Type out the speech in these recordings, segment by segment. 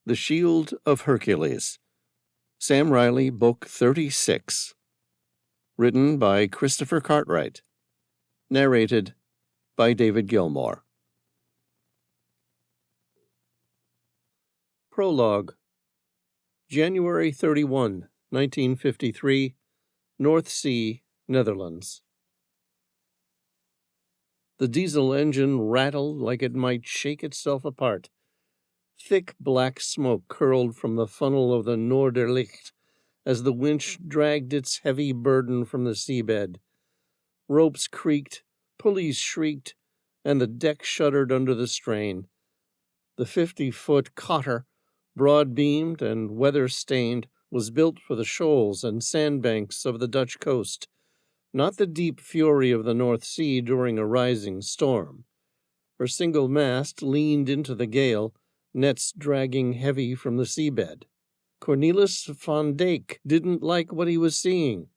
The Shield of Hercules. Sam Reilly, Book 36. Written by Christopher Cartwright. Narrated by David Gilmore. Prologue. January 31, 1953, North Sea, Netherlands. The diesel engine rattled like it might shake itself apart. Thick black smoke curled from the funnel of the Noorderlicht as the winch dragged its heavy burden from the seabed. Ropes creaked, pulleys shrieked, and the deck shuddered under the strain. The 50-foot cotter, broad-beamed and weather-stained, was built for the shoals and sandbanks of the Dutch coast, not the deep fury of the North Sea during a rising storm. Her single mast leaned into the gale, nets dragging heavy from the seabed. Cornelis van Dijk didn't like what he was seeing.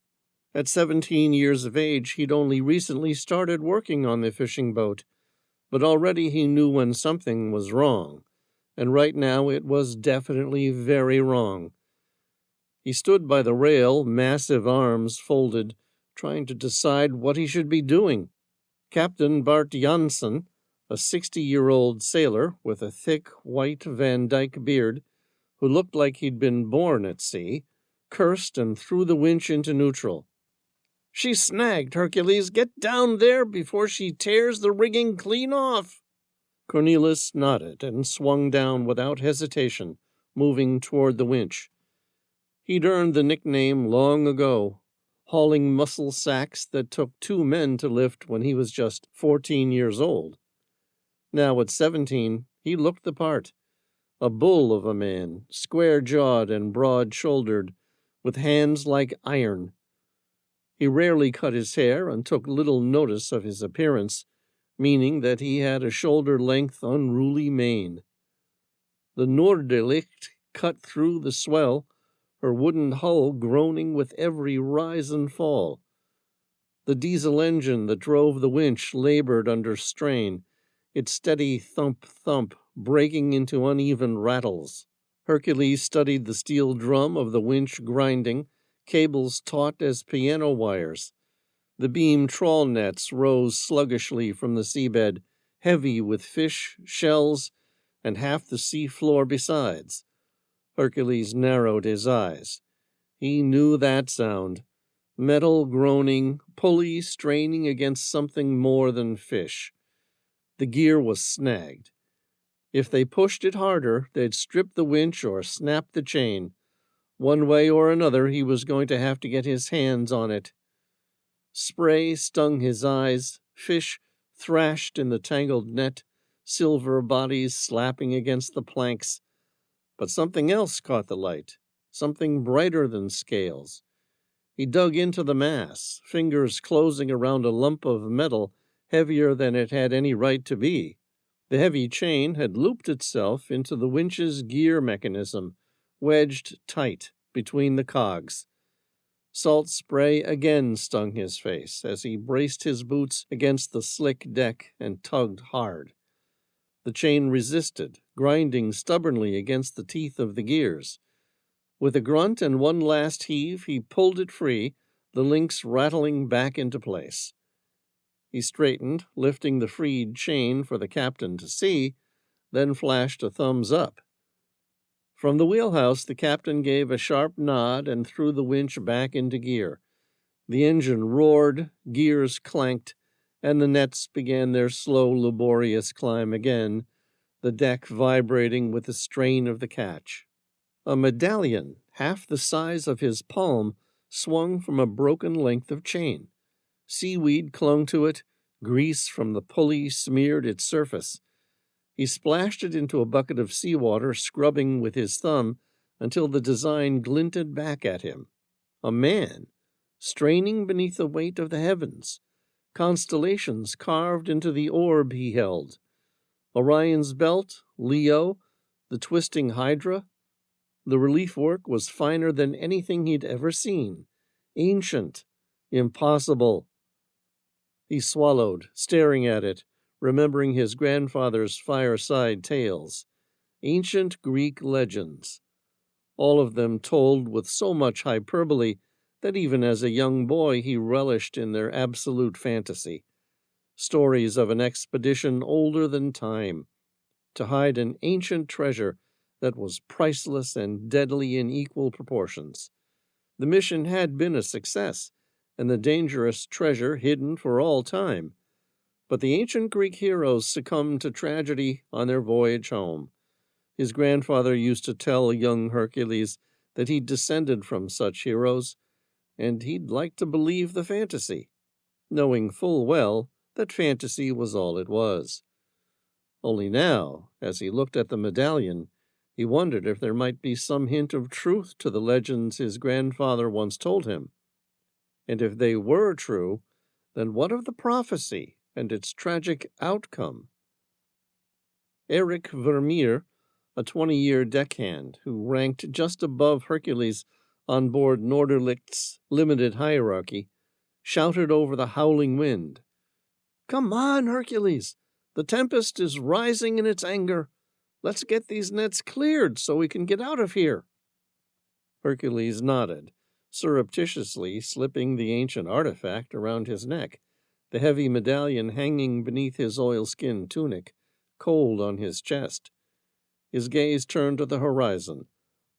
At 17 years of age, he'd only recently started working on the fishing boat, but already he knew when something was wrong, and right now it was definitely very wrong. He stood by the rail, massive arms folded, trying to decide what he should be doing. Captain Bart Jansen, a 60-year-old sailor with a thick, white Van Dyke beard, who looked like he'd been born at sea, cursed and threw the winch into neutral. "She's snagged, Hercules! Get down there before she tears the rigging clean off!" Cornelis nodded and swung down without hesitation, moving toward the winch. He'd earned the nickname long ago, hauling mussel sacks that took 2 men to lift when he was just 14 years old. Now at 17, he looked the part. A bull of a man, square-jawed and broad-shouldered, with hands like iron. He rarely cut his hair and took little notice of his appearance, meaning that he had a shoulder-length, unruly mane. The Noorderlicht cut through the swell, her wooden hull groaning with every rise and fall. The diesel engine that drove the winch labored under strain, its steady thump-thump breaking into uneven rattles. Hercules studied the steel drum of the winch grinding, cables taut as piano wires. The beam trawl nets rose sluggishly from the seabed, heavy with fish, shells, and half the sea floor besides. Hercules narrowed his eyes. He knew that sound. Metal groaning, pulley straining against something more than fish. The gear was snagged. If they pushed it harder, they'd strip the winch or snap the chain. One way or another, he was going to have to get his hands on it. Spray stung his eyes, fish thrashed in the tangled net, silver bodies slapping against the planks. But something else caught the light, something brighter than scales. He dug into the mass, fingers closing around a lump of metal heavier than it had any right to be. The heavy chain had looped itself into the winch's gear mechanism, wedged tight between the cogs. Salt spray again stung his face as he braced his boots against the slick deck and tugged hard. The chain resisted, grinding stubbornly against the teeth of the gears. With a grunt and one last heave, he pulled it free, the links rattling back into place. He straightened, lifting the freed chain for the captain to see, then flashed a thumbs up. From the wheelhouse, the captain gave a sharp nod and threw the winch back into gear. The engine roared, gears clanked, and the nets began their slow, laborious climb again, the deck vibrating with the strain of the catch. A medallion, half the size of his palm, swung from a broken length of chain. Seaweed clung to it, grease from the pulley smeared its surface. He splashed it into a bucket of seawater, scrubbing with his thumb until the design glinted back at him. A man, straining beneath the weight of the heavens, constellations carved into the orb he held. Orion's belt, Leo, the twisting Hydra. The relief work was finer than anything he'd ever seen. Ancient. Impossible. He swallowed, staring at it, remembering his grandfather's fireside tales. ancient Greek legends, all of them told with so much hyperbole that even as a young boy he relished in their absolute fantasy. Stories of an expedition older than time, to hide an ancient treasure that was priceless and deadly in equal proportions. The mission had been a success, and the dangerous treasure hidden for all time. But the ancient Greek heroes succumbed to tragedy on their voyage home. His grandfather used to tell young Hercules that he'd descended from such heroes, and he'd like to believe the fantasy, knowing full well that fantasy was all it was. Only now, as he looked at the medallion, he wondered if there might be some hint of truth to the legends his grandfather once told him. And if they were true, then what of the prophecy and its tragic outcome? Eric Vermeer, a 20-year deckhand who ranked just above Hercules on board Norderlicht's limited hierarchy, shouted over the howling wind, "Come on, Hercules! The tempest is rising in its anger. Let's get these nets cleared so we can get out of here." Hercules nodded, surreptitiously slipping the ancient artifact around his neck, the heavy medallion hanging beneath his oilskin tunic, cold on his chest. His gaze turned to the horizon,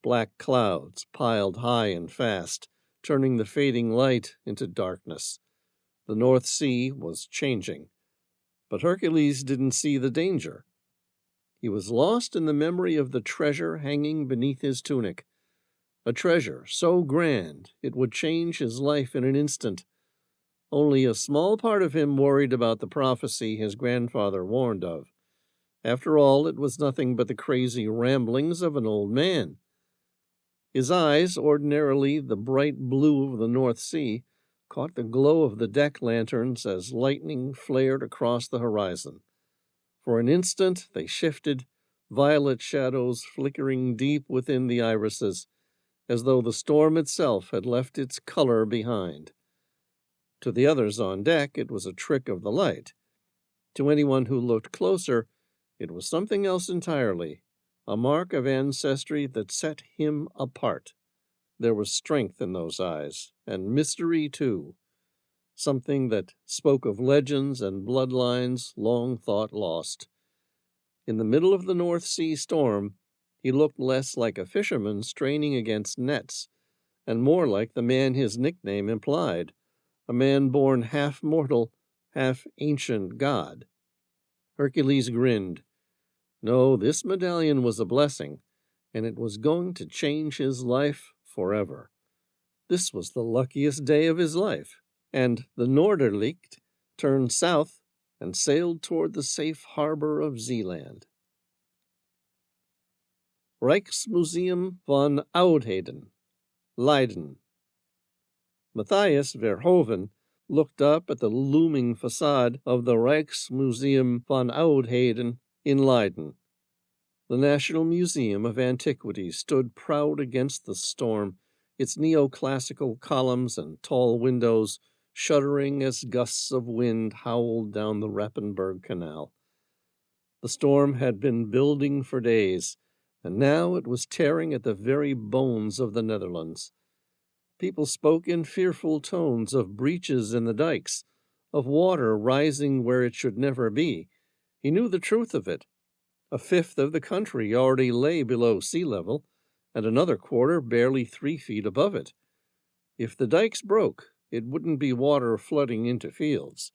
black clouds piled high and fast, turning the fading light into darkness. The North Sea was changing. But Hercules didn't see the danger. He was lost in the memory of the treasure hanging beneath his tunic, a treasure so grand it would change his life in an instant. Only a small part of him worried about the prophecy his grandfather warned of. After all, it was nothing but the crazy ramblings of an old man. His eyes, ordinarily the bright blue of the North Sea, caught the glow of the deck lanterns as lightning flared across the horizon. For an instant they shifted, violet shadows flickering deep within the irises, as though the storm itself had left its color behind. To the others on deck, it was a trick of the light. To anyone who looked closer, it was something else entirely, a mark of ancestry that set him apart. There was strength in those eyes, and mystery too, something that spoke of legends and bloodlines long thought lost. In the middle of the North Sea storm, he looked less like a fisherman straining against nets, and more like the man his nickname implied, a man born half mortal, half ancient god. Hercules grinned. No, this medallion was a blessing, and it was going to change his life forever. This was the luckiest day of his life, and the Norderlicht turned south and sailed toward the safe harbor of Zeeland. Rijksmuseum van Oudheden, Leiden. Matthias Verhoeven looked up at the looming facade of the Rijksmuseum van Oudheden in Leiden. The National Museum of Antiquities stood proud against the storm, its neoclassical columns and tall windows shuddering as gusts of wind howled down the Rappenberg Canal. The storm had been building for days, and now it was tearing at the very bones of the Netherlands. People spoke in fearful tones of breaches in the dikes, of water rising where it should never be. He knew the truth of it. A fifth of the country already lay below sea level, and another quarter barely 3 feet above it. If the dikes broke, it wouldn't be water flooding into fields.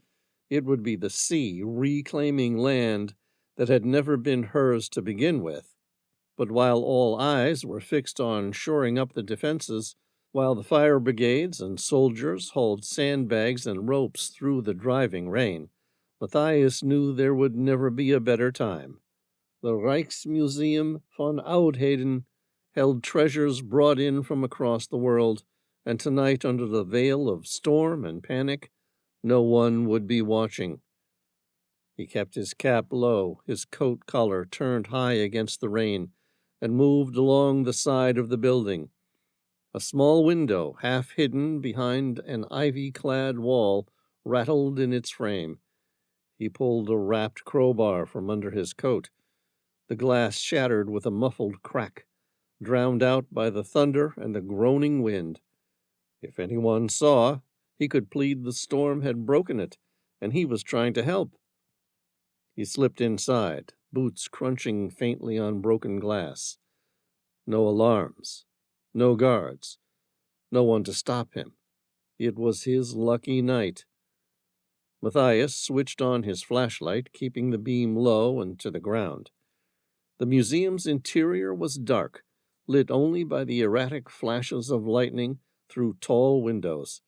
It would be the sea reclaiming land that had never been hers to begin with. But while all eyes were fixed on shoring up the defenses, while the fire brigades and soldiers hauled sandbags and ropes through the driving rain, Matthias knew there would never be a better time. The Rijksmuseum van Oudheden held treasures brought in from across the world, and tonight, under the veil of storm and panic, no one would be watching. He kept his cap low, his coat collar turned high against the rain, and moved along the side of the building. A small window, half hidden behind an ivy-clad wall, rattled in its frame. He pulled a wrapped crowbar from under his coat. The glass shattered with a muffled crack, drowned out by the thunder and the groaning wind. If anyone saw, he could plead the storm had broken it, and he was trying to help. He slipped inside, boots crunching faintly on broken glass. No alarms, no guards, no one to stop him. It was his lucky night. Matthias switched on his flashlight, keeping the beam low and to the ground. The museum's interior was dark, lit only by the erratic flashes of lightning through tall windows.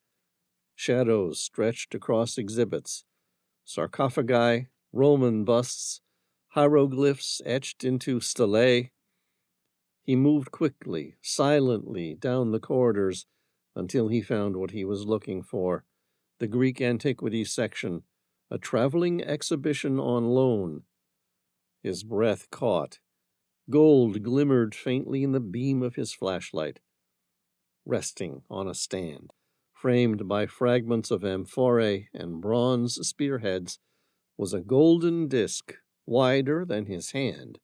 Shadows stretched across exhibits, sarcophagi, Roman busts, hieroglyphs etched into stelae. He moved quickly, silently down the corridors until he found what he was looking for, the Greek antiquities section, a traveling exhibition on loan. His breath caught. Gold glimmered faintly in the beam of his flashlight. Resting on a stand, framed by fragments of amphorae and bronze spearheads, was a golden disk, wider than his hand,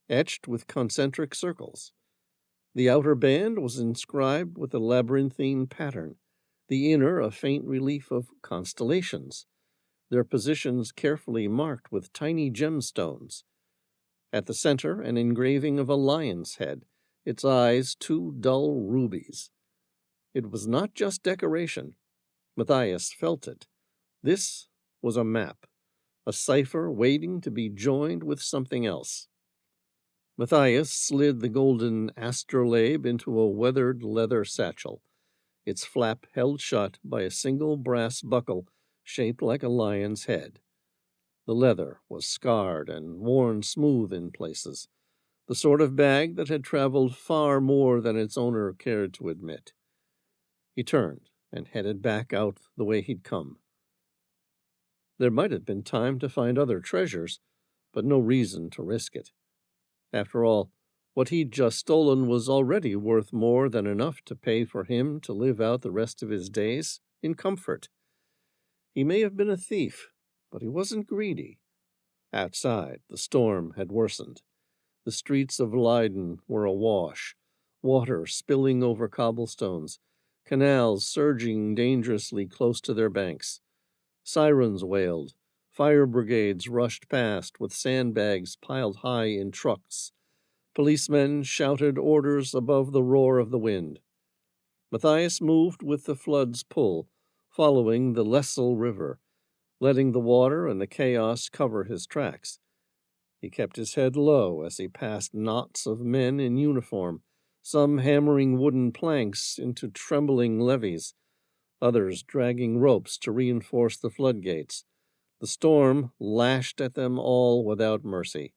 etched with concentric circles. The outer band was inscribed with a labyrinthine pattern, the inner a faint relief of constellations, their positions carefully marked with tiny gemstones. At the center, an engraving of a lion's head, its eyes two dull rubies. It was not just decoration. Matthias felt it. This was a map, a cipher waiting to be joined with something else. Matthias slid the golden astrolabe into a weathered leather satchel, its flap held shut by a single brass buckle shaped like a lion's head. The leather was scarred and worn smooth in places, the sort of bag that had traveled far more than its owner cared to admit. He turned and headed back out the way he'd come. There might have been time to find other treasures, but no reason to risk it. After all, what he'd just stolen was already worth more than enough to pay for him to live out the rest of his days in comfort. He may have been a thief, but he wasn't greedy. Outside, the storm had worsened. The streets of Leiden were awash, water spilling over cobblestones, canals surging dangerously close to their banks. Sirens wailed. Fire brigades rushed past with sandbags piled high in trucks. Policemen shouted orders above the roar of the wind. Matthias moved with the flood's pull, following the Lessel River, letting the water and the chaos cover his tracks. He kept his head low as he passed knots of men in uniform, some hammering wooden planks into trembling levees, others dragging ropes to reinforce the floodgates. The storm lashed at them all without mercy.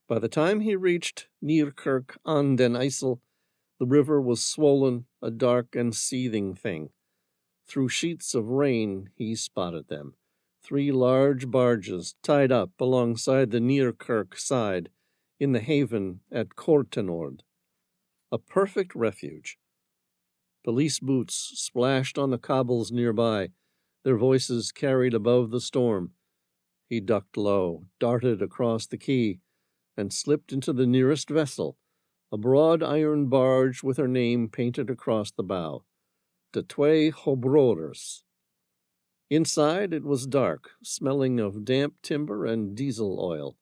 By the time he reached Nierkerk aan den IJssel, the river was swollen, a dark and seething thing. Through sheets of rain he spotted them, 3 large barges tied up alongside the Nierkerk side in the haven at Kortenord. A perfect refuge. Police boots splashed on the cobbles nearby, their voices carried above the storm. He ducked low, darted across the quay, and slipped into the nearest vessel, a broad iron barge with her name painted across the bow, De Twee Hobroders. Inside it was dark, smelling of damp timber and diesel oil.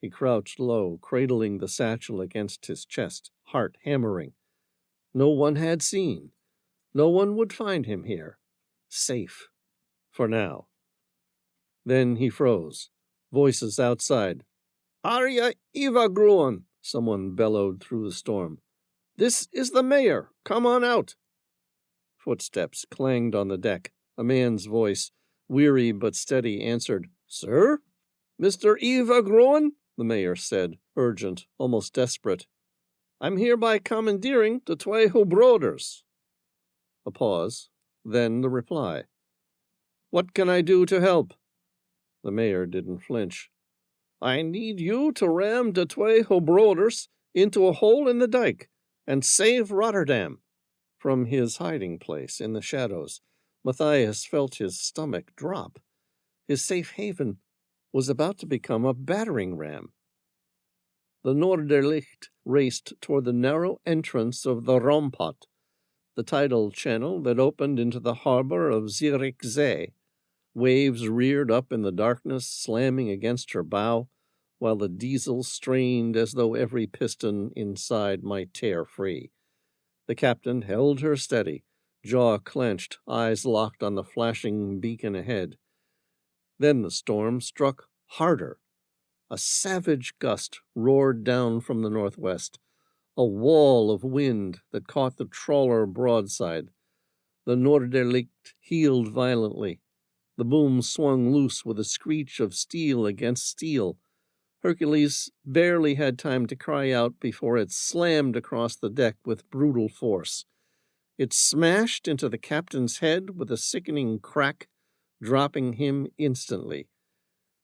He crouched low, cradling the satchel against his chest, heart hammering. No one had seen. No one would find him here. Safe. For now. Then he froze. Voices outside. "Arya Ivagruon," someone bellowed through the storm. "This is the mayor. Come on out." Footsteps clanged on the deck. A man's voice, weary but steady, answered, "Sir?" "Mr. Ivagruon," the mayor said, urgent, almost desperate. "I'm hereby commandeering the Twee Hobroders." A pause, then the reply. "What can I do to help?" The mayor didn't flinch. "I need you to ram the Twee Hobroders into a hole in the dike and save Rotterdam." From his hiding place in the shadows, Matthias felt his stomach drop. His safe haven was about to become a battering ram. The Norderlicht raced toward the narrow entrance of the Rompot, the tidal channel that opened into the harbor of Zierikzee. Waves reared up in the darkness, slamming against her bow, while the diesel strained as though every piston inside might tear free. The captain held her steady, jaw clenched, eyes locked on the flashing beacon ahead. Then the storm struck harder. A savage gust roared down from the northwest, a wall of wind that caught the trawler broadside. The Norderlicht heeled violently. The boom swung loose with a screech of steel against steel. Hercules barely had time to cry out before it slammed across the deck with brutal force. It smashed into the captain's head with a sickening crack, dropping him instantly.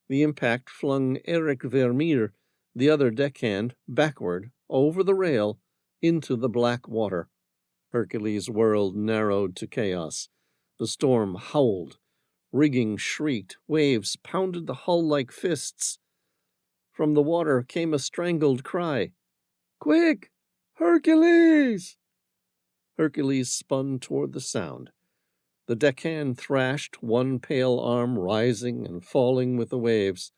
The impact flung Eric Vermeer, the other deckhand, backward, over the rail, into the black water. Hercules' world narrowed to chaos. The storm howled. Rigging shrieked. Waves pounded the hull like fists. From the water came a strangled cry. "Quick! Hercules!" Hercules spun toward the sound. The deckhand thrashed, one pale arm rising and falling with the waves.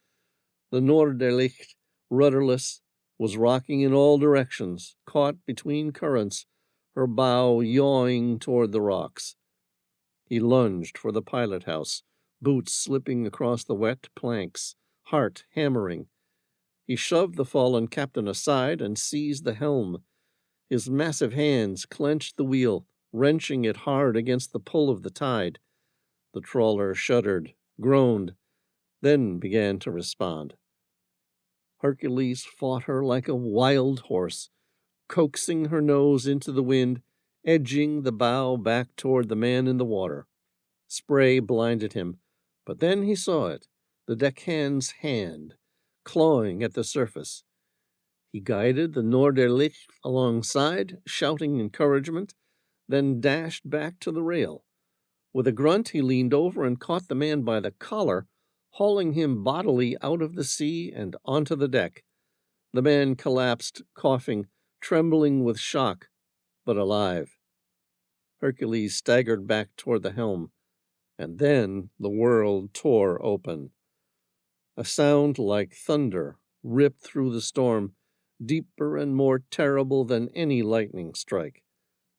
The Norderlicht, rudderless, was rocking in all directions, caught between currents, her bow yawing toward the rocks. He lunged for the pilot-house, boots slipping across the wet planks, heart hammering. He shoved the fallen captain aside and seized the helm. His massive hands clenched the wheel, wrenching it hard against the pull of the tide. The trawler shuddered, groaned, then began to respond. Hercules fought her like a wild horse, coaxing her nose into the wind, edging the bow back toward the man in the water. Spray blinded him, but then he saw it, the deckhand's hand, clawing at the surface. He guided the Norderlicht alongside, shouting encouragement, then dashed back to the rail. With a grunt, he leaned over and caught the man by the collar, hauling him bodily out of the sea and onto the deck. The man collapsed, coughing, trembling with shock, but alive. Hercules staggered back toward the helm, and then the world tore open. A sound like thunder ripped through the storm, deeper and more terrible than any lightning strike.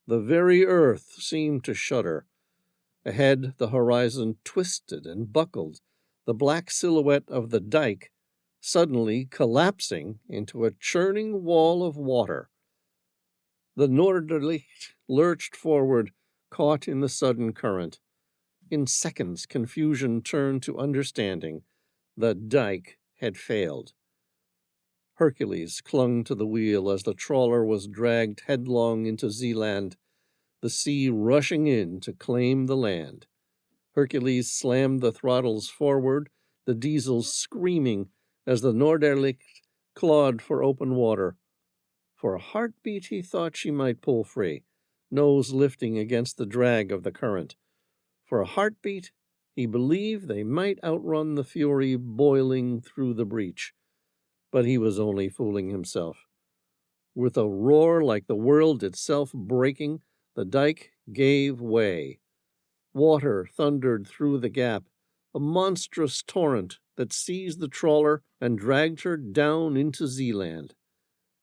The very earth seemed to shudder. Ahead, the horizon twisted and buckled, the black silhouette of the dike suddenly collapsing into a churning wall of water. The Norderlicht lurched forward, caught in the sudden current. In seconds, confusion turned to understanding. The dike had failed. Hercules clung to the wheel as the trawler was dragged headlong into Zealand, the sea rushing in to claim the land. Hercules slammed the throttles forward, the diesels screaming as the Norderlicht clawed for open water. For a heartbeat he thought she might pull free, nose lifting against the drag of the current. For a heartbeat he believed they might outrun the fury boiling through the breach. But he was only fooling himself. With a roar like the world itself breaking, the dike gave way. Water thundered through the gap, a monstrous torrent that seized the trawler and dragged her down into Zealand.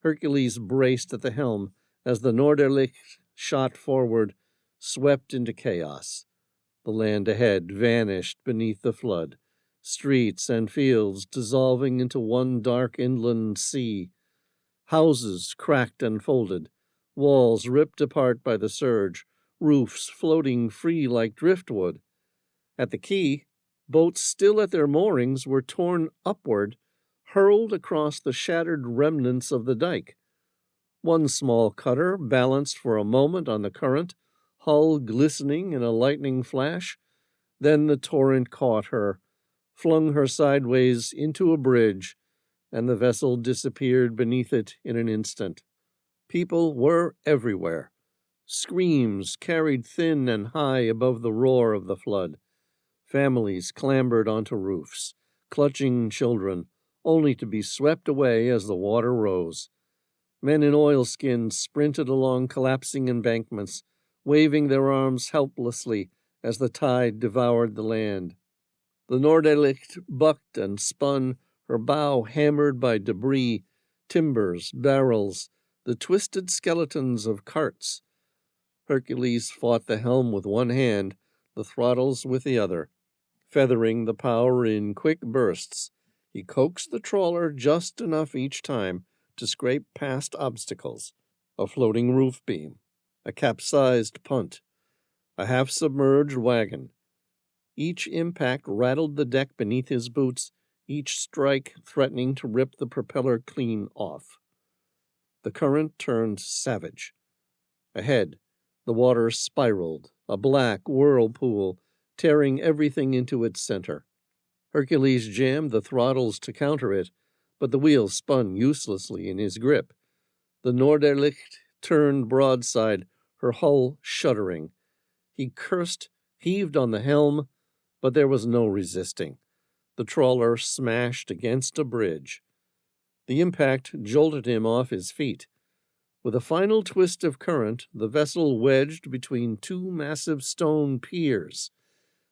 Hercules braced at the helm as the Norderlicht shot forward, swept into chaos. The land ahead vanished beneath the flood, streets and fields dissolving into one dark inland sea. Houses cracked and folded, walls ripped apart by the surge, roofs floating free like driftwood. At the quay, boats still at their moorings were torn upward, hurled across the shattered remnants of the dike. One small cutter balanced for a moment on the current, hull glistening in a lightning flash. Then the torrent caught her, flung her sideways into a bridge, and the vessel disappeared beneath it in an instant. People were everywhere. Screams carried thin and high above the roar of the flood. Families clambered onto roofs, clutching children, only to be swept away as the water rose. Men in oilskins sprinted along collapsing embankments, waving their arms helplessly as the tide devoured the land. The Norderlicht bucked and spun, her bow hammered by debris, timbers, barrels, the twisted skeletons of carts. Hercules fought the helm with one hand, the throttles with the other. Feathering the power in quick bursts, he coaxed the trawler just enough each time to scrape past obstacles, a floating roof beam, a capsized punt, a half-submerged wagon. Each impact rattled the deck beneath his boots, each strike threatening to rip the propeller clean off. The current turned savage. Ahead, the water spiraled, a black whirlpool, tearing everything into its center. Hercules jammed the throttles to counter it, but the wheel spun uselessly in his grip. The Norderlicht turned broadside, her hull shuddering. He cursed, heaved on the helm, but there was no resisting. The trawler smashed against a bridge. The impact jolted him off his feet. With a final twist of current, the vessel wedged between two massive stone piers,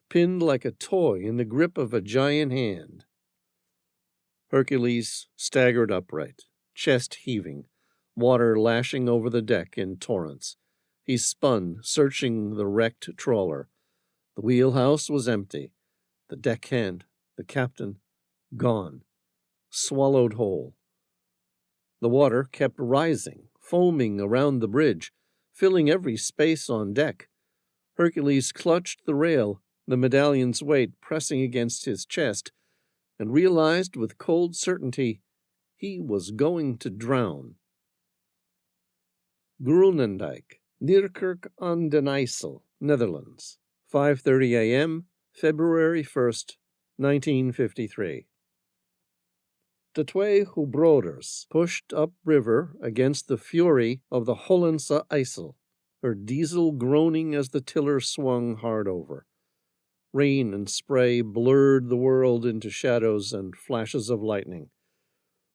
pinned like a toy in the grip of a giant hand. Hercules staggered upright, chest heaving, water lashing over the deck in torrents. He spun, searching the wrecked trawler. The wheelhouse was empty. The deckhand, the captain, gone, swallowed whole. The water kept rising, foaming around the bridge, filling every space on deck. Hercules clutched the rail, the medallion's weight pressing against his chest, and realized with cold certainty he was going to drown. Groenendijk, Neerkerk aan den IJssel, Netherlands, 5:30 a.m., February 1st, 1953. The twee Broeders pushed upriver against the fury of the Hollandse IJssel, her diesel groaning as the tiller swung hard over. Rain and spray blurred the world into shadows and flashes of lightning.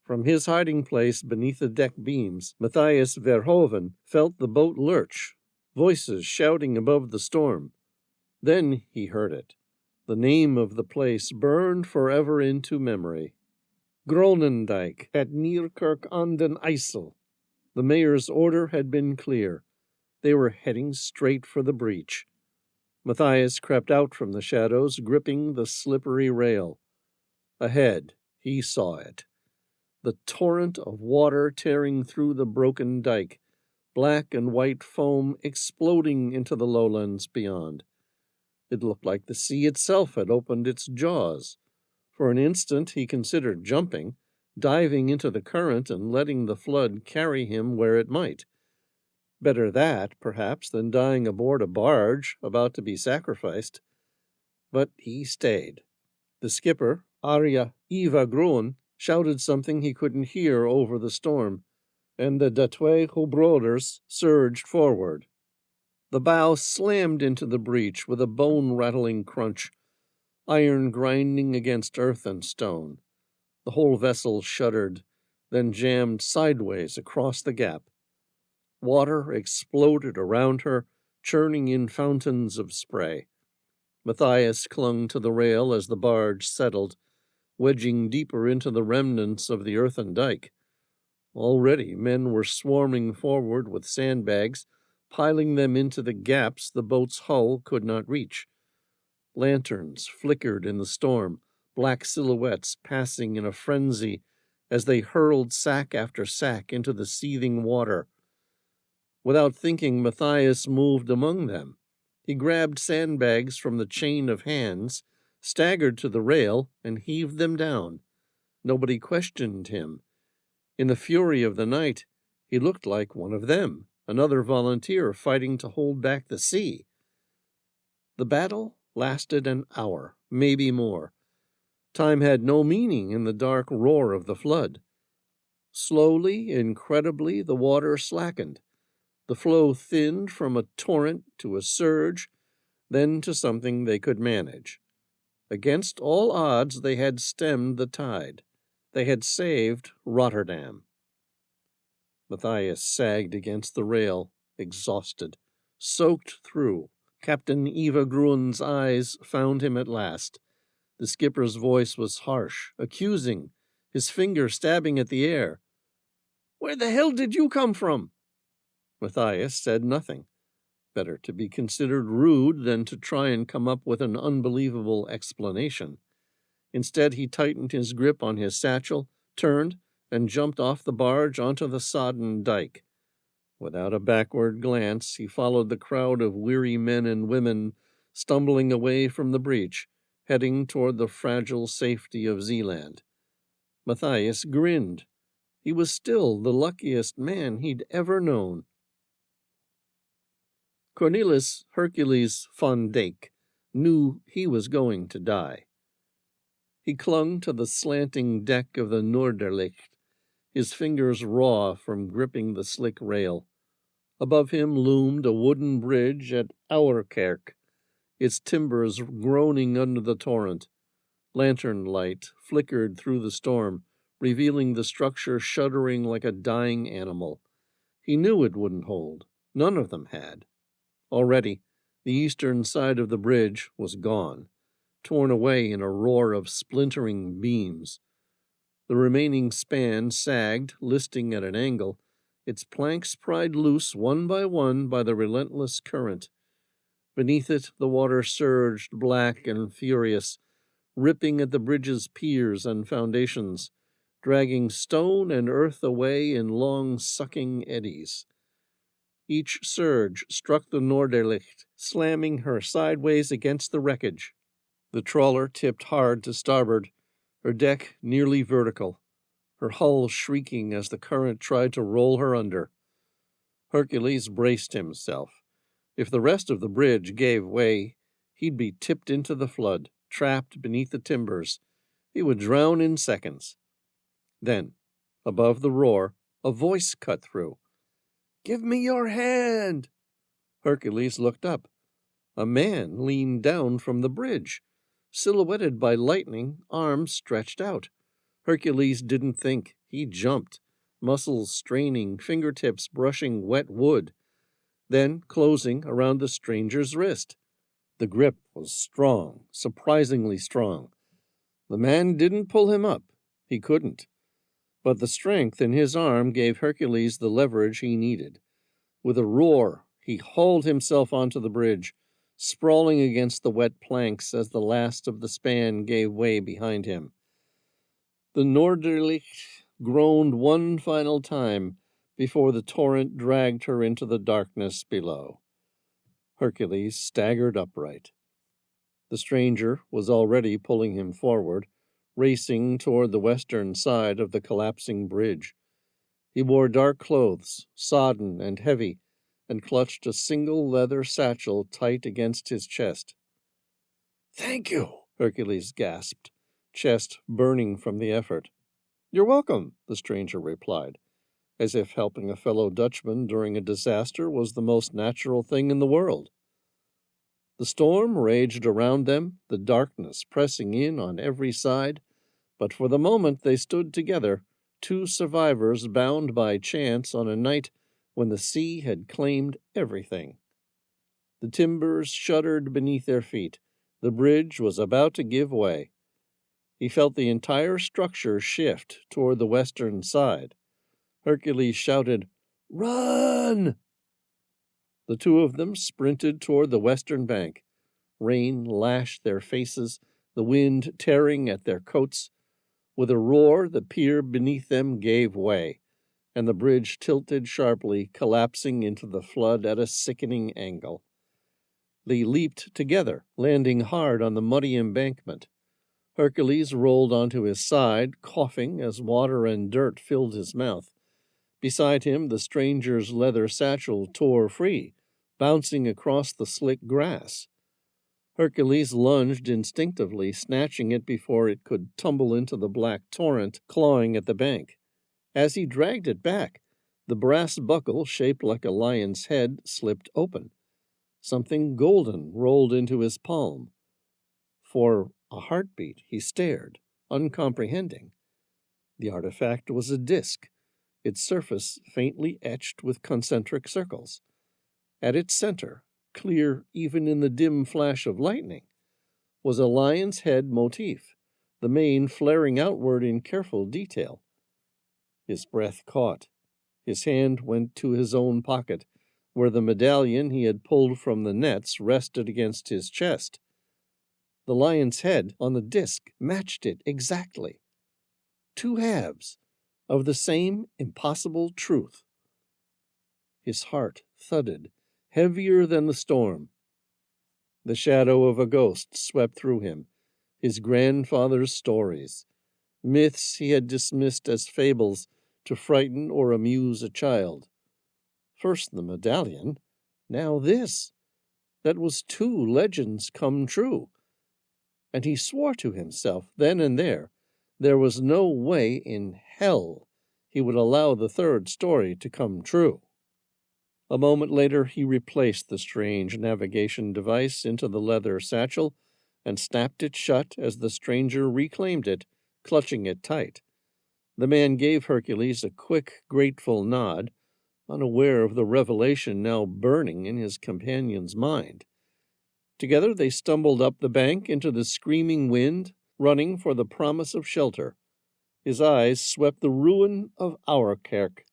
From his hiding place beneath the deck beams, Matthias Verhoeven felt the boat lurch, voices shouting above the storm. Then he heard it. The name of the place burned forever into memory. Groenendijk at Neerkerk aan den IJssel. The mayor's order had been clear. They were heading straight for the breach. Matthias crept out from the shadows, gripping the slippery rail. Ahead, he saw it. The torrent of water tearing through the broken dike, black and white foam exploding into the lowlands beyond. It looked like the sea itself had opened its jaws. For an instant he considered jumping, diving into the current and letting the flood carry him where it might. Better that, perhaps, than dying aboard a barge about to be sacrificed. But he stayed. The skipper, Arja Eva Groen, shouted something he couldn't hear over the storm, and the twee Broeders surged forward. The bow slammed into the breach with a bone-rattling crunch, iron grinding against earth and stone. The whole vessel shuddered, then jammed sideways across the gap. Water exploded around her, churning in fountains of spray. Matthias clung to the rail as the barge settled, wedging deeper into the remnants of the earthen dike. Already men were swarming forward with sandbags, piling them into the gaps the boat's hull could not reach. Lanterns flickered in the storm, black silhouettes passing in a frenzy as they hurled sack after sack into the seething water. Without thinking, Matthias moved among them. He grabbed sandbags from the chain of hands, staggered to the rail, and heaved them down. Nobody questioned him. In the fury of the night, he looked like one of them, another volunteer fighting to hold back the sea. The battle lasted an hour, maybe more. Time had no meaning in the dark roar of the flood. Slowly, incredibly, the water slackened. The flow thinned from a torrent to a surge, then to something they could manage. Against all odds, they had stemmed the tide. They had saved Rotterdam. Matthias sagged against the rail, exhausted, soaked through. Captain Eva Gruen's eyes found him at last. The skipper's voice was harsh, accusing, his finger stabbing at the air. "Where the hell did you come from?" Matthias said nothing. Better to be considered rude than to try and come up with an unbelievable explanation. Instead, he tightened his grip on his satchel, turned, and jumped off the barge onto the sodden dike. Without a backward glance, he followed the crowd of weary men and women stumbling away from the breach, heading toward the fragile safety of Zealand. Matthias grinned. He was still the luckiest man he'd ever known. Cornelis Hercules von Dijk knew he was going to die. He clung to the slanting deck of the Noorderlicht, his fingers raw from gripping the slick rail. Above him loomed a wooden bridge at Ouwerkerk, its timbers groaning under the torrent. Lantern light flickered through the storm, revealing the structure shuddering like a dying animal. He knew it wouldn't hold. None of them had. Already, the eastern side of the bridge was gone, torn away in a roar of splintering beams. The remaining span sagged, listing at an angle, its planks pried loose one by the relentless current. Beneath it, the water surged black and furious, ripping at the bridge's piers and foundations, dragging stone and earth away in long, sucking eddies. Each surge struck the Noorderlicht, slamming her sideways against the wreckage. The trawler tipped hard to starboard, her deck nearly vertical, her hull shrieking as the current tried to roll her under. Hercules braced himself. If the rest of the bridge gave way, he'd be tipped into the flood, trapped beneath the timbers. He would drown in seconds. Then, above the roar, a voice cut through. "Give me your hand!" Hercules looked up. A man leaned down from the bridge, silhouetted by lightning, arms stretched out. Hercules didn't think. He jumped, muscles straining, fingertips brushing wet wood, then closing around the stranger's wrist. The grip was strong, surprisingly strong. The man didn't pull him up. He couldn't. But the strength in his arm gave Hercules the leverage he needed. With a roar, he hauled himself onto the bridge, sprawling against the wet planks as the last of the span gave way behind him. The Noorderlicht groaned one final time before the torrent dragged her into the darkness below. Hercules staggered upright. The stranger was already pulling him forward, racing toward the western side of the collapsing bridge. He wore dark clothes, sodden and heavy, and clutched a single leather satchel tight against his chest. "Thank you," Hercules gasped, chest burning from the effort. "You're welcome," the stranger replied, as if helping a fellow Dutchman during a disaster was the most natural thing in the world. The storm raged around them, the darkness pressing in on every side, but for the moment they stood together, two survivors bound by chance on a night when the sea had claimed everything. The timbers shuddered beneath their feet. The bridge was about to give way. He felt the entire structure shift toward the western side. Hercules shouted, "Run!" The two of them sprinted toward the western bank. Rain lashed their faces, the wind tearing at their coats. With a roar, the pier beneath them gave way, and the bridge tilted sharply, collapsing into the flood at a sickening angle. They leaped together, landing hard on the muddy embankment. Hercules rolled onto his side, coughing as water and dirt filled his mouth. Beside him, the stranger's leather satchel tore free, bouncing across the slick grass. Hercules lunged instinctively, snatching it before it could tumble into the black torrent, clawing at the bank. As he dragged it back, the brass buckle, shaped like a lion's head, slipped open. Something golden rolled into his palm. For a heartbeat, he stared, uncomprehending. The artifact was a disk, its surface faintly etched with concentric circles. At its center, clear even in the dim flash of lightning, was a lion's head motif, the mane flaring outward in careful detail. His breath caught. His hand went to his own pocket, where the medallion he had pulled from the nets rested against his chest. The lion's head on the disk matched it exactly. Two halves of the same impossible truth. His heart thudded, heavier than the storm. The shadow of a ghost swept through him, his grandfather's stories, myths he had dismissed as fables to frighten or amuse a child. First the medallion, now this. That was two legends come true. And he swore to himself then and there was no way in hell he would allow the third story to come true. A moment later, he replaced the strange navigation device into the leather satchel and snapped it shut as the stranger reclaimed it, clutching it tight. The man gave Hercules a quick, grateful nod, unaware of the revelation now burning in his companion's mind. Together they stumbled up the bank into the screaming wind, running for the promise of shelter. His eyes swept the ruin of Auerkerk.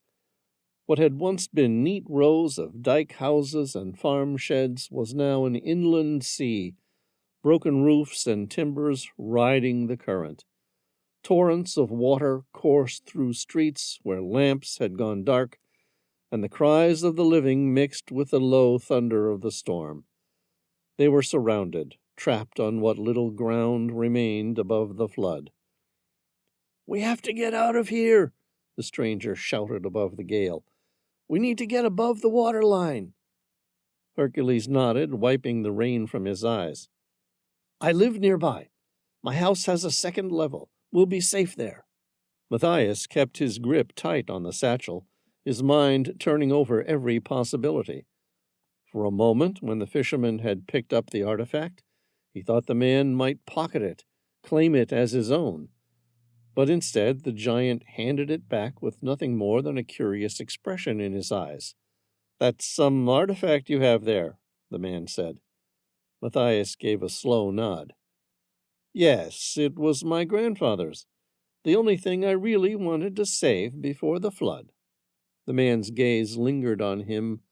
What had once been neat rows of dike houses and farm sheds was now an inland sea, broken roofs and timbers riding the current. Torrents of water coursed through streets where lamps had gone dark, and the cries of the living mixed with the low thunder of the storm. They were surrounded, trapped on what little ground remained above the flood. "We have to get out of here," the stranger shouted above the gale. "We need to get above the water line." Hercules nodded, wiping the rain from his eyes. "I live nearby. My house has a second level. We'll be safe there." Matthias kept his grip tight on the satchel, his mind turning over every possibility. For a moment, when the fisherman had picked up the artifact, he thought the man might pocket it, claim it as his own. But instead, the giant handed it back with nothing more than a curious expression in his eyes. "That's some artifact you have there," the man said. Matthias gave a slow nod. "Yes, it was my grandfather's. The only thing I really wanted to save before the flood." The man's gaze lingered on him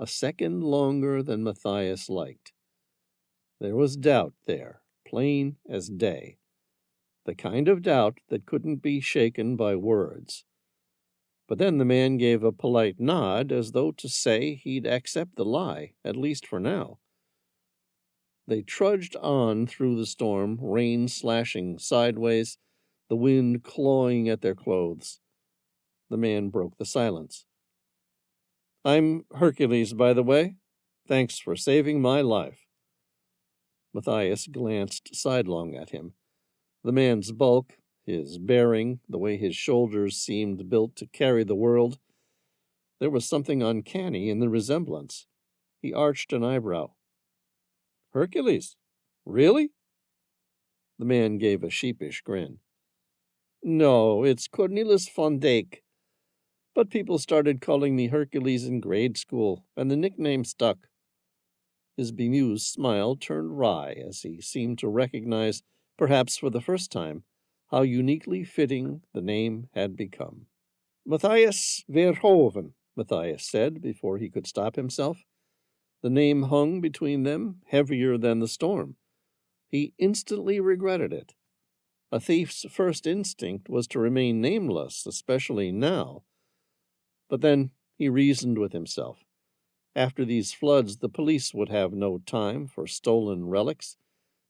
a second longer than Matthias liked. There was doubt there, plain as day. The kind of doubt that couldn't be shaken by words. But then the man gave a polite nod, as though to say he'd accept the lie, at least for now. They trudged on through the storm, rain slashing sideways, the wind clawing at their clothes. The man broke the silence. "I'm Hercules, by the way. Thanks for saving my life." Matthias glanced sidelong at him. The man's bulk, his bearing, the way his shoulders seemed built to carry the world. There was something uncanny in the resemblance. He arched an eyebrow. "Hercules? Really?" The man gave a sheepish grin. "No, it's Cornelis von Dijk. But people started calling me Hercules in grade school, and the nickname stuck." His bemused smile turned wry as he seemed to recognize, perhaps for the first time, how uniquely fitting the name had become. "Matthias Verhoeven," Matthias said before he could stop himself. The name hung between them, heavier than the storm. He instantly regretted it. A thief's first instinct was to remain nameless, especially now. But then he reasoned with himself. After these floods, the police would have no time for stolen relics.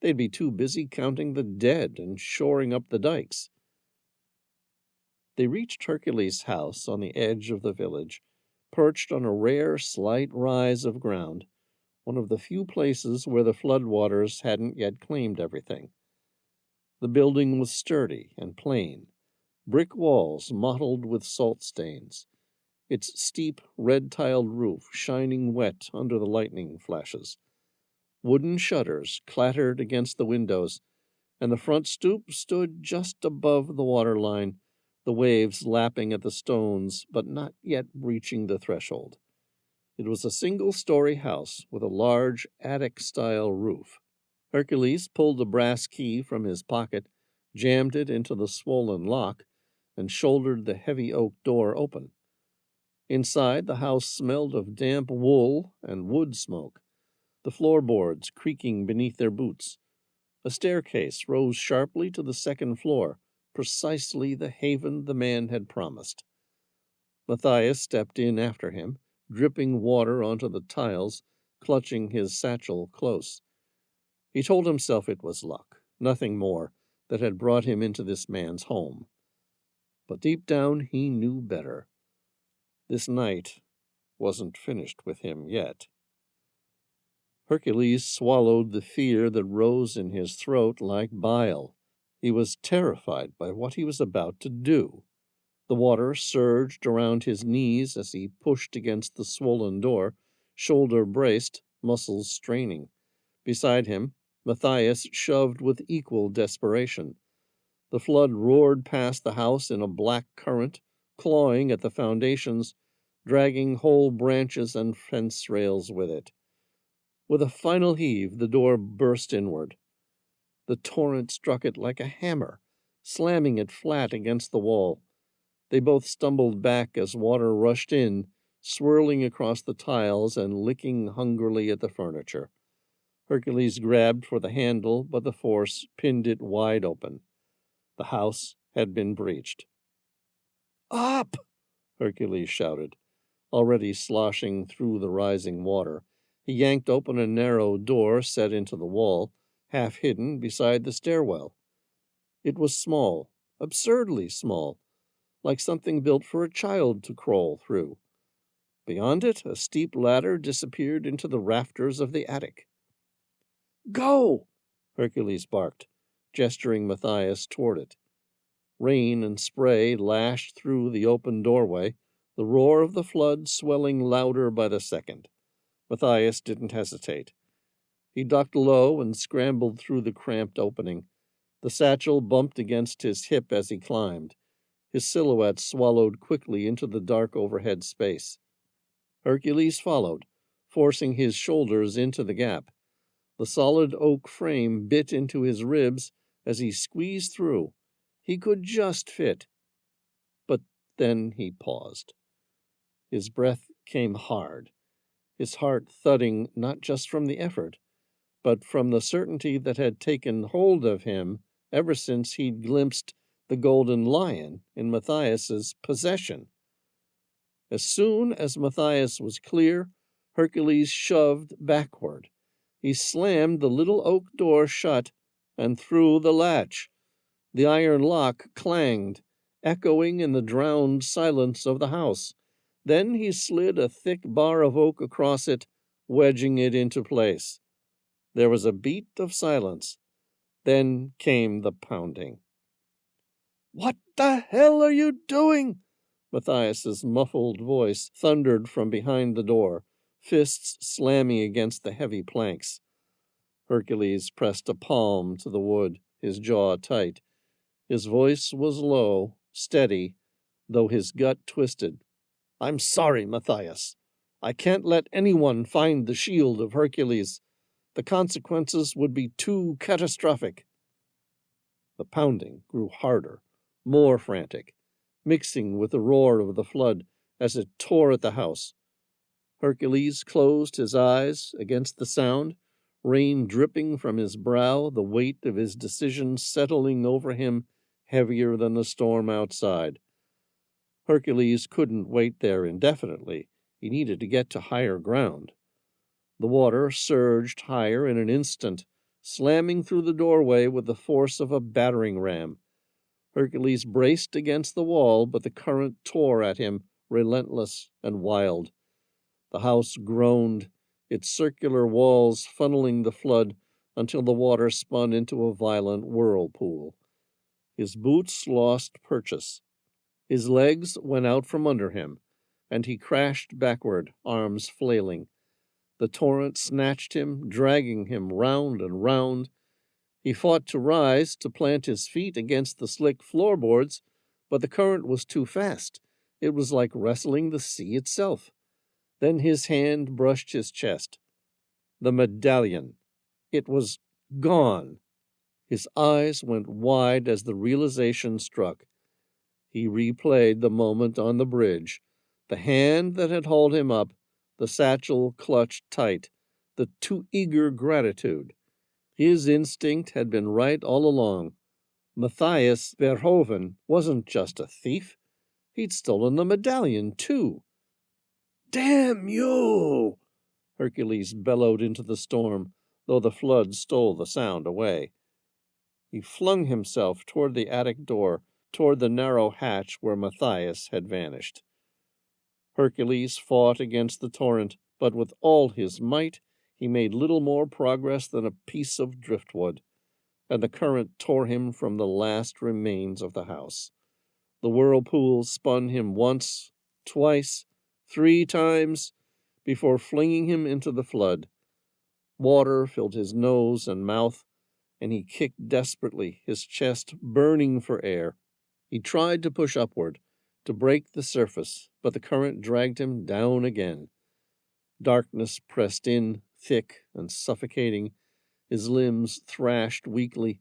They'd be too busy counting the dead and shoring up the dikes. They reached Hercules' house on the edge of the village, perched on a rare slight rise of ground, one of the few places where the floodwaters hadn't yet claimed everything. The building was sturdy and plain, brick walls mottled with salt stains, its steep red-tiled roof shining wet under the lightning flashes. Wooden shutters clattered against the windows, and the front stoop stood just above the water line, the waves lapping at the stones but not yet breaching the threshold. It was a single-story house with a large attic-style roof. Hercules pulled a brass key from his pocket, jammed it into the swollen lock, and shouldered the heavy oak door open. Inside, the house smelled of damp wool and wood smoke, the floorboards creaking beneath their boots. A staircase rose sharply to the second floor, precisely the haven the man had promised. Matthias stepped in after him, dripping water onto the tiles, clutching his satchel close. He told himself it was luck, nothing more, that had brought him into this man's home. But deep down he knew better. This night wasn't finished with him yet. Hercules swallowed the fear that rose in his throat like bile. He was terrified by what he was about to do. The water surged around his knees as he pushed against the swollen door, shoulder braced, muscles straining. Beside him, Matthias shoved with equal desperation. The flood roared past the house in a black current, clawing at the foundations, dragging whole branches and fence rails with it. With a final heave, the door burst inward. The torrent struck it like a hammer, slamming it flat against the wall. They both stumbled back as water rushed in, swirling across the tiles and licking hungrily at the furniture. Hercules grabbed for the handle, but the force pinned it wide open. The house had been breached. "Up!" Hercules shouted, already sloshing through the rising water. He yanked open a narrow door set into the wall, half hidden beside the stairwell. It was small, absurdly small, like something built for a child to crawl through. Beyond it, a steep ladder disappeared into the rafters of the attic. "Go!" Hercules barked, gesturing Matthias toward it. Rain and spray lashed through the open doorway, the roar of the flood swelling louder by the second. Matthias didn't hesitate. He ducked low and scrambled through the cramped opening. The satchel bumped against his hip as he climbed. His silhouette swallowed quickly into the dark overhead space. Hercules followed, forcing his shoulders into the gap. The solid oak frame bit into his ribs as he squeezed through. He could just fit. But then he paused. His breath came hard, his heart thudding not just from the effort, but from the certainty that had taken hold of him ever since he'd glimpsed the golden lion in Matthias's possession. As soon as Matthias was clear, Hercules shoved backward. He slammed the little oak door shut and threw the latch. The iron lock clanged, echoing in the drowned silence of the house. Then he slid a thick bar of oak across it, wedging it into place. There was a beat of silence. Then came the pounding. "What the hell are you doing?" Matthias's muffled voice thundered from behind the door, fists slamming against the heavy planks. Hercules pressed a palm to the wood, his jaw tight. His voice was low, steady, though his gut twisted. "I'm sorry, Matthias. I can't let anyone find the Shield of Hercules. The consequences would be too catastrophic." The pounding grew harder, more frantic, mixing with the roar of the flood as it tore at the house. Hercules closed his eyes against the sound, rain dripping from his brow, the weight of his decision settling over him heavier than the storm outside. Hercules couldn't wait there indefinitely. He needed to get to higher ground. The water surged higher in an instant, slamming through the doorway with the force of a battering ram. Hercules braced against the wall, but the current tore at him, relentless and wild. The house groaned, its circular walls funneling the flood until the water spun into a violent whirlpool. His boots lost purchase. His legs went out from under him, and he crashed backward, arms flailing. The torrent snatched him, dragging him round and round. He fought to rise, to plant his feet against the slick floorboards, but the current was too fast. It was like wrestling the sea itself. Then his hand brushed his chest. The medallion. It was gone. His eyes went wide as the realization struck. He replayed the moment on the bridge, the hand that had hauled him up, the satchel clutched tight, the too eager gratitude. His instinct had been right all along. Matthias Verhoeven wasn't just a thief. He'd stolen the medallion, too. "Damn you!" Hercules bellowed into the storm, though the flood stole the sound away. He flung himself toward the attic door, toward the narrow hatch where Matthias had vanished. Hercules fought against the torrent, but with all his might he made little more progress than a piece of driftwood, and the current tore him from the last remains of the house. The whirlpool spun him once, twice, 3 times, before flinging him into the flood. Water filled his nose and mouth, and he kicked desperately, his chest burning for air. He tried to push upward, to break the surface, but the current dragged him down again. Darkness pressed in, thick and suffocating. His limbs thrashed weakly,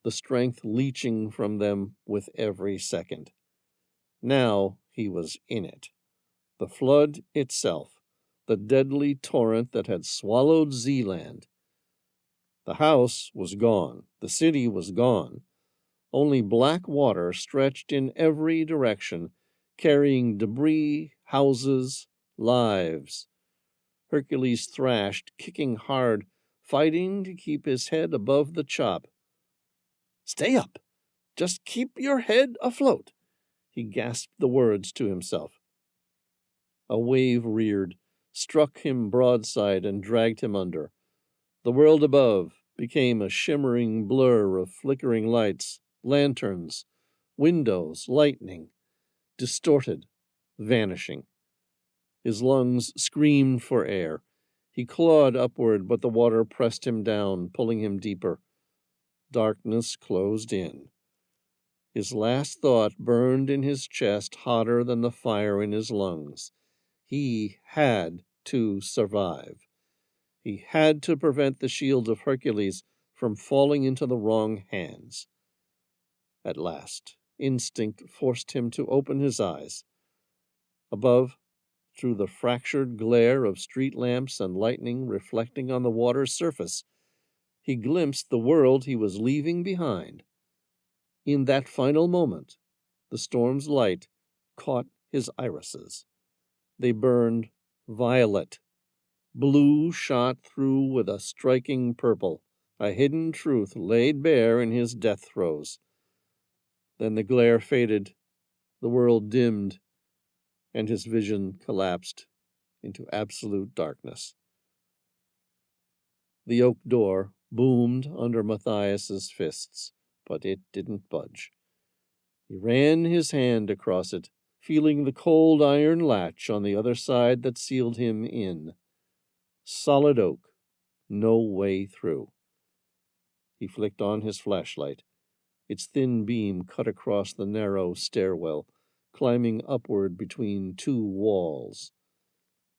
the strength leaching from them with every second. Now he was in it. The flood itself, the deadly torrent that had swallowed Zealand. The house was gone. The city was gone. Only black water stretched in every direction, carrying debris, houses, lives. Hercules thrashed, kicking hard, fighting to keep his head above the chop. "Stay up! Just keep your head afloat!" He gasped the words to himself. A wave reared, struck him broadside, and dragged him under. The world above became a shimmering blur of flickering lights, lanterns, windows, lightning, distorted, vanishing. His lungs screamed for air. He clawed upward, but the water pressed him down, pulling him deeper. Darkness closed in. His last thought burned in his chest hotter than the fire in his lungs. He had to survive. He had to prevent the Shield of Hercules from falling into the wrong hands. At last, instinct forced him to open his eyes. Above, through the fractured glare of street lamps and lightning reflecting on the water's surface, he glimpsed the world he was leaving behind. In that final moment, the storm's light caught his irises. They burned violet. Blue shot through with a striking purple, a hidden truth laid bare in his death throes. Then the glare faded, the world dimmed, and his vision collapsed into absolute darkness. The oak door boomed under Matthias's fists, but it didn't budge. He ran his hand across it, feeling the cold iron latch on the other side that sealed him in. Solid oak, no way through. He flicked on his flashlight. Its thin beam cut across the narrow stairwell, climbing upward between 2 walls.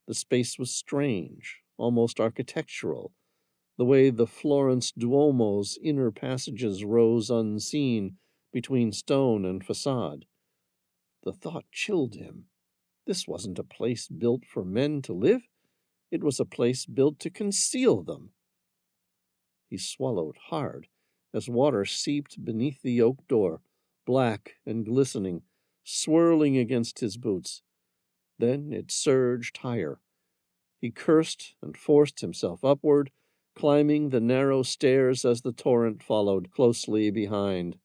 The space was strange, almost architectural, the way the Florence Duomo's inner passages rose unseen between stone and facade. The thought chilled him. This wasn't a place built for men to live. It was a place built to conceal them. He swallowed hard as water seeped beneath the oak door, black and glistening, swirling against his boots. Then it surged higher. He cursed and forced himself upward, climbing the narrow stairs as the torrent followed closely behind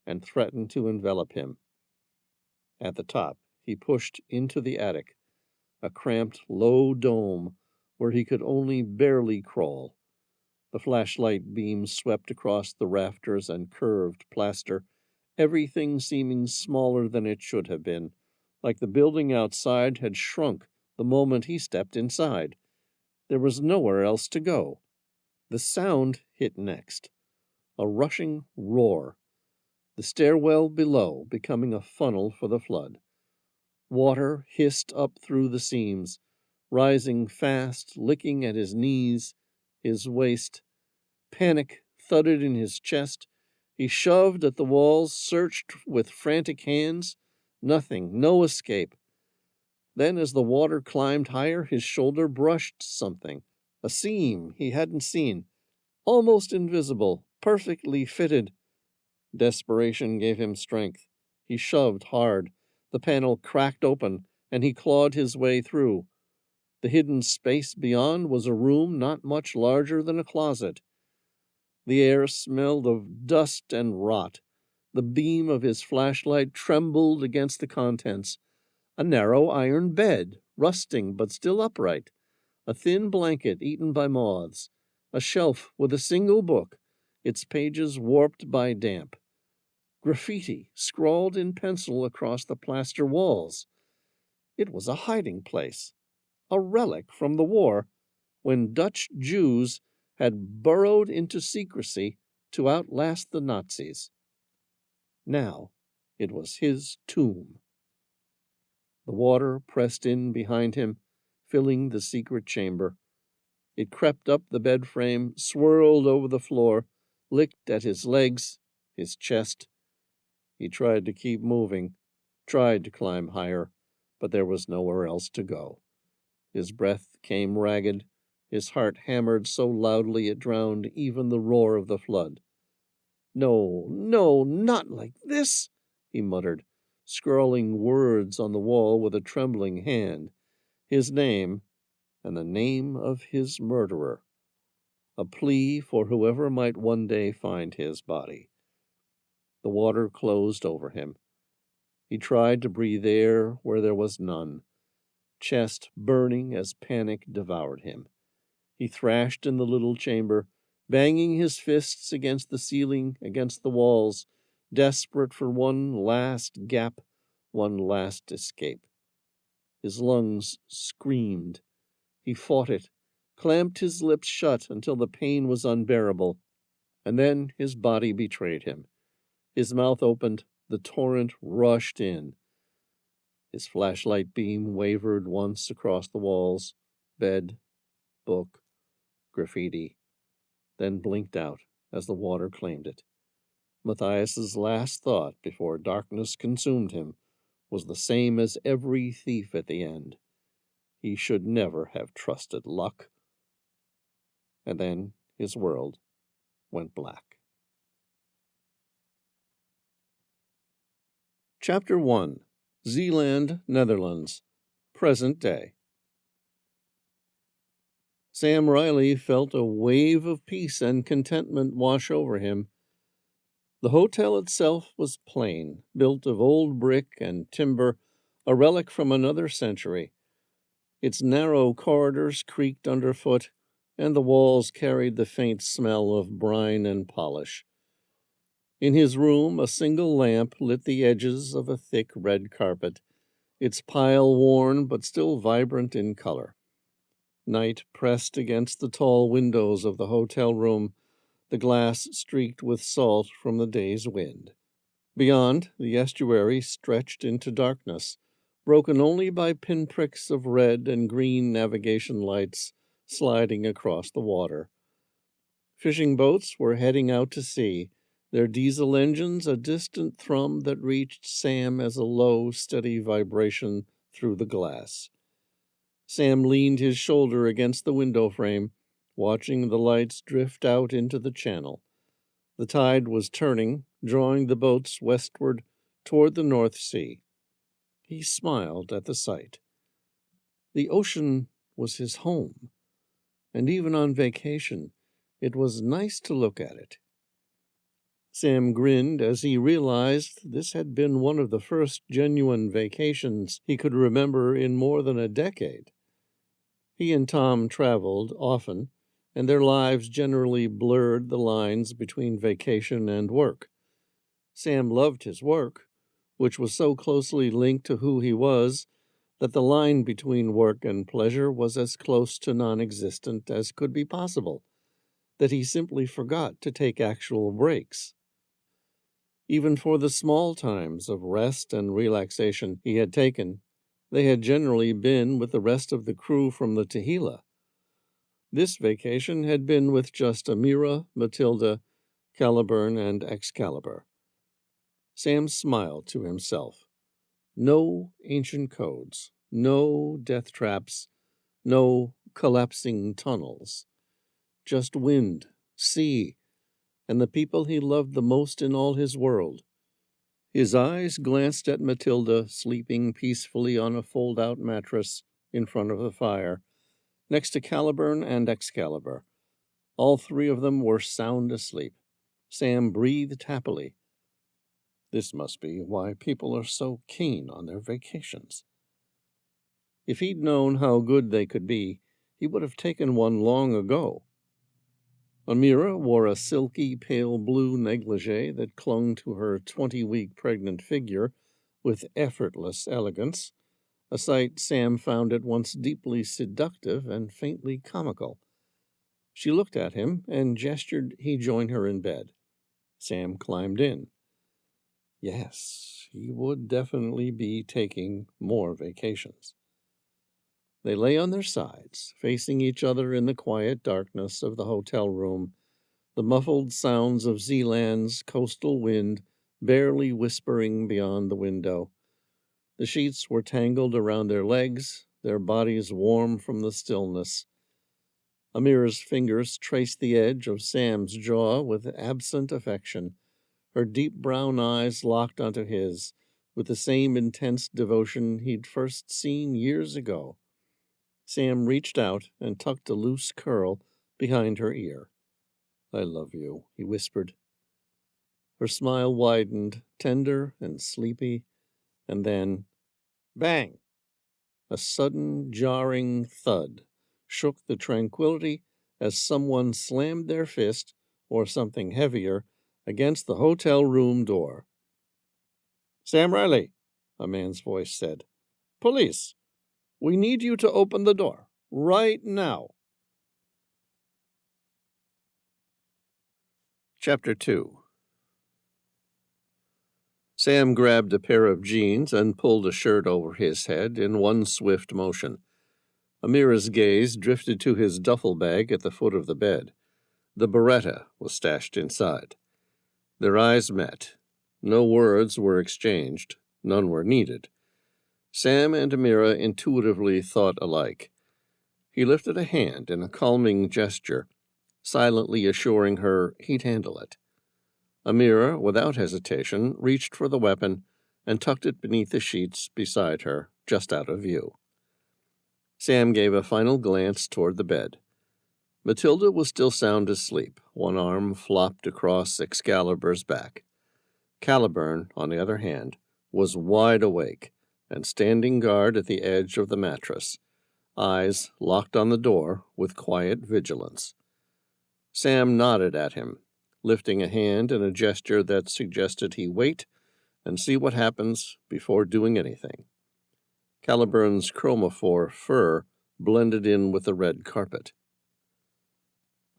and threatened to envelop him. At the top, he pushed into the attic, a cramped, low dome where he could only barely crawl. The flashlight beam swept across the rafters and curved plaster, everything seeming smaller than it should have been, like the building outside had shrunk the moment he stepped inside. There was nowhere else to go. The sound hit next, a rushing roar. the stairwell below becoming a funnel for the flood. Water hissed up through the seams, rising fast, licking at his knees, his waist. Panic thudded in his chest. He shoved at the walls, searched with frantic hands. Nothing, no escape. Then, as the water climbed higher, his shoulder brushed something. A seam he hadn't seen, almost invisible, perfectly fitted. Desperation gave him strength. He shoved hard. The panel cracked open, and he clawed his way through. The hidden space beyond was a room not much larger than a closet. The air smelled of dust and rot. The beam of his flashlight trembled against the contents. A narrow iron bed, rusting but still upright. A thin blanket eaten by moths. A shelf with a single book, its pages warped by damp. Graffiti scrawled in pencil across the plaster walls. It was a hiding place, a relic from the war, when Dutch Jews had burrowed into secrecy to outlast the Nazis. Now it was his tomb. The water pressed in behind him, filling the secret chamber. It crept up the bed frame, swirled over the floor, licked at his legs, his chest. He tried to keep moving, tried to climb higher, but there was nowhere else to go. His breath came ragged, his heart hammered so loudly it drowned even the roar of the flood. No, no, not like this, he muttered, scrawling words on the wall with a trembling hand. His name, and the name of his murderer. A plea for whoever might one day find his body. The water closed over him. He tried to breathe air where there was none. Chest burning as panic devoured him. He thrashed in the little chamber, banging his fists against the ceiling, against the walls, desperate for one last gap, one last escape. His lungs screamed. He fought it, clamped his lips shut until the pain was unbearable, and then his body betrayed him. His mouth opened, the torrent rushed in. His flashlight beam wavered once across the walls, bed, book, graffiti, then blinked out as the water claimed it. Matthias's last thought before darkness consumed him was the same as every thief at the end. He should never have trusted luck. And then his world went black. Chapter 1. Zeeland, Netherlands. Present day. Sam Reilly felt a wave of peace and contentment wash over him. The hotel itself was plain, built of old brick and timber, a relic from another century. Its narrow corridors creaked underfoot, and the walls carried the faint smell of brine and polish. In his room, a single lamp lit the edges of a thick red carpet, its pile worn but still vibrant in color. Night pressed against the tall windows of the hotel room, the glass streaked with salt from the day's wind. Beyond, the estuary stretched into darkness, broken only by pinpricks of red and green navigation lights sliding across the water. Fishing boats were heading out to sea, their diesel engines a distant thrum that reached Sam as a low, steady vibration through the glass. Sam leaned his shoulder against the window frame, watching the lights drift out into the channel. The tide was turning, drawing the boats westward toward the North Sea. He smiled at the sight. The ocean was his home, and even on vacation, it was nice to look at it. Sam grinned as he realized this had been one of the first genuine vacations he could remember in more than a decade. He and Tom traveled often, and their lives generally blurred the lines between vacation and work. Sam loved his work, which was so closely linked to who he was that the line between work and pleasure was as close to non-existent as could be possible, that he simply forgot to take actual breaks. Even for the small times of rest and relaxation he had taken, they had generally been with the rest of the crew from the Tehillah. This vacation had been with just Amira, Matilda, Caliburn, and Excalibur. Sam smiled to himself. No ancient codes, no death traps, no collapsing tunnels. Just wind, sea, and the people he loved the most in all his world. His eyes glanced at Matilda sleeping peacefully on a fold-out mattress in front of the fire, next to Caliburn and Excalibur. All three of them were sound asleep. Sam breathed happily. This must be why people are so keen on their vacations. If he'd known how good they could be, he would have taken one long ago. Amira wore a silky pale blue negligee that clung to her 20-week pregnant figure with effortless elegance, a sight Sam found at once deeply seductive and faintly comical. She looked at him and gestured he join her in bed. Sam climbed in. Yes, he would definitely be taking more vacations. They lay on their sides, facing each other in the quiet darkness of the hotel room, the muffled sounds of Zealand's coastal wind barely whispering beyond the window. The sheets were tangled around their legs, their bodies warm from the stillness. Amira's fingers traced the edge of Sam's jaw with absent affection, her deep brown eyes locked onto his, with the same intense devotion he'd first seen years ago. Sam reached out and tucked a loose curl behind her ear. "I love you," he whispered. Her smile widened, tender and sleepy, and then, bang! A sudden, jarring thud shook the tranquility as someone slammed their fist, or something heavier, against the hotel room door. "Sam Reilly," a man's voice said. "Police. We need you to open the door. Right now." Chapter 2. Sam grabbed a pair of jeans and pulled a shirt over his head in one swift motion. Amira's gaze drifted to his duffel bag at the foot of the bed. The Beretta was stashed inside. Their eyes met. No words were exchanged. None were needed. Sam and Amira intuitively thought alike. He lifted a hand in a calming gesture, silently assuring her he'd handle it. Amira, without hesitation, reached for the weapon and tucked it beneath the sheets beside her, just out of view. Sam gave a final glance toward the bed. Matilda was still sound asleep, one arm flopped across Excalibur's back. Caliburn, on the other hand, was wide awake and standing guard at the edge of the mattress, eyes locked on the door with quiet vigilance. Sam nodded at him, lifting a hand in a gesture that suggested he wait and see what happens before doing anything. Caliburn's chromophore fur blended in with the red carpet.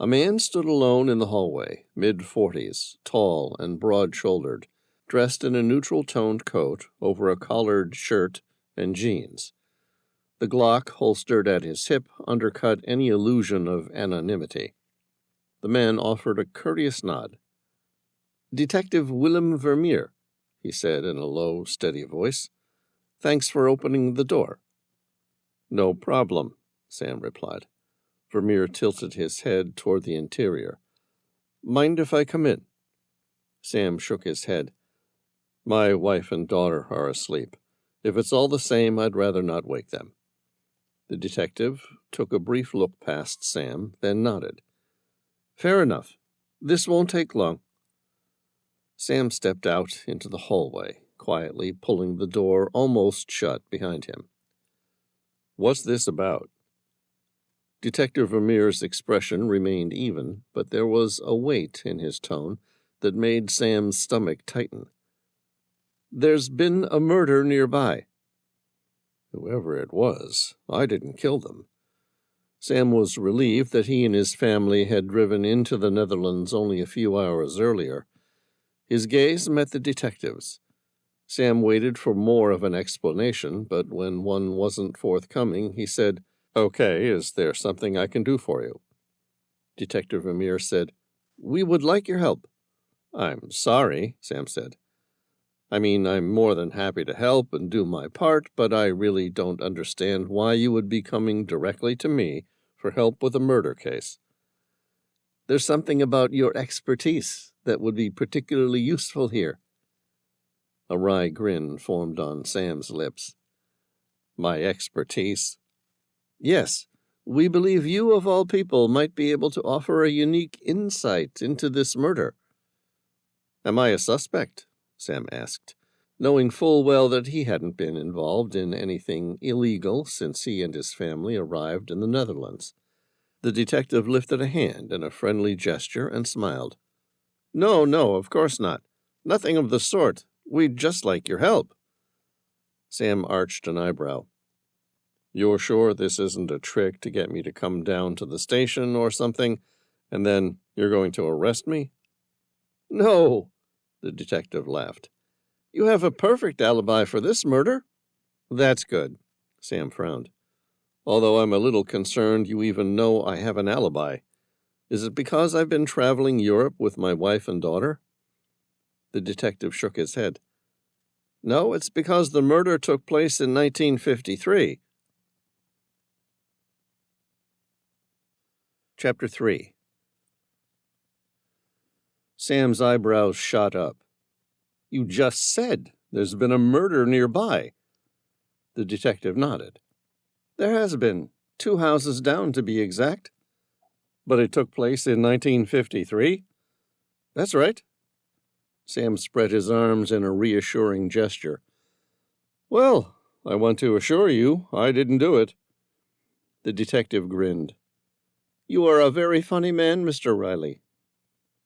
A man stood alone in the hallway, mid-40s, tall and broad-shouldered, dressed in a neutral-toned coat over a collared shirt and jeans. The Glock holstered at his hip undercut any illusion of anonymity. The man offered a courteous nod. "Detective Willem Vermeer," he said in a low, steady voice. "Thanks for opening the door." "No problem," Sam replied. Vermeer tilted his head toward the interior. "Mind if I come in?" Sam shook his head. "My wife and daughter are asleep. If it's all the same, I'd rather not wake them." The detective took a brief look past Sam, then nodded. "Fair enough. This won't take long." Sam stepped out into the hallway, quietly pulling the door almost shut behind him. "What's this about?" Detective Vermeer's expression remained even, but there was a weight in his tone that made Sam's stomach tighten. "There's been a murder nearby." "Whoever it was, I didn't kill them." Sam was relieved that he and his family had driven into the Netherlands only a few hours earlier. His gaze met the detective's. Sam waited for more of an explanation, but when one wasn't forthcoming, he said, "Okay, is there something I can do for you?" Detective Vermeer said, "We would like your help." "I'm sorry," Sam said. "I mean, I'm more than happy to help and do my part, but I really don't understand why you would be coming directly to me for help with a murder case." "There's something about your expertise that would be particularly useful here." A wry grin formed on Sam's lips. "My expertise?" "Yes, we believe you, of all people, might be able to offer a unique insight into this murder." "Am I a suspect?" Sam asked, knowing full well that he hadn't been involved in anything illegal since he and his family arrived in the Netherlands. The detective lifted a hand in a friendly gesture and smiled. No, of course not. Nothing of the sort. We'd just like your help." Sam arched an eyebrow. "You're sure this isn't a trick to get me to come down to the station or something, and then you're going to arrest me?" "No," the detective laughed. "You have a perfect alibi for this murder." "That's good," Sam frowned. "Although I'm a little concerned you even know I have an alibi. Is it because I've been traveling Europe with my wife and daughter?" The detective shook his head. "No, it's because the murder took place in 1953. Chapter 3. Sam's eyebrows shot up. "You just said there's been a murder nearby." The detective nodded. "There has been. 2 houses down, to be exact." "But it took place in 1953? "That's right." Sam spread his arms in a reassuring gesture. "Well, I want to assure you I didn't do it." The detective grinned. "You are a very funny man, Mr. Reilly."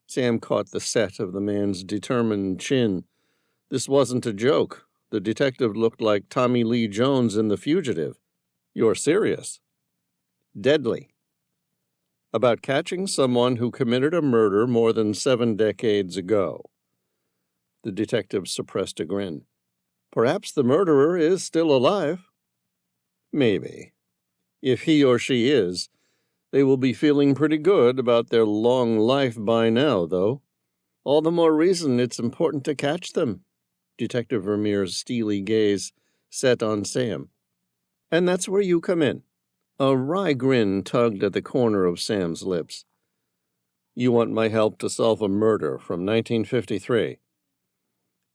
Sam caught the set of the man's determined chin. This wasn't a joke. The detective looked like Tommy Lee Jones in The Fugitive. "You're serious?" "Deadly." "About catching someone who committed a murder more than 7 decades ago." The detective suppressed a grin. "Perhaps the murderer is still alive." "Maybe. If he or she is, they will be feeling pretty good about their long life by now, though. All the more reason it's important to catch them." Detective Vermeer's steely gaze set on Sam. "And that's where you come in." A wry grin tugged at the corner of Sam's lips. "You want my help to solve a murder from 1953.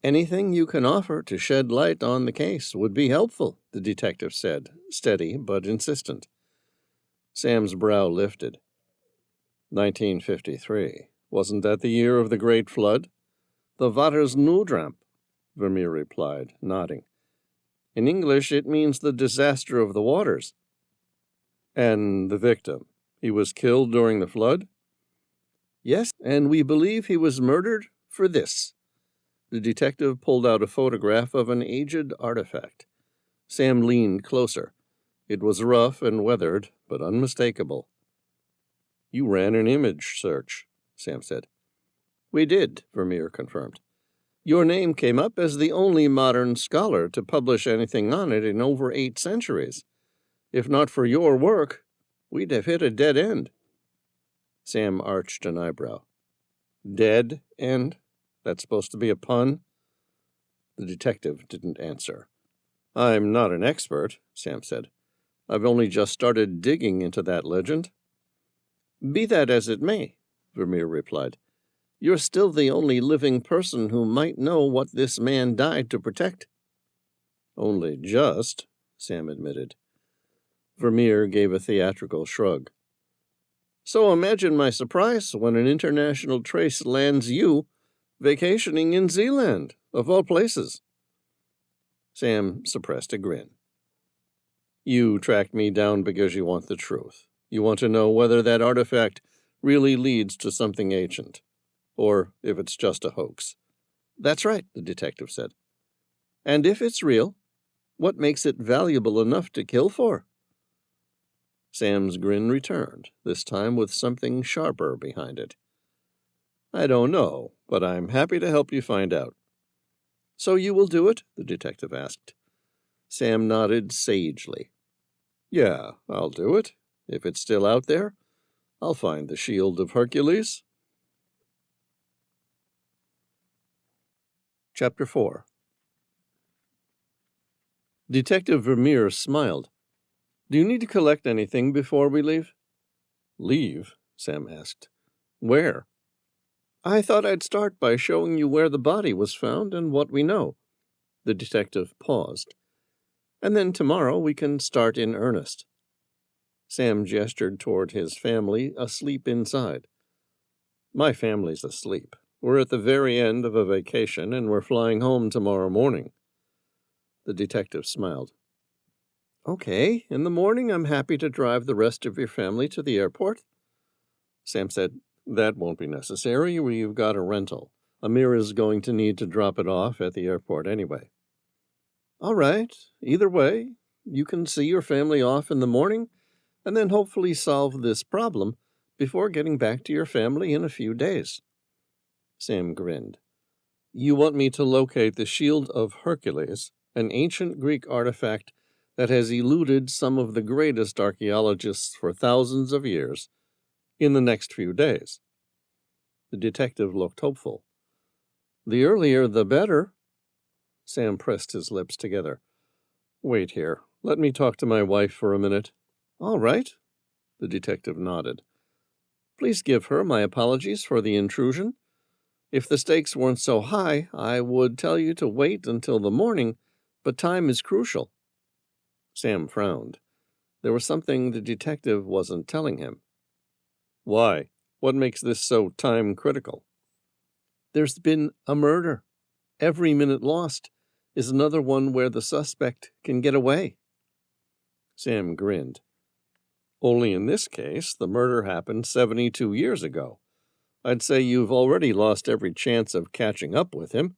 "Anything you can offer to shed light on the case would be helpful," the detective said, steady but insistent. Sam's brow lifted. 1953. Wasn't that the year of the Great Flood?" "The Watersnoodramp," Vermeer replied, nodding. "In English, it means the disaster of the waters." "And the victim? He was killed during the flood?" "Yes, and we believe he was murdered for this." The detective pulled out a photograph of an aged artifact. Sam leaned closer. It was rough and weathered, but unmistakable. "You ran an image search," Sam said. "We did," Vermeer confirmed. "Your name came up as the only modern scholar to publish anything on it in over 8 centuries. If not for your work, we'd have hit a dead end." Sam arched an eyebrow. "Dead end? That's supposed to be a pun?" The detective didn't answer. "I'm not an expert," Sam said. "I've only just started digging into that legend." "Be that as it may," Vermeer replied, "you're still the only living person who might know what this man died to protect." "Only just," Sam admitted. Vermeer gave a theatrical shrug. "So imagine my surprise when an international trace lands you vacationing in Zealand, of all places." Sam suppressed a grin. "You tracked me down because you want the truth. You want to know whether that artifact really leads to something ancient, or if it's just a hoax." "That's right," the detective said. "And if it's real, what makes it valuable enough to kill for?" Sam's grin returned, this time with something sharper behind it. I don't know, but I'm happy to help you find out. So you will do it? The detective asked. Sam nodded sagely. Yeah, I'll do it. If it's still out there, I'll find the Shield of Hercules. Chapter 4. Detective Vermeer smiled. Do you need to collect anything before we leave? Leave? Sam asked. Where? I thought I'd start by showing you where the body was found and what we know. The detective paused. And then tomorrow we can start in earnest. Sam gestured toward his family, asleep inside. My family's asleep. We're at the very end of a vacation, and we're flying home tomorrow morning. The detective smiled. Okay, in the morning I'm happy to drive the rest of your family to the airport. Sam said, That won't be necessary. We've got a rental. Amira's going to need to drop it off at the airport anyway. All right, either way, you can see your family off in the morning and then hopefully solve this problem before getting back to your family in a few days. Sam grinned. You want me to locate the Shield of Hercules, an ancient Greek artifact that has eluded some of the greatest archaeologists for thousands of years, in the next few days. The detective looked hopeful. The earlier the better. Sam pressed his lips together. Wait here. Let me talk to my wife for a minute. All right. The detective nodded. Please give her my apologies for the intrusion. If the stakes weren't so high, I would tell you to wait until the morning, but time is crucial. Sam frowned. There was something the detective wasn't telling him. Why? What makes this so time-critical? There's been a murder. Every minute lost is another one where the suspect can get away. Sam grinned. Only in this case, the murder happened 72 years ago. I'd say you've already lost every chance of catching up with him.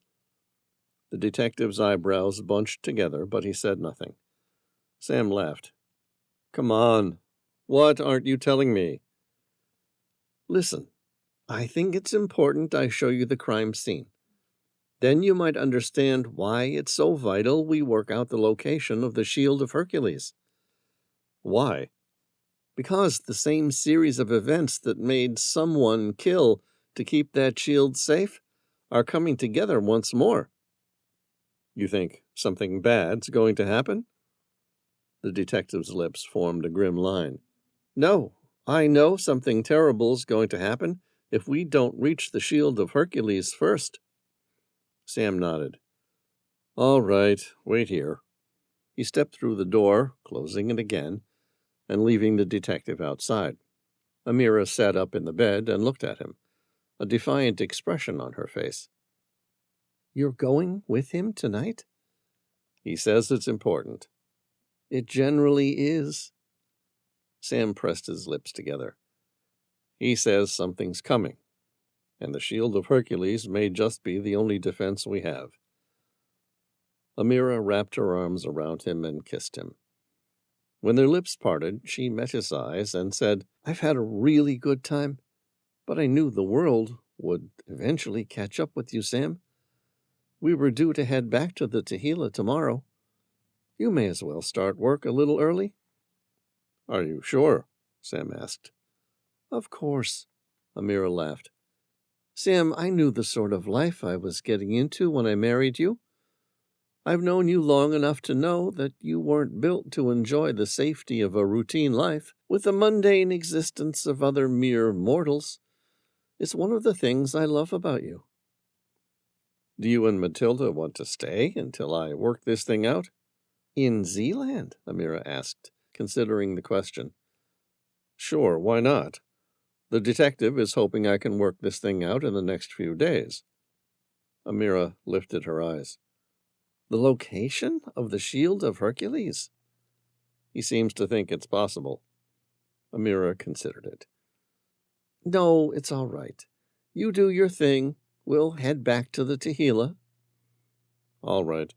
The detective's eyebrows bunched together, but he said nothing. Sam laughed. Come on. What aren't you telling me? Listen, I think it's important I show you the crime scene. Then you might understand why it's so vital we work out the location of the Shield of Hercules. Why? Because the same series of events that made someone kill to keep that shield safe are coming together once more. You think something bad's going to happen? The detective's lips formed a grim line. No, I know something terrible's going to happen if we don't reach the Shield of Hercules first. Sam nodded. All right, wait here. He stepped through the door, closing it again, and leaving the detective outside. Amira sat up in the bed and looked at him, a defiant expression on her face. You're going with him tonight? He says it's important. It generally is. Sam pressed his lips together. He says something's coming, and the Shield of Hercules may just be the only defense we have. Amira wrapped her arms around him and kissed him. When their lips parted, she met his eyes and said, I've had a really good time, but I knew the world would eventually catch up with you, Sam. We were due to head back to the Tehillah tomorrow. You may as well start work a little early. Are you sure? Sam asked. Of course, Amira laughed. Sam, I knew the sort of life I was getting into when I married you. I've known you long enough to know that you weren't built to enjoy the safety of a routine life with the mundane existence of other mere mortals. It's one of the things I love about you. Do you and Matilda want to stay until I work this thing out? In Zealand? Amira asked, considering the question. Sure, why not? The detective is hoping I can work this thing out in the next few days. Amira lifted her eyes. The location of the Shield of Hercules? He seems to think it's possible. Amira considered it. No, it's all right. You do your thing. We'll head back to the Tehillah. All right.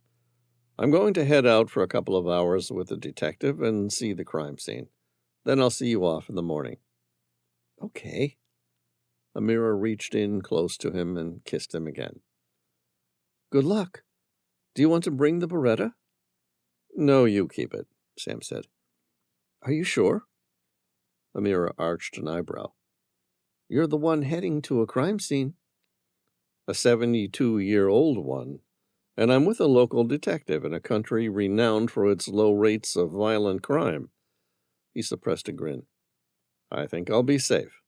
I'm going to head out for a couple of hours with the detective and see the crime scene. Then I'll see you off in the morning. Okay. Amira reached in close to him and kissed him again. Good luck. Do you want to bring the Beretta? No, you keep it, Sam said. Are you sure? Amira arched an eyebrow. You're the one heading to a crime scene. A 72-year-old one, and I'm with a local detective in a country renowned for its low rates of violent crime. He suppressed a grin. I think I'll be safe.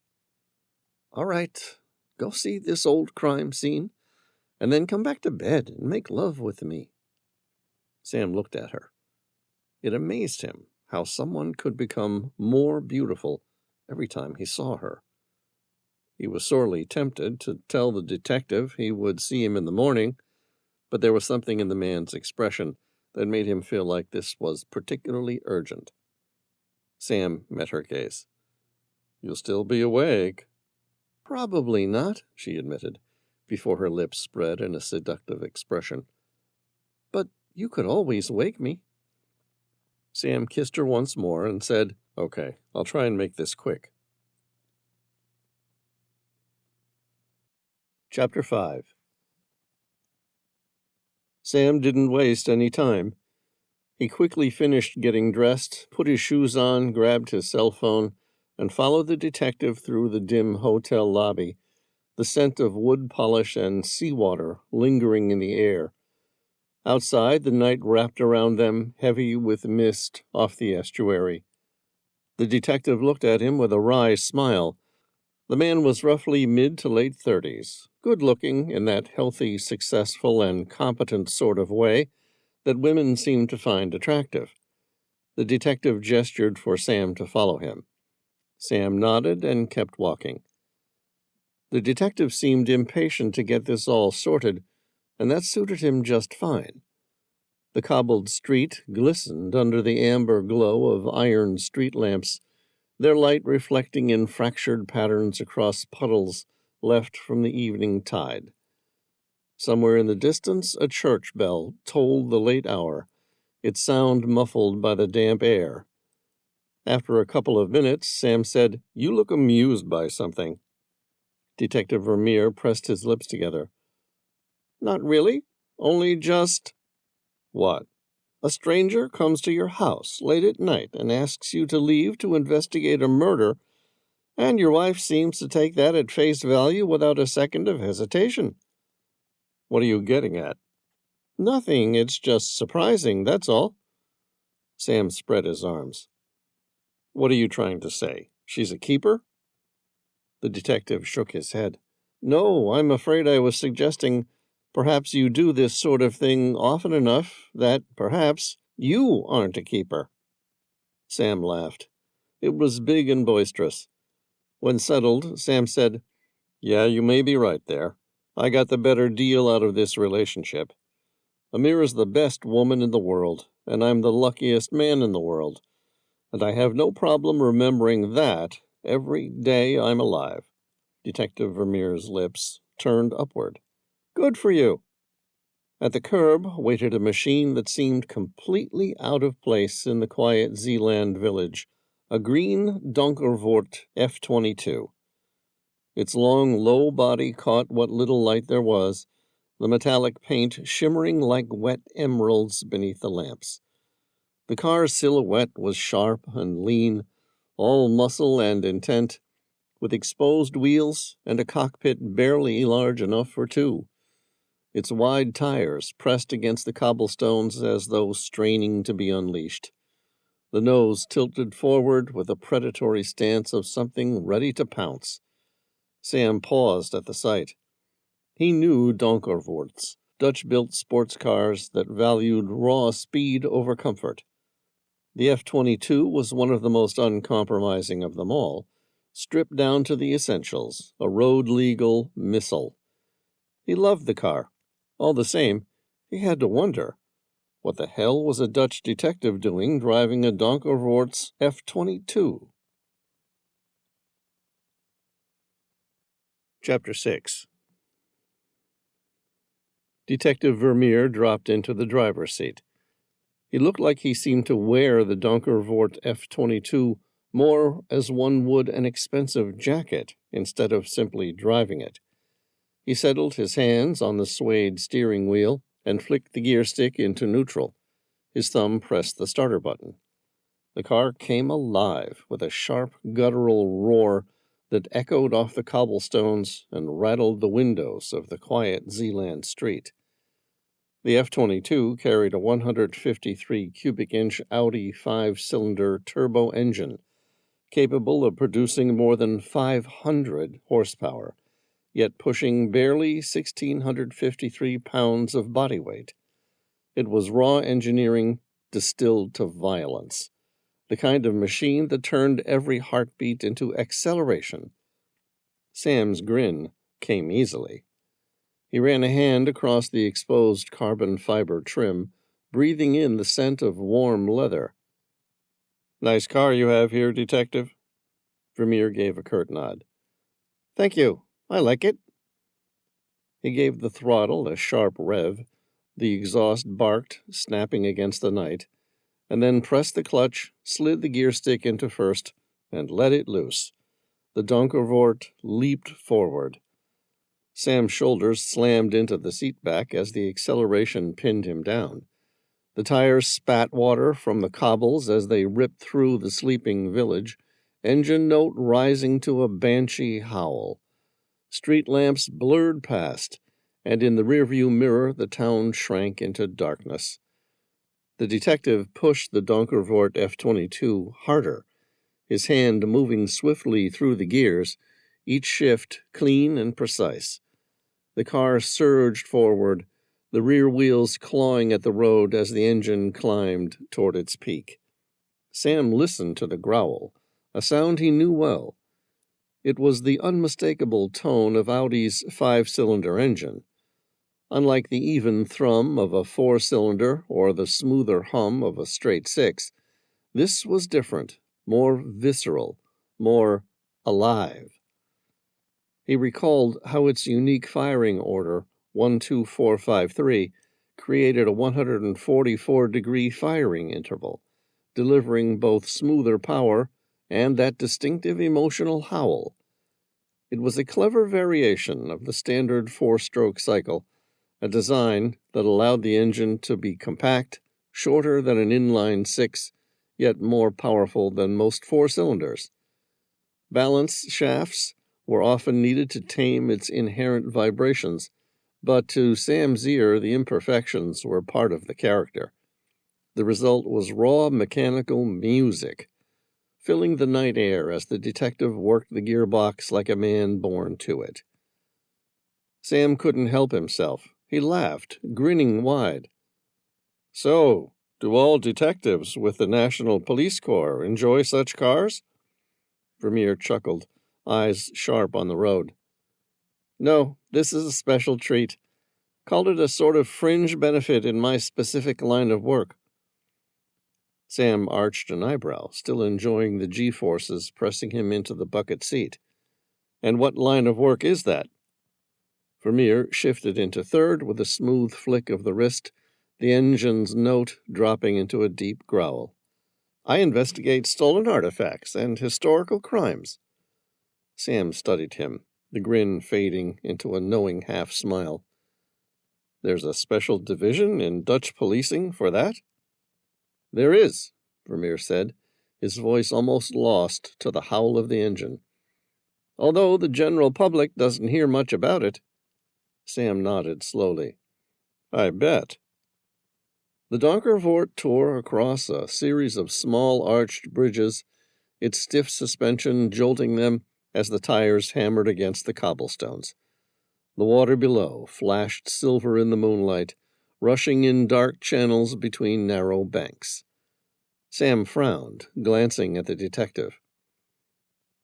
All right, go see this old crime scene, and then come back to bed and make love with me. Sam looked at her. It amazed him how someone could become more beautiful every time he saw her. He was sorely tempted to tell the detective he would see him in the morning, but there was something in the man's expression that made him feel like this was particularly urgent. Sam met her gaze. You'll still be awake. Probably not, she admitted, before her lips spread in a seductive expression. But you could always wake me. Sam kissed her once more and said, Okay, I'll try and make this quick. Chapter 5. Sam didn't waste any time. He quickly finished getting dressed, put his shoes on, grabbed his cell phone, and followed the detective through the dim hotel lobby, the scent of wood polish and seawater lingering in the air. Outside, the night wrapped around them, heavy with mist off the estuary. The detective looked at him with a wry smile. The man was roughly mid to late 30s, good-looking in that healthy, successful, and competent sort of way that women seem to find attractive. The detective gestured for Sam to follow him. Sam nodded and kept walking. The detective seemed impatient to get this all sorted, and that suited him just fine. The cobbled street glistened under the amber glow of iron street lamps, their light reflecting in fractured patterns across puddles left from the evening tide. Somewhere in the distance, a church bell tolled the late hour, its sound muffled by the damp air. After a couple of minutes, Sam said, You look amused by something. Detective Vermeer pressed his lips together. Not really, only just... What? A stranger comes to your house late at night and asks you to leave to investigate a murder, and your wife seems to take that at face value without a second of hesitation. What are you getting at? Nothing, it's just surprising, that's all. Sam spread his arms. What are you trying to say? She's a keeper? The detective shook his head. No, I'm afraid I was suggesting perhaps you do this sort of thing often enough that, perhaps, you aren't a keeper. Sam laughed. It was big and boisterous. When settled, Sam said, Yeah, you may be right there. I got the better deal out of this relationship. Amira's the best woman in the world, and I'm the luckiest man in the world, and I have no problem remembering that every day I'm alive. Detective Vermeer's lips turned upward. Good for you. At the curb waited a machine that seemed completely out of place in the quiet Zeeland village, a green Donkervoort F-22. Its long, low body caught what little light there was, the metallic paint shimmering like wet emeralds beneath the lamps. The car's silhouette was sharp and lean, all muscle and intent, with exposed wheels and a cockpit barely large enough for two. Its wide tires pressed against the cobblestones as though straining to be unleashed. The nose tilted forward with a predatory stance of something ready to pounce. Sam paused at the sight. He knew Donkervoorts, Dutch-built sports cars that valued raw speed over comfort. The F-22 was one of the most uncompromising of them all, stripped down to the essentials, a road-legal missile. He loved the car. All the same, he had to wonder, what the hell was a Dutch detective doing driving a Donkervoorts F-22? Chapter 6. Detective Vermeer dropped into the driver's seat. He looked like he seemed to wear the Donkervoort F-22 more as one would an expensive jacket instead of simply driving it. He settled his hands on the suede steering wheel and flicked the gear stick into neutral. His thumb pressed the starter button. The car came alive with a sharp, guttural roar that echoed off the cobblestones and rattled the windows of the quiet Zeeland street. The F-22 carried a 153 cubic inch Audi 5-cylinder turbo engine, capable of producing more than 500 horsepower, yet pushing barely 1,653 pounds of body weight. It was raw engineering distilled to violence, the kind of machine that turned every heartbeat into acceleration. Sam's grin came easily. He ran a hand across the exposed carbon fiber trim, breathing in the scent of warm leather. "Nice car you have here, Detective." Vermeer gave a curt nod. "Thank you. I like it." He gave the throttle a sharp rev. The exhaust barked, snapping against the night, and then pressed the clutch, slid the gear stick into first, and let it loose. The Donkervoort leaped forward. Sam's shoulders slammed into the seat back as the acceleration pinned him down. The tires spat water from the cobbles as they ripped through the sleeping village, engine note rising to a banshee howl. Street lamps blurred past, and in the rearview mirror the town shrank into darkness. The detective pushed the Donkervoort F-22 harder, his hand moving swiftly through the gears, each shift clean and precise. The car surged forward, the rear wheels clawing at the road as the engine climbed toward its peak. Sam listened to the growl, a sound he knew well. It was the unmistakable tone of Audi's 5-cylinder engine. Unlike the even thrum of a 4-cylinder or the smoother hum of a straight 6, this was different, more visceral, more alive. He recalled how its unique firing order, 12453, created a 144-degree firing interval, delivering both smoother power and that distinctive emotional howl. It was a clever variation of the standard 4-stroke cycle, a design that allowed the engine to be compact, shorter than an inline 6, yet more powerful than most 4-cylinders. Balance shafts were often needed to tame its inherent vibrations, but to Sam's ear the imperfections were part of the character. The result was raw mechanical music, filling the night air as the detective worked the gearbox like a man born to it. Sam couldn't help himself. He laughed, grinning wide. "So, do all detectives with the National Police Corps enjoy such cars?" Vermeer chuckled, eyes sharp on the road. "No, this is a special treat. Called it a sort of fringe benefit in my specific line of work." Sam arched an eyebrow, still enjoying the G-forces pressing him into the bucket seat. "And what line of work is that?" Vermeer shifted into third with a smooth flick of the wrist, the engine's note dropping into a deep growl. "I investigate stolen artifacts and historical crimes." Sam studied him, the grin fading into a knowing half-smile. "There's a special division in Dutch policing for that?" "There is," Vermeer said, his voice almost lost to the howl of the engine. "Although the general public doesn't hear much about it." Sam nodded slowly. "I bet." The Donkervoort tore across a series of small arched bridges, its stiff suspension jolting them as the tires hammered against the cobblestones. The water below flashed silver in the moonlight, rushing in dark channels between narrow banks. Sam frowned, glancing at the detective.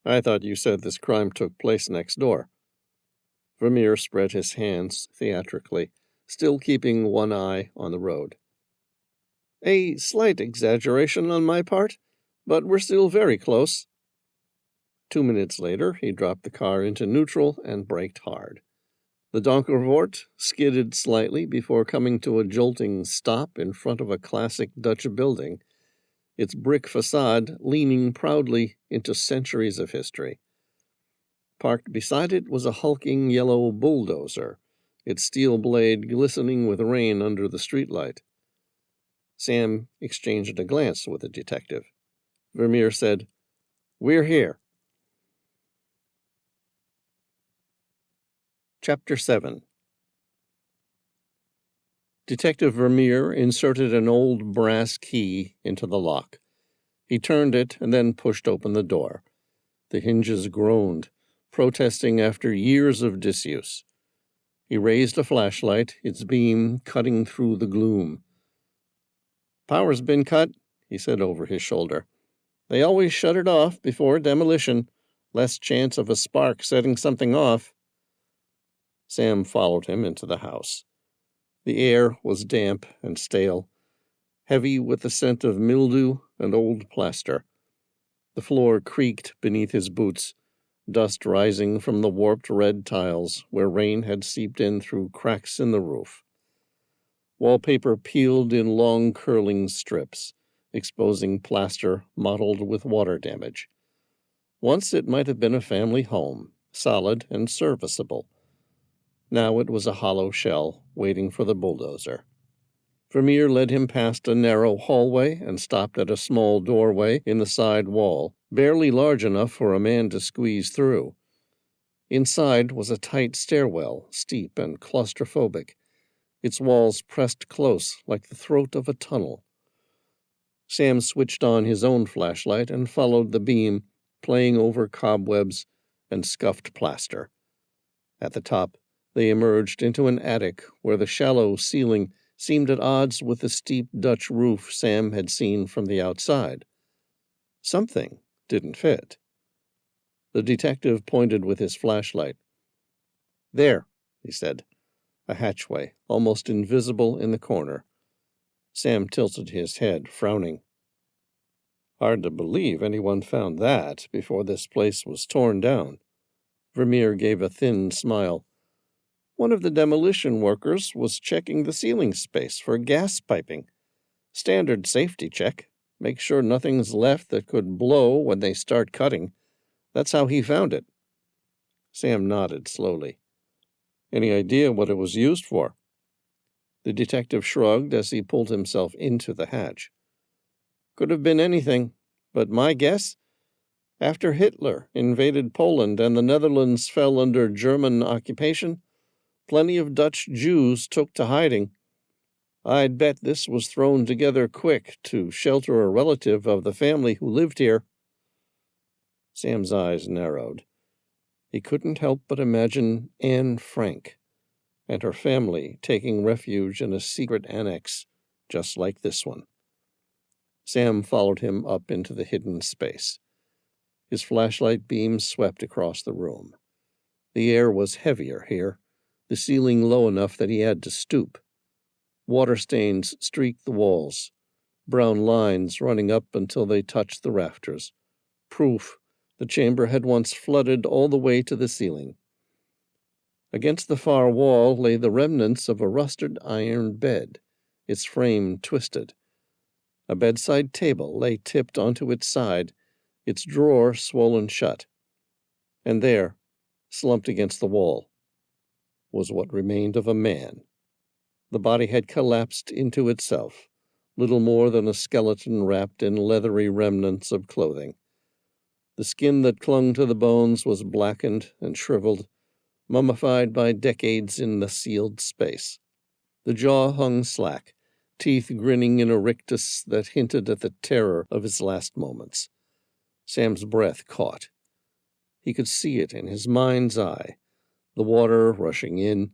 "I thought you said this crime took place next door." Vermeer spread his hands theatrically, still keeping one eye on the road. "A slight exaggeration on my part, but we're still very close." 2 minutes later, he dropped the car into neutral and braked hard. The Donkervoort skidded slightly before coming to a jolting stop in front of a classic Dutch building. its brick facade leaning proudly into centuries of history. Parked beside it was a hulking yellow bulldozer, its steel blade glistening with rain under the streetlight. Sam exchanged a glance with the detective. Vermeer said, "We're here." Chapter 7. Detective Vermeer inserted an old brass key into the lock. He turned it and then pushed open the door. The hinges groaned, protesting after years of disuse. He raised a flashlight, its beam cutting through the gloom. "Power's been cut," he said over his shoulder. "They always shut it off before demolition. Less chance of a spark setting something off." Sam followed him into the house. The air was damp and stale, heavy with the scent of mildew and old plaster. The floor creaked beneath his boots, dust rising from the warped red tiles where rain had seeped in through cracks in the roof. Wallpaper peeled in long curling strips, exposing plaster mottled with water damage. Once it might have been a family home, solid and serviceable. Now it was a hollow shell waiting for the bulldozer. Vermeer led him past a narrow hallway and stopped at a small doorway in the side wall, barely large enough for a man to squeeze through. Inside was a tight stairwell, steep and claustrophobic, its walls pressed close like the throat of a tunnel. Sam switched on his own flashlight and followed the beam, playing over cobwebs and scuffed plaster. At the top, they emerged into an attic where the shallow ceiling seemed at odds with the steep Dutch roof Sam had seen from the outside. Something didn't fit. The detective pointed with his flashlight. "There," he said, a hatchway, almost invisible in the corner. Sam tilted his head, frowning. "Hard to believe anyone found that before this place was torn down." Vermeer gave a thin smile. "One of the demolition workers was checking the ceiling space for gas piping. Standard safety check. Make sure nothing's left that could blow when they start cutting. That's how he found it." Sam nodded slowly. "Any idea what it was used for?" The detective shrugged as he pulled himself into the hatch. "Could have been anything, but my guess? After Hitler invaded Poland and the Netherlands fell under German occupation, plenty of Dutch Jews took to hiding. I'd bet this was thrown together quick to shelter a relative of the family who lived here." Sam's eyes narrowed. He couldn't help but imagine Anne Frank and her family taking refuge in a secret annex just like this one. Sam followed him up into the hidden space. His flashlight beam swept across the room. The air was heavier here, the ceiling low enough that he had to stoop. Water stains streaked the walls, brown lines running up until they touched the rafters. Proof the chamber had once flooded all the way to the ceiling. Against the far wall lay the remnants of a rusted iron bed, its frame twisted. A bedside table lay tipped onto its side, its drawer swollen shut. And there, slumped against the wall, was what remained of a man. The body had collapsed into itself, little more than a skeleton wrapped in leathery remnants of clothing. The skin that clung to the bones was blackened and shriveled, mummified by decades in the sealed space. The jaw hung slack, teeth grinning in a rictus that hinted at the terror of his last moments. Sam's breath caught. He could see it in his mind's eye, the water rushing in,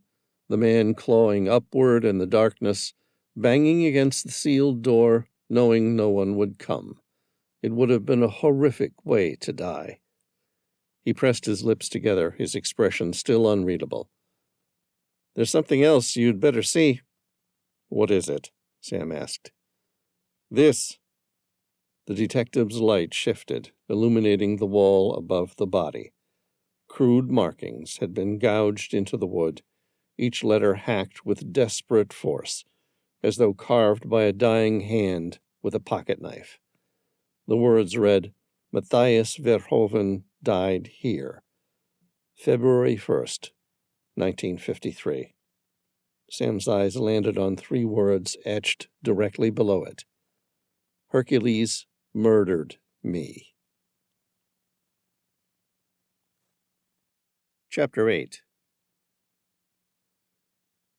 the man clawing upward in the darkness, banging against the sealed door, knowing no one would come. It would have been a horrific way to die. He pressed his lips together, his expression still unreadable. "There's something else you'd better see." "What is it?" Sam asked. "This." The detective's light shifted, illuminating the wall above the body. Crude markings had been gouged into the wood, each letter hacked with desperate force, as though carved by a dying hand with a pocket-knife. The words read, Matthias Verhoeven died here, February 1st, 1953. Sam's eyes landed on 3 words etched directly below it. Hercules murdered me. Chapter 8.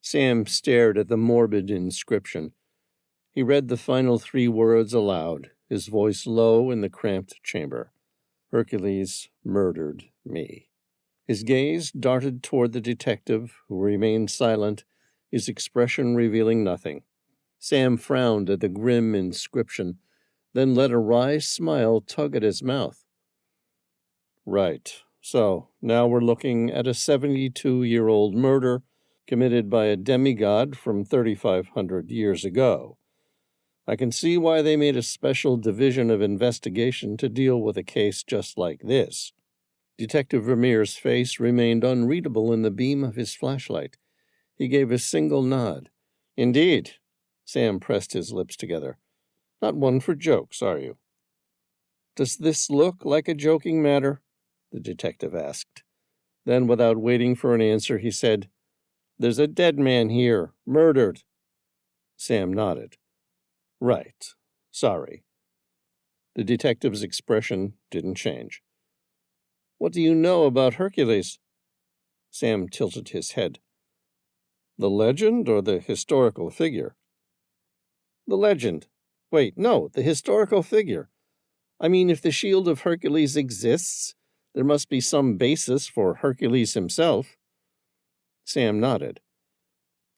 Sam stared at the morbid inscription. He read the final 3 words aloud, his voice low in the cramped chamber. Hercules murdered me. His gaze darted toward the detective, who remained silent, his expression revealing nothing. Sam frowned at the grim inscription, then let a wry smile tug at his mouth. Right. So, now we're looking at a 72-year-old murder committed by a demigod from 3,500 years ago. I can see why they made a special division of investigation to deal with a case just like this. Detective Vermeer's face remained unreadable in the beam of his flashlight. He gave a single nod. Indeed. Sam pressed his lips together. Not one for jokes, are you? Does this look like a joking matter? The detective asked. Then, without waiting for an answer, he said, There's a dead man here, murdered. Sam nodded. Right. Sorry. The detective's expression didn't change. What do you know about Hercules? Sam tilted his head. The legend or the historical figure? The legend. Wait, no, the historical figure. I mean, if the Shield of Hercules exists, there must be some basis for Hercules himself. Sam nodded.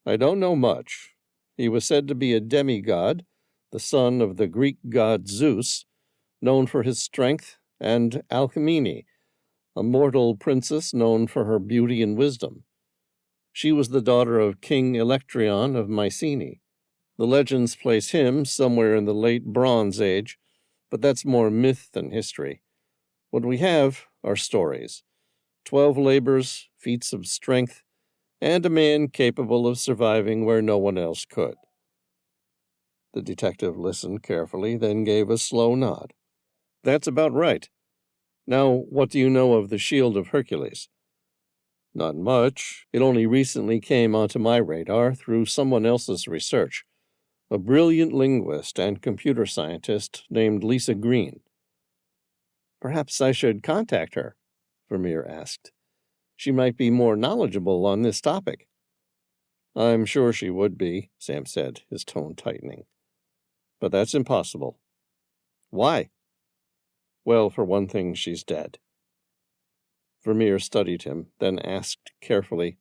I don't know much. He was said to be a demigod, the son of the Greek god Zeus, known for his strength, and Alcmene, a mortal princess known for her beauty and wisdom. She was the daughter of King Electryon of Mycenae. The legends place him somewhere in the late Bronze Age, but that's more myth than history. What we have are stories. 12 labors, feats of strength, and a man capable of surviving where no one else could. The detective listened carefully, then gave a slow nod. That's about right. Now, what do you know of the Shield of Hercules? Not much. It only recently came onto my radar through someone else's research. A brilliant linguist and computer scientist named Lisa Green. Perhaps I should contact her, Vermeer asked. She might be more knowledgeable on this topic. I'm sure she would be, Sam said, his tone tightening. But that's impossible. Why? Well, for one thing, she's dead. Vermeer studied him, then asked carefully,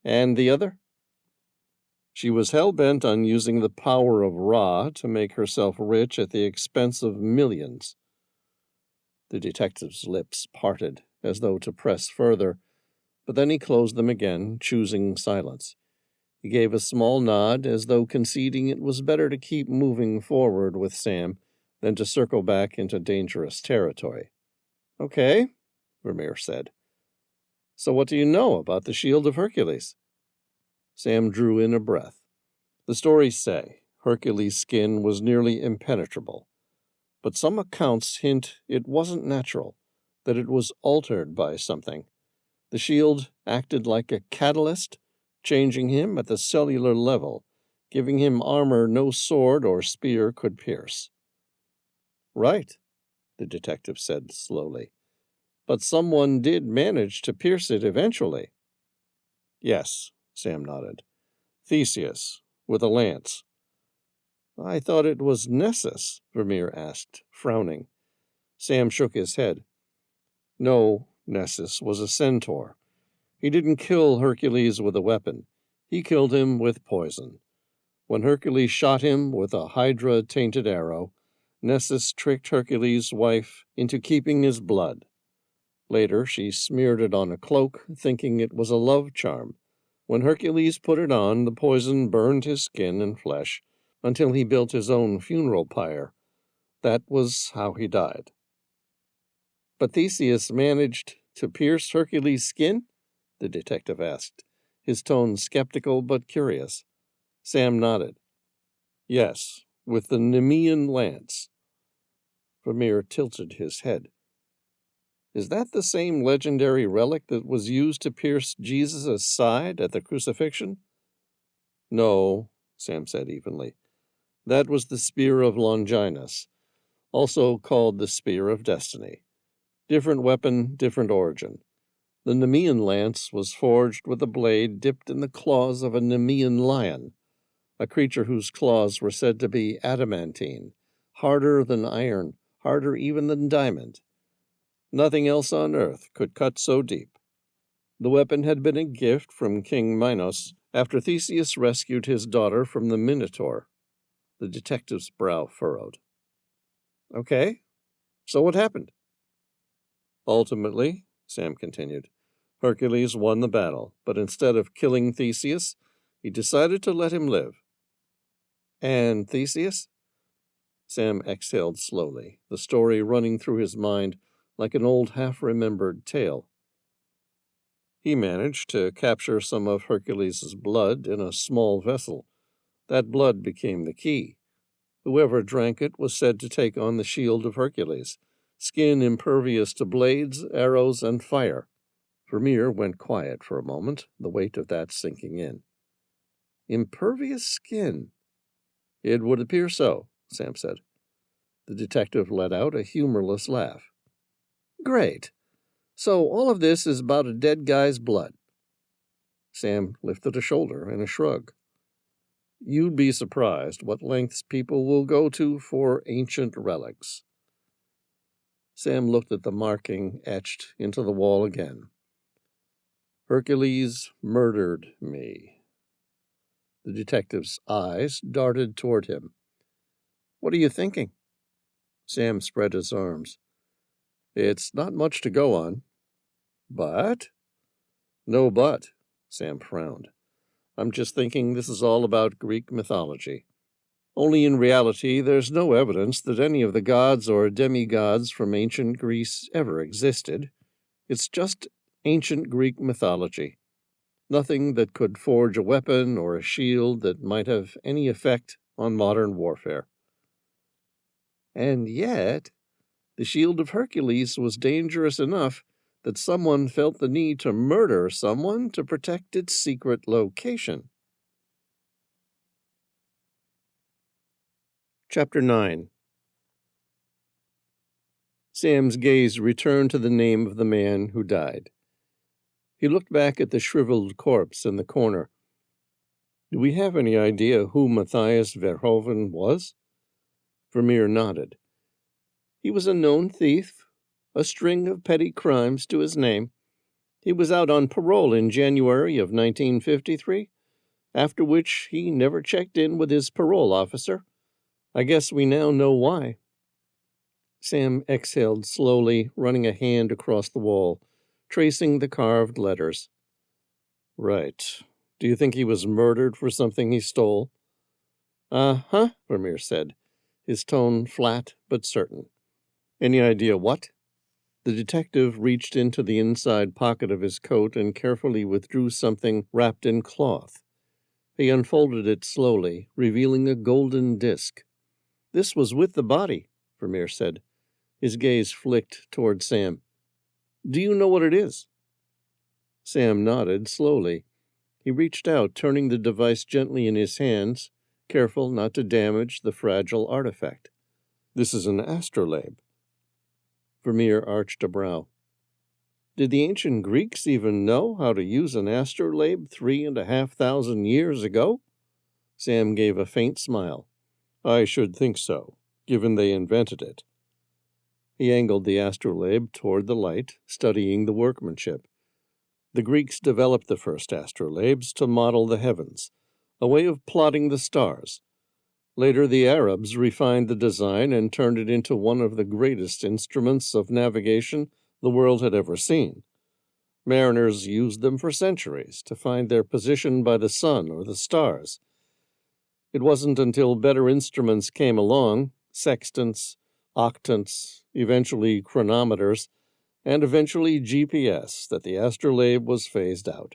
And the other? She was hell-bent on using the power of Ra to make herself rich at the expense of millions. The detective's lips parted, as though to press further, but then he closed them again, choosing silence. He gave a small nod, as though conceding it was better to keep moving forward with Sam than to circle back into dangerous territory. Okay, Vermeer said. So what do you know about the Shield of Hercules? Sam drew in a breath. The stories say Hercules' skin was nearly impenetrable, but some accounts hint it wasn't natural, that it was altered by something. The shield acted like a catalyst, changing him at the cellular level, giving him armor no sword or spear could pierce. Right, the detective said slowly. But someone did manage to pierce it eventually. Yes, Sam nodded. Theseus, with a lance. I thought it was Nessus, Vermeer asked, frowning. Sam shook his head. No, Nessus was a centaur. He didn't kill Hercules with a weapon. He killed him with poison. When Hercules shot him with a hydra-tainted arrow, Nessus tricked Hercules' wife into keeping his blood. Later, she smeared it on a cloak, thinking it was a love charm. When Hercules put it on, the poison burned his skin and flesh until he built his own funeral pyre. That was how he died. But Theseus managed to pierce Hercules' skin? The detective asked, his tone skeptical but curious. Sam nodded. Yes, with the Nemean lance. Vermeer tilted his head. Is that the same legendary relic that was used to pierce Jesus' side at the crucifixion? No, Sam said evenly. That was the Spear of Longinus, also called the Spear of Destiny. Different weapon, different origin. The Nemean lance was forged with a blade dipped in the claws of a Nemean lion, a creature whose claws were said to be adamantine, harder than iron, harder even than diamond. Nothing else on earth could cut so deep. The weapon had been a gift from King Minos after Theseus rescued his daughter from the Minotaur. The detective's brow furrowed. Okay, so what happened? Ultimately, Sam continued, Hercules won the battle, but instead of killing Theseus, he decided to let him live. And Theseus? Sam exhaled slowly, the story running through his mind like an old half-remembered tale. He managed to capture some of Hercules' blood in a small vessel. That blood became the key. Whoever drank it was said to take on the Shield of Hercules, skin impervious to blades, arrows, and fire. Vermeer went quiet for a moment, the weight of that sinking in. Impervious skin? It would appear so, Sam said. The detective let out a humorless laugh. Great. So all of this is about a dead guy's blood. Sam lifted a shoulder in a shrug. You'd be surprised what lengths people will go to for ancient relics. Sam looked at the marking etched into the wall again. Hercules murdered me. The detective's eyes darted toward him. What are you thinking? Sam spread his arms. It's not much to go on. But? No but, Sam frowned. I'm just thinking this is all about Greek mythology. Only in reality there's no evidence that any of the gods or demigods from ancient Greece ever existed. It's just ancient Greek mythology. Nothing that could forge a weapon or a shield that might have any effect on modern warfare. And yet, the Shield of Hercules was dangerous enough that someone felt the need to murder someone to protect its secret location. Chapter 9. Sam's gaze returned to the name of the man who died. He looked back at the shriveled corpse in the corner. Do we have any idea who Matthias Verhoeven was? Vermeer nodded. He was a known thief, a string of petty crimes to his name. He was out on parole in January of 1953, after which he never checked in with his parole officer. I guess we now know why. Sam exhaled slowly, running a hand across the wall, tracing the carved letters. Right. Do you think he was murdered for something he stole? Uh-huh, Vermeer said, his tone flat but certain. Any idea what? The detective reached into the inside pocket of his coat and carefully withdrew something wrapped in cloth. He unfolded it slowly, revealing a golden disc. This was with the body, Vermeer said. His gaze flicked toward Sam. Do you know what it is? Sam nodded slowly. He reached out, turning the device gently in his hands, careful not to damage the fragile artifact. This is an astrolabe. Vermeer arched a brow. Did the ancient Greeks even know how to use an astrolabe 3,500 years ago? Sam gave a faint smile. I should think so, given they invented it. He angled the astrolabe toward the light, studying the workmanship. The Greeks developed the first astrolabes to model the heavens, a way of plotting the stars. Later, the Arabs refined the design and turned it into one of the greatest instruments of navigation the world had ever seen. Mariners used them for centuries to find their position by the sun or the stars. It wasn't until better instruments came along, sextants, octants, eventually chronometers, and eventually GPS, that the astrolabe was phased out.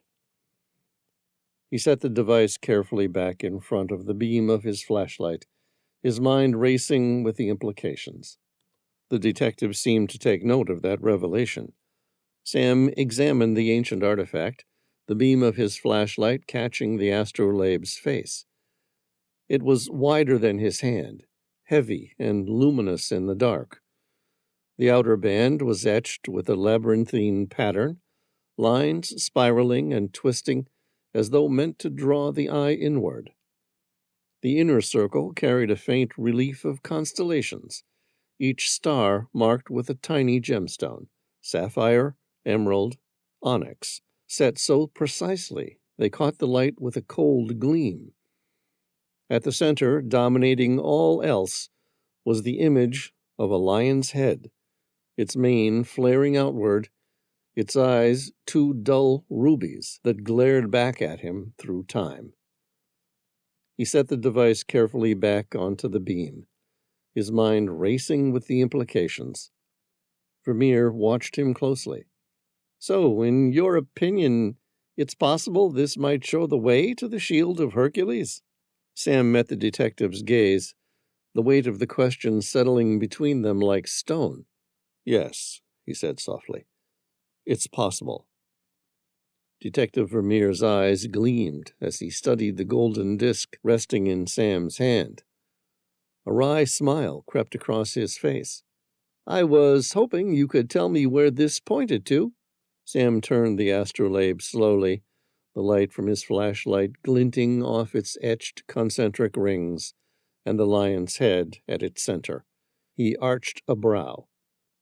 He set the device carefully back in front of the beam of his flashlight, his mind racing with the implications. The detective seemed to take note of that revelation. Sam examined the ancient artifact, the beam of his flashlight catching the astrolabe's face. It was wider than his hand, heavy and luminous in the dark. The outer band was etched with a labyrinthine pattern, lines spiraling and twisting as though meant to draw the eye inward. The inner circle carried a faint relief of constellations, each star marked with a tiny gemstone, sapphire, emerald, onyx, set so precisely they caught the light with a cold gleam. At the center, dominating all else, was the image of a lion's head, its mane flaring outward, its eyes two dull rubies that glared back at him through time. He set the device carefully back onto the beam, his mind racing with the implications. Vermeer watched him closely. So, in your opinion, it's possible this might show the way to the Shield of Hercules? Sam met the detective's gaze, the weight of the question settling between them like stone. Yes, he said softly. It's possible. Detective Vermeer's eyes gleamed as he studied the golden disk resting in Sam's hand. A wry smile crept across his face. I was hoping you could tell me where this pointed to. Sam turned the astrolabe slowly, the light from his flashlight glinting off its etched concentric rings and the lion's head at its center. He arched a brow.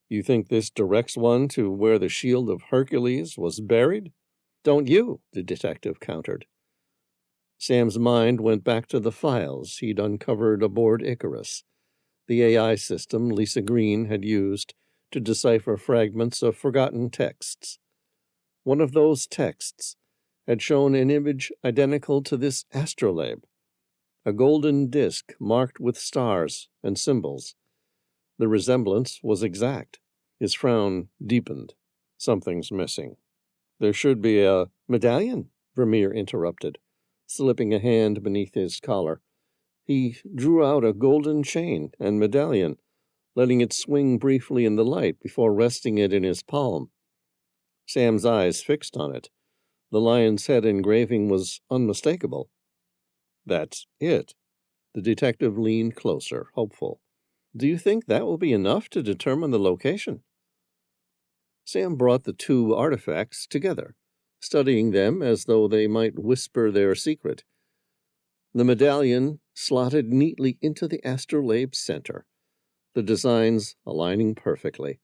You think this directs one to where the Shield of Hercules was buried? Don't you? The detective countered. Sam's mind went back to the files he'd uncovered aboard Icarus, the AI system Lisa Green had used to decipher fragments of forgotten texts. One of those texts had shown an image identical to this astrolabe, a golden disk marked with stars and symbols. The resemblance was exact. His frown deepened. Something's missing. There should be a medallion, Vermeer interrupted, slipping a hand beneath his collar. He drew out a golden chain and medallion, letting it swing briefly in the light before resting it in his palm. Sam's eyes fixed on it. The lion's head engraving was unmistakable. That's it. The detective leaned closer, hopeful. Do you think that will be enough to determine the location? Sam brought the two artifacts together, studying them as though they might whisper their secret. The medallion slotted neatly into the astrolabe's center, the designs aligning perfectly.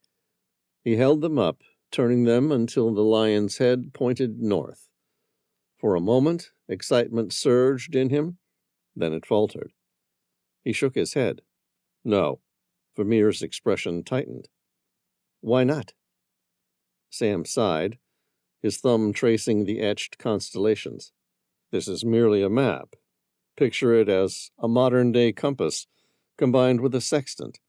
He held them up, turning them until the lion's head pointed north. For a moment, excitement surged in him, then it faltered. He shook his head. No. Vermeer's expression tightened. Why not? Sam sighed, his thumb tracing the etched constellations. This is merely a map. Picture it as a modern-day compass combined with a sextant.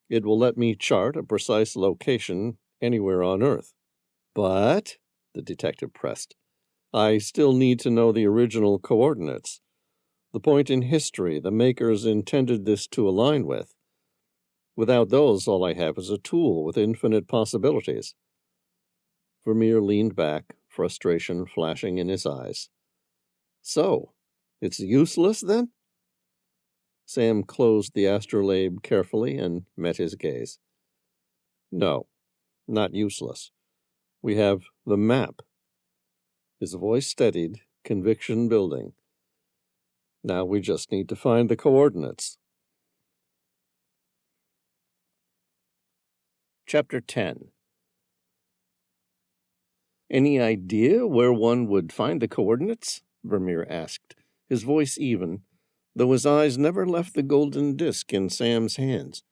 It will let me chart a precise location anywhere on Earth. But, the detective pressed, I still need to know the original coordinates, the point in history the makers intended this to align with. Without those, all I have is a tool with infinite possibilities. Vermeer leaned back, frustration flashing in his eyes. So, it's useless, then? Sam closed the astrolabe carefully and met his gaze. No, not useless. We have the map. His voice steadied, conviction building. Now we just need to find the coordinates. Chapter 10. Any idea where one would find the coordinates? Vermeer asked, his voice even, though his eyes never left the golden disk in Sam's hands.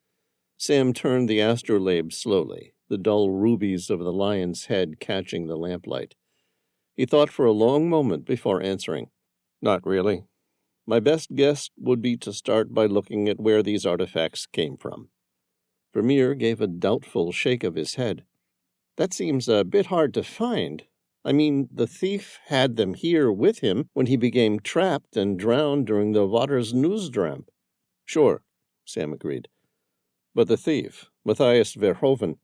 Sam turned the astrolabe slowly, the dull rubies of the lion's head catching the lamplight. He thought for a long moment before answering. Not really. My best guess would be to start by looking at where these artifacts came from. Vermeer gave a doubtful shake of his head. That seems a bit hard to find. I mean, the thief had them here with him when he became trapped and drowned during the Watersnoodramp. Sure, Sam agreed. But the thief, Matthias Verhoeven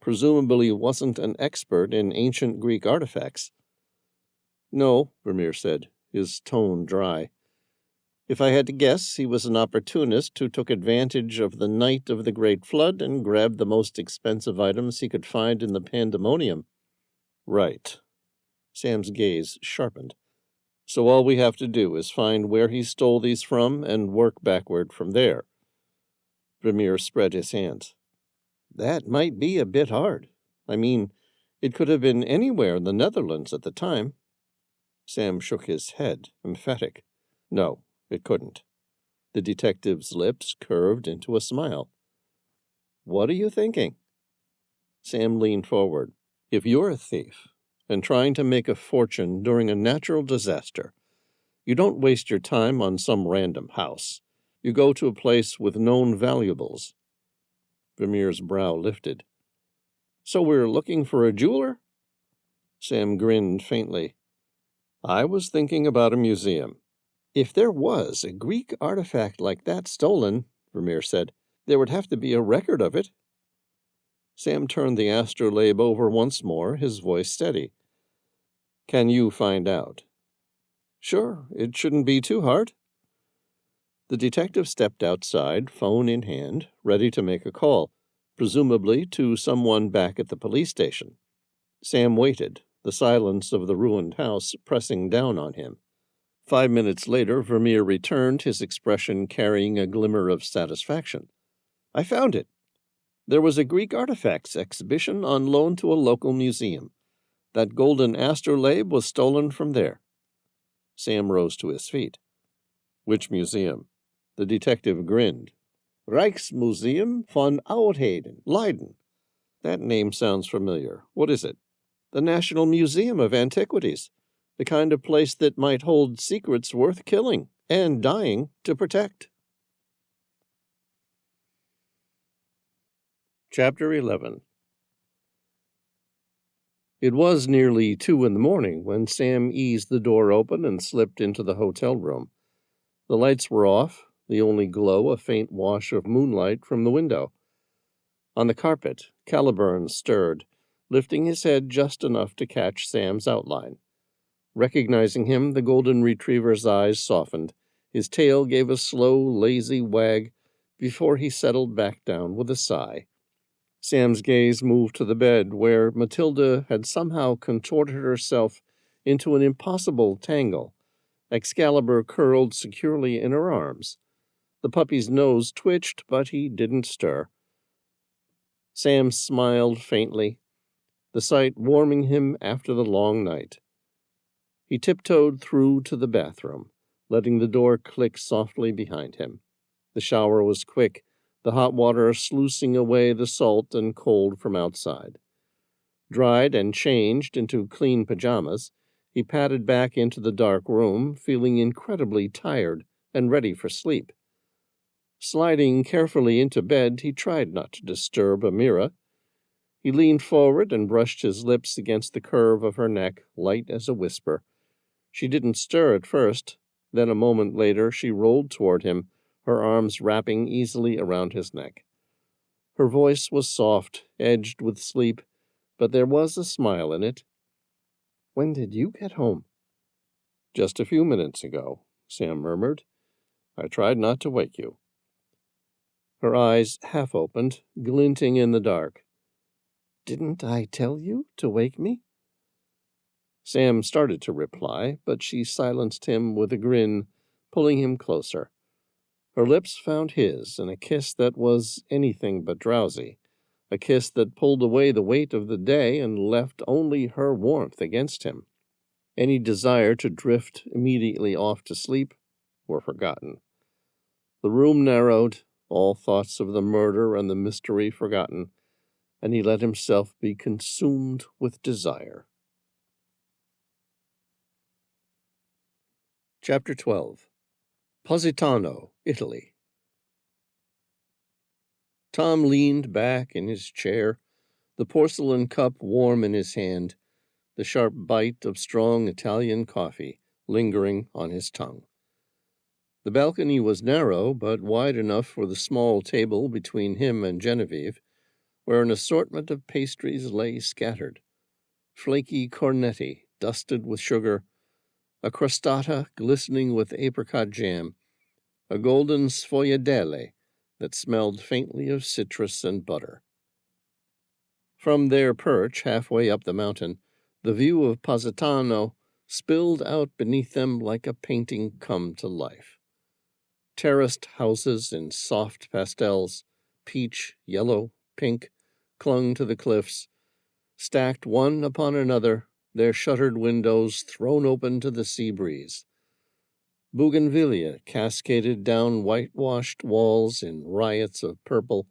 presumably wasn't an expert in ancient Greek artifacts. No, Vermeer said, his tone dry. If I had to guess, he was an opportunist who took advantage of the night of the Great Flood and grabbed the most expensive items he could find in the pandemonium. Right. Sam's gaze sharpened. So all we have to do is find where he stole these from and work backward from there. Vermeer spread his hands. That might be a bit hard. I mean, it could have been anywhere in the Netherlands at the time. Sam shook his head, emphatic. No, it couldn't. The detective's lips curved into a smile. What are you thinking? Sam leaned forward. If you're a thief and trying to make a fortune during a natural disaster, you don't waste your time on some random house. You go to a place with known valuables. Vermeer's brow lifted. So we're looking for a jeweler? Sam grinned faintly. I was thinking about a museum. If there was a Greek artifact like that stolen, Vermeer said, there would have to be a record of it. Sam turned the astrolabe over once more, his voice steady. Can you find out? Sure, it shouldn't be too hard. The detective stepped outside, phone in hand, ready to make a call, presumably to someone back at the police station. Sam waited, the silence of the ruined house pressing down on him. 5 minutes later, Vermeer returned, his expression carrying a glimmer of satisfaction. I found it. There was a Greek artifacts exhibition on loan to a local museum. That golden astrolabe was stolen from there. Sam rose to his feet. Which museum? The detective grinned. Rijksmuseum van Oudheden, Leiden. That name sounds familiar. What is it? The National Museum of Antiquities. The kind of place that might hold secrets worth killing and dying to protect. Chapter 11. It was nearly 2 a.m. when Sam eased the door open and slipped into the hotel room. The lights were off, the only glow a faint wash of moonlight from the window. On the carpet, Caliburn stirred, lifting his head just enough to catch Sam's outline. Recognizing him, the golden retriever's eyes softened. His tail gave a slow, lazy wag before he settled back down with a sigh. Sam's gaze moved to the bed, where Matilda had somehow contorted herself into an impossible tangle, Excalibur curled securely in her arms. The puppy's nose twitched, but he didn't stir. Sam smiled faintly, the sight warming him after the long night. He tiptoed through to the bathroom, letting the door click softly behind him. The shower was quick, the hot water sluicing away the salt and cold from outside. Dried and changed into clean pajamas, he padded back into the dark room, feeling incredibly tired and ready for sleep. Sliding carefully into bed, he tried not to disturb Amira. He leaned forward and brushed his lips against the curve of her neck, light as a whisper. She didn't stir at first. Then a moment later she rolled toward him, her arms wrapping easily around his neck. Her voice was soft, edged with sleep, but there was a smile in it. When did you get home? Just a few minutes ago, Sam murmured. I tried not to wake you. Her eyes half opened, glinting in the dark. Didn't I tell you to wake me? Sam started to reply, but she silenced him with a grin, pulling him closer. Her lips found his in a kiss that was anything but drowsy, a kiss that pulled away the weight of the day and left only her warmth against him. Any desire to drift immediately off to sleep were forgotten. The room narrowed, all thoughts of the murder and the mystery forgotten, and he let himself be consumed with desire. Chapter 12. Positano, Italy. Tom leaned back in his chair, the porcelain cup warm in his hand, the sharp bite of strong Italian coffee lingering on his tongue. The balcony was narrow, but wide enough for the small table between him and Genevieve, where an assortment of pastries lay scattered. Flaky cornetti, dusted with sugar, a crostata glistening with apricot jam, a golden sfogliatelle that smelled faintly of citrus and butter. From their perch, halfway up the mountain, the view of Positano spilled out beneath them like a painting come to life. Terraced houses in soft pastels, peach, yellow, pink, clung to the cliffs, stacked one upon another, their shuttered windows thrown open to the sea breeze. Bougainvillea cascaded down whitewashed walls in riots of purple,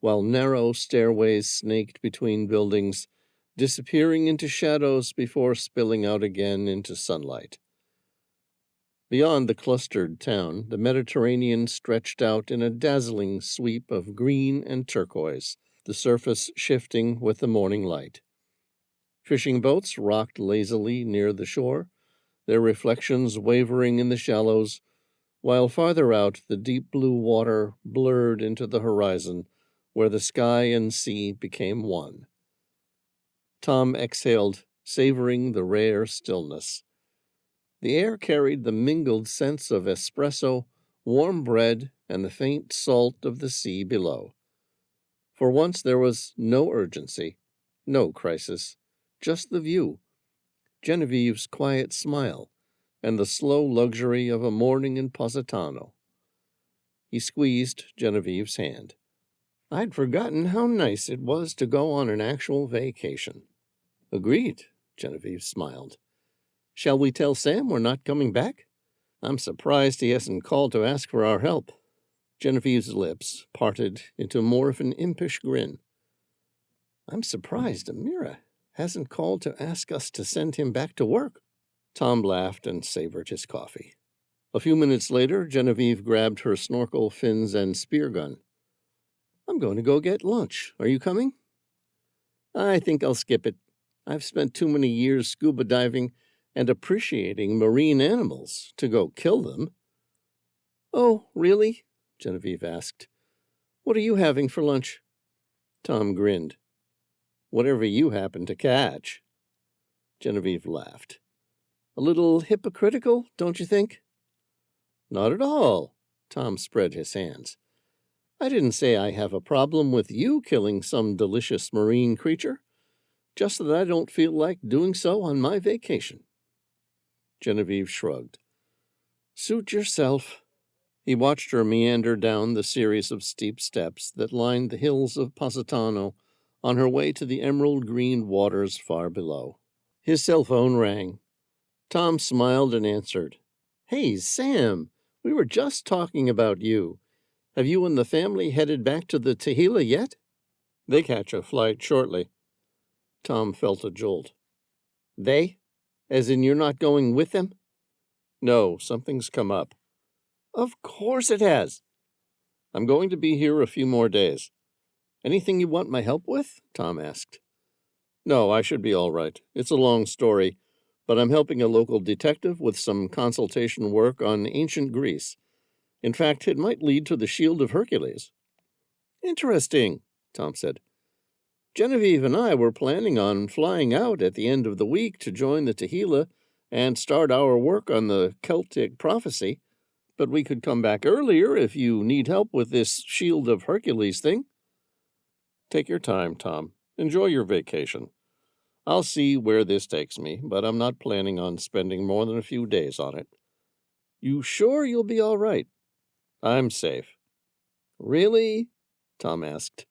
while narrow stairways snaked between buildings, disappearing into shadows before spilling out again into sunlight. Beyond the clustered town, the Mediterranean stretched out in a dazzling sweep of green and turquoise, the surface shifting with the morning light. Fishing boats rocked lazily near the shore, their reflections wavering in the shallows, while farther out the deep blue water blurred into the horizon, where the sky and sea became one. Tom exhaled, savoring the rare stillness. The air carried the mingled scents of espresso, warm bread, and the faint salt of the sea below. For once there was no urgency, no crisis, just the view, Genevieve's quiet smile, and the slow luxury of a morning in Positano. He squeezed Genevieve's hand. I'd forgotten how nice it was to go on an actual vacation. Agreed, Genevieve smiled. Shall we tell Sam we're not coming back? I'm surprised he hasn't called to ask for our help. Genevieve's lips parted into more of an impish grin. I'm surprised Amira hasn't called to ask us to send him back to work. Tom laughed and savored his coffee. A few minutes later, Genevieve grabbed her snorkel, fins, and spear gun. I'm going to go get lunch. Are you coming? I think I'll skip it. I've spent too many years scuba diving and appreciating marine animals to go kill them. Oh, really? Genevieve asked. What are you having for lunch? Tom grinned. Whatever you happen to catch. Genevieve laughed. A little hypocritical, don't you think? Not at all. Tom spread his hands. I didn't say I have a problem with you killing some delicious marine creature, just that I don't feel like doing so on my vacation. Genevieve shrugged. Suit yourself. He watched her meander down the series of steep steps that lined the hills of Positano on her way to the emerald-green waters far below. His cell phone rang. Tom smiled and answered. Hey, Sam, we were just talking about you. Have you and the family headed back to the Tehila yet? They catch a flight shortly. Tom felt a jolt. They? As in you're not going with them? No, something's come up. Of course it has. I'm going to be here a few more days. Anything you want my help with? Tom asked. No, I should be all right. It's a long story, but I'm helping a local detective with some consultation work on ancient Greece. In fact, it might lead to the Shield of Hercules. Interesting, Tom said. Genevieve and I were planning on flying out at the end of the week to join the Tehila and start our work on the Celtic prophecy, but we could come back earlier if you need help with this Shield of Hercules thing. Take your time, Tom. Enjoy your vacation. I'll see where this takes me, but I'm not planning on spending more than a few days on it. You sure you'll be all right? I'm safe. Really? Tom asked.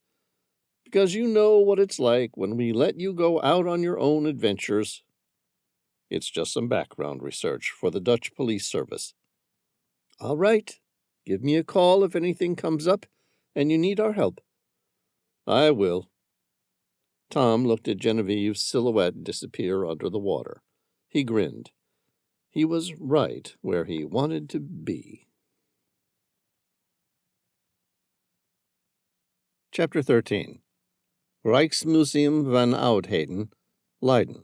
Because you know what it's like when we let you go out on your own adventures. It's just some background research for the Dutch police service. All right. Give me a call if anything comes up and you need our help. I will. Tom looked at Genevieve's silhouette disappear under the water. He grinned. He was right where he wanted to be. Chapter 13. Rijksmuseum van Oudheden, Leiden.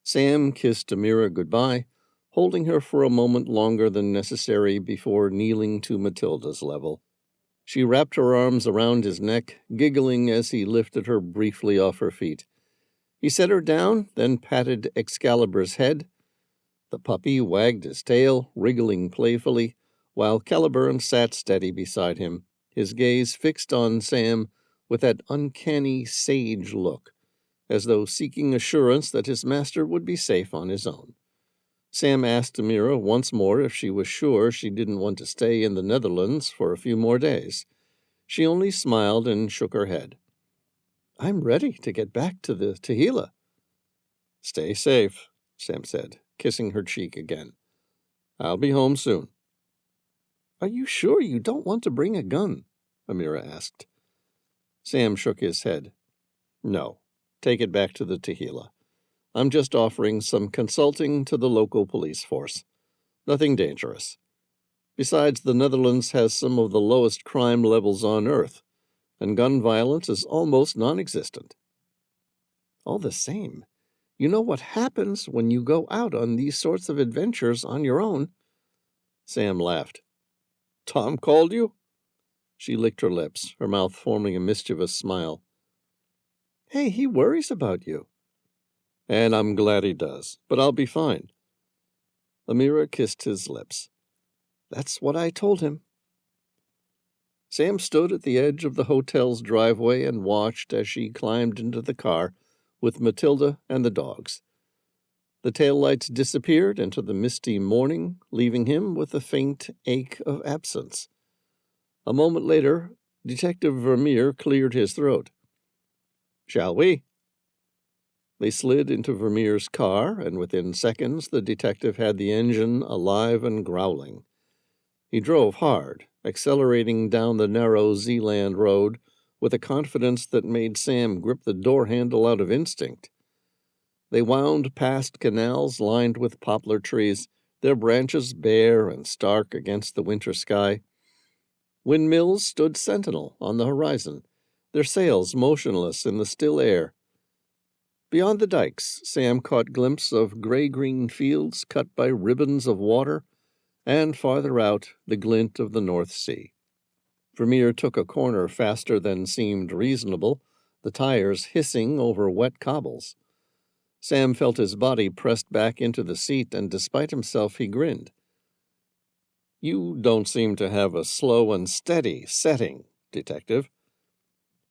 Sam kissed Amira goodbye, holding her for a moment longer than necessary before kneeling to Matilda's level. She wrapped her arms around his neck, giggling as he lifted her briefly off her feet. He set her down, then patted Excalibur's head. The puppy wagged his tail, wriggling playfully, while Caliburn sat steady beside him, his gaze fixed on Sam with that uncanny sage look, as though seeking assurance that his master would be safe on his own. Sam asked Amira once more if she was sure she didn't want to stay in the Netherlands for a few more days. She only smiled and shook her head. "I'm ready to get back to the Tehillah." "Stay safe," Sam said, kissing her cheek again. "I'll be home soon." "Are you sure you don't want to bring a gun?" Amira asked. Sam shook his head. "No, take it back to the Tehillah. I'm just offering some consulting to the local police force. Nothing dangerous. Besides, the Netherlands has some of the lowest crime levels on Earth, and gun violence is almost non-existent." "All the same, you know what happens when you go out on these sorts of adventures on your own." Sam laughed. "Tom called you?" She licked her lips, her mouth forming a mischievous smile. "Hey, he worries about you." "And I'm glad he does, but I'll be fine." Amira kissed his lips. "That's what I told him." Sam stood at the edge of the hotel's driveway and watched as she climbed into the car with Matilda and the dogs. The taillights disappeared into the misty morning, leaving him with a faint ache of absence. A moment later, Detective Vermeer cleared his throat. "Shall we?" They slid into Vermeer's car, and within seconds the detective had the engine alive and growling. He drove hard, accelerating down the narrow Zeeland road with a confidence that made Sam grip the door handle out of instinct. They wound past canals lined with poplar trees, their branches bare and stark against the winter sky. Windmills stood sentinel on the horizon, their sails motionless in the still air. Beyond the dikes, Sam caught glimpse of gray-green fields cut by ribbons of water, and farther out, the glint of the North Sea. Vermeer took a corner faster than seemed reasonable, the tires hissing over wet cobbles. Sam felt his body pressed back into the seat, and despite himself he grinned. "You don't seem to have a slow and steady setting, Detective."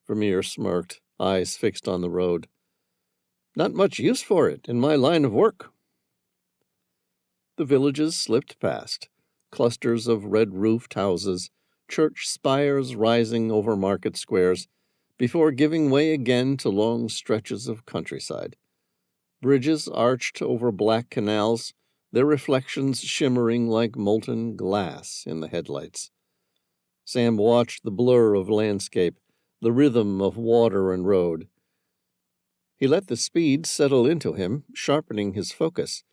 Vermeer smirked, eyes fixed on the road. "Not much use for it in my line of work." The villages slipped past, clusters of red-roofed houses, church spires rising over market squares, before giving way again to long stretches of countryside. Bridges arched over black canals, their reflections shimmering like molten glass in the headlights. Sam watched the blur of landscape, the rhythm of water and road. He let the speed settle into him, sharpening his focus.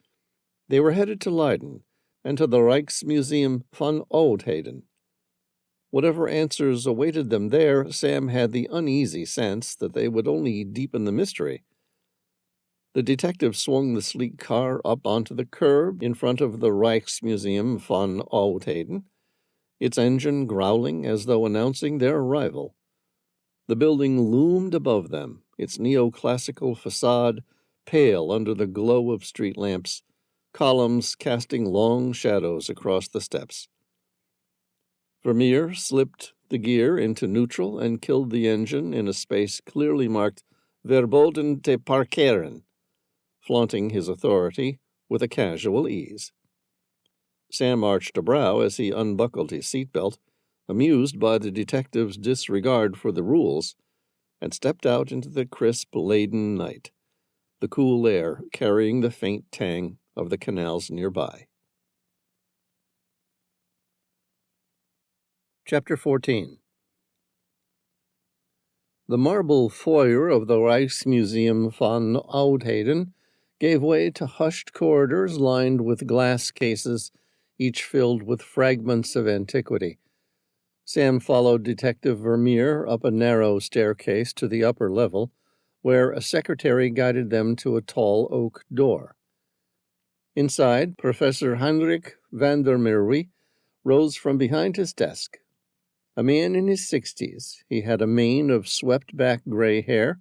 They were headed to Leiden, and to the Rijksmuseum van Oudheden. Whatever answers awaited them there, Sam had the uneasy sense that they would only deepen the mystery. The detective swung the sleek car up onto the curb in front of the Rijksmuseum van Oudheden, its engine growling as though announcing their arrival. The building loomed above them, its neoclassical facade pale under the glow of street lamps, columns casting long shadows across the steps. Vermeer slipped the gear into neutral and killed the engine in a space clearly marked "Verboden te parkeren," flaunting his authority with a casual ease. Sam arched a brow as he unbuckled his seatbelt, amused by the detective's disregard for the rules, and stepped out into the crisp, laden night, the cool air carrying the faint tang of the canals nearby. Chapter 14. The marble foyer of the Rijksmuseum van Oudheden gave way to hushed corridors lined with glass cases, each filled with fragments of antiquity. Sam followed Detective Vermeer up a narrow staircase to the upper level, where a secretary guided them to a tall oak door. Inside, Professor Heinrich van der Merwe rose from behind his desk. A man in his 60s. He had a mane of swept-back gray hair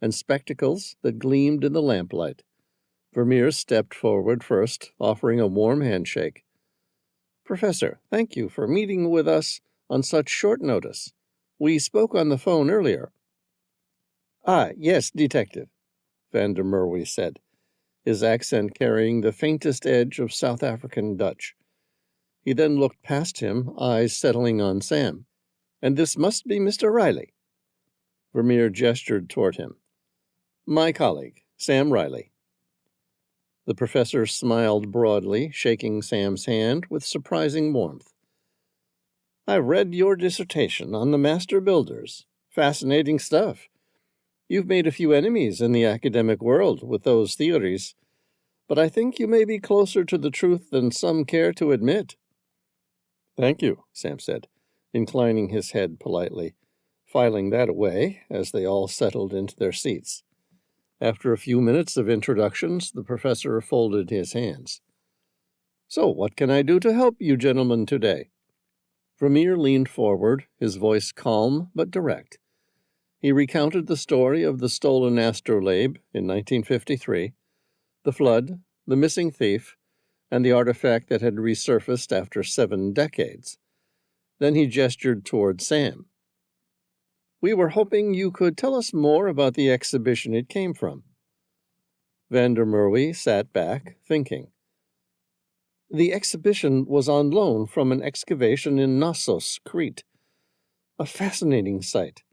and spectacles that gleamed in the lamplight. Vermeer stepped forward first, offering a warm handshake. "Professor, thank you for meeting with us on such short notice. We spoke on the phone earlier." "Ah, yes, Detective," Van der Merwe said, his accent carrying the faintest edge of South African Dutch. He then looked past him, eyes settling on Sam. "And this must be Mr. Reilly." Vermeer gestured toward him. "My colleague, Sam Reilly." The professor smiled broadly, shaking Sam's hand with surprising warmth. "I've read your dissertation on the master builders. Fascinating stuff. You've made a few enemies in the academic world with those theories, but I think you may be closer to the truth than some care to admit." "Thank you," Sam said, inclining his head politely, filing that away as they all settled into their seats. After a few minutes of introductions, the professor folded his hands. "So, what can I do to help you gentlemen today?" Vermeer leaned forward, his voice calm but direct. He recounted the story of the stolen astrolabe in 1953, the flood, the missing thief, and the artifact that had resurfaced after 7 decades. Then he gestured toward Sam. "We were hoping you could tell us more about the exhibition it came from." Van der Merwe sat back, thinking. "The exhibition was on loan from an excavation in Knossos, Crete. A fascinating site.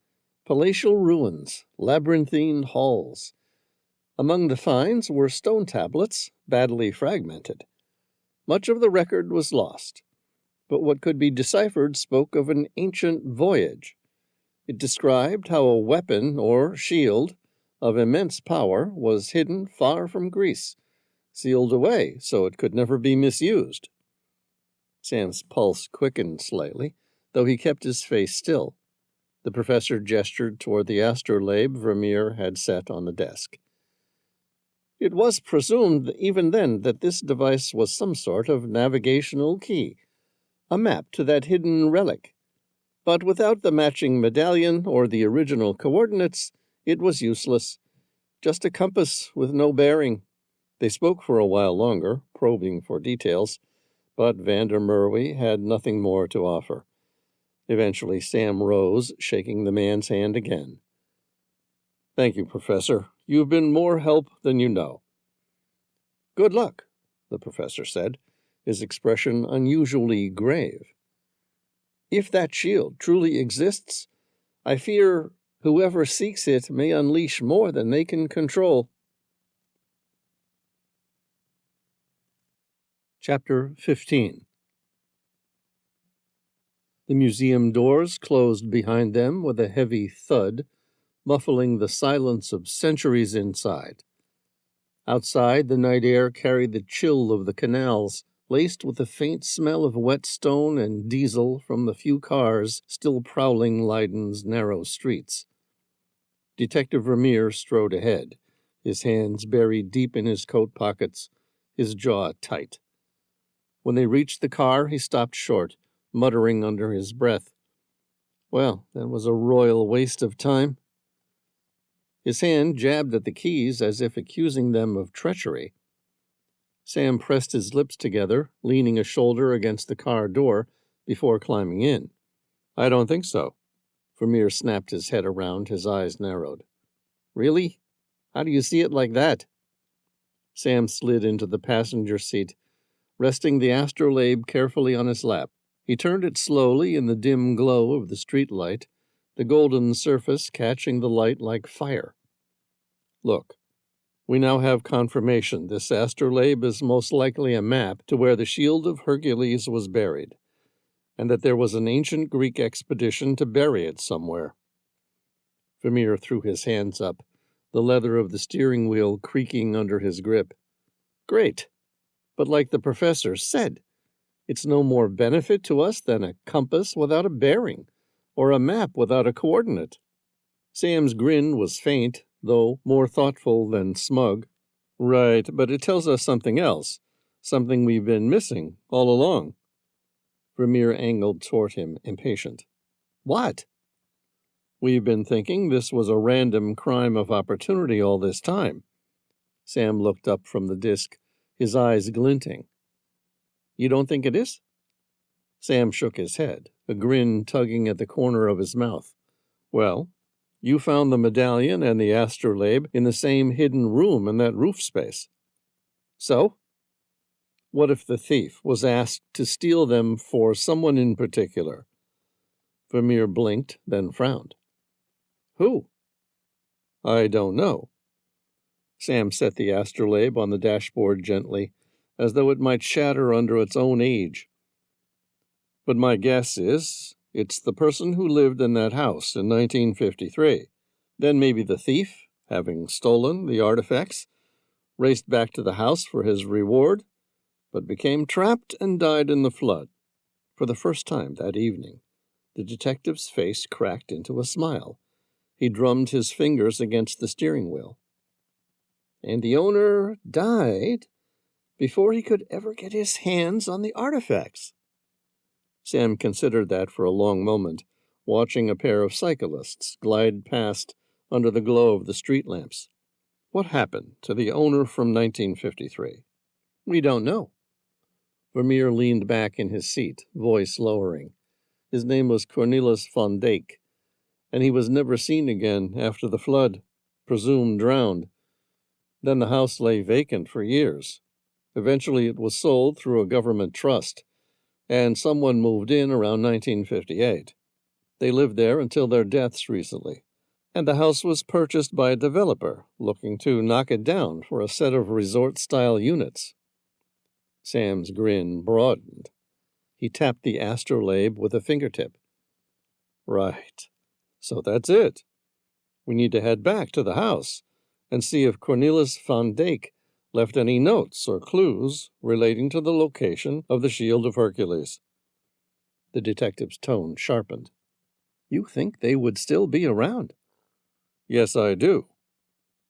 Palatial ruins, labyrinthine halls. Among the finds were stone tablets, badly fragmented. Much of the record was lost, but what could be deciphered spoke of an ancient voyage. It described how a weapon or shield of immense power was hidden far from Greece, sealed away so it could never be misused." Sam's pulse quickened slightly, though he kept his face still. The professor gestured toward the astrolabe Vermeer had set on the desk. "It was presumed even then that this device was some sort of navigational key, a map to that hidden relic. But without the matching medallion or the original coordinates, it was useless. Just a compass with no bearing." They spoke for a while longer, probing for details, but Van der Merwe had nothing more to offer. Eventually Sam rose, shaking the man's hand again. "Thank you, Professor. You've been more help than you know." "Good luck," the professor said, his expression unusually grave. "If that shield truly exists, I fear whoever seeks it may unleash more than they can control." Chapter 15. The museum doors closed behind them with a heavy thud, muffling the silence of centuries inside. Outside, the night air carried the chill of the canals, laced with the faint smell of wet stone and diesel from the few cars still prowling Leiden's narrow streets. Detective Vermeer strode ahead, his hands buried deep in his coat pockets, his jaw tight. When they reached the car, he stopped short, muttering under his breath, "Well, that was a royal waste of time." His hand jabbed at the keys as if accusing them of treachery. Sam pressed his lips together, leaning a shoulder against the car door before climbing in. "I don't think so." Vermeer snapped his head around, his eyes narrowed. "Really? How do you see it like that?" Sam slid into the passenger seat, resting the astrolabe carefully on his lap. He turned it slowly in the dim glow of the streetlight, the golden surface catching the light like fire. "Look, we now have confirmation this astrolabe is most likely a map to where the Shield of Hercules was buried, and that there was an ancient Greek expedition to bury it somewhere." Vermeer threw his hands up, the leather of the steering wheel creaking under his grip. "Great! But like the professor said, it's no more benefit to us than a compass without a bearing, or a map without a coordinate." Sam's grin was faint, though more thoughtful than smug. "Right, but it tells us something else, something we've been missing all along." Vermeer angled toward him, impatient. What? We've been thinking this was a random crime of opportunity all this time. Sam looked up from the disk, his eyes glinting. You don't think it is? Sam shook his head, a grin tugging at the corner of his mouth. Well, you found the medallion and the astrolabe in the same hidden room in that roof space. So? What if the thief was asked to steal them for someone in particular? Vermeer blinked, then frowned. Who? I don't know. Sam set the astrolabe on the dashboard gently, as though it might shatter under its own age. But my guess is it's the person who lived in that house in 1953. Then maybe the thief, having stolen the artifacts, raced back to the house for his reward, but became trapped and died in the flood. For the first time that evening, the detective's face cracked into a smile. He drummed his fingers against the steering wheel. And the owner died before he could ever get his hands on the artifacts. Sam considered that for a long moment, watching a pair of cyclists glide past under the glow of the street lamps. What happened to the owner from 1953? We don't know. Vermeer leaned back in his seat, voice lowering. His name was Cornelis van Dijk, and he was never seen again after the flood, presumed drowned. Then the house lay vacant for years. Eventually it was sold through a government trust, and someone moved in around 1958. They lived there until their deaths recently, and the house was purchased by a developer looking to knock it down for a set of resort-style units. Sam's grin broadened. He tapped the astrolabe with a fingertip. Right. So that's it. We need to head back to the house and see if Cornelis van Dijk left any notes or clues relating to the location of the Shield of Hercules. The detective's tone sharpened. You think they would still be around? Yes, I do.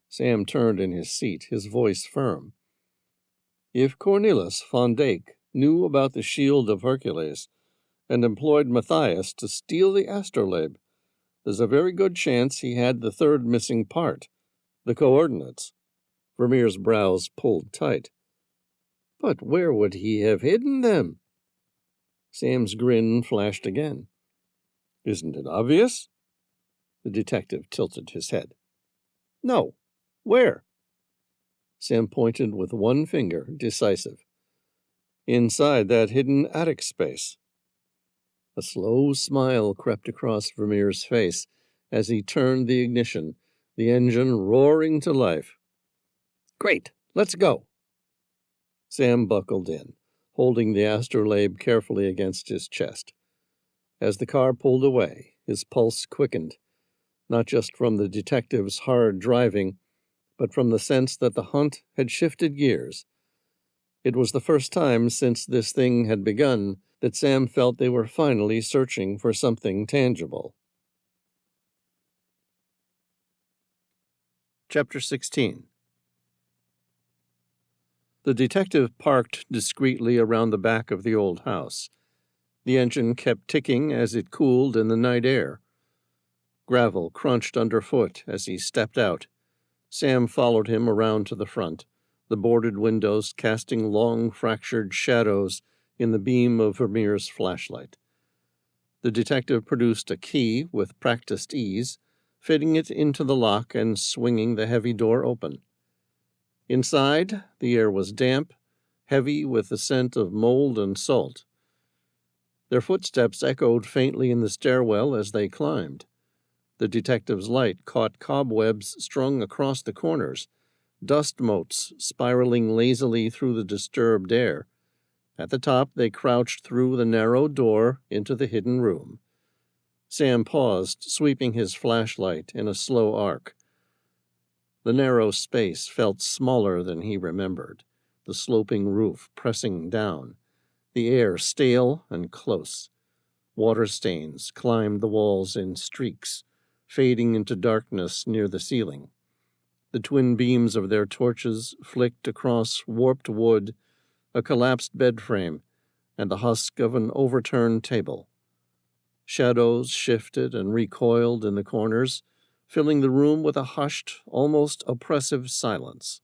Sam turned in his seat, his voice firm. If Cornelis van Dijk knew about the Shield of Hercules and employed Matthias to steal the astrolabe, there's a very good chance he had the third missing part, the coordinates. Vermeer's brows pulled tight. But where would he have hidden them? Sam's grin flashed again. Isn't it obvious? The detective tilted his head. No. Where? Sam pointed with one finger, decisive. Inside that hidden attic space. A slow smile crept across Vermeer's face as he turned the ignition, the engine roaring to life. Great, let's go. Sam buckled in, holding the astrolabe carefully against his chest. As the car pulled away, his pulse quickened, not just from the detective's hard driving, but from the sense that the hunt had shifted gears. It was the first time since this thing had begun that Sam felt they were finally searching for something tangible. Chapter 16. The detective parked discreetly around the back of the old house. The engine kept ticking as it cooled in the night air. Gravel crunched underfoot as he stepped out. Sam followed him around to the front, the boarded windows casting long fractured shadows in the beam of Vermeer's flashlight. The detective produced a key with practiced ease, fitting it into the lock and swinging the heavy door open. Inside, the air was damp, heavy with the scent of mold and salt. Their footsteps echoed faintly in the stairwell as they climbed. The detective's light caught cobwebs strung across the corners, dust motes spiraling lazily through the disturbed air. At the top, they crouched through the narrow door into the hidden room. Sam paused, sweeping his flashlight in a slow arc. The narrow space felt smaller than he remembered, the sloping roof pressing down, the air stale and close. Water stains climbed the walls in streaks, fading into darkness near the ceiling. The twin beams of their torches flicked across warped wood, a collapsed bed frame, and the husk of an overturned table. Shadows shifted and recoiled in the corners, filling the room with a hushed, almost oppressive silence.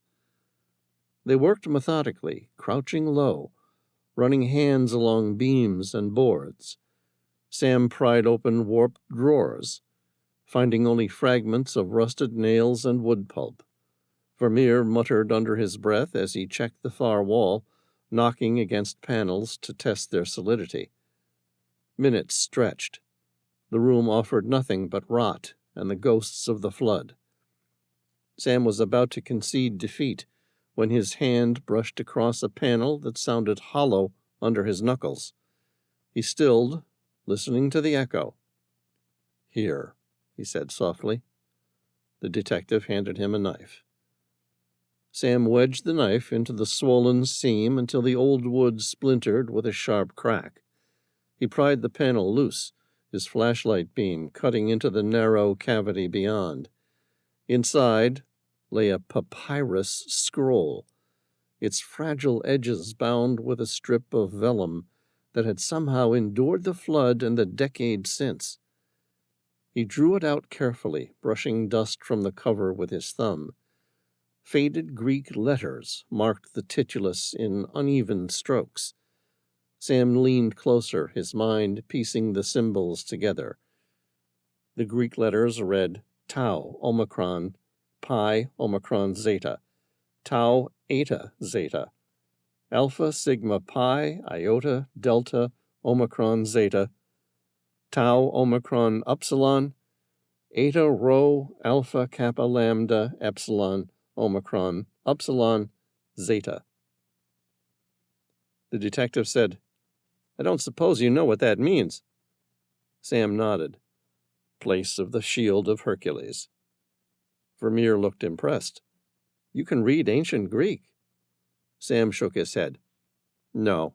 They worked methodically, crouching low, running hands along beams and boards. Sam pried open warped drawers, finding only fragments of rusted nails and wood pulp. Vermeer muttered under his breath as he checked the far wall, knocking against panels to test their solidity. Minutes stretched. The room offered nothing but rot and the ghosts of the flood. Sam was about to concede defeat when his hand brushed across a panel that sounded hollow under his knuckles. He stilled, listening to the echo. "Here," he said softly. The detective handed him a knife. Sam wedged the knife into the swollen seam until the old wood splintered with a sharp crack. He pried the panel loose, his flashlight beam cutting into the narrow cavity beyond. Inside lay a papyrus scroll, its fragile edges bound with a strip of vellum that had somehow endured the flood and the decade since. He drew it out carefully, brushing dust from the cover with his thumb. Faded Greek letters marked the titulus in uneven strokes. Sam leaned closer, his mind piecing the symbols together. The Greek letters read Tau Omicron Pi Omicron Zeta, Tau Eta Zeta, Alpha Sigma Pi Iota Delta Omicron Zeta, Tau Omicron Upsilon, Eta Rho Alpha Kappa Lambda Epsilon Omicron Upsilon Zeta. The detective said, "I don't suppose you know what that means." Sam nodded. Place of the Shield of Hercules. Vermeer looked impressed. "You can read ancient Greek." Sam shook his head. "No.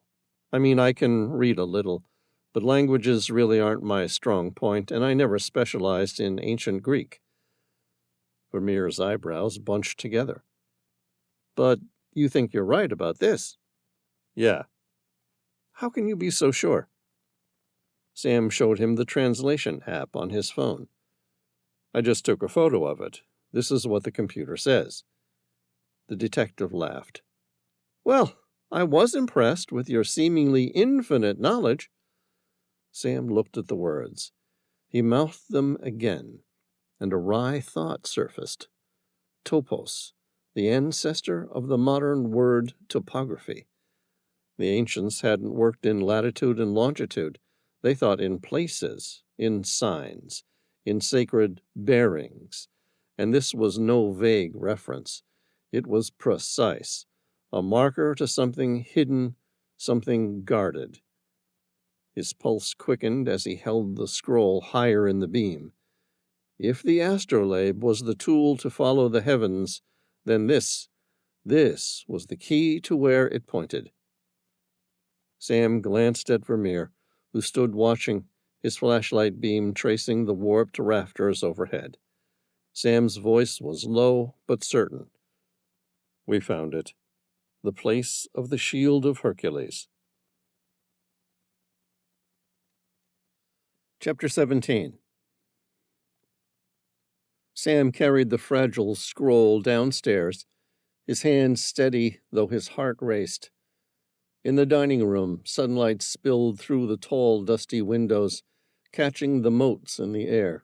I mean, I can read a little, but languages really aren't my strong point, and I never specialized in ancient Greek." Vermeer's eyebrows bunched together. "But you think you're right about this?" "Yeah." "How can you be so sure?" Sam showed him the translation app on his phone. "I just took a photo of it. This is what the computer says." The detective laughed. "Well, I was impressed with your seemingly infinite knowledge." Sam looked at the words. He mouthed them again, and a wry thought surfaced. Topos, the ancestor of the modern word topography. The ancients hadn't worked in latitude and longitude. They thought in places, in signs, in sacred bearings. And this was no vague reference. It was precise, a marker to something hidden, something guarded. His pulse quickened as he held the scroll higher in the beam. If the astrolabe was the tool to follow the heavens, then this was the key to where it pointed. Sam glanced at Vermeer, who stood watching, his flashlight beam tracing the warped rafters overhead. Sam's voice was low but certain. "We found it. The place of the Shield of Hercules." Chapter 17. Sam carried the fragile scroll downstairs, his hand steady though his heart raced. In the dining room, sunlight spilled through the tall, dusty windows, catching the motes in the air.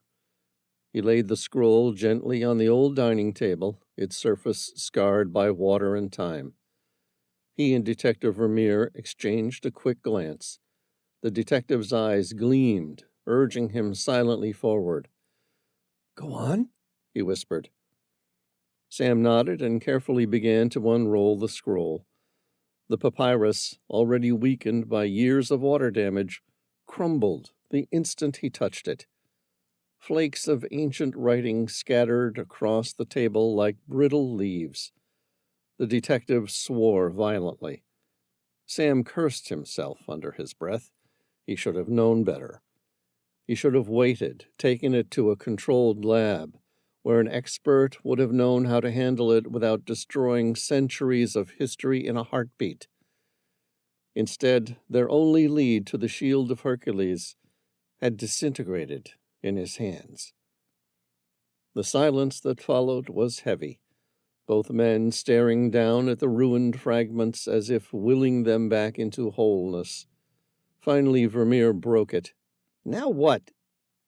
He laid the scroll gently on the old dining table, its surface scarred by water and time. He and Detective Vermeer exchanged a quick glance. The detective's eyes gleamed, urging him silently forward. "Go on," he whispered. Sam nodded and carefully began to unroll the scroll. The papyrus, already weakened by years of water damage, crumbled the instant he touched it. Flakes of ancient writing scattered across the table like brittle leaves. The detective swore violently. Sam cursed himself under his breath. He should have known better. He should have waited, taken it to a controlled lab, where an expert would have known how to handle it without destroying centuries of history in a heartbeat. Instead, their only lead to the Shield of Hercules had disintegrated in his hands. The silence that followed was heavy, both men staring down at the ruined fragments as if willing them back into wholeness. Finally, Vermeer broke it. "Now what?"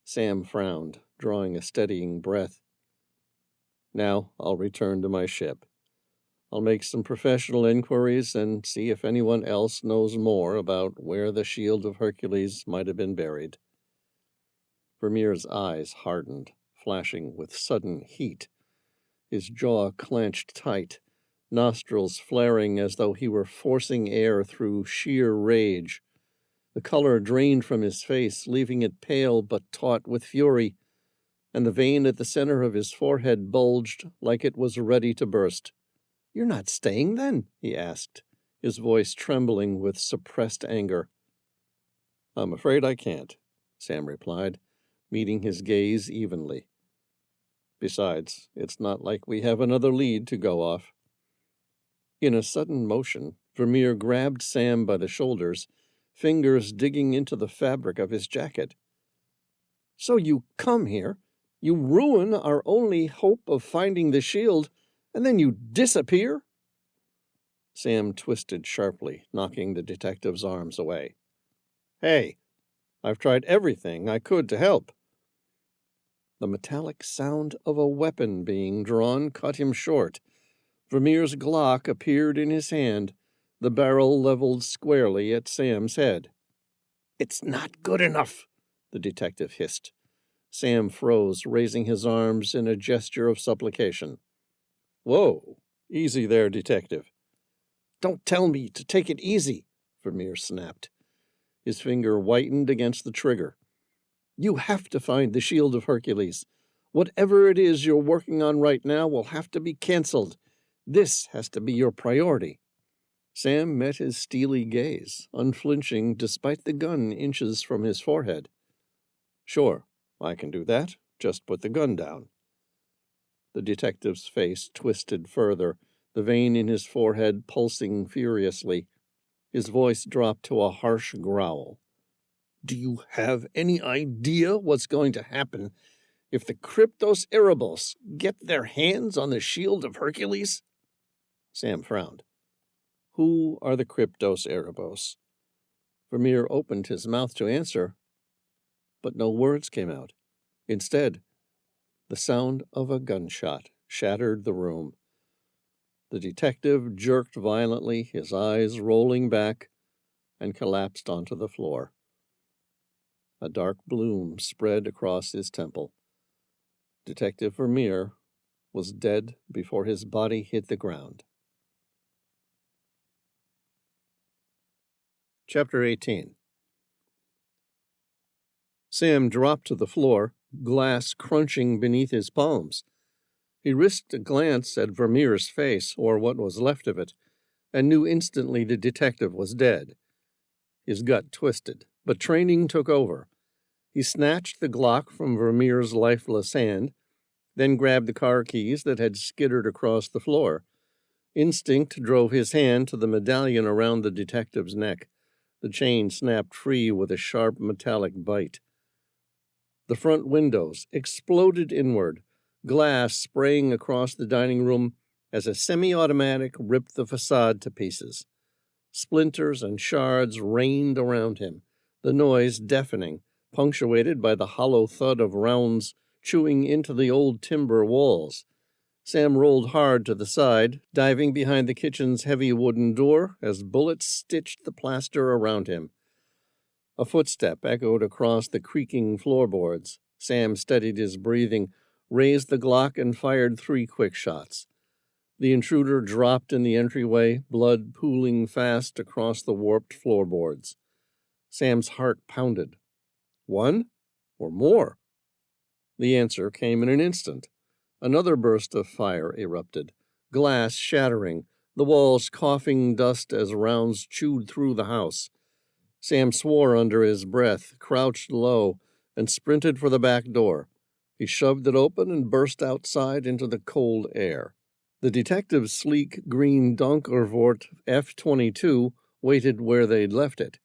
Sam frowned, drawing a steadying breath. "Now I'll return to my ship. I'll make some professional inquiries and see if anyone else knows more about where the Shield of Hercules might have been buried." Vermeer's eyes hardened, flashing with sudden heat. His jaw clenched tight, nostrils flaring as though he were forcing air through sheer rage. The color drained from his face, leaving it pale but taut with fury, and the vein at the center of his forehead bulged like it was ready to burst. "You're not staying, then?" he asked, his voice trembling with suppressed anger. "I'm afraid I can't," Sam replied, meeting his gaze evenly. "Besides, it's not like we have another lead to go off." In a sudden motion, Vermeer grabbed Sam by the shoulders, fingers digging into the fabric of his jacket. "So you come here, you ruin our only hope of finding the shield, and then you disappear?" Sam twisted sharply, knocking the detective's arms away. "Hey, I've tried everything I could to help." The metallic sound of a weapon being drawn cut him short. Vermeer's Glock appeared in his hand, the barrel leveled squarely at Sam's head. "It's not good enough," the detective hissed. Sam froze, raising his arms in a gesture of supplication. "Whoa, easy there, detective." "Don't tell me to take it easy," Vermeer snapped. His finger whitened against the trigger. "You have to find the Shield of Hercules. Whatever it is you're working on right now will have to be canceled. This has to be your priority." Sam met his steely gaze, unflinching despite the gun inches from his forehead. "Sure, I can do that. Just put the gun down." The detective's face twisted further, the vein in his forehead pulsing furiously. His voice dropped to a harsh growl. "Do you have any idea what's going to happen if the Kryptos Erebos get their hands on the Shield of Hercules?" Sam frowned. "Who are the Kryptos Erebos?" Vermeer opened his mouth to answer, but no words came out. Instead, the sound of a gunshot shattered the room. The detective jerked violently, his eyes rolling back, and collapsed onto the floor. A dark bloom spread across his temple. Detective Vermeer was dead before his body hit the ground. Chapter 18. Sam dropped to the floor, glass crunching beneath his palms. He risked a glance at Vermeer's face, or what was left of it, and knew instantly the detective was dead. His gut twisted, but training took over. He snatched the Glock from Vermeer's lifeless hand, then grabbed the car keys that had skittered across the floor. Instinct drove his hand to the medallion around the detective's neck. The chain snapped free with a sharp metallic bite. The front windows exploded inward, glass spraying across the dining room as a semi-automatic ripped the facade to pieces. Splinters and shards rained around him, the noise deafening, punctuated by the hollow thud of rounds chewing into the old timber walls. Sam rolled hard to the side, diving behind the kitchen's heavy wooden door as bullets stitched the plaster around him. A footstep echoed across the creaking floorboards. Sam steadied his breathing, raised the Glock, and fired 3 quick shots. The intruder dropped in the entryway, blood pooling fast across the warped floorboards. Sam's heart pounded. One? Or more? The answer came in an instant. Another burst of fire erupted, glass shattering, the walls coughing dust as rounds chewed through the house. Sam swore under his breath, crouched low, and sprinted for the back door. He shoved it open and burst outside into the cold air. The detective's sleek green Donkervoort F-22 waited where they'd left it.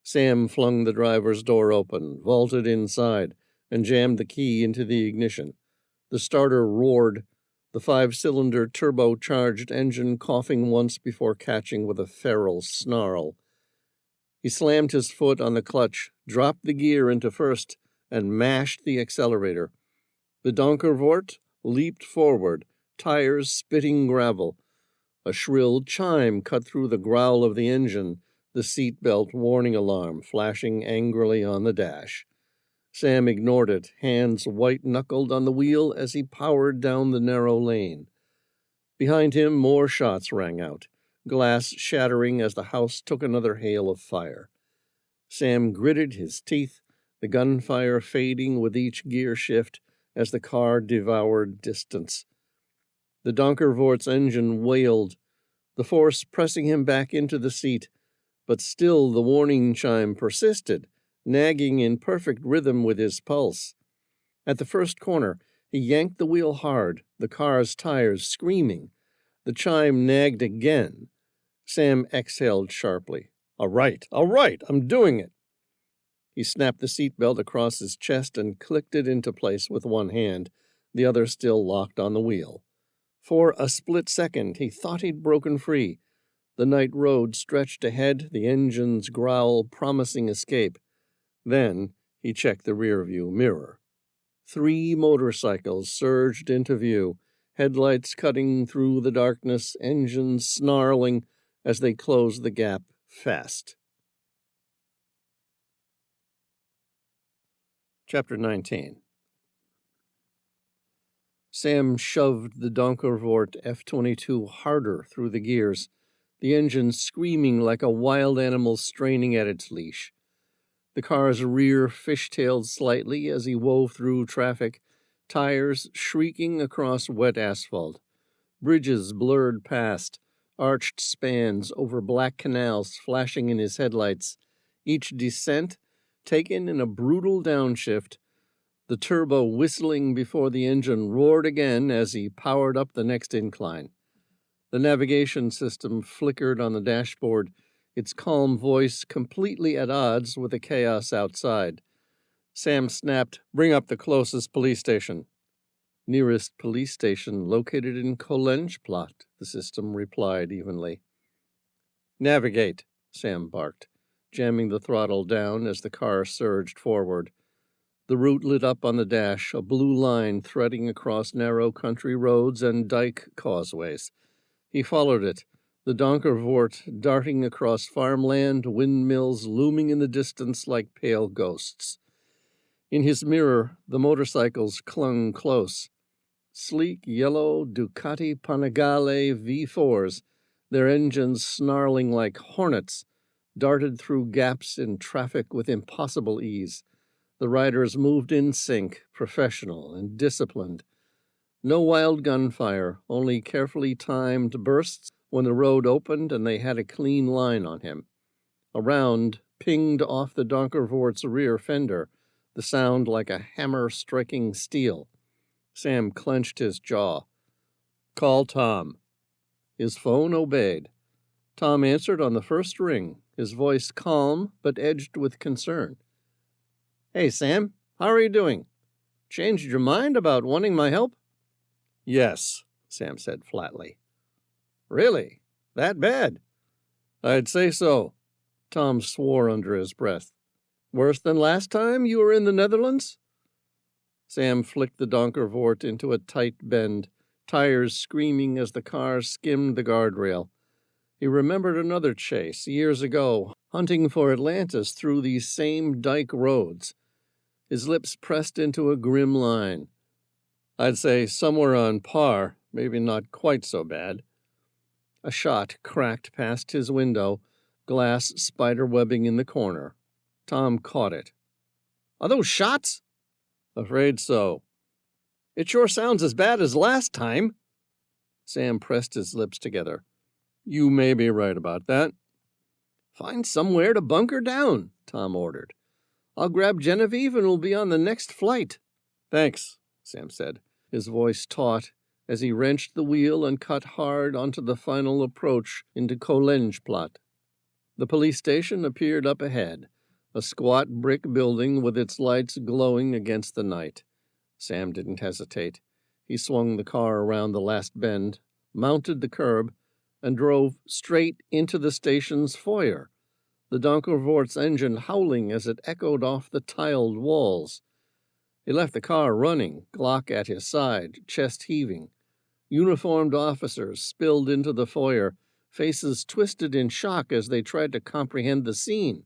Sam flung the driver's door open, vaulted inside, and jammed the key into the ignition. The starter roared, the 5-cylinder turbocharged engine coughing once before catching with a feral snarl. He slammed his foot on the clutch, dropped the gear into first, and mashed the accelerator. The Donkervoort leaped forward, tires spitting gravel. A shrill chime cut through the growl of the engine, the seatbelt warning alarm flashing angrily on the dash. Sam ignored it, hands white-knuckled on the wheel as he powered down the narrow lane. Behind him, more shots rang out, glass shattering as the house took another hail of fire. Sam gritted his teeth, the gunfire fading with each gear shift as the car devoured distance. The Donkervoort's engine wailed, the force pressing him back into the seat, but still the warning chime persisted, nagging in perfect rhythm with his pulse. At the first corner, he yanked the wheel hard, the car's tires screaming. The chime nagged again. Sam exhaled sharply. All right, I'm doing it. He snapped the seatbelt across his chest and clicked it into place with one hand, the other still locked on the wheel. For a split second, he thought he'd broken free. The night road stretched ahead, the engine's growl promising escape. Then he checked the rearview mirror. 3 motorcycles surged into view, headlights cutting through the darkness, engines snarling as they closed the gap fast. Chapter 19. Sam shoved the Donkervoort F-22 harder through the gears, the engine screaming like a wild animal straining at its leash. The car's rear fishtailed slightly as he wove through traffic, tires shrieking across wet asphalt. Bridges blurred past, arched spans over black canals flashing in his headlights, each descent taken in a brutal downshift. The turbo whistling before the engine roared again as he powered up the next incline. The navigation system flickered on the dashboard, its calm voice completely at odds with the chaos outside. Sam snapped, "Bring up the closest police station." "Nearest police station located in Kolenjplot," the system replied evenly. "Navigate," Sam barked, jamming the throttle down as the car surged forward. The route lit up on the dash, a blue line threading across narrow country roads and dike causeways. He followed it, the Donkervoort darting across farmland, windmills looming in the distance like pale ghosts. In his mirror, the motorcycles clung close. Sleek yellow Ducati Panigale V4s, their engines snarling like hornets, darted through gaps in traffic with impossible ease. The riders moved in sync, professional and disciplined. No wild gunfire, only carefully timed bursts when the road opened and they had a clean line on him. A round pinged off the Donkervoort's rear fender, the sound like a hammer striking steel. Sam clenched his jaw. "Call Tom." His phone obeyed. Tom answered on the first ring, his voice calm but edged with concern. "Hey, Sam, how are you doing? Changed your mind about wanting my help?" "Yes," Sam said flatly. "Really? That bad?" "I'd say so." Tom swore under his breath. "Worse than last time you were in the Netherlands?" Sam flicked the Donkervoort into a tight bend, tires screaming as the car skimmed the guardrail. He remembered another chase years ago, hunting for Atlantis through these same dike roads. His lips pressed into a grim line. "I'd say somewhere on par, maybe not quite so bad." A shot cracked past his window, glass spiderwebbing in the corner. Tom caught it. "Are those shots?" "Afraid so." "It sure sounds as bad as last time." Sam pressed his lips together. "You may be right about that." "Find somewhere to bunker down," Tom ordered. "I'll grab Genevieve and we'll be on the next flight." "Thanks," Sam said, his voice taut as he wrenched the wheel and cut hard onto the final approach into Kolenjplot. The police station appeared up ahead, a squat brick building with its lights glowing against the night. Sam didn't hesitate. He swung the car around the last bend, mounted the curb, and drove straight into the station's foyer, the Donkervort's engine howling as it echoed off the tiled walls. He left the car running, Glock at his side, chest heaving. Uniformed officers spilled into the foyer, faces twisted in shock as they tried to comprehend the scene.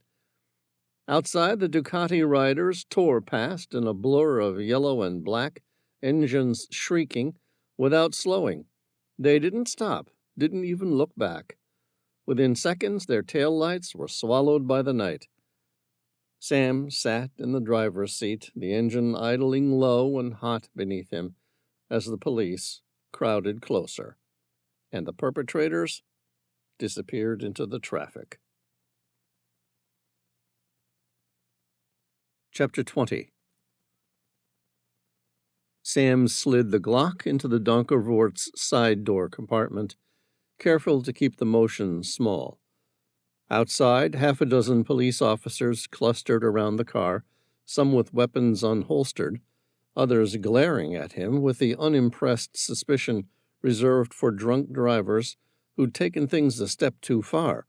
Outside, the Ducati riders tore past in a blur of yellow and black, engines shrieking, without slowing. They didn't stop, didn't even look back. Within seconds, their taillights were swallowed by the night. Sam sat in the driver's seat, the engine idling low and hot beneath him, as the police crowded closer, and the perpetrators disappeared into the traffic. Chapter 20. Sam slid the Glock into the Donkervort's side door compartment, careful to keep the motion small. Outside, half a dozen police officers clustered around the car, some with weapons unholstered, others glaring at him with the unimpressed suspicion reserved for drunk drivers who'd taken things a step too far.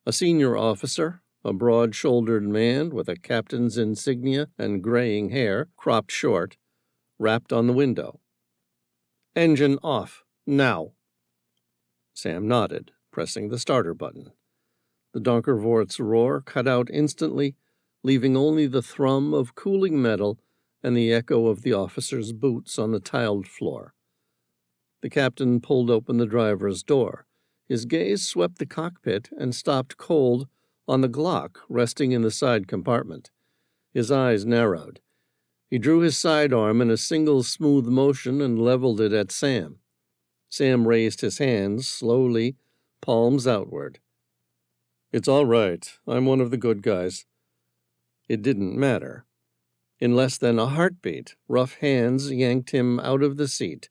A senior officer, a broad-shouldered man with a captain's insignia and graying hair, cropped short, rapped on the window. "Engine off, now." Sam nodded, pressing the starter button. The Donkervort's roar cut out instantly, leaving only the thrum of cooling metal and the echo of the officer's boots on the tiled floor. The captain pulled open the driver's door. His gaze swept the cockpit and stopped cold on the Glock resting in the side compartment. His eyes narrowed. He drew his sidearm in a single smooth motion and leveled it at Sam. Sam raised his hands, slowly, palms outward. "It's all right. I'm one of the good guys." It didn't matter. In less than a heartbeat, rough hands yanked him out of the seat.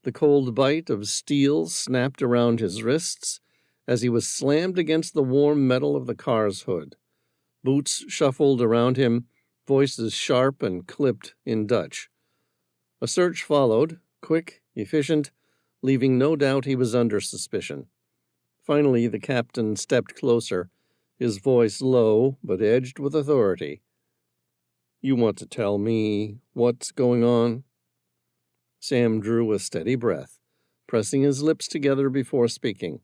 The cold bite of steel snapped around his wrists as he was slammed against the warm metal of the car's hood. Boots shuffled around him, voices sharp and clipped in Dutch. A search followed, quick, efficient, leaving no doubt he was under suspicion. Finally, the captain stepped closer, his voice low but edged with authority. "You want to tell me what's going on?" Sam drew a steady breath, pressing his lips together before speaking.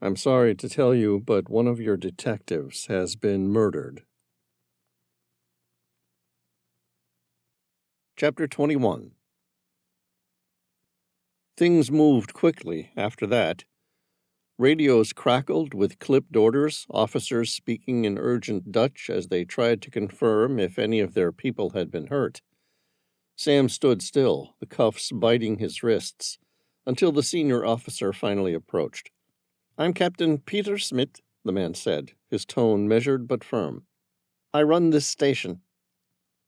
"I'm sorry to tell you, but one of your detectives has been murdered." Chapter 21. Things moved quickly after that. Radios crackled with clipped orders, officers speaking in urgent Dutch as they tried to confirm if any of their people had been hurt. Sam stood still, the cuffs biting his wrists, until the senior officer finally approached. "I'm Captain Peter Smit," the man said, his tone measured but firm. "I run this station."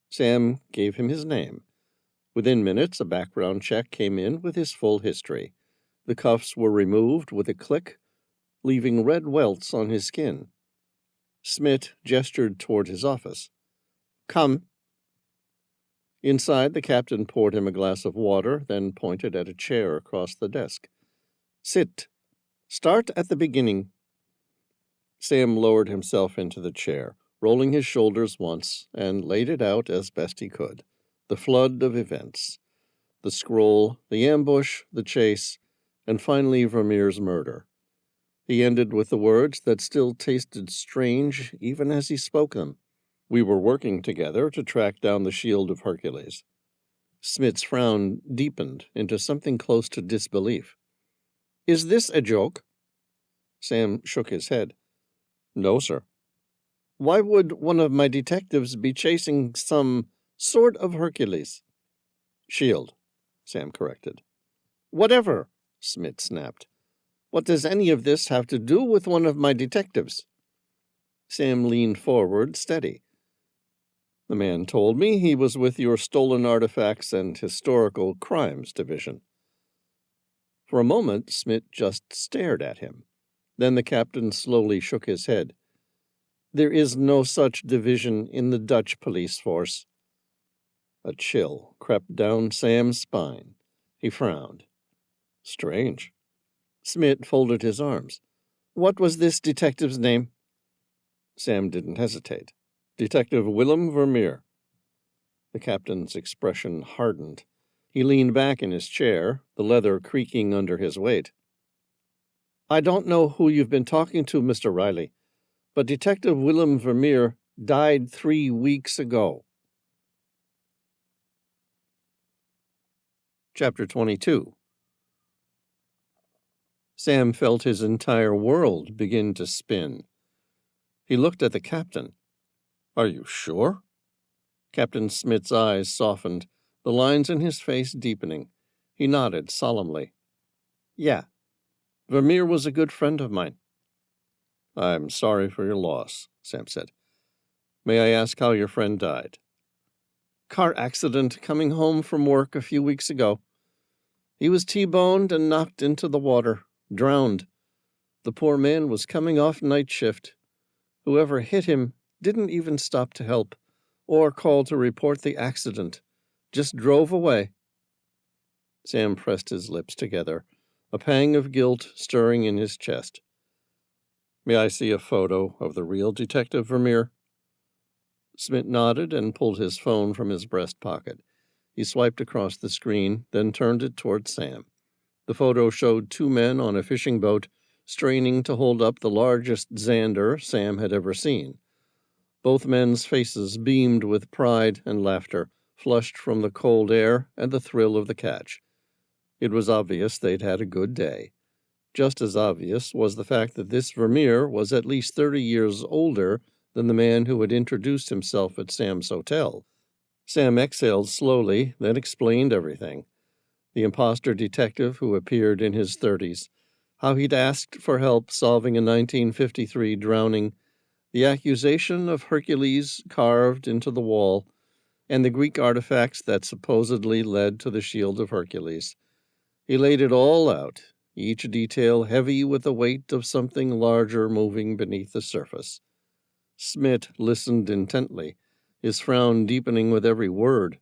Sam gave him his name. Within minutes, a background check came in with his full history. The cuffs were removed with a click, leaving red welts on his skin. Smit gestured toward his office. "Come." Inside, the captain poured him a glass of water, then pointed at a chair across the desk. "Sit. Start at the beginning." Sam lowered himself into the chair, rolling his shoulders once, and laid it out as best he could. The flood of events. The scroll, the ambush, the chase, and finally Vermeer's murder. He ended with the words that still tasted strange even as he spoke them. "We were working together to track down the Shield of Hercules." Smith's frown deepened into something close to disbelief. "Is this a joke?" Sam shook his head. "No, sir." "Why would one of my detectives be chasing some sort of Hercules?" "Shield," Sam corrected. "Whatever," Smith snapped. "What does any of this have to do with one of my detectives?" Sam leaned forward, steady. "The man told me he was with your Stolen Artifacts and Historical Crimes Division." For a moment, Smith just stared at him. Then the captain slowly shook his head. "There is no such division in the Dutch police force." A chill crept down Sam's spine. He frowned. Strange. Smith folded his arms. "What was this detective's name?" Sam didn't hesitate. "Detective Willem Vermeer." The captain's expression hardened. He leaned back in his chair, the leather creaking under his weight. "I don't know who you've been talking to, Mr. Reilly, but Detective Willem Vermeer died 3 weeks ago." Chapter 22. Sam felt his entire world begin to spin. He looked at the captain. "Are you sure?" Captain Smith's eyes softened, the lines in his face deepening. He nodded solemnly. "Yeah. Vermeer was a good friend of mine." "I'm sorry for your loss," Sam said. "May I ask how your friend died?" "Car accident coming home from work a few weeks ago. He was T-boned and knocked into the water, drowned. The poor man was coming off night shift. Whoever hit him didn't even stop to help or call to report the accident. Just drove away." Sam pressed his lips together, a pang of guilt stirring in his chest. "May I see a photo of the real Detective Vermeer?" Smith nodded and pulled his phone from his breast pocket. He swiped across the screen, then turned it toward Sam. The photo showed 2 men on a fishing boat straining to hold up the largest zander Sam had ever seen. Both men's faces beamed with pride and laughter, flushed from the cold air and the thrill of the catch. It was obvious they'd had a good day. Just as obvious was the fact that this Vermeer was at least 30 years older than the man who had introduced himself at Sam's hotel. Sam exhaled slowly, then explained everything. The imposter detective who appeared in his 30s, how he'd asked for help solving a 1953 drowning, the accusation of Hercules carved into the wall, and the Greek artifacts that supposedly led to the Shield of Hercules. He laid it all out, each detail heavy with the weight of something larger moving beneath the surface. Smith listened intently, his frown deepening with every word.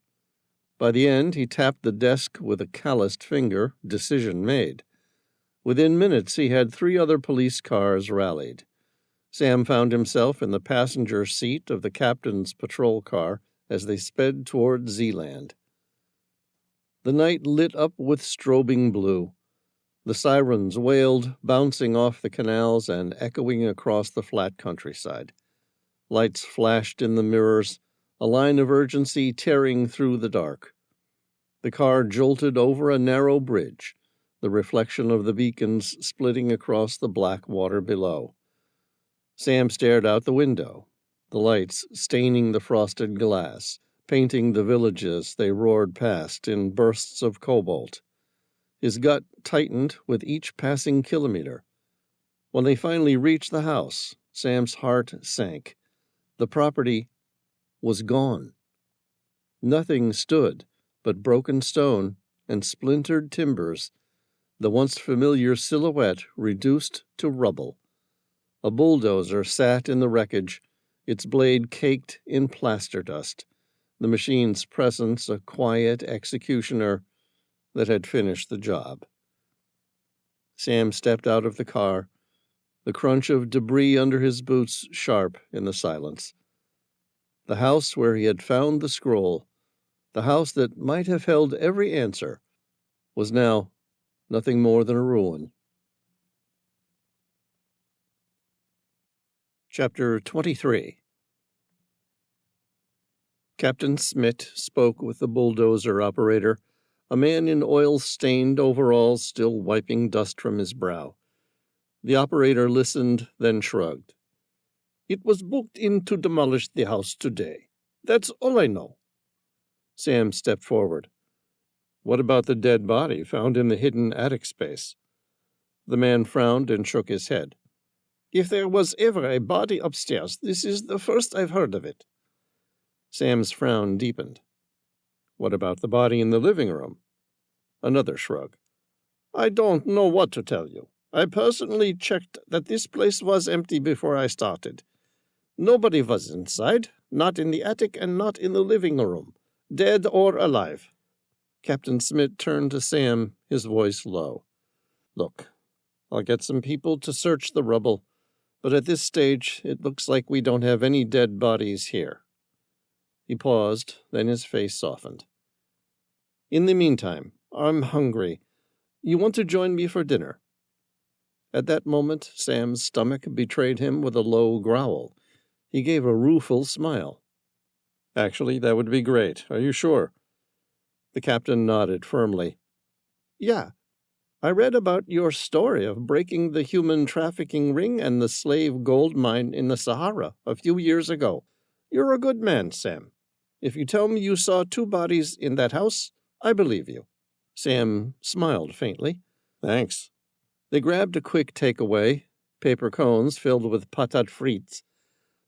By the end, he tapped the desk with a calloused finger, decision made. Within minutes, he had 3 other police cars rallied. Sam found himself in the passenger seat of the captain's patrol car as they sped toward Zealand. The night lit up with strobing blue. The sirens wailed, bouncing off the canals and echoing across the flat countryside. Lights flashed in the mirrors, a line of urgency tearing through the dark. The car jolted over a narrow bridge, the reflection of the beacons splitting across the black water below. Sam stared out the window, the lights staining the frosted glass, painting the villages they roared past in bursts of cobalt. His gut tightened with each passing kilometer. When they finally reached the house, Sam's heart sank. The property was gone. Nothing stood but broken stone and splintered timbers, the once familiar silhouette reduced to rubble. A bulldozer sat in the wreckage, its blade caked in plaster dust, the machine's presence a quiet executioner that had finished the job. Sam stepped out of the car, the crunch of debris under his boots sharp in the silence. The house where he had found the scroll, the house that might have held every answer, was now nothing more than a ruin. Chapter 23. Captain Smith spoke with the bulldozer operator, a man in oil-stained overalls still wiping dust from his brow. The operator listened, then shrugged. "It was booked in to demolish the house today. That's all I know." Sam stepped forward. "What about the dead body found in the hidden attic space?" The man frowned and shook his head. "If there was ever a body upstairs, this is the first I've heard of it." Sam's frown deepened. "What about the body in the living room?" Another shrug. "I don't know what to tell you. I personally checked that this place was empty before I started. Nobody was inside, not in the attic and not in the living room, dead or alive." Captain Smith turned to Sam, his voice low. "Look, I'll get some people to search the rubble, but at this stage it looks like we don't have any dead bodies here." He paused, then his face softened. "In the meantime, I'm hungry. You want to join me for dinner?" At that moment, Sam's stomach betrayed him with a low growl. He gave a rueful smile. "Actually, that would be great. Are you sure?" The captain nodded firmly. "Yeah. I read about your story of breaking the human trafficking ring and the slave gold mine in the Sahara a few years ago. You're a good man, Sam. If you tell me you saw 2 bodies in that house, I believe you." Sam smiled faintly. "Thanks." They grabbed a quick takeaway, paper cones filled with patat frites,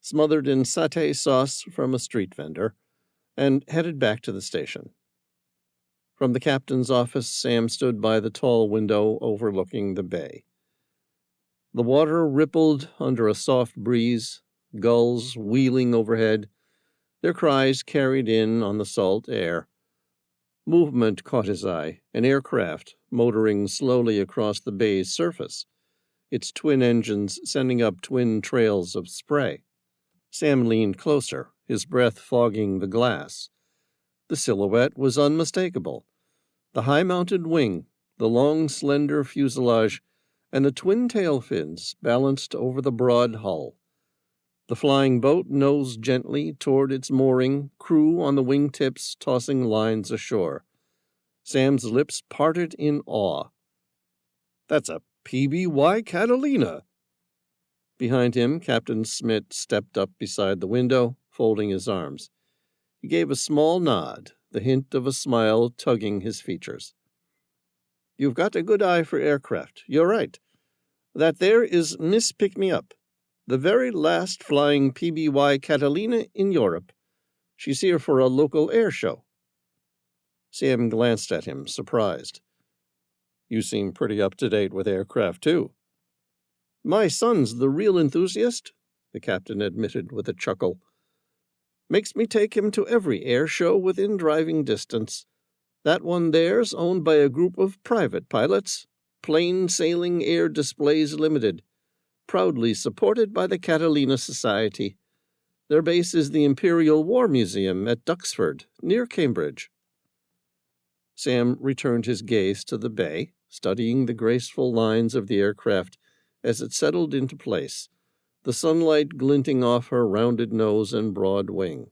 smothered in satay sauce from a street vendor, and headed back to the station. From the captain's office, Sam stood by the tall window overlooking the bay. The water rippled under a soft breeze, gulls wheeling overhead, their cries carried in on the salt air. Movement caught his eye, an aircraft motoring slowly across the bay's surface, its twin engines sending up twin trails of spray. Sam leaned closer, his breath fogging the glass. The silhouette was unmistakable. The high-mounted wing, the long, slender fuselage, and the twin tail fins balanced over the broad hull. The flying boat nosed gently toward its mooring, crew on the wingtips tossing lines ashore. Sam's lips parted in awe. "That's a PBY Catalina!" Behind him, Captain Smith stepped up beside the window, folding his arms. He gave a small nod, the hint of a smile tugging his features. "You've got a good eye for aircraft. You're right. That there is Miss Pick-me-up, the very last flying PBY Catalina in Europe. She's here for a local air show." Sam glanced at him, surprised. "You seem pretty up-to-date with aircraft, too." "My son's the real enthusiast," the captain admitted with a chuckle. "Makes me take him to every air show within driving distance. That one there's owned by a group of private pilots, Plain Sailing Air Displays Limited, proudly supported by the Catalina Society. Their base is the Imperial War Museum at Duxford, near Cambridge." Sam returned his gaze to the bay, studying the graceful lines of the aircraft as it settled into place, the sunlight glinting off her rounded nose and broad wing.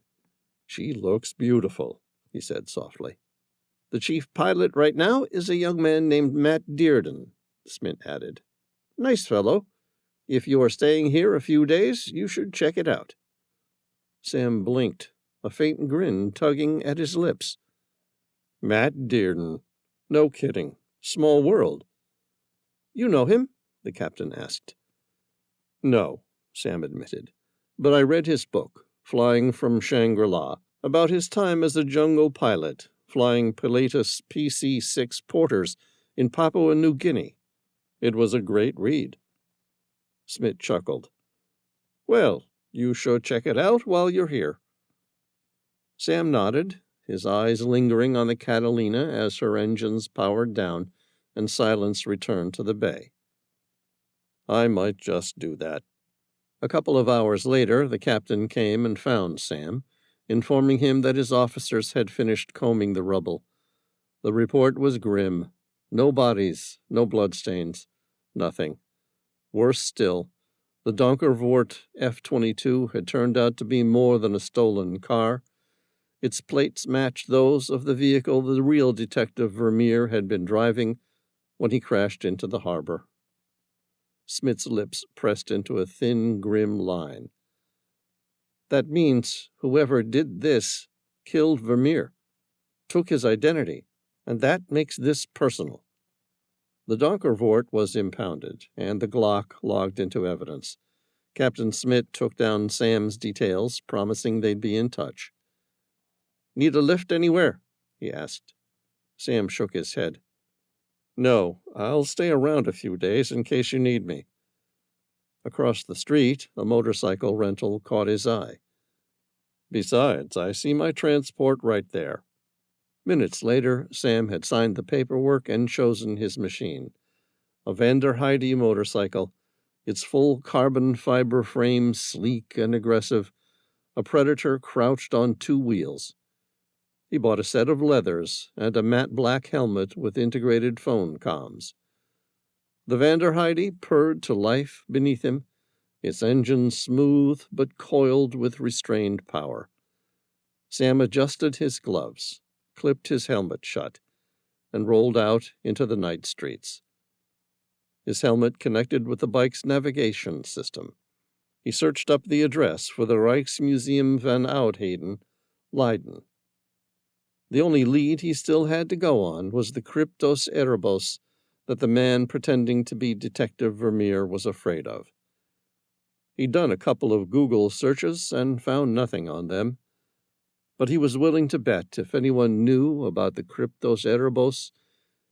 "She looks beautiful," he said softly. "The chief pilot right now is a young man named Matt Dearden," Smith added. "Nice fellow. If you are staying here a few days, you should check it out." Sam blinked, a faint grin tugging at his lips. "Matt Dearden. No kidding. Small world." "You know him?" the captain asked. "No," Sam admitted, "but I read his book, Flying from Shangri-La, about his time as a jungle pilot, flying Pilatus PC-6 Porters in Papua New Guinea. It was a great read." Smith chuckled. "Well, you should check it out while you're here." Sam nodded, his eyes lingering on the Catalina as her engines powered down and silence returned to the bay. "I might just do that." A couple of hours later, the captain came and found Sam, informing him that his officers had finished combing the rubble. The report was grim. No bodies, no bloodstains, nothing. Worse still, the Donkervoort F-22 had turned out to be more than a stolen car. Its plates matched those of the vehicle the real Detective Vermeer had been driving when he crashed into the harbor. Smith's lips pressed into a thin, grim line. "That means whoever did this killed Vermeer, took his identity, and that makes this personal." The Donkervoort was impounded, and the Glock logged into evidence. Captain Smith took down Sam's details, promising they'd be in touch. "Need a lift anywhere?" he asked. Sam shook his head. No, I'll stay around a few days in case you need me. Across the street, a motorcycle rental caught his eye. Besides, I see my transport right there. Minutes later, Sam had signed the paperwork and chosen his machine. A Vanderheide motorcycle, its full carbon fiber frame sleek and aggressive, a predator crouched on two wheels. He bought a set of leathers and a matte black helmet with integrated phone comms. The Vanderheide purred to life beneath him, its engine smooth but coiled with restrained power. Sam adjusted his gloves, clipped his helmet shut, and rolled out into the night streets. His helmet connected with the bike's navigation system. He searched up the address for the Rijksmuseum van Oudheden, Leiden. The only lead he still had to go on was the Cryptos Erebos that the man pretending to be Detective Vermeer was afraid of. He'd done a couple of Google searches and found nothing on them, but he was willing to bet if anyone knew about the Cryptos Erebos,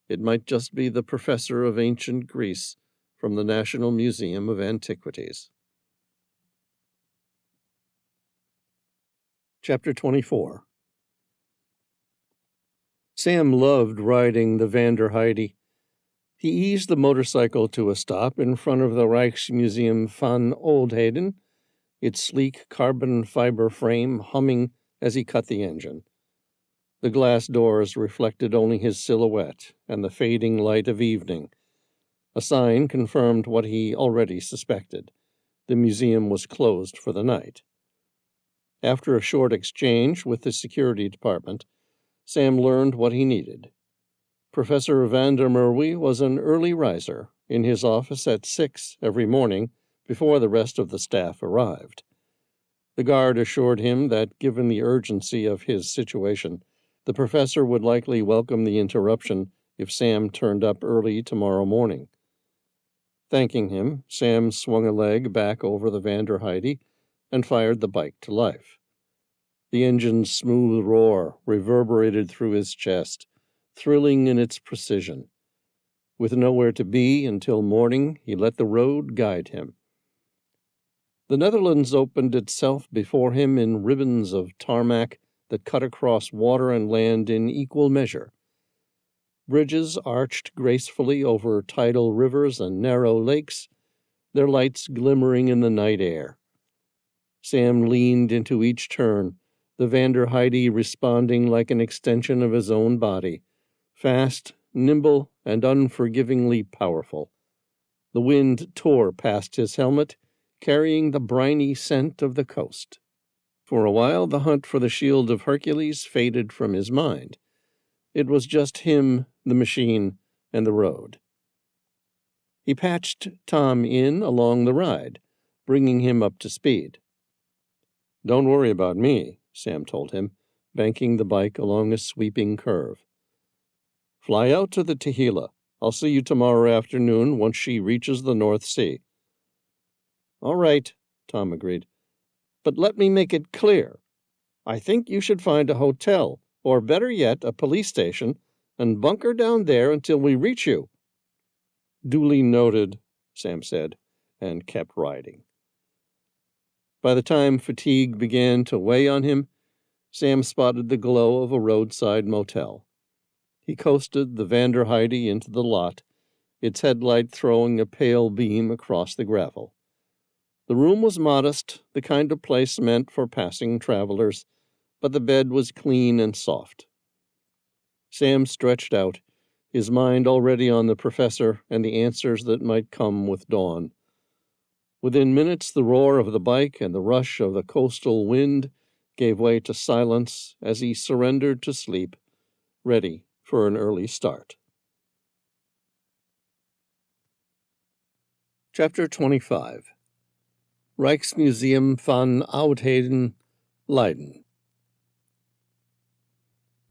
it might just be the professor of ancient Greece from the National Museum of Antiquities. Chapter 24. Sam loved riding the Vanderheide. He eased the motorcycle to a stop in front of the Rijksmuseum van Oudheden, its sleek carbon fiber frame humming as he cut the engine. The glass doors reflected only his silhouette and the fading light of evening. A sign confirmed what he already suspected. The museum was closed for the night. After a short exchange with the security department, Sam learned what he needed. Professor van der Merwe was an early riser, in his office at 6 every morning before the rest of the staff arrived. The guard assured him that, given the urgency of his situation, the professor would likely welcome the interruption if Sam turned up early tomorrow morning. Thanking him, Sam swung a leg back over the Vanderheide and fired the bike to life. The engine's smooth roar reverberated through his chest, thrilling in its precision. With nowhere to be until morning, he let the road guide him. The Netherlands opened itself before him in ribbons of tarmac that cut across water and land in equal measure. Bridges arched gracefully over tidal rivers and narrow lakes, their lights glimmering in the night air. Sam leaned into each turn, the Vanderheide responding like an extension of his own body, fast, nimble, and unforgivingly powerful. The wind tore past his helmet, carrying the briny scent of the coast. For a while, the hunt for the Shield of Hercules faded from his mind. It was just him, the machine, and the road. He patched Tom in along the ride, bringing him up to speed. "Don't worry about me," Sam told him, banking the bike along a sweeping curve. "Fly out to the Tehila. I'll see you tomorrow afternoon once she reaches the North Sea." "All right," Tom agreed. "But let me make it clear. I think you should find a hotel, or better yet, a police station, and bunker down there until we reach you." "Duly noted," Sam said, and kept riding. By the time fatigue began to weigh on him, Sam spotted the glow of a roadside motel. He coasted the Vanderheide into the lot, its headlight throwing a pale beam across the gravel. The room was modest, the kind of place meant for passing travelers, but the bed was clean and soft. Sam stretched out, his mind already on the professor and the answers that might come with dawn. Within minutes, the roar of the bike and the rush of the coastal wind gave way to silence as he surrendered to sleep, ready for an early start. Chapter 25. Rijksmuseum van Oudheden, Leiden.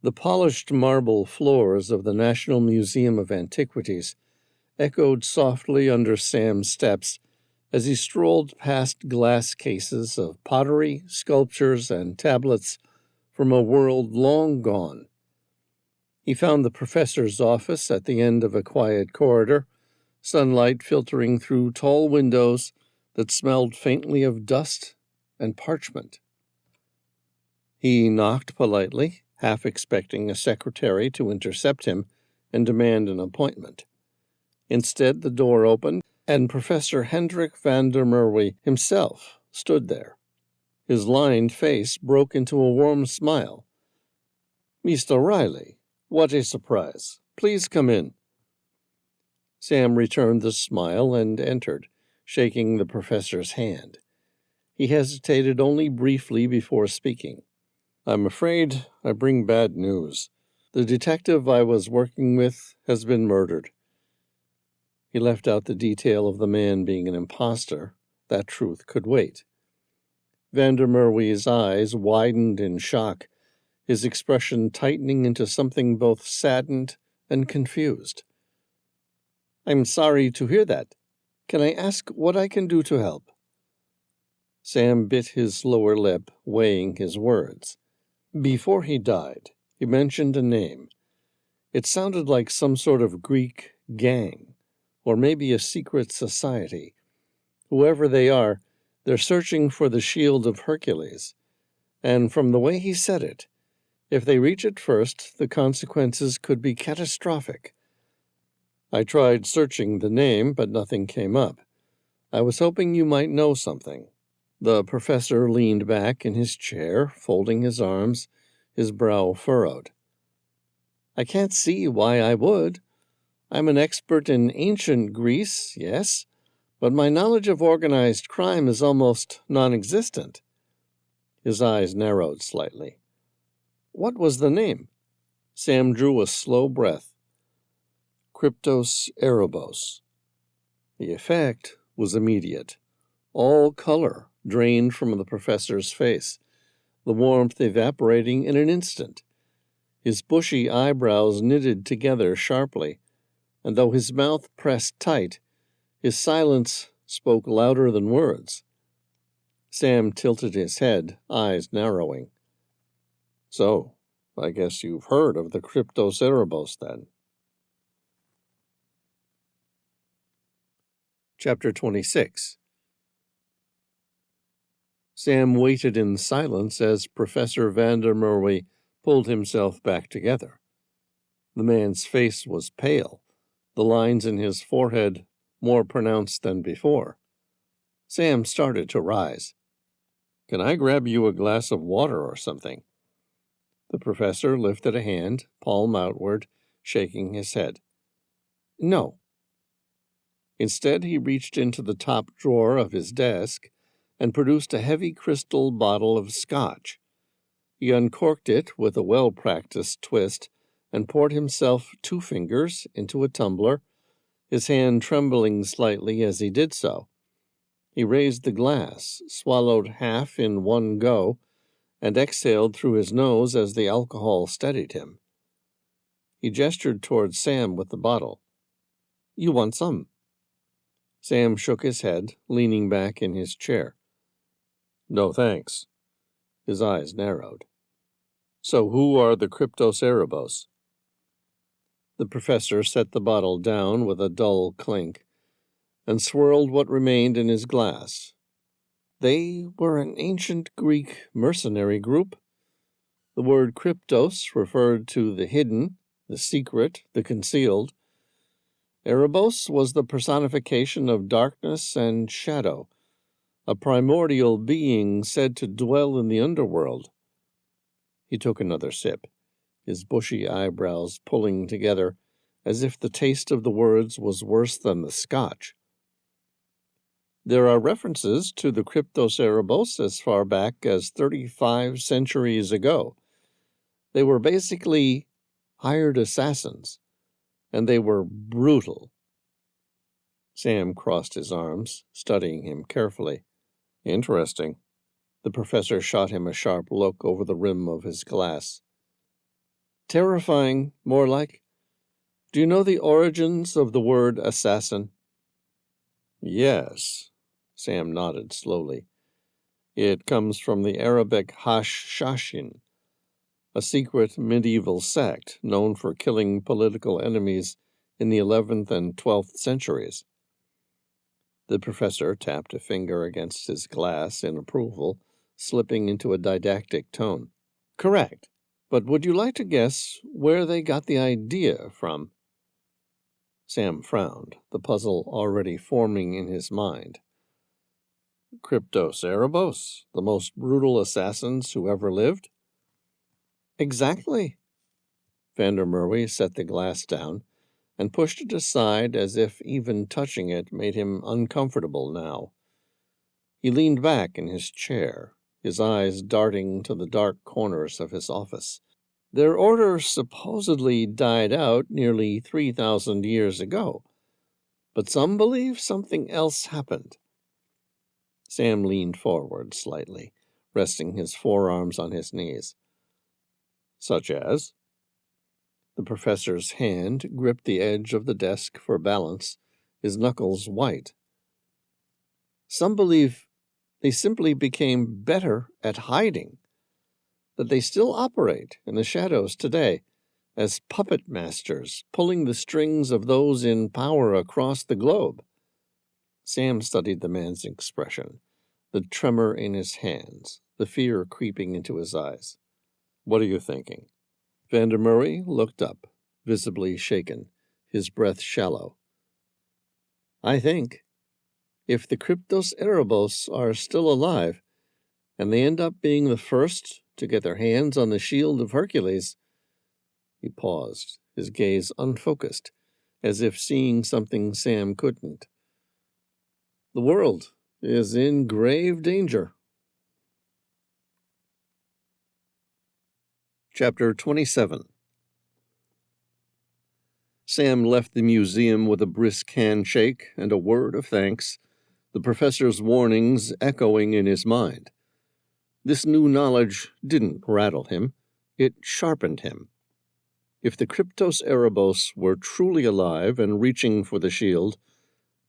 The polished marble floors of the National Museum of Antiquities echoed softly under Sam's steps as he strolled past glass cases of pottery, sculptures, and tablets from a world long gone. He found the professor's office at the end of a quiet corridor, sunlight filtering through tall windows that smelled faintly of dust and parchment. He knocked politely, half expecting a secretary to intercept him and demand an appointment. Instead, the door opened, and Professor Hendrik van der Merwe himself stood there. His lined face broke into a warm smile. "Mr. Reilly, what a surprise. Please come in." Sam returned the smile and entered, shaking the professor's hand. He hesitated only briefly before speaking. "I'm afraid I bring bad news. The detective I was working with has been murdered." He left out the detail of the man being an imposter. That truth could wait. Van der Merwe's eyes widened in shock, his expression tightening into something both saddened and confused. "I'm sorry to hear that. Can I ask what I can do to help?" Sam bit his lower lip, weighing his words. Before he died, he mentioned a name. It sounded like some sort of Greek gang, or maybe a secret society. Whoever they are, they're searching for the Shield of Hercules. And from the way he said it, if they reach it first, the consequences could be catastrophic. I tried searching the name, but nothing came up. I was hoping you might know something. The professor leaned back in his chair, folding his arms, his brow furrowed. "I can't see why I would. I'm an expert in ancient Greece, yes, but my knowledge of organized crime is almost non-existent." His eyes narrowed slightly. "What was the name?" Sam drew a slow breath. "Kryptos Erebos." The effect was immediate. All color drained from the professor's face, the warmth evaporating in an instant. His bushy eyebrows knitted together sharply, and though his mouth pressed tight, his silence spoke louder than words. Sam tilted his head, eyes narrowing. "So, I guess you've heard of the Kryptos Erebos, then." Chapter 26. Sam waited in silence as Professor van der Merwe pulled himself back together. The man's face was pale, the lines in his forehead more pronounced than before. Sam started to rise. "Can I grab you a glass of water or something?" The professor lifted a hand, palm outward, shaking his head. "No." Instead, he reached into the top drawer of his desk and produced a heavy crystal bottle of scotch. He uncorked it with a well-practiced twist and poured himself 2 fingers into a tumbler, his hand trembling slightly as he did so. He raised the glass, swallowed half in one go, and exhaled through his nose as the alcohol steadied him. He gestured towards Sam with the bottle. "You want some?" Sam shook his head, leaning back in his chair. "No, thanks." His eyes narrowed. "So who are the Kryptos Erebos?" The professor set the bottle down with a dull clink and swirled what remained in his glass. They were an ancient Greek mercenary group. The word Kryptos referred to the hidden, the secret, the concealed. Erebos was the personification of darkness and shadow, a primordial being said to dwell in the underworld. He took another sip, his bushy eyebrows pulling together, as if the taste of the words was worse than the scotch. "There are references to the Kryptos Erebos as far back as 35 centuries ago. They were basically hired assassins, and they were brutal." Sam crossed his arms, studying him carefully. "Interesting." The professor shot him a sharp look over the rim of his glass. "Terrifying, more like. Do you know the origins of the word assassin?" "Yes." Sam nodded slowly. "It comes from the Arabic hash-shashin, a secret medieval sect known for killing political enemies in the 11th and 12th centuries. The professor tapped a finger against his glass in approval, slipping into a didactic tone. Correct. But would you like to guess where they got the idea from? Sam frowned, the puzzle already forming in his mind. Kryptos Erebos, the most brutal assassins who ever lived? Exactly. Vandermeer set the glass down and pushed it aside as if even touching it made him uncomfortable now. He leaned back in his chair, his eyes darting to the dark corners of his office. Their order supposedly died out nearly 3,000 years ago, but some believe something else happened. Sam leaned forward slightly, resting his forearms on his knees. Such as? The professor's hand gripped the edge of the desk for balance, his knuckles white. Some believe they simply became better at hiding, that they still operate in the shadows today as puppet masters, pulling the strings of those in power across the globe. Sam studied the man's expression, the tremor in his hands, the fear creeping into his eyes. What are you thinking? Vandermeer looked up, visibly shaken, his breath shallow. I think, if the Kryptos Erebos are still alive, and they end up being the first to get their hands on the Shield of Hercules. He paused, his gaze unfocused, as if seeing something Sam couldn't. The world is in grave danger. Chapter 27. Sam left the museum with a brisk handshake and a word of thanks, the professor's warnings echoing in his mind. This new knowledge didn't rattle him, it sharpened him. If the Kryptos Erebos were truly alive and reaching for the shield,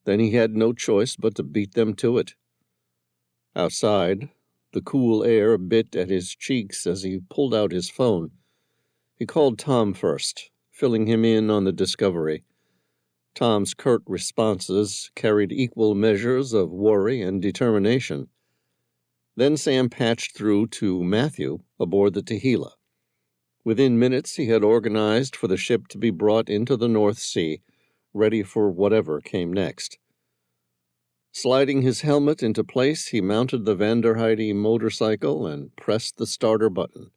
then he had no choice but to beat them to it. Outside, the cool air bit at his cheeks as he pulled out his phone. He called Tom first, filling him in on the discovery. Tom's curt responses carried equal measures of worry and determination. Then Sam patched through to Matthew aboard the Tehila. Within minutes he had organized for the ship to be brought into the North Sea, ready for whatever came next. Sliding his helmet into place, he mounted the Vanderheide motorcycle and pressed the starter button.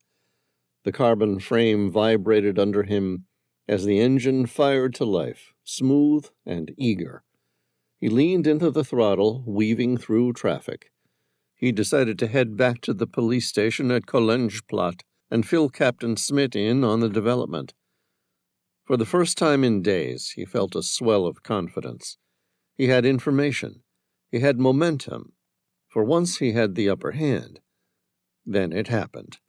The carbon frame vibrated under him as the engine fired to life, smooth and eager. He leaned into the throttle, weaving through traffic. He decided to head back to the police station at Kolenjplat and fill Captain Smith in on the development. For the first time in days, he felt a swell of confidence. He had information. He had momentum. For once he had the upper hand. Then it happened.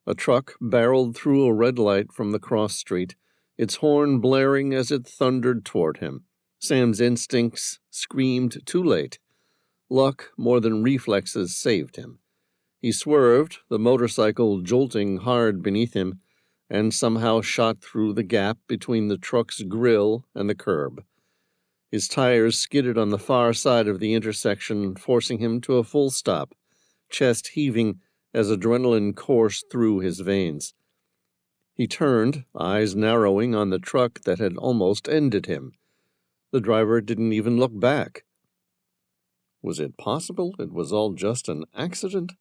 A truck barreled through a red light from the cross street, its horn blaring as it thundered toward him. Sam's instincts screamed too late. Luck more than reflexes saved him. He swerved, the motorcycle jolting hard beneath him, and somehow shot through the gap between the truck's grill and the curb. His tires skidded on the far side of the intersection, forcing him to a full stop, chest heaving as adrenaline coursed through his veins. He turned, eyes narrowing on the truck that had almost ended him. The driver didn't even look back. Was it possible it was all just an accident?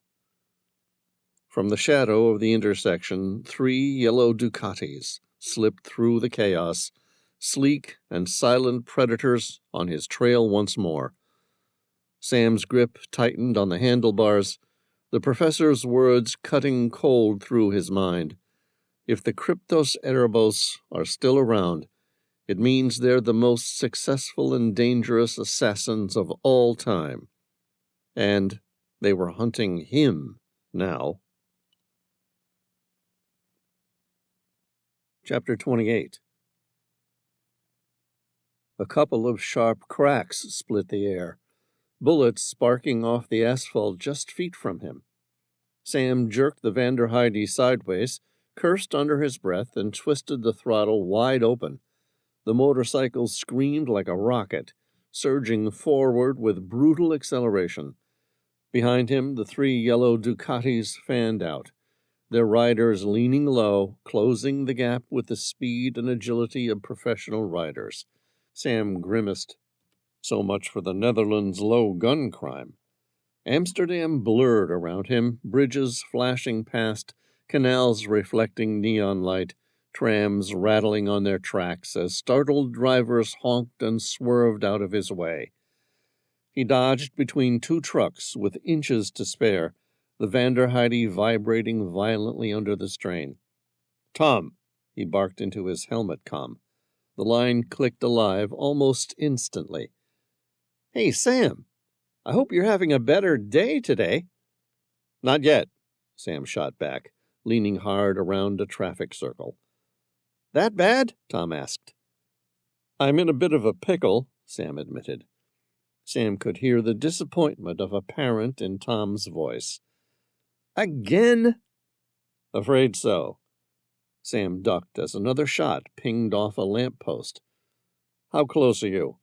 From the shadow of the intersection, 3 yellow Ducatis slipped through the chaos, sleek and silent predators on his trail once more. Sam's grip tightened on the handlebars, the professor's words cutting cold through his mind. If the Kryptos Erebos are still around, it means they're the most successful and dangerous assassins of all time. And they were hunting him now. Chapter 28. A couple of sharp cracks split the air, bullets sparking off the asphalt just feet from him. Sam jerked the Vanderheide sideways, cursed under his breath, and twisted the throttle wide open. The motorcycle screamed like a rocket, surging forward with brutal acceleration. Behind him, the three yellow Ducatis fanned out, their riders leaning low, closing the gap with the speed and agility of professional riders. Sam grimaced. So much for the Netherlands' low gun crime. Amsterdam blurred around him, bridges flashing past, canals reflecting neon light, trams rattling on their tracks as startled drivers honked and swerved out of his way. He dodged between two trucks with inches to spare, the Vanderheide vibrating violently under the strain. "Tom!" he barked into his helmet comm. The line clicked alive almost instantly. "Hey, Sam! I hope you're having a better day today." "Not yet," Sam shot back, leaning hard around a traffic circle. "That bad?" Tom asked. "I'm in a bit of a pickle," Sam admitted. Sam could hear the disappointment of a parent in Tom's voice. "Again?" "Afraid so." Sam ducked as another shot pinged off a lamp-post. "How close are you?"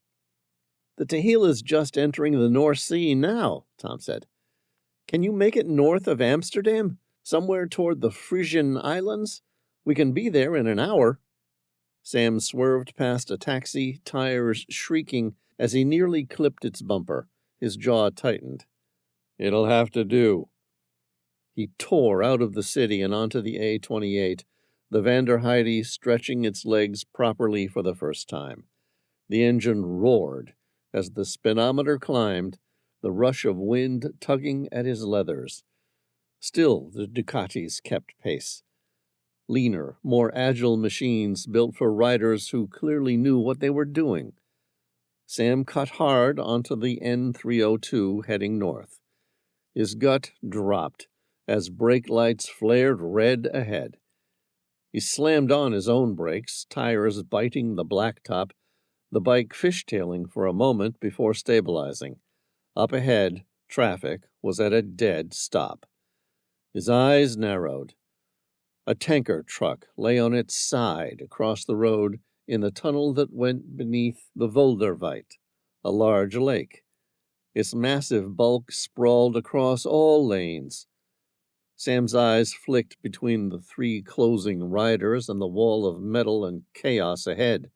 "The Tequila's just entering the North Sea now," Tom said. "Can you make it north of Amsterdam, somewhere toward the Frisian Islands? We can be there in an hour." Sam swerved past a taxi, tires shrieking as he nearly clipped its bumper. His jaw tightened. "It'll have to do." He tore out of the city and onto the A28, the Vanderheide stretching its legs properly for the first time. The engine roared as the speedometer climbed, the rush of wind tugging at his leathers. Still the Ducatis kept pace. Leaner, more agile machines built for riders who clearly knew what they were doing. Sam cut hard onto the N302 heading north. His gut dropped as brake lights flared red ahead. He slammed on his own brakes, tires biting the blacktop, the bike fishtailing for a moment before stabilizing. Up ahead, traffic was at a dead stop. His eyes narrowed. A tanker truck lay on its side across the road in the tunnel that went beneath the Wolderwijd, a large lake. Its massive bulk sprawled across all lanes. Sam's eyes flicked between the three closing riders and the wall of metal and chaos ahead.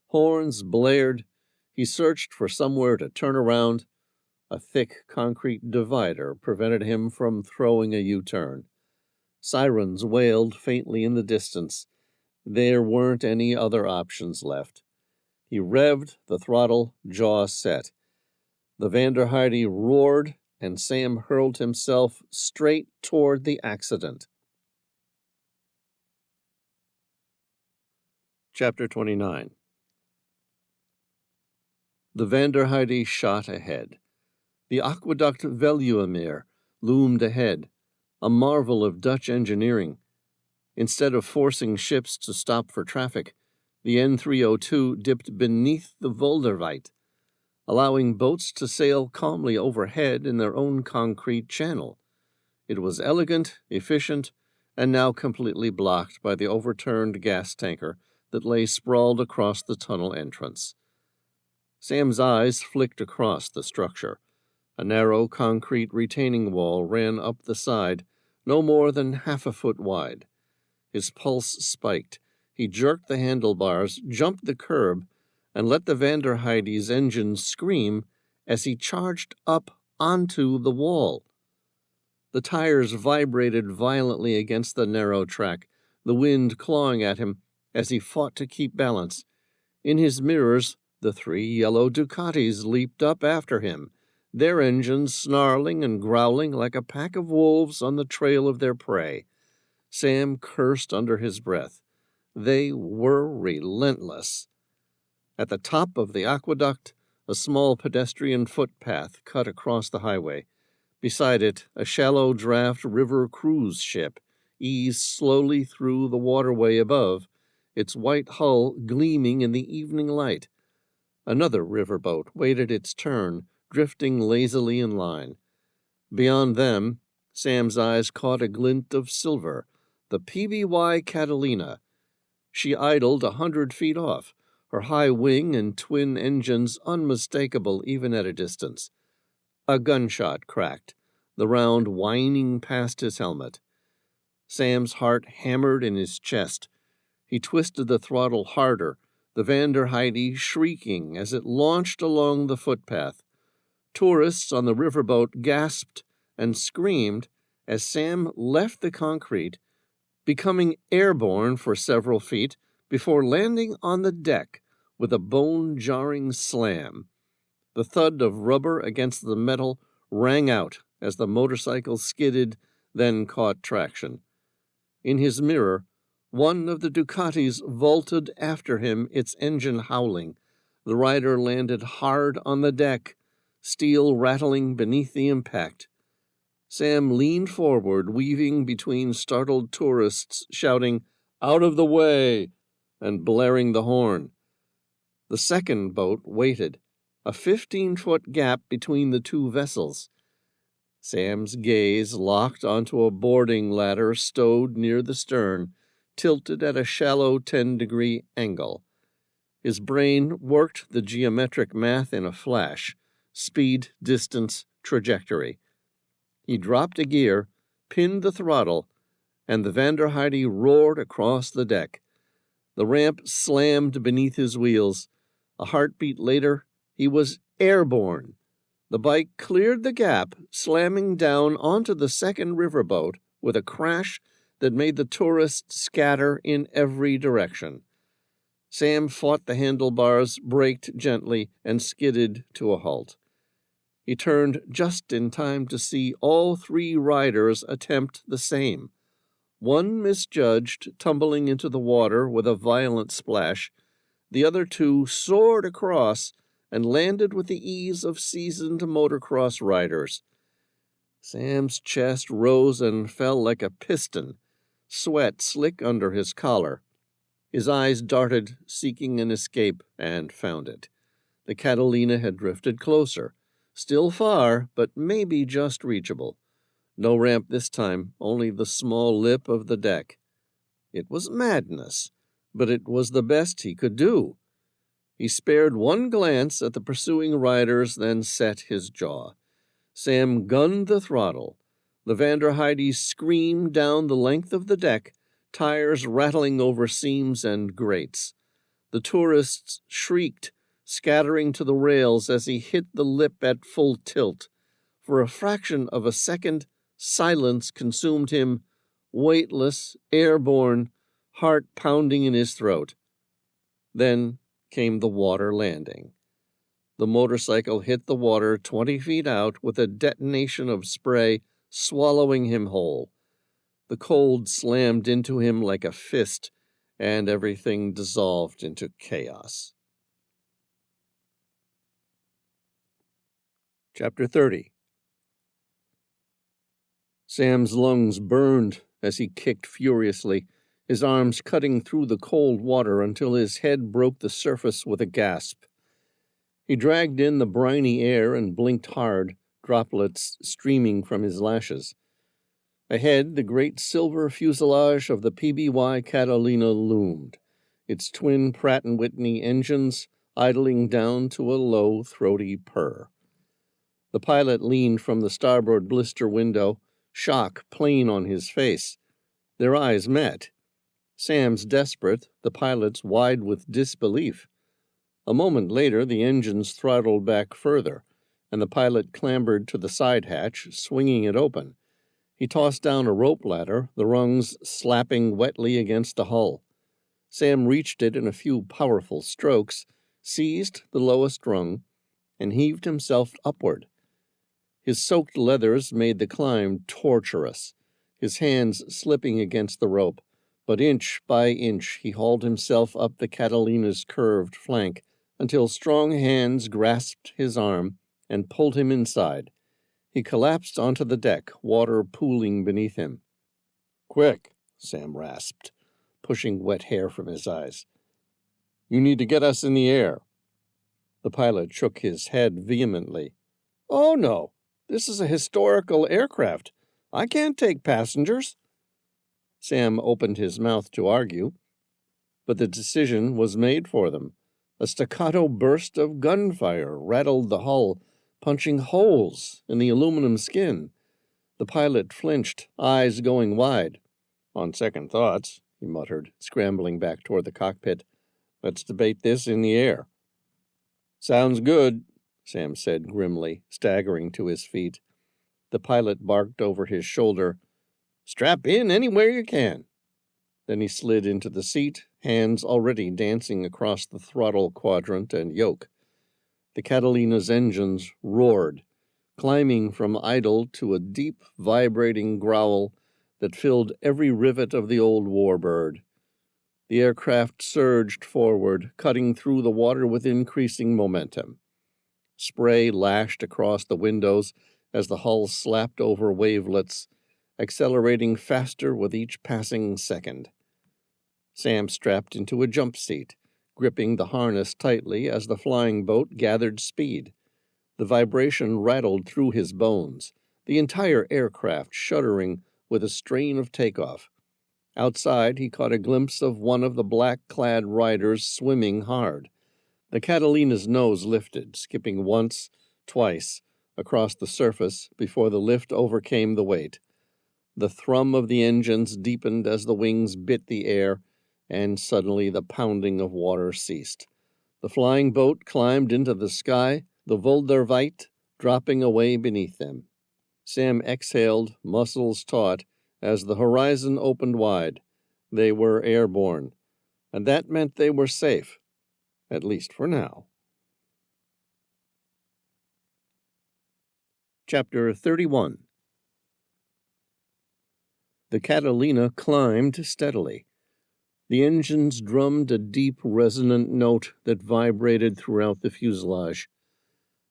Horns blared. He searched for somewhere to turn around. A thick concrete divider prevented him from throwing a U-turn. Sirens wailed faintly in the distance. There weren't any other options left. He revved the throttle, jaw set. The Vanderheide roared, and Sam hurled himself straight toward the accident. Chapter 29. The Vanderheide shot ahead. The aqueduct Veluwemeer loomed ahead, a marvel of Dutch engineering. Instead of forcing ships to stop for traffic, the N302 dipped beneath the Wolderwijd, allowing boats to sail calmly overhead in their own concrete channel. It was elegant, efficient, and now completely blocked by the overturned gas tanker that lay sprawled across the tunnel entrance. Sam's eyes flicked across the structure. A narrow concrete retaining wall ran up the side, no more than half a foot wide. His pulse spiked. He jerked the handlebars, jumped the curb, and let the Vanderheide's engine scream as he charged up onto the wall. The tires vibrated violently against the narrow track, the wind clawing at him as he fought to keep balance. In his mirrors, the three yellow Ducatis leaped up after him, their engines snarling and growling like a pack of wolves on the trail of their prey. Sam cursed under his breath. They were relentless. At the top of the aqueduct, a small pedestrian footpath cut across the highway. Beside it, a shallow draft river cruise ship eased slowly through the waterway above, its white hull gleaming in the evening light. Another riverboat waited its turn, drifting lazily in line. Beyond them, Sam's eyes caught a glint of silver, the PBY Catalina. She idled 100 feet off, her high wing and twin engines unmistakable even at a distance. A gunshot cracked, the round whining past his helmet. Sam's heart hammered in his chest. He twisted the throttle harder, the Vanderheide shrieking as it launched along the footpath. Tourists on the riverboat gasped and screamed as Sam left the concrete, becoming airborne for several feet before landing on the deck with a bone-jarring slam. The thud of rubber against the metal rang out as the motorcycle skidded, then caught traction. In his mirror, one of the Ducatis vaulted after him, its engine howling. The rider landed hard on the deck, steel rattling beneath the impact. Sam leaned forward, weaving between startled tourists, shouting, "Out of the way!" and blaring the horn. The second boat waited, a 15-foot gap between the two vessels. Sam's gaze locked onto a boarding ladder stowed near the stern, tilted at a shallow 10-degree angle. His brain worked the geometric math in a flash: speed, distance, trajectory. He dropped a gear, pinned the throttle, and the Vanderheide roared across the deck. The ramp slammed beneath his wheels. A heartbeat later, he was airborne. The bike cleared the gap, slamming down onto the second riverboat with a crash that made the tourists scatter in every direction. Sam fought the handlebars, braked gently, and skidded to a halt. He turned just in time to see all three riders attempt the same. One misjudged, tumbling into the water with a violent splash. The other two soared across and landed with the ease of seasoned motocross riders. Sam's chest rose and fell like a piston, sweat slick under his collar. His eyes darted, seeking an escape, and found it. The Catalina had drifted closer. Still far, but maybe just reachable. No ramp this time, only the small lip of the deck. It was madness, but it was the best he could do. He spared one glance at the pursuing riders, then set his jaw. Sam gunned the throttle. The Vanderheide screamed down the length of the deck, tires rattling over seams and grates. The tourists shrieked, scattering to the rails as he hit the lip at full tilt. For a fraction of a second, silence consumed him, weightless, airborne, heart pounding in his throat. Then came the water landing. The motorcycle hit the water 20 feet out with a detonation of spray, swallowing him whole. The cold slammed into him like a fist, and everything dissolved into chaos. Chapter 30. Sam's lungs burned as he kicked furiously, his arms cutting through the cold water until his head broke the surface with a gasp. He dragged in the briny air and blinked hard, droplets streaming from his lashes. Ahead, the great silver fuselage of the PBY Catalina loomed, its twin Pratt & Whitney engines idling down to a low, throaty purr. The pilot leaned from the starboard blister window, shock plain on his face. Their eyes met. Sam's desperate, the pilot's wide with disbelief. A moment later, the engines throttled back further, and the pilot clambered to the side hatch, swinging it open. He tossed down a rope ladder, the rungs slapping wetly against the hull. Sam reached it in a few powerful strokes, seized the lowest rung, and heaved himself upward. His soaked leathers made the climb torturous, his hands slipping against the rope, but inch by inch he hauled himself up the Catalina's curved flank until strong hands grasped his arm and pulled him inside. He collapsed onto the deck, water pooling beneath him. "Quick," Sam rasped, pushing wet hair from his eyes. "You need to get us in the air." The pilot shook his head vehemently. "Oh, no. This is a historical aircraft. I can't take passengers." Sam opened his mouth to argue, but the decision was made for them. A staccato burst of gunfire rattled the hull, punching holes in the aluminum skin. The pilot flinched, eyes going wide. "On second thoughts," he muttered, scrambling back toward the cockpit, "let's debate this in the air." "Sounds good," Sam said grimly, staggering to his feet. The pilot barked over his shoulder, "Strap in anywhere you can." Then he slid into the seat, hands already dancing across the throttle quadrant and yoke. The Catalina's engines roared, climbing from idle to a deep, vibrating growl that filled every rivet of the old warbird. The aircraft surged forward, cutting through the water with increasing momentum. Spray lashed across the windows as the hull slapped over wavelets, accelerating faster with each passing second. Sam strapped into a jump seat, gripping the harness tightly as the flying boat gathered speed. The vibration rattled through his bones, the entire aircraft shuddering with a strain of takeoff. Outside, he caught a glimpse of one of the black-clad riders swimming hard. The Catalina's nose lifted, skipping once, twice, across the surface before the lift overcame the weight. The thrum of the engines deepened as the wings bit the air, and suddenly the pounding of water ceased. The flying boat climbed into the sky, the Wulderweit dropping away beneath them. Sam exhaled, muscles taut, as the horizon opened wide. They were airborne, and that meant they were safe, at least for now. Chapter 31. The Catalina climbed steadily. The engines drummed a deep, resonant note that vibrated throughout the fuselage.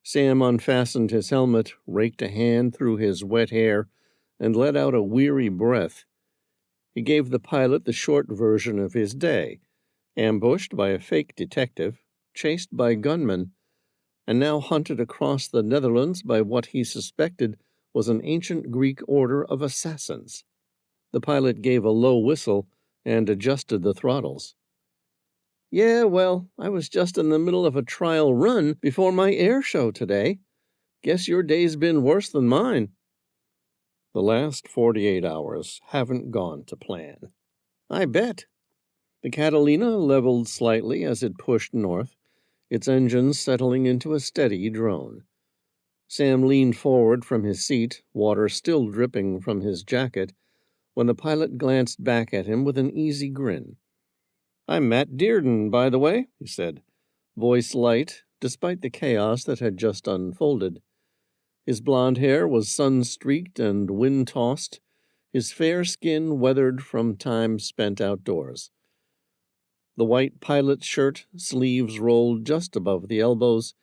Sam unfastened his helmet, raked a hand through his wet hair, and let out a weary breath. He gave the pilot the short version of his day: ambushed by a fake detective, chased by gunmen, and now hunted across the Netherlands by what he suspected was an ancient Greek order of assassins. The pilot gave a low whistle and adjusted the throttles. "Yeah, well, I was just in the middle of a trial run before my air show today. Guess your day's been worse than mine." "The last 48 hours haven't gone to plan." "I bet." The Catalina leveled slightly as it pushed north, its engines settling into a steady drone. Sam leaned forward from his seat, water still dripping from his jacket, when the pilot glanced back at him with an easy grin. "I'm Matt Dearden, by the way," he said, voice light, despite the chaos that had just unfolded. His blond hair was sun-streaked and wind-tossed, his fair skin weathered from time spent outdoors. The white pilot shirt, sleeves rolled just above the elbows,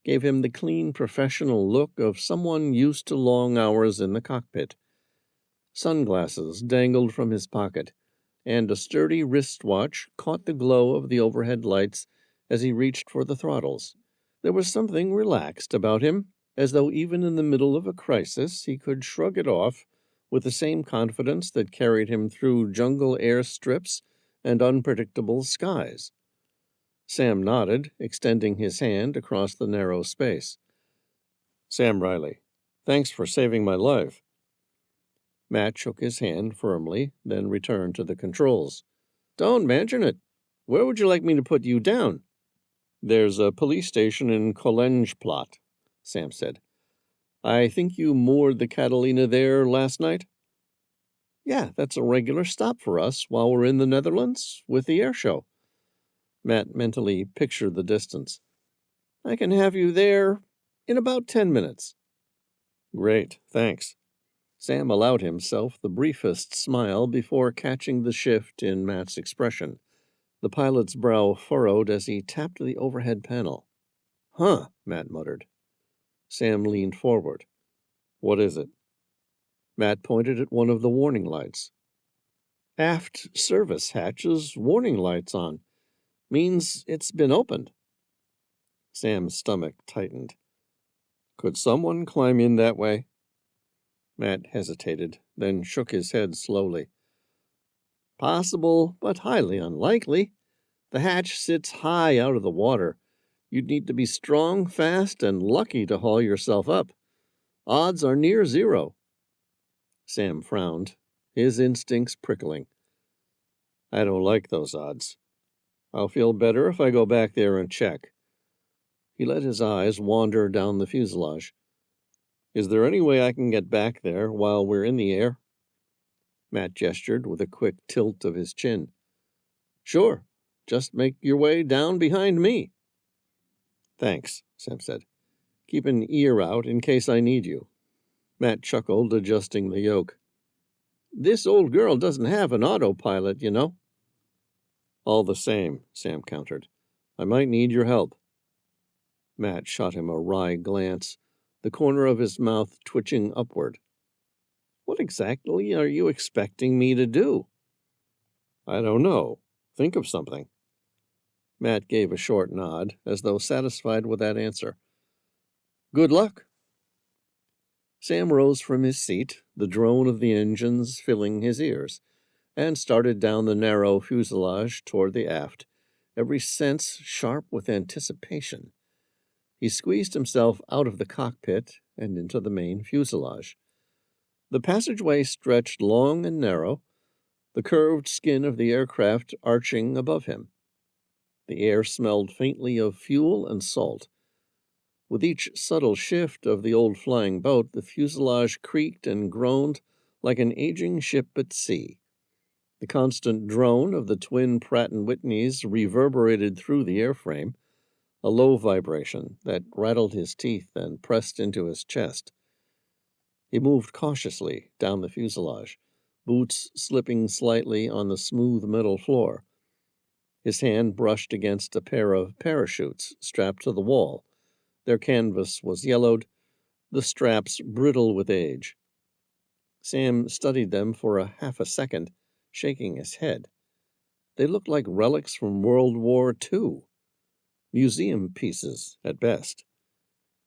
gave him the clean professional look of someone used to long hours in the cockpit. Sunglasses dangled from his pocket, and a sturdy wristwatch caught the glow of the overhead lights as he reached for the throttles. There was something relaxed about him, as though even in the middle of a crisis he could shrug it off with the same confidence that carried him through jungle airstrips and unpredictable skies. Sam nodded, extending his hand across the narrow space. "Sam Reilly, thanks for saving my life." Matt shook his hand firmly, then returned to the controls. "Don't mention it. Where would you like me to put you down?" "There's a police station in Kolenjplat," Sam said. "I think you moored the Catalina there last night?" "Yeah, that's a regular stop for us while we're in the Netherlands with the air show." Matt mentally pictured the distance. "I can have you there in about 10 minutes. "Great, thanks." Sam allowed himself the briefest smile before catching the shift in Matt's expression. The pilot's brow furrowed as he tapped the overhead panel. "Huh," Matt muttered. Sam leaned forward. "What is it?" Matt pointed at one of the warning lights. "Aft service hatch's warning lights on. Means it's been opened." Sam's stomach tightened. "Could someone climb in that way?" Matt hesitated, then shook his head slowly. Possible, but highly unlikely. The hatch sits high out of the water. You'd need to be strong, fast, and lucky to haul yourself up. Odds are near zero. Sam frowned, his instincts prickling. I don't like those odds. I'll feel better if I go back there and check. He let his eyes wander down the fuselage. Is there any way I can get back there while we're in the air? Matt gestured with a quick tilt of his chin. Sure. Just make your way down behind me. Thanks, Sam said. Keep an ear out in case I need you. Matt chuckled, adjusting the yoke. This old girl doesn't have an autopilot, you know. All the same, Sam countered. I might need your help. Matt shot him a wry glance, the corner of his mouth twitching upward. What exactly are you expecting me to do? I don't know. Think of something. Matt gave a short nod, as though satisfied with that answer. Good luck. Sam rose from his seat, the drone of the engines filling his ears, and started down the narrow fuselage toward the aft, every sense sharp with anticipation. He squeezed himself out of the cockpit and into the main fuselage. The passageway stretched long and narrow, the curved skin of the aircraft arching above him. The air smelled faintly of fuel and salt. With each subtle shift of the old flying boat, the fuselage creaked and groaned like an aging ship at sea. The constant drone of the twin Pratt & Whitneys reverberated through the airframe, a low vibration that rattled his teeth and pressed into his chest. He moved cautiously down the fuselage, boots slipping slightly on the smooth metal floor. His hand brushed against a pair of parachutes strapped to the wall. Their canvas was yellowed, the straps brittle with age. Sam studied them for half a second, shaking his head. They looked like relics from World War II. Museum pieces, at best.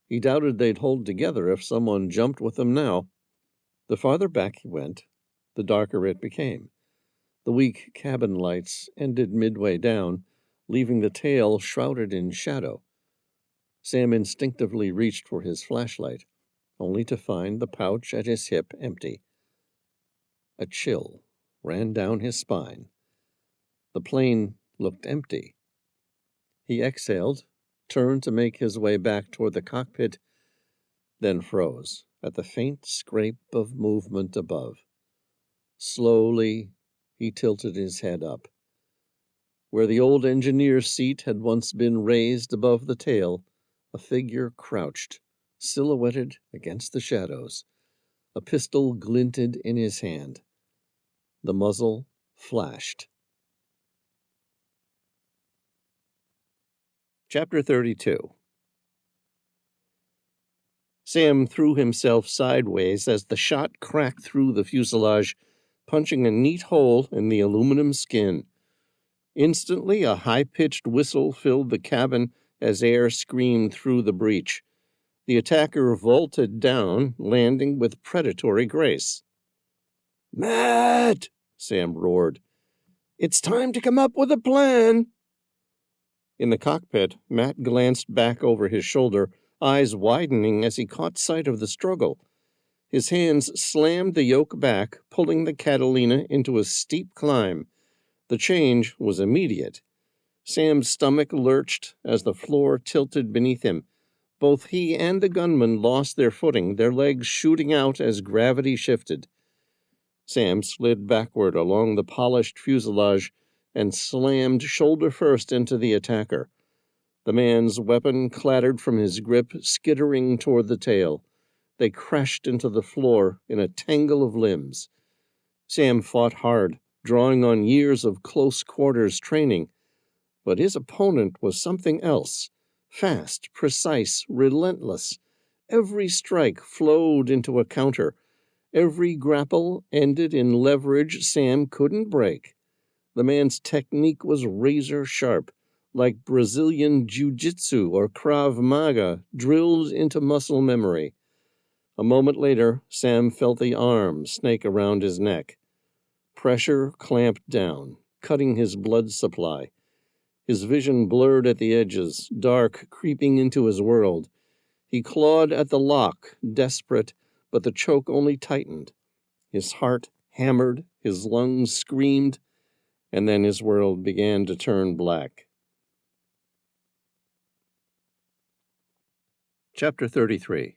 He doubted they'd hold together if someone jumped with them now. The farther back he went, the darker it became. The weak cabin lights ended midway down, leaving the tail shrouded in shadow. Sam instinctively reached for his flashlight, only to find the pouch at his hip empty. A chill ran down his spine. The plane looked empty. He exhaled, turned to make his way back toward the cockpit, then froze at the faint scrape of movement above. Slowly, he tilted his head up. Where the old engineer's seat had once been raised above the tail, a figure crouched, silhouetted against the shadows. A pistol glinted in his hand. The muzzle flashed. Chapter 32. Sam threw himself sideways as the shot cracked through the fuselage, punching a neat hole in the aluminum skin. Instantly, a high-pitched whistle filled the cabin as air screamed through the breach. The attacker vaulted down, landing with predatory grace. "Matt!" Sam roared. "It's time to come up with a plan!" In the cockpit, Matt glanced back over his shoulder, eyes widening as he caught sight of the struggle. His hands slammed the yoke back, pulling the Catalina into a steep climb. The change was immediate. Sam's stomach lurched as the floor tilted beneath him. Both he and the gunman lost their footing, their legs shooting out as gravity shifted. Sam slid backward along the polished fuselage and slammed shoulder first into the attacker. The man's weapon clattered from his grip, skittering toward the tail. They crashed into the floor in a tangle of limbs. Sam fought hard, drawing on years of close quarters training. But his opponent was something else. Fast, precise, relentless. Every strike flowed into a counter. Every grapple ended in leverage Sam couldn't break. The man's technique was razor-sharp, like Brazilian jiu-jitsu or Krav Maga, drilled into muscle memory. A moment later, Sam felt the arm snake around his neck. Pressure clamped down, cutting his blood supply. His vision blurred at the edges, dark creeping into his world. He clawed at the lock, desperate, but the choke only tightened. His heart hammered, his lungs screamed, and then his world began to turn black. Chapter 33.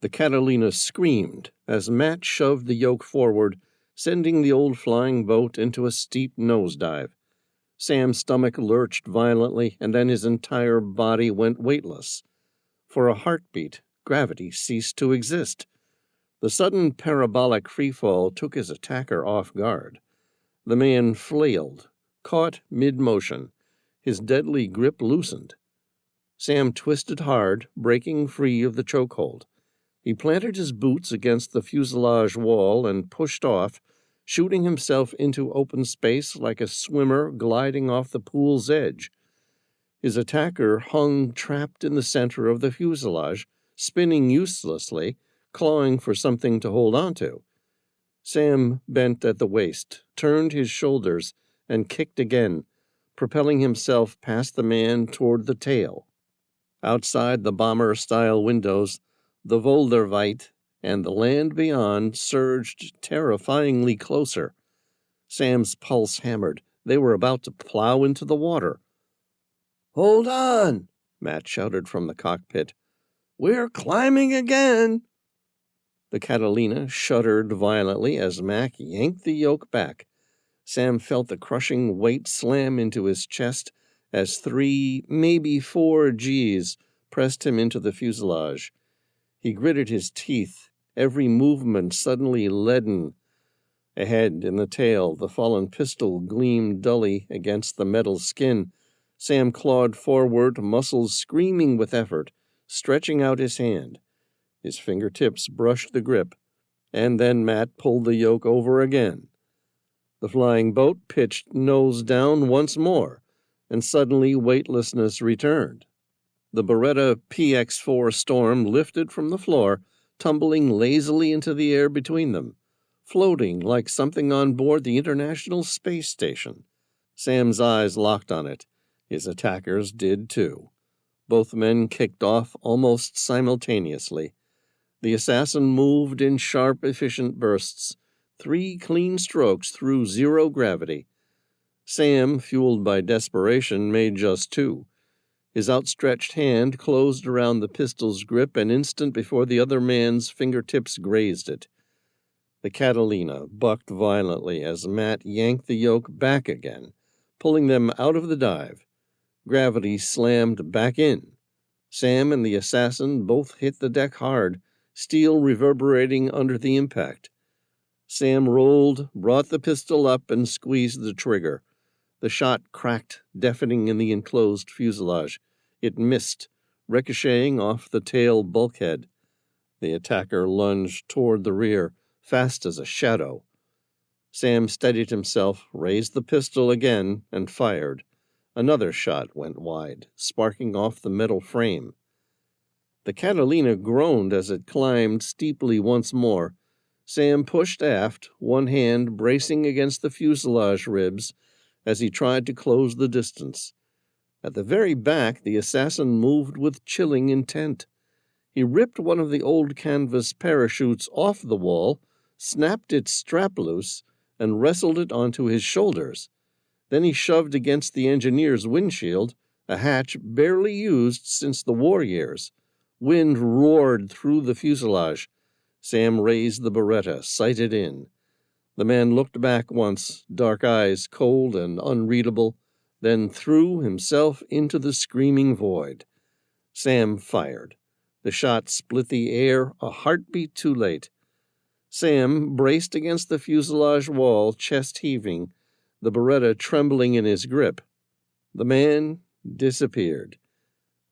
The Catalina screamed as Matt shoved the yoke forward, sending the old flying boat into a steep nosedive. Sam's stomach lurched violently, and then his entire body went weightless. For a heartbeat, gravity ceased to exist. The sudden parabolic freefall took his attacker off guard. The man flailed, caught mid-motion. His deadly grip loosened. Sam twisted hard, breaking free of the chokehold. He planted his boots against the fuselage wall and pushed off, shooting himself into open space like a swimmer gliding off the pool's edge. His attacker hung trapped in the center of the fuselage, spinning uselessly, clawing for something to hold onto. Sam bent at the waist, turned his shoulders, and kicked again, propelling himself past the man toward the tail. Outside the bomber-style windows, the Voelderweit and the land beyond surged terrifyingly closer. Sam's pulse hammered. They were about to plow into the water. "Hold on!" Matt shouted from the cockpit. "We're climbing again!" The Catalina shuddered violently as Mac yanked the yoke back. Sam felt the crushing weight slam into his chest as 3, maybe 4 Gs pressed him into the fuselage. He gritted his teeth, every movement suddenly leaden. Ahead, in the tail, the fallen pistol gleamed dully against the metal skin. Sam clawed forward, muscles screaming with effort, stretching out his hand. His fingertips brushed the grip, and then Matt pulled the yoke over again. The flying boat pitched nose down once more, and suddenly weightlessness returned. The Beretta PX-4 Storm lifted from the floor, tumbling lazily into the air between them, floating like something on board the International Space Station. Sam's eyes locked on it. His attackers did too. Both men kicked off almost simultaneously. The assassin moved in sharp, efficient bursts, 3 clean strokes through 0 gravity. Sam, fueled by desperation, made just 2. His outstretched hand closed around the pistol's grip an instant before the other man's fingertips grazed it. The Catalina bucked violently as Matt yanked the yoke back again, pulling them out of the dive. Gravity slammed back in. Sam and the assassin both hit the deck hard, steel reverberating under the impact. Sam rolled, brought the pistol up, and squeezed the trigger. The shot cracked, deafening in the enclosed fuselage. It missed, ricocheting off the tail bulkhead. The attacker lunged toward the rear, fast as a shadow. Sam steadied himself, raised the pistol again, and fired. Another shot went wide, sparking off the metal frame. The Catalina groaned as it climbed steeply once more. Sam pushed aft, one hand bracing against the fuselage ribs as he tried to close the distance. At the very back, the assassin moved with chilling intent. He ripped one of the old canvas parachutes off the wall, snapped its strap loose, and wrestled it onto his shoulders. Then he shoved against the engineer's windshield, a hatch barely used since the war years. Wind roared through the fuselage. Sam raised the Beretta, sighted in. The man looked back once, dark eyes cold and unreadable, then threw himself into the screaming void. Sam fired. The shot split the air a heartbeat too late. Sam braced against the fuselage wall, chest heaving, the Beretta trembling in his grip. The man disappeared,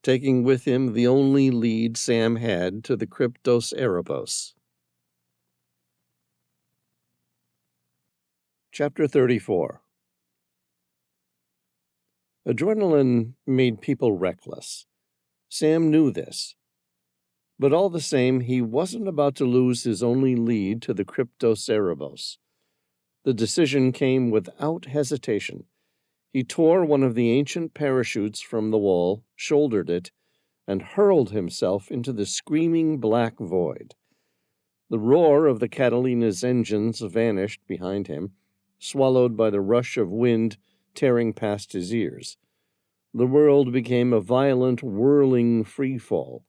taking with him the only lead Sam had to the Kryptos Erebos. Chapter 34. Adrenaline made people reckless. Sam knew this. But all the same, he wasn't about to lose his only lead to the Cryptocerebos. The decision came without hesitation. He tore one of the ancient parachutes from the wall, shouldered it, and hurled himself into the screaming black void. The roar of the Catalina's engines vanished behind him, swallowed by the rush of wind tearing past his ears. The world became a violent, whirling free-fall.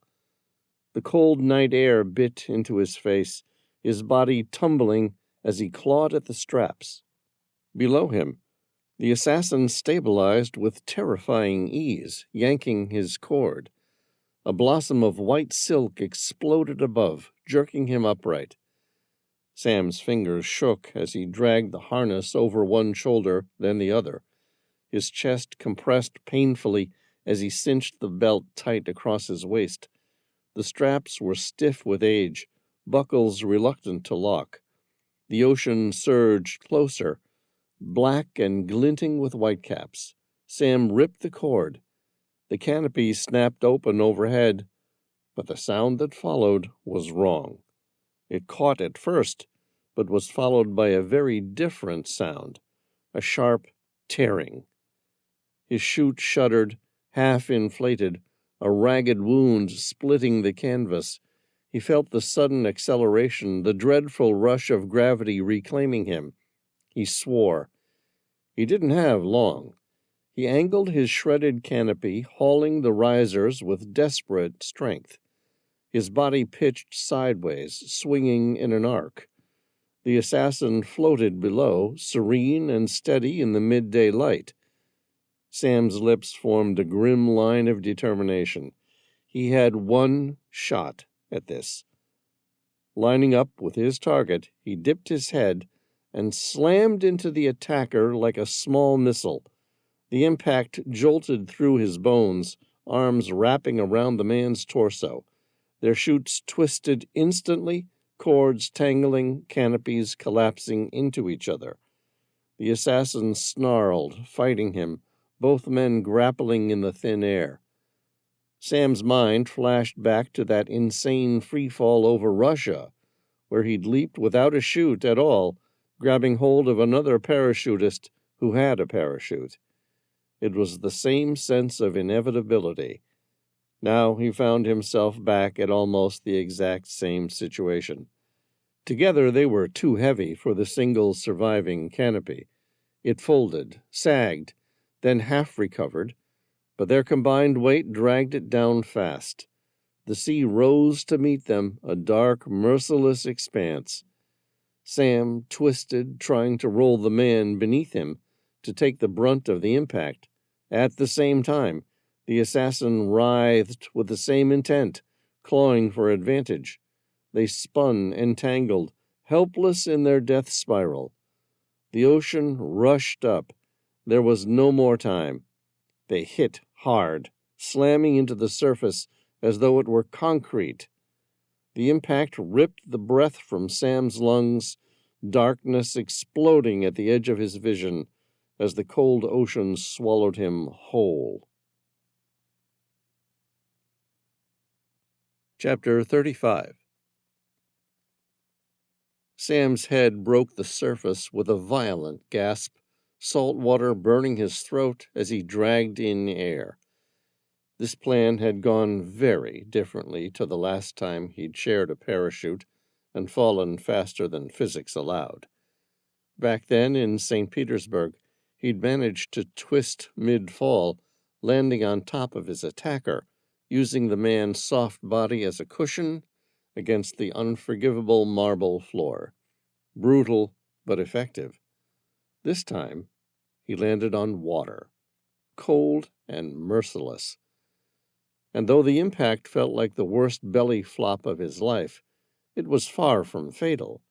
The cold night air bit into his face, his body tumbling as he clawed at the straps. Below him, the assassin stabilized with terrifying ease, yanking his cord. A blossom of white silk exploded above, jerking him upright. Sam's fingers shook as he dragged the harness over one shoulder, then the other. His chest compressed painfully as he cinched the belt tight across his waist. The straps were stiff with age, buckles reluctant to lock. The ocean surged closer, black and glinting with whitecaps. Sam ripped the cord. The canopy snapped open overhead, but the sound that followed was wrong. It caught at first, but was followed by a very different sound, a sharp tearing. His chute shuddered, half inflated, a ragged wound splitting the canvas. He felt the sudden acceleration, the dreadful rush of gravity reclaiming him. He swore. He didn't have long. He angled his shredded canopy, hauling the risers with desperate strength. His body pitched sideways, swinging in an arc. The assassin floated below, serene and steady in the midday light. Sam's lips formed a grim line of determination. He had one shot at this. Lining up with his target, he dipped his head and slammed into the attacker like a small missile. The impact jolted through his bones, arms wrapping around the man's torso. Their chutes twisted instantly, cords tangling, canopies collapsing into each other. The assassin snarled, fighting him, both men grappling in the thin air. Sam's mind flashed back to that insane freefall over Russia, where he'd leaped without a chute at all, grabbing hold of another parachutist who had a parachute. It was the same sense of inevitability. Now he found himself back at almost the exact same situation. Together they were too heavy for the single surviving canopy. It folded, sagged, then half recovered, but their combined weight dragged it down fast. The sea rose to meet them, a dark, merciless expanse. Sam twisted, trying to roll the man beneath him to take the brunt of the impact. At the same time, the assassin writhed with the same intent, clawing for advantage. They spun, entangled, helpless in their death spiral. The ocean rushed up. There was no more time. They hit hard, slamming into the surface as though it were concrete. The impact ripped the breath from Sam's lungs, darkness exploding at the edge of his vision as the cold ocean swallowed him whole. Chapter 35. Sam's head broke the surface with a violent gasp, salt water burning his throat as he dragged in air. This plan had gone very differently to the last time he'd shared a parachute and fallen faster than physics allowed. Back then in St. Petersburg, he'd managed to twist mid-fall, landing on top of his attacker, using the man's soft body as a cushion against the unforgivable marble floor. Brutal, but effective. This time, he landed on water, cold and merciless. And though the impact felt like the worst belly flop of his life, it was far from fatal.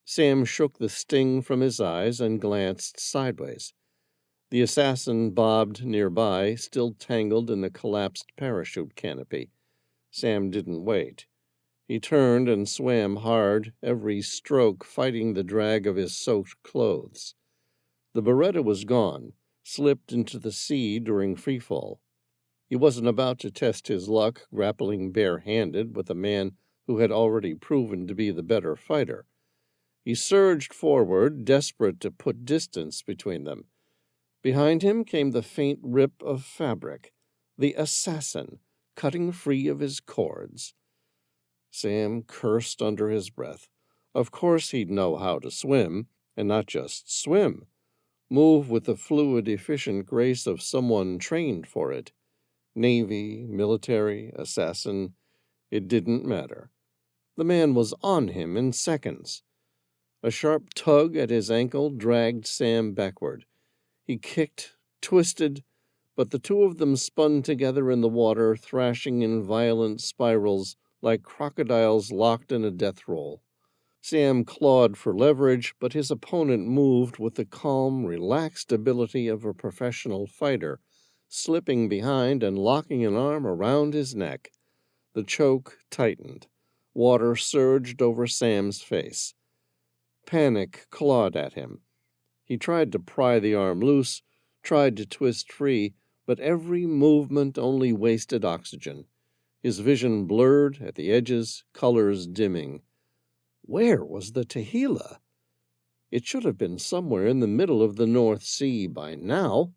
Sam shook the sting from his eyes and glanced sideways. The assassin bobbed nearby, still tangled in the collapsed parachute canopy. Sam didn't wait. He turned and swam hard, every stroke fighting the drag of his soaked clothes. The Beretta was gone, slipped into the sea during freefall. He wasn't about to test his luck grappling bare-handed with a man who had already proven to be the better fighter. He surged forward, desperate to put distance between them. Behind him came the faint rip of fabric, the assassin, cutting free of his cords. Sam cursed under his breath. Of course he'd know how to swim, and not just swim. Move with the fluid, efficient grace of someone trained for it. Navy, military, assassin, it didn't matter. The man was on him in seconds. A sharp tug at his ankle dragged Sam backward. He kicked, twisted, but the two of them spun together in the water, thrashing in violent spirals like crocodiles locked in a death roll. Sam clawed for leverage, but his opponent moved with the calm, relaxed ability of a professional fighter, slipping behind and locking an arm around his neck. The choke tightened. Water surged over Sam's face. Panic clawed at him. He tried to pry the arm loose, tried to twist free, but every movement only wasted oxygen. His vision blurred at the edges, colors dimming. Where was the Tehillah? It should have been somewhere in the middle of the North Sea by now.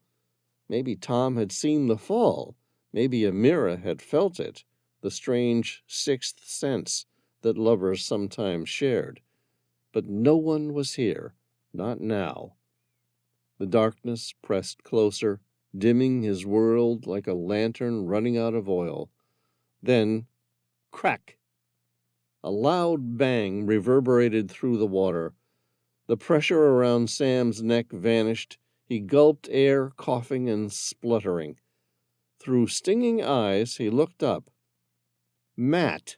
Maybe Tom had seen the fall. Maybe Amira had felt it, the strange sixth sense that lovers sometimes shared. But no one was here, not now. The darkness pressed closer, dimming his world like a lantern running out of oil. Then, crack! A loud bang reverberated through the water. The pressure around Sam's neck vanished. He gulped air, coughing and spluttering. Through stinging eyes, he looked up. Matt,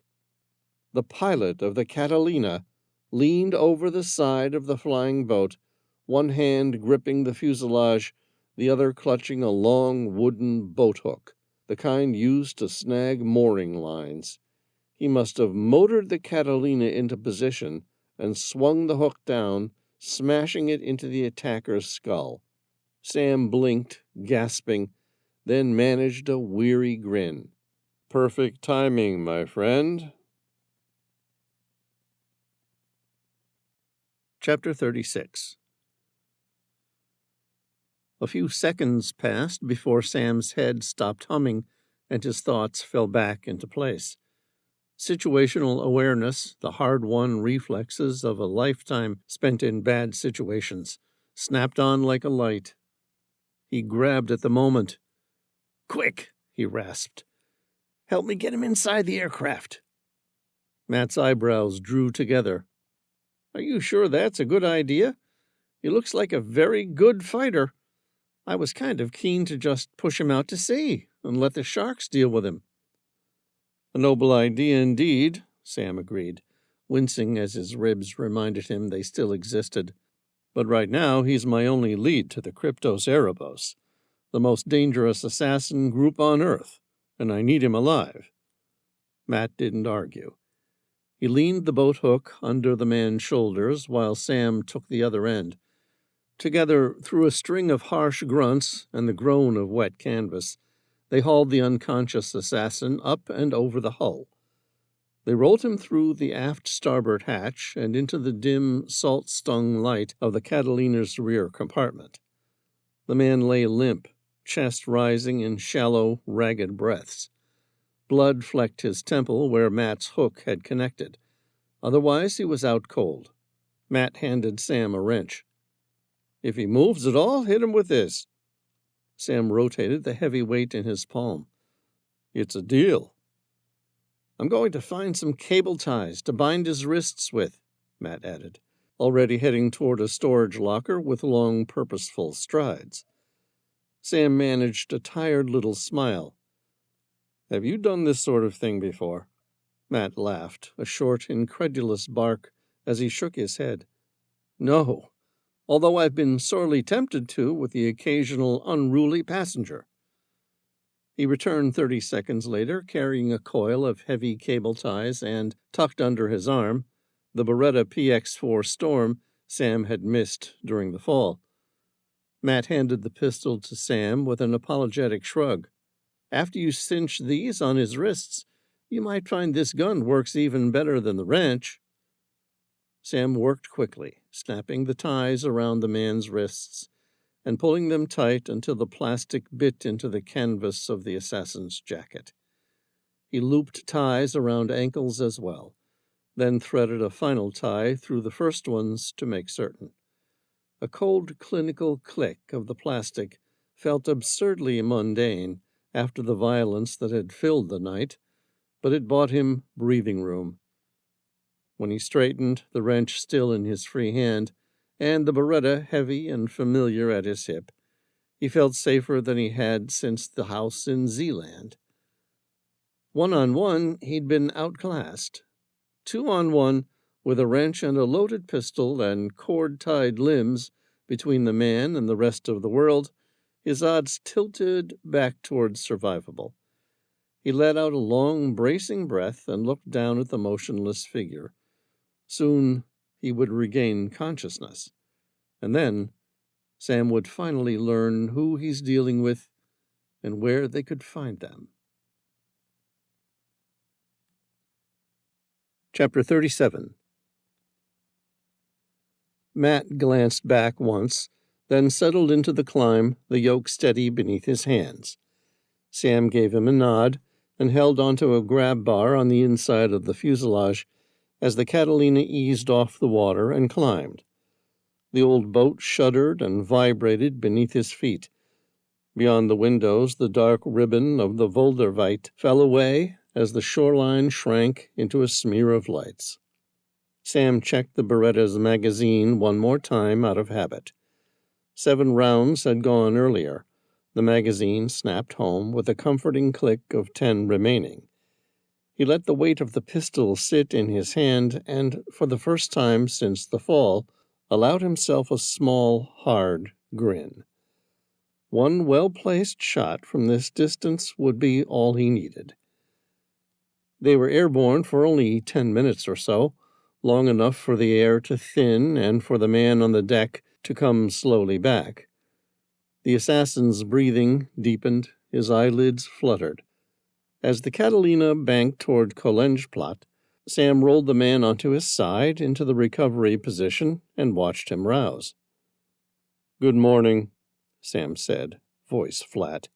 the pilot of the Catalina, leaned over the side of the flying boat, one hand gripping the fuselage, the other clutching a long wooden boat hook, the kind used to snag mooring lines. He must have motored the Catalina into position and swung the hook down, smashing it into the attacker's skull. Sam blinked, gasping, then managed a weary grin. Perfect timing, my friend. Chapter 36. A few seconds passed before Sam's head stopped humming and his thoughts fell back into place. Situational awareness, the hard-won reflexes of a lifetime spent in bad situations, snapped on like a light. He grabbed at the moment. "Quick," he rasped. "Help me get him inside the aircraft." Matt's eyebrows drew together. "Are you sure that's a good idea? He looks like a very good fighter. I was kind of keen to just push him out to sea and let the sharks deal with him." "A noble idea indeed," Sam agreed, wincing as his ribs reminded him they still existed. "But right now he's my only lead to the Kryptos Erebos, the most dangerous assassin group on Earth, and I need him alive." Matt didn't argue. He leaned the boat hook under the man's shoulders while Sam took the other end. Together, through a string of harsh grunts and the groan of wet canvas, they hauled the unconscious assassin up and over the hull. They rolled him through the aft starboard hatch and into the dim, salt-stung light of the Catalina's rear compartment. The man lay limp, chest rising in shallow, ragged breaths. Blood flecked his temple where Matt's hook had connected. Otherwise, he was out cold. Matt handed Sam a wrench. "If he moves at all, hit him with this." Sam rotated the heavy weight in his palm. "It's a deal." "I'm going to find some cable ties to bind his wrists with," Matt added, already heading toward a storage locker with long, purposeful strides. Sam managed a tired little smile. "Have you done this sort of thing before?" Matt laughed, a short, incredulous bark, as he shook his head. "No, although I've been sorely tempted to with the occasional unruly passenger." He returned 30 seconds later, carrying a coil of heavy cable ties and, tucked under his arm, the Beretta PX-4 Storm Sam had missed during the fall. Matt handed the pistol to Sam with an apologetic shrug. After you cinch these on his wrists, you might find this gun works even better than the wrench." Sam worked quickly, snapping the ties around the man's wrists and pulling them tight until the plastic bit into the canvas of the assassin's jacket. He looped ties around ankles as well, then threaded a final tie through the first ones to make certain. A cold, clinical click of the plastic felt absurdly mundane after the violence that had filled the night, but it bought him breathing room. When he straightened, the wrench still in his free hand, and the Beretta heavy and familiar at his hip, he felt safer than he had since the house in Zealand. 1-on-1, he'd been outclassed. 2-on-1, with a wrench and a loaded pistol and cord-tied limbs between the man and the rest of the world, his odds tilted back towards survivable. He let out a long, bracing breath and looked down at the motionless figure. Soon he would regain consciousness, and then Sam would finally learn who he's dealing with and where they could find them. Chapter 37. Matt glanced back once, then settled into the climb, the yoke steady beneath his hands. Sam gave him a nod and held onto a grab bar on the inside of the fuselage as the Catalina eased off the water and climbed. The old boat shuddered and vibrated beneath his feet. Beyond the windows, the dark ribbon of the Voldavite fell away as the shoreline shrank into a smear of lights. Sam checked the Beretta's magazine one more time out of habit. 7 rounds had gone earlier. The magazine snapped home with a comforting click of 10 remaining. He let the weight of the pistol sit in his hand and, for the first time since the fall, allowed himself a small, hard grin. One well-placed shot from this distance would be all he needed. They were airborne for only 10 minutes or so, long enough for the air to thin and for the man on the deck to come slowly back. The assassin's breathing deepened, his eyelids fluttered. As the Catalina banked toward Kolenjplat, Sam rolled the man onto his side into the recovery position and watched him rouse. "Good morning," Sam said, voice flat.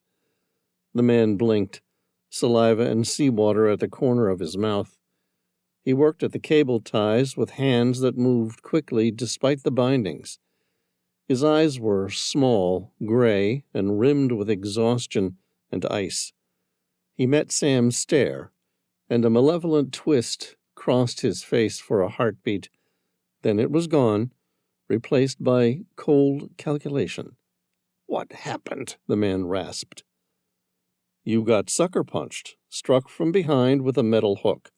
The man blinked, saliva and seawater at the corner of his mouth. He worked at the cable ties with hands that moved quickly despite the bindings. His eyes were small, gray, and rimmed with exhaustion and ice. He met Sam's stare, and a malevolent twist crossed his face for a heartbeat. Then it was gone, replaced by cold calculation. "What happened?" the man rasped. "You got sucker-punched, struck from behind with a metal hook.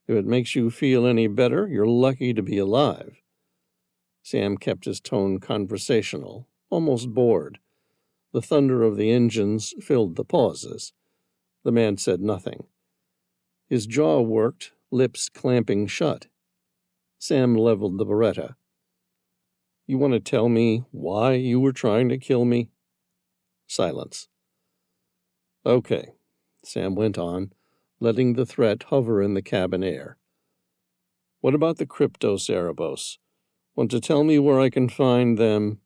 If it makes you feel any better, you're lucky to be alive." Sam kept his tone conversational, almost bored. The thunder of the engines filled the pauses. The man said nothing. His jaw worked, lips clamping shut. Sam leveled the Beretta. "You want to tell me why you were trying to kill me?" Silence. "Okay," Sam went on, letting the threat hover in the cabin air. "What about the Cryptocerabos? Want to tell me where I can find them?"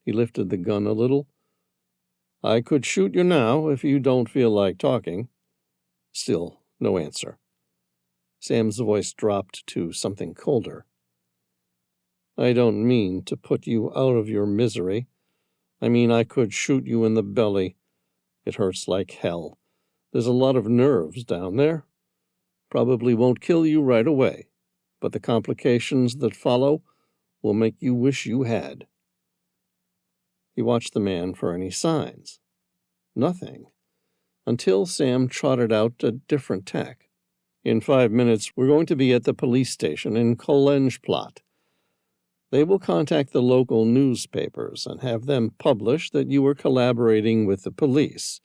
He lifted the gun a little. "I could shoot you now if you don't feel like talking." Still no answer. Sam's voice dropped to something colder. "I don't mean to put you out of your misery. I mean I could shoot you in the belly. It hurts like hell. There's a lot of nerves down there. Probably won't kill you right away, but the complications that follow will make you wish you had." He watched the man for any signs. Nothing. Until Sam trotted out a different tack. "In 5 minutes, we're going to be at the police station in Kolenjplat. They will contact the local newspapers and have them publish that you were collaborating with the police,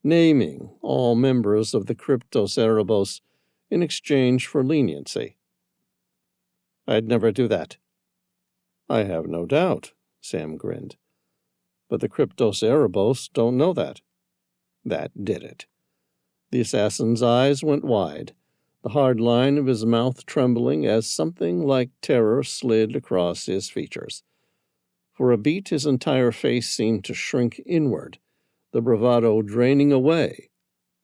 naming all members of the Cryptocerabos in exchange for leniency." "I'd never do that." "I have no doubt," Sam grinned. "But the Cryptocerabos don't know that." That did it. The assassin's eyes went wide, the hard line of his mouth trembling as something like terror slid across his features. For a beat, his entire face seemed to shrink inward, the bravado draining away,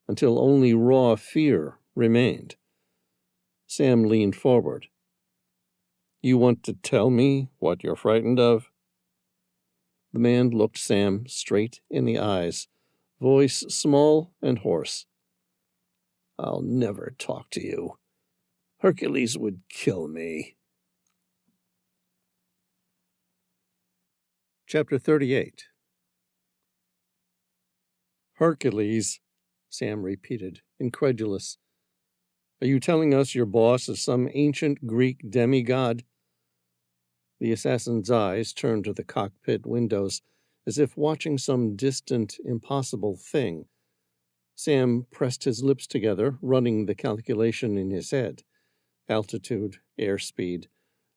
until only raw fear remained. Sam leaned forward. "You want to tell me what you're frightened of?" The man looked Sam straight in the eyes, voice small and hoarse. "I'll never talk to you. Hercules would kill me." Chapter 38. "Hercules," Sam repeated, incredulous. "Are you telling us your boss is some ancient Greek demigod?" The assassin's eyes turned to the cockpit windows, as if watching some distant, impossible thing. Sam pressed his lips together, running the calculation in his head. Altitude, airspeed,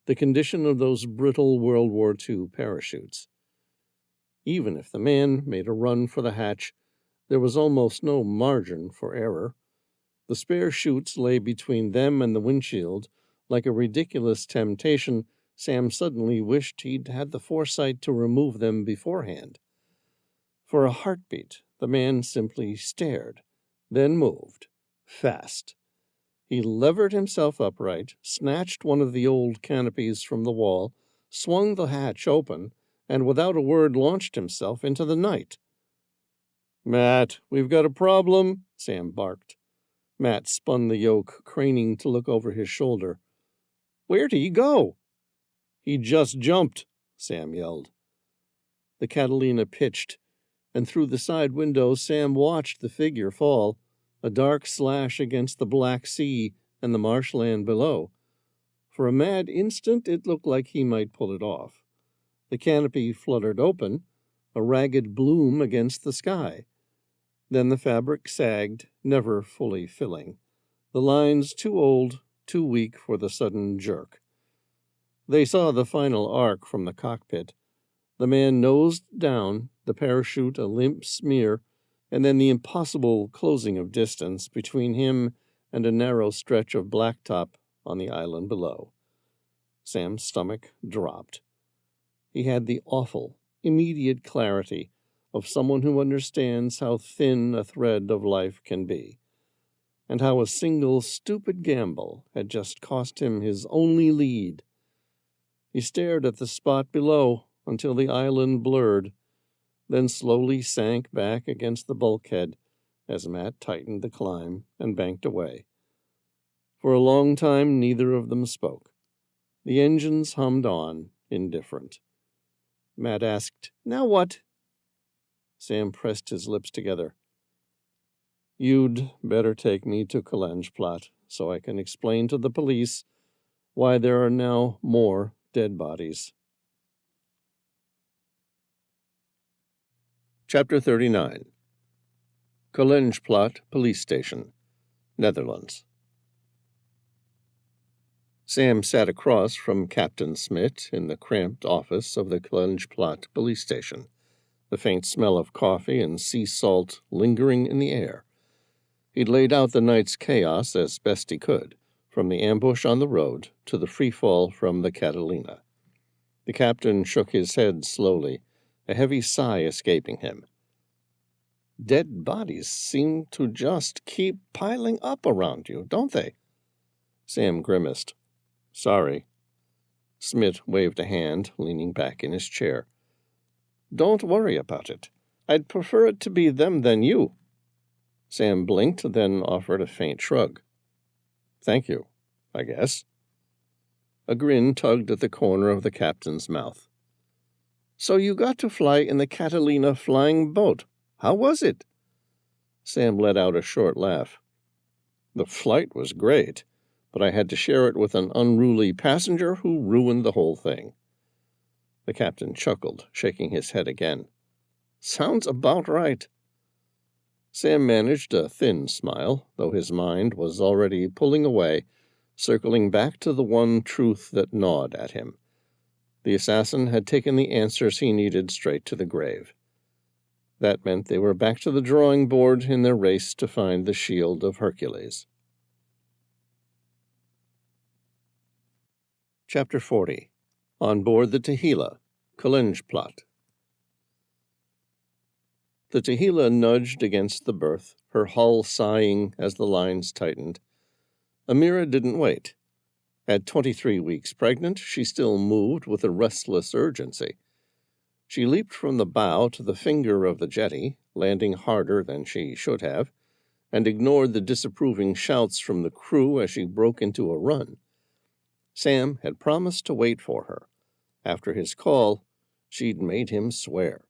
the condition of those brittle World War II parachutes. Even if the man made a run for the hatch, there was almost no margin for error. The spare chutes lay between them and the windshield. Like a ridiculous temptation, Sam suddenly wished he'd had the foresight to remove them beforehand. For a heartbeat, the man simply stared, then moved, fast. He levered himself upright, snatched one of the old canopies from the wall, swung the hatch open, and without a word launched himself into the night. "Matt, we've got a problem," Sam barked. Matt spun the yoke, craning to look over his shoulder. "Where'd he go?" "He just jumped," Sam yelled. The Catalina pitched, and through the side window Sam watched the figure fall, a dark slash against the black sea and the marshland below. For a mad instant it looked like he might pull it off. The canopy fluttered open, a ragged bloom against the sky. Then the fabric sagged, never fully filling, the lines too old, too weak for the sudden jerk. They saw the final arc from the cockpit. The man nosed down, the parachute a limp smear, and then the impossible closing of distance between him and a narrow stretch of blacktop on the island below. Sam's stomach dropped. He had the awful, immediate clarity of someone who understands how thin a thread of life can be, and how a single stupid gamble had just cost him his only lead. He stared at the spot below until the island blurred, then slowly sank back against the bulkhead as Matt tightened the climb and banked away. For a long time neither of them spoke. The engines hummed on, indifferent. Matt asked, "Now what?" Sam pressed his lips together. "You'd better take me to Kalanjplat so I can explain to the police why there are now more dead bodies." Chapter 39. Kalanjplat Police Station, Netherlands. Sam sat across from Captain Smit in the cramped office of the Kalanjplat police station, the faint smell of coffee and sea salt lingering in the air. He'd laid out the night's chaos as best he could, from the ambush on the road to the free fall from the Catalina. The captain shook his head slowly, a heavy sigh escaping him. "Dead bodies seem to just keep piling up around you, don't they?" Sam grimaced. "Sorry." Smit waved a hand, leaning back in his chair. "Don't worry about it. I'd prefer it to be them than you." Sam blinked, then offered a faint shrug. "Thank you, I guess." A grin tugged at the corner of the captain's mouth. "So you got to fly in the Catalina flying boat. How was it?" Sam let out a short laugh. "The flight was great, but I had to share it with an unruly passenger who ruined the whole thing." The captain chuckled, shaking his head again. "Sounds about right." Sam managed a thin smile, though his mind was already pulling away, circling back to the one truth that gnawed at him. The assassin had taken the answers he needed straight to the grave. That meant they were back to the drawing board in their race to find the Shield of Hercules. Chapter 40. On Board the Tehillah, Plot. The Tehillah nudged against the berth, her hull sighing as the lines tightened. Amira didn't wait. At 23 weeks pregnant, she still moved with a restless urgency. She leaped from the bow to the finger of the jetty, landing harder than she should have, and ignored the disapproving shouts from the crew as she broke into a run. Sam had promised to wait for her. After his call, she'd made him swear.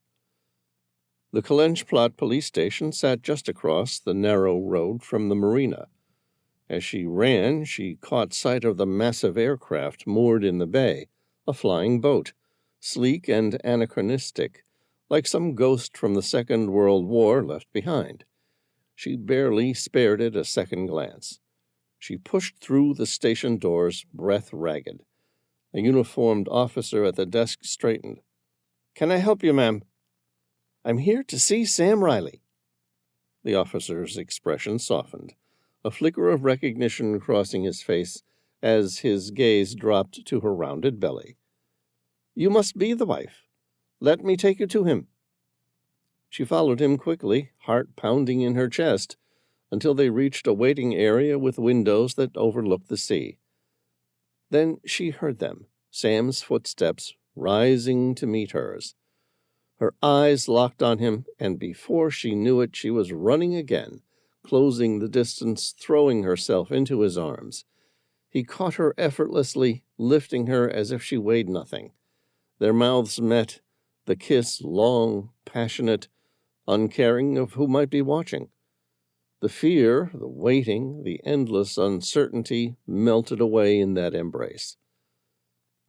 The Plot police station sat just across the narrow road from the marina. As she ran, she caught sight of the massive aircraft moored in the bay, a flying boat, sleek and anachronistic, like some ghost from the Second World War left behind. She barely spared it a second glance. She pushed through the station doors, breath ragged. A uniformed officer at the desk straightened. "Can I help you, ma'am?" "I'm here to see Sam Reilly." The officer's expression softened, a flicker of recognition crossing his face as his gaze dropped to her rounded belly. "You must be the wife. Let me take you to him." She followed him quickly, heart pounding in her chest, until they reached a waiting area with windows that overlooked the sea. Then she heard them, Sam's footsteps rising to meet hers. Her eyes locked on him, and before she knew it, she was running again, closing the distance, throwing herself into his arms. He caught her effortlessly, lifting her as if she weighed nothing. Their mouths met, the kiss long, passionate, uncaring of who might be watching. The fear, the waiting, the endless uncertainty melted away in that embrace.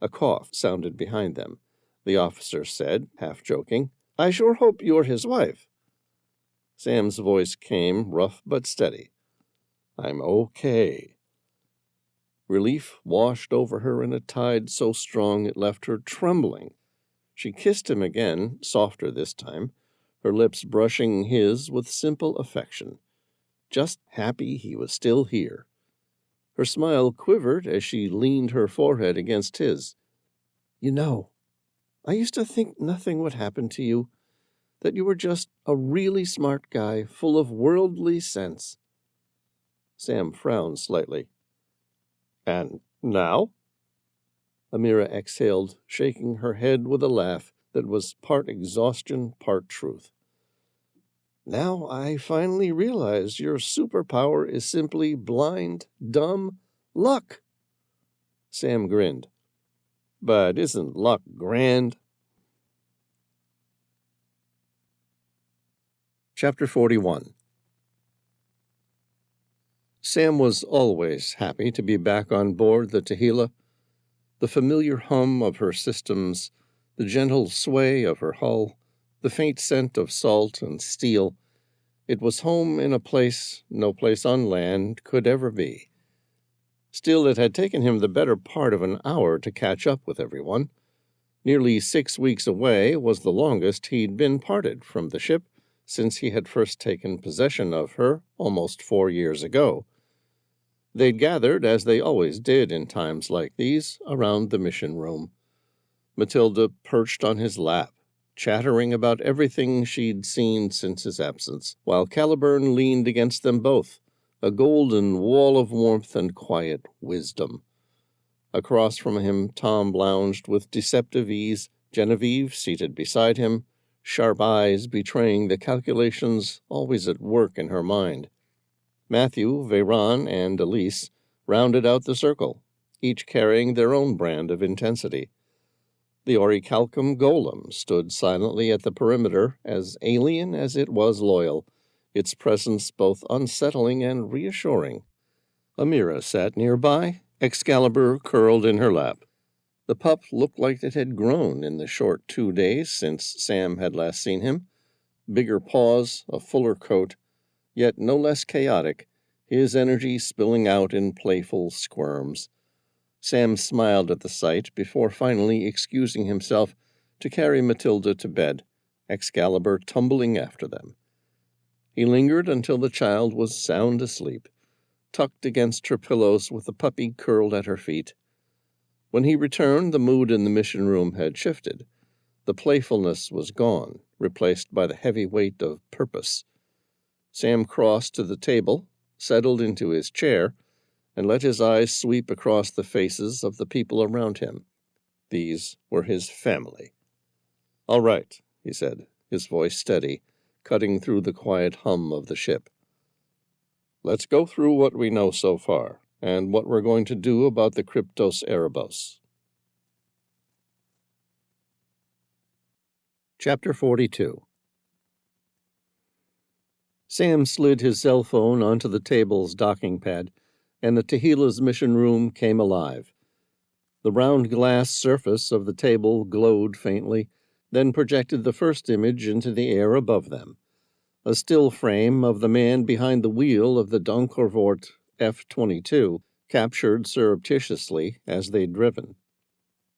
A cough sounded behind them. The officer said, half joking, "I sure hope you're his wife." Sam's voice came, rough but steady. "I'm okay." Relief washed over her in a tide so strong it left her trembling. She kissed him again, softer this time, her lips brushing his with simple affection. Just happy he was still here. Her smile quivered as she leaned her forehead against his. "You know, I used to think nothing would happen to you, that you were just a really smart guy, full of worldly sense." Sam frowned slightly. "And now?" Amira exhaled, shaking her head with a laugh that was part exhaustion, part truth. "Now I finally realize your superpower is simply blind, dumb luck." Sam grinned. "But isn't luck grand?" Chapter 41. Sam was always happy to be back on board the Tehillah. The familiar hum of her systems, the gentle sway of her hull, the faint scent of salt and steel. It was home in a place no place on land could ever be. Still, it had taken him the better part of an hour to catch up with everyone. Nearly 6 weeks away was the longest he'd been parted from the ship since he had first taken possession of her almost 4 years ago. They'd gathered, as they always did in times like these, around the mission room. Matilda perched on his lap, chattering about everything she'd seen since his absence, while Caliburn leaned against them both, a golden wall of warmth and quiet wisdom. Across from him, Tom lounged with deceptive ease, Genevieve seated beside him, sharp eyes betraying the calculations always at work in her mind. Matthew, Veyron, and Elise rounded out the circle, each carrying their own brand of intensity. The orichalcum golem stood silently at the perimeter, as alien as it was loyal, its presence both unsettling and reassuring. Amira sat nearby, Excalibur curled in her lap. The pup looked like it had grown in the short 2 days since Sam had last seen him. Bigger paws, a fuller coat, yet no less chaotic, his energy spilling out in playful squirms. Sam smiled at the sight before finally excusing himself to carry Matilda to bed, Excalibur tumbling after them. He lingered until the child was sound asleep, tucked against her pillows with the puppy curled at her feet. When he returned, the mood in the mission room had shifted. The playfulness was gone, replaced by the heavy weight of purpose. Sam crossed to the table, settled into his chair, and let his eyes sweep across the faces of the people around him. These were his family. "All right," he said, his voice steady, cutting through the quiet hum of the ship. "Let's go through what we know so far, and what we're going to do about the Kryptos Erebos." Chapter 42. Sam slid his cell phone onto the table's docking pad, and the Tehila's mission room came alive. The round glass surface of the table glowed faintly, then projected the first image into the air above them. A still frame of the man behind the wheel of the Donkervoort F-22, captured surreptitiously as they'd driven.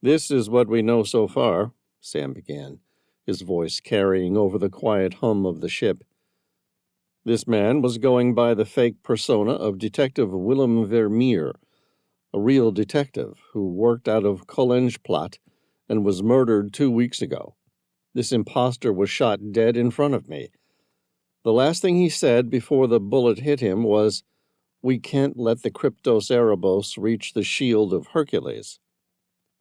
"This is what we know so far," Sam began, his voice carrying over the quiet hum of the ship. "This man was going by the fake persona of Detective Willem Vermeer, a real detective who worked out of Kolenjplat and was murdered 2 weeks ago. This imposter was shot dead in front of me. The last thing he said before the bullet hit him was, 'We can't let the Kryptos Erebos reach the Shield of Hercules.'"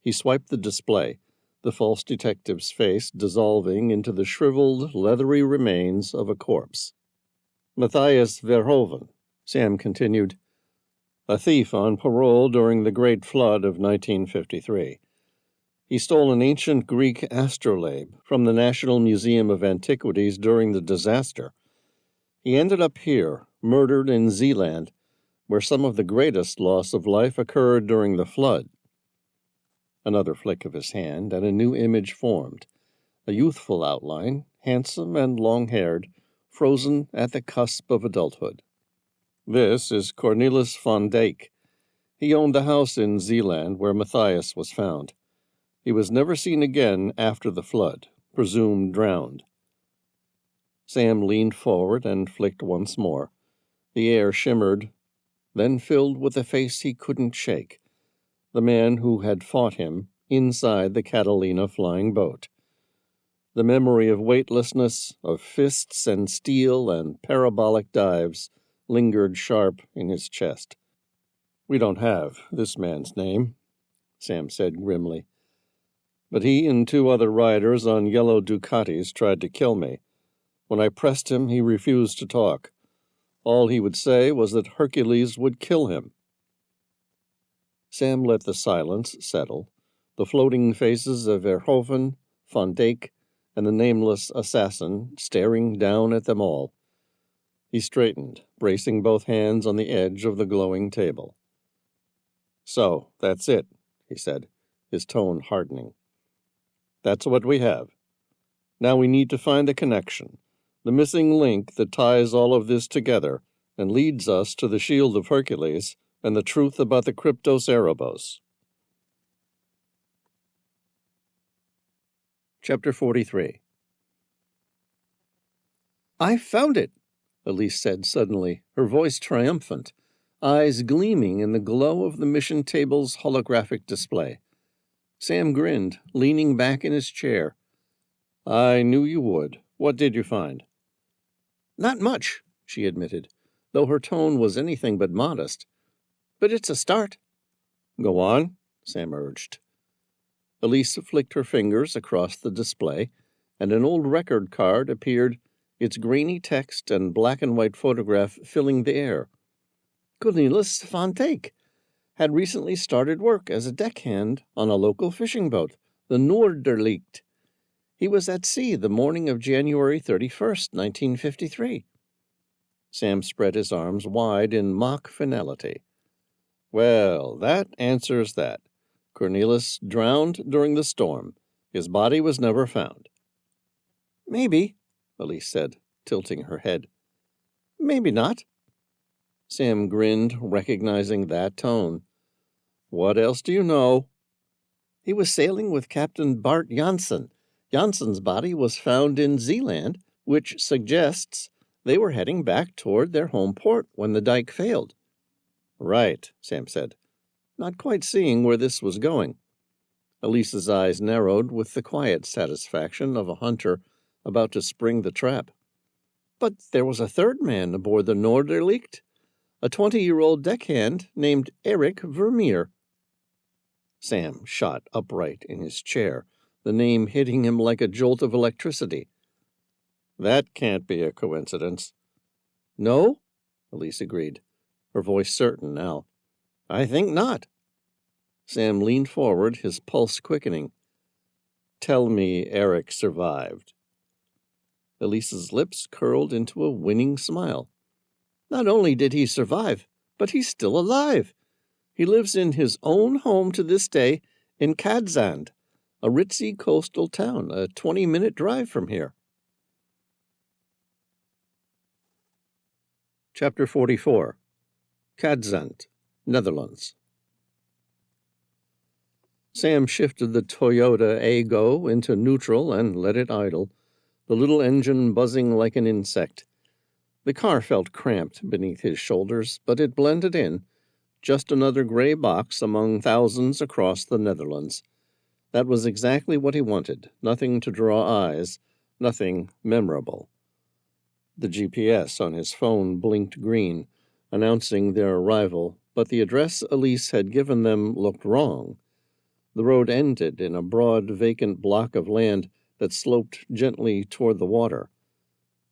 He swiped the display, the false detective's face dissolving into the shriveled, leathery remains of a corpse. "Matthias Verhoeven," Sam continued, "a thief on parole during the Great Flood of 1953. He stole an ancient Greek astrolabe from the National Museum of Antiquities during the disaster. He ended up here, murdered in Zeeland, where some of the greatest loss of life occurred during the flood." Another flick of his hand, and a new image formed. A youthful outline, handsome and long-haired, frozen at the cusp of adulthood. "This is Cornelis van Dijk. He owned the house in Zeeland where Matthias was found. He was never seen again after the flood, presumed drowned." Sam leaned forward and flicked once more. The air shimmered, then filled with a face he couldn't shake, the man who had fought him inside the Catalina flying boat. The memory of weightlessness, of fists and steel and parabolic dives, lingered sharp in his chest. "We don't have this man's name," Sam said grimly. "But he and 2 other riders on yellow Ducatis tried to kill me. When I pressed him, he refused to talk. All he would say was that Hercules would kill him." Sam let the silence settle, the floating faces of Verhoeven, Van Dijk, and the nameless assassin staring down at them all. He straightened, bracing both hands on the edge of the glowing table. "So, that's it," he said, his tone hardening. "That's what we have. Now we need to find the connection, the missing link that ties all of this together and leads us to the Shield of Hercules and the truth about the Kryptos Erebos." Chapter 43. "I found it," Elise said suddenly, her voice triumphant, eyes gleaming in the glow of the mission table's holographic display. Sam grinned, leaning back in his chair. "I knew you would. What did you find?" "Not much," she admitted, though her tone was anything but modest. "But it's a start." "Go on," Sam urged. Elise flicked her fingers across the display, and an old record card appeared, its grainy text and black-and-white photograph filling the air. Cornelis van Dijk had recently started work as a deckhand on a local fishing boat, the Noorderlicht. He was at sea the morning of January 31st, 1953. Sam spread his arms wide in mock finality. "Well, that answers that. Cornelis drowned during the storm. His body was never found." "Maybe," Elise said, tilting her head. "Maybe not." Sam grinned, recognizing that tone. "What else do you know?" "He was sailing with Captain Bart Janssen, Janssen's body was found in Zealand, which suggests they were heading back toward their home port when the dike failed. Right, Sam said, not quite seeing where this was going. Elise's eyes narrowed with the quiet satisfaction of a hunter about to spring the trap. But there was a third man aboard the Norderlicht, a 20-year-old deckhand named Eric Vermeer. Sam shot upright in his chair, the name hitting him like a jolt of electricity. That can't be a coincidence. No, Elise agreed, her voice certain now. I think not. Sam leaned forward, his pulse quickening. Tell me Eric survived. Elise's lips curled into a winning smile. Not only did he survive, but he's still alive. He lives in his own home to this day in Kadzand, a ritzy coastal town, a 20-minute drive from here. Chapter 44. Kadzand, Netherlands. Sam shifted the Toyota Aygo into neutral and let it idle, the little engine buzzing like an insect. The car felt cramped beneath his shoulders, but it blended in, just another gray box among thousands across the Netherlands. That was exactly what he wanted, nothing to draw eyes, nothing memorable. The GPS on his phone blinked green, announcing their arrival, but the address Elise had given them looked wrong. The road ended in a broad, vacant block of land that sloped gently toward the water.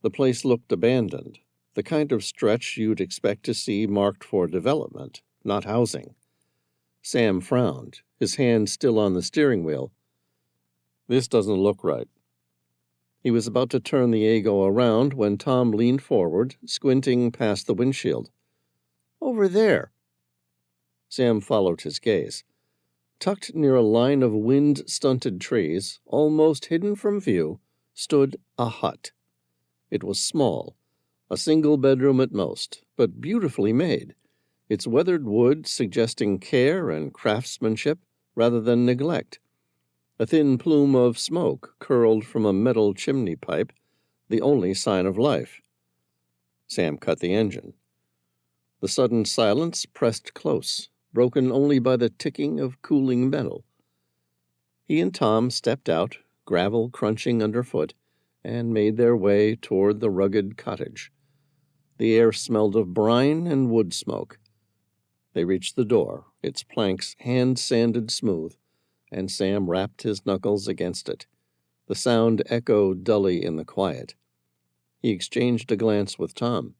The place looked abandoned, the kind of stretch you'd expect to see marked for development, not housing. Sam frowned, his hand still on the steering wheel. This doesn't look right. He was about to turn the Aygo around when Tom leaned forward, squinting past the windshield. Over there. Sam followed his gaze. Tucked near a line of wind-stunted trees, almost hidden from view, stood a hut. It was small, a single bedroom at most, but beautifully made, its weathered wood suggesting care and craftsmanship rather than neglect. A thin plume of smoke curled from a metal chimney pipe, the only sign of life. Sam cut the engine. The sudden silence pressed close, broken only by the ticking of cooling metal. He and Tom stepped out, gravel crunching underfoot, and made their way toward the rugged cottage. The air smelled of brine and wood smoke. They reached the door, its planks hand-sanded smooth, and Sam rapped his knuckles against it. The sound echoed dully in the quiet. He exchanged a glance with Tom.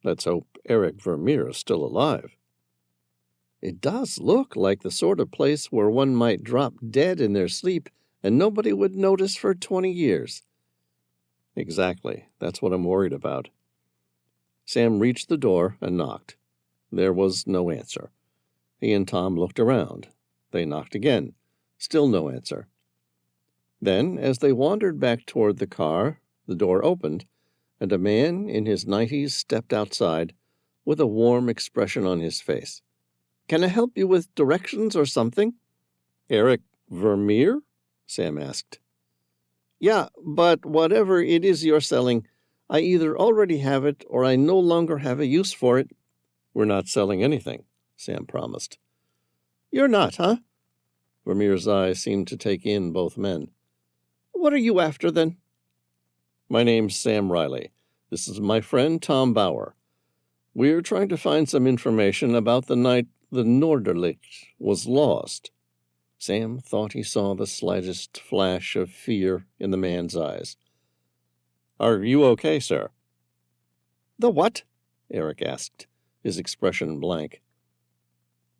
Let's hope Eric Vermeer is still alive. It does look like the sort of place where one might drop dead in their sleep and nobody would notice for 20 years. Exactly. That's what I'm worried about. Sam reached the door and knocked. There was no answer. He and Tom looked around. They knocked again. Still no answer. Then, as they wandered back toward the car, the door opened, and a man in his 90s stepped outside with a warm expression on his face. Can I help you with directions or something? Eric Vermeer? Sam asked. Yeah, but whatever it is you're selling, I either already have it or I no longer have a use for it. We're not selling anything, Sam promised. You're not, huh? Vermeer's eyes seemed to take in both men. What are you after, then? My name's Sam Reilly. This is my friend Tom Bauer. We're trying to find some information about the night the Norderlicht was lost. Sam thought he saw the slightest flash of fear in the man's eyes. Are you okay, sir? The what? Eric asked, his expression blank.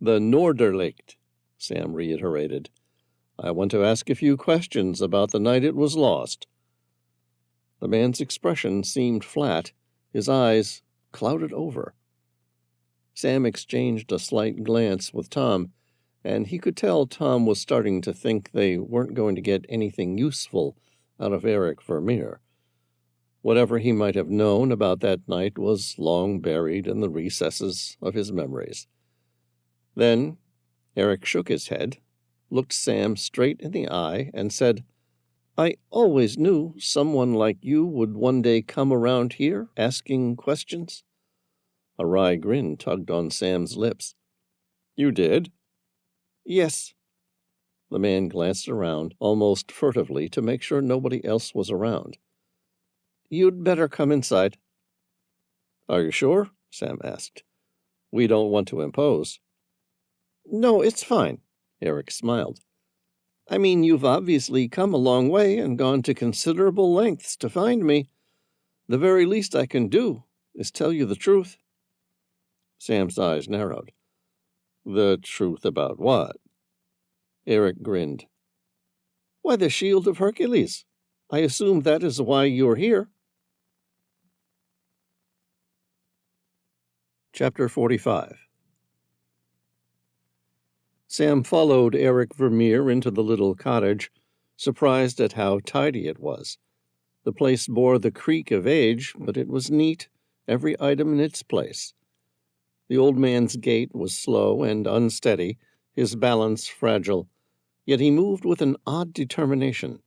The Norderlicht, Sam reiterated. I want to ask a few questions about the night it was lost. The man's expression seemed flat, his eyes clouded over. Sam exchanged a slight glance with Tom, and he could tell Tom was starting to think they weren't going to get anything useful out of Eric Vermeer. Whatever he might have known about that night was long buried in the recesses of his memories. Then Eric shook his head, looked Sam straight in the eye, and said, I always knew someone like you would one day come around here asking questions. A wry grin tugged on Sam's lips. You did? Yes. The man glanced around almost furtively to make sure nobody else was around. You'd better come inside. Are you sure? Sam asked. We don't want to impose. No, it's fine, Eric smiled. I mean, you've obviously come a long way and gone to considerable lengths to find me. The very least I can do is tell you the truth. Sam's eyes narrowed. The truth about what? Eric grinned. Why, the Shield of Hercules. I assume that is why you're here. Chapter 45. Sam followed Eric Vermeer into the little cottage, surprised at how tidy it was. The place bore the creak of age, but it was neat, every item in its place. The old man's gait was slow and unsteady, his balance fragile, yet he moved with an odd determination.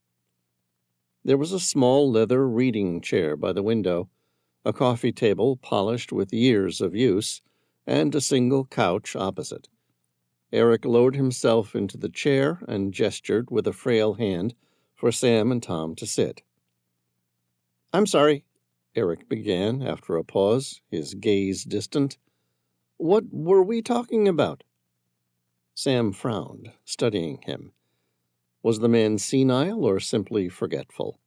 There was a small leather reading chair by the window, a coffee table polished with years of use, and a single couch opposite. Eric lowered himself into the chair and gestured with a frail hand for Sam and Tom to sit. I'm sorry, Eric began after a pause, his gaze distant. What were we talking about? Sam frowned, studying him. Was the man senile or simply forgetful?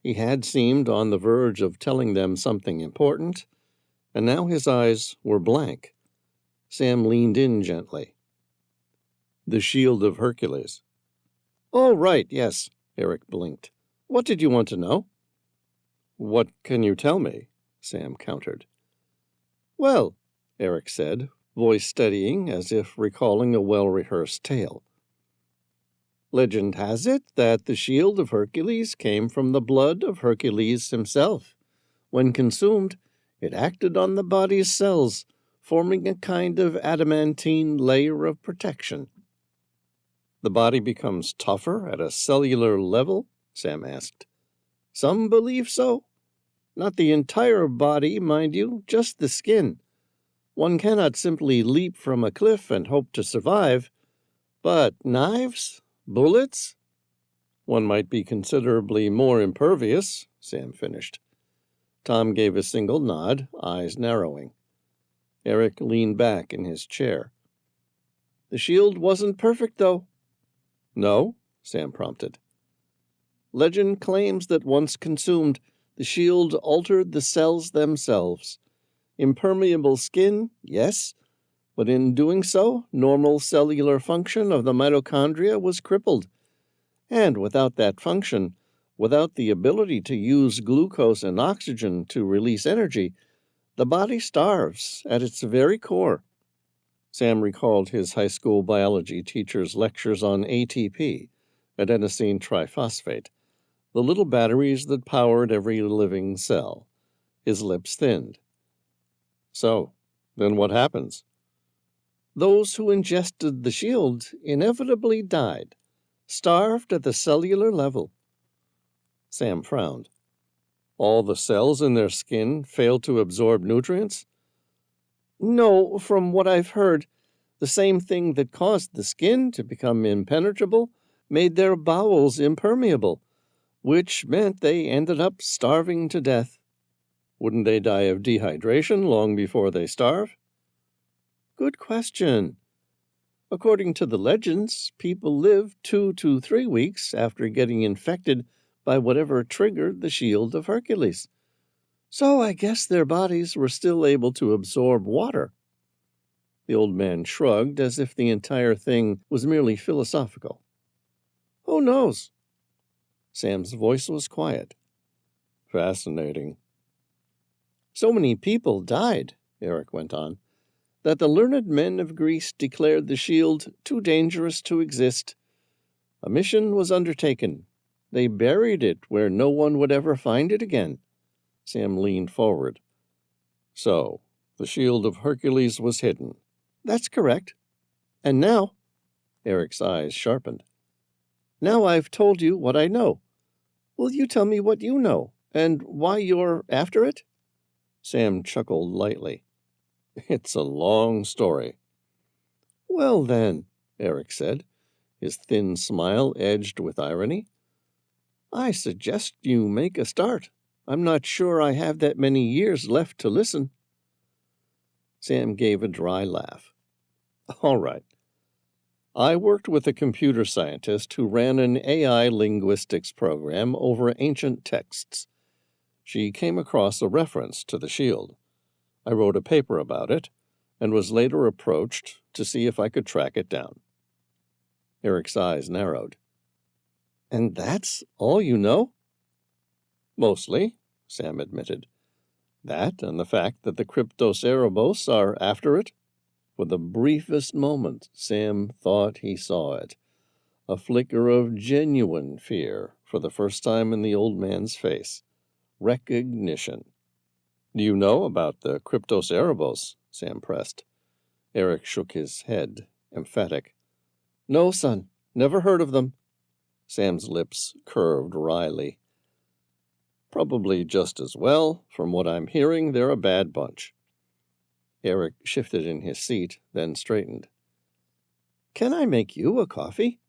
He had seemed on the verge of telling them something important, and now his eyes were blank. Sam leaned in gently. The Shield of Hercules. Oh, right, yes, Eric blinked. What did you want to know? What can you tell me? Sam countered. Well, Eric said, voice steadying as if recalling a well-rehearsed tale. Legend has it that the Shield of Hercules came from the blood of Hercules himself. When consumed, it acted on the body's cells, forming a kind of adamantine layer of protection. The body becomes tougher at a cellular level? Sam asked. Some believe so. Not the entire body, mind you, just the skin. One cannot simply leap from a cliff and hope to survive. But knives? Bullets? One might be considerably more impervious, Sam finished. Tom gave a single nod, eyes narrowing. Eric leaned back in his chair. The shield wasn't perfect, though. No? Sam prompted. Legend claims that once consumed, the shield altered the cells themselves. Impermeable skin, yes, but in doing so, normal cellular function of the mitochondria was crippled. And without that function, without the ability to use glucose and oxygen to release energy, the body starves at its very core. Sam recalled his high school biology teacher's lectures on ATP, adenosine triphosphate, the little batteries that powered every living cell. His lips thinned. So, then what happens? Those who ingested the shield inevitably died, starved at the cellular level. Sam frowned. All the cells in their skin failed to absorb nutrients? No, from what I've heard, the same thing that caused the skin to become impenetrable made their bowels impermeable, which meant they ended up starving to death. Wouldn't they die of dehydration long before they starve? Good question. According to the legends, people live 2 to 3 weeks after getting infected by whatever triggered the Shield of Hercules. So I guess their bodies were still able to absorb water. The old man shrugged as if the entire thing was merely philosophical. Who knows? Sam's voice was quiet. Fascinating. So many people died, Eric went on, that the learned men of Greece declared the shield too dangerous to exist. A mission was undertaken. They buried it where no one would ever find it again. Sam leaned forward. So, the Shield of Hercules was hidden. That's correct. And now, Eric's eyes sharpened. Now I've told you what I know. Will you tell me what you know, and why you're after it? Sam chuckled lightly. It's a long story. Well, then, Eric said, his thin smile edged with irony, I suggest you make a start. I'm not sure I have that many years left to listen. Sam gave a dry laugh. All right. I worked with a computer scientist who ran an AI linguistics program over ancient texts. She came across a reference to the shield. I wrote a paper about it and was later approached to see if I could track it down. Eric's eyes narrowed. And that's all you know? Mostly, Sam admitted. That and the fact that the Cryptocerabos are after it. For the briefest moment, Sam thought he saw it. A flicker of genuine fear for the first time in the old man's face. Recognition. Do you know about the Cryptocerabos? Sam pressed. Eric shook his head, emphatic. No, son, never heard of them. Sam's lips curved wryly. Probably just as well. From what I'm hearing, they're a bad bunch. Eric shifted in his seat, then straightened. Can I make you a coffee?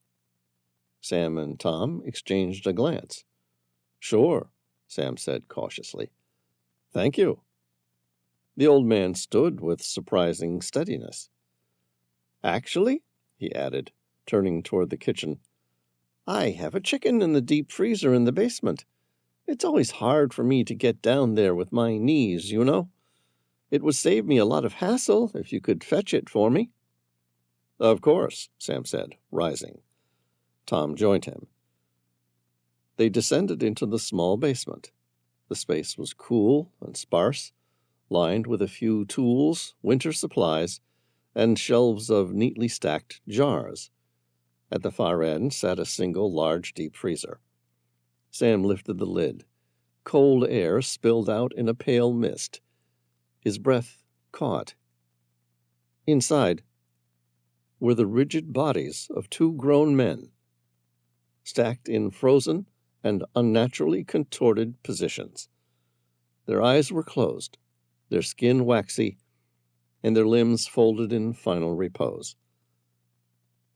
Sam and Tom exchanged a glance. Sure, Sam said cautiously. Thank you. The old man stood with surprising steadiness. Actually, he added, turning toward the kitchen, I have a chicken in the deep freezer in the basement. It's always hard for me to get down there with my knees, you know. It would save me a lot of hassle if you could fetch it for me. Of course, Sam said, rising. Tom joined him. They descended into the small basement. The space was cool and sparse, lined with a few tools, winter supplies, and shelves of neatly stacked jars. At the far end sat a single large deep freezer. Sam lifted the lid. Cold air spilled out in a pale mist. His breath caught. Inside were the rigid bodies of two grown men, stacked in frozen and unnaturally contorted positions. Their eyes were closed, their skin waxy, and their limbs folded in final repose.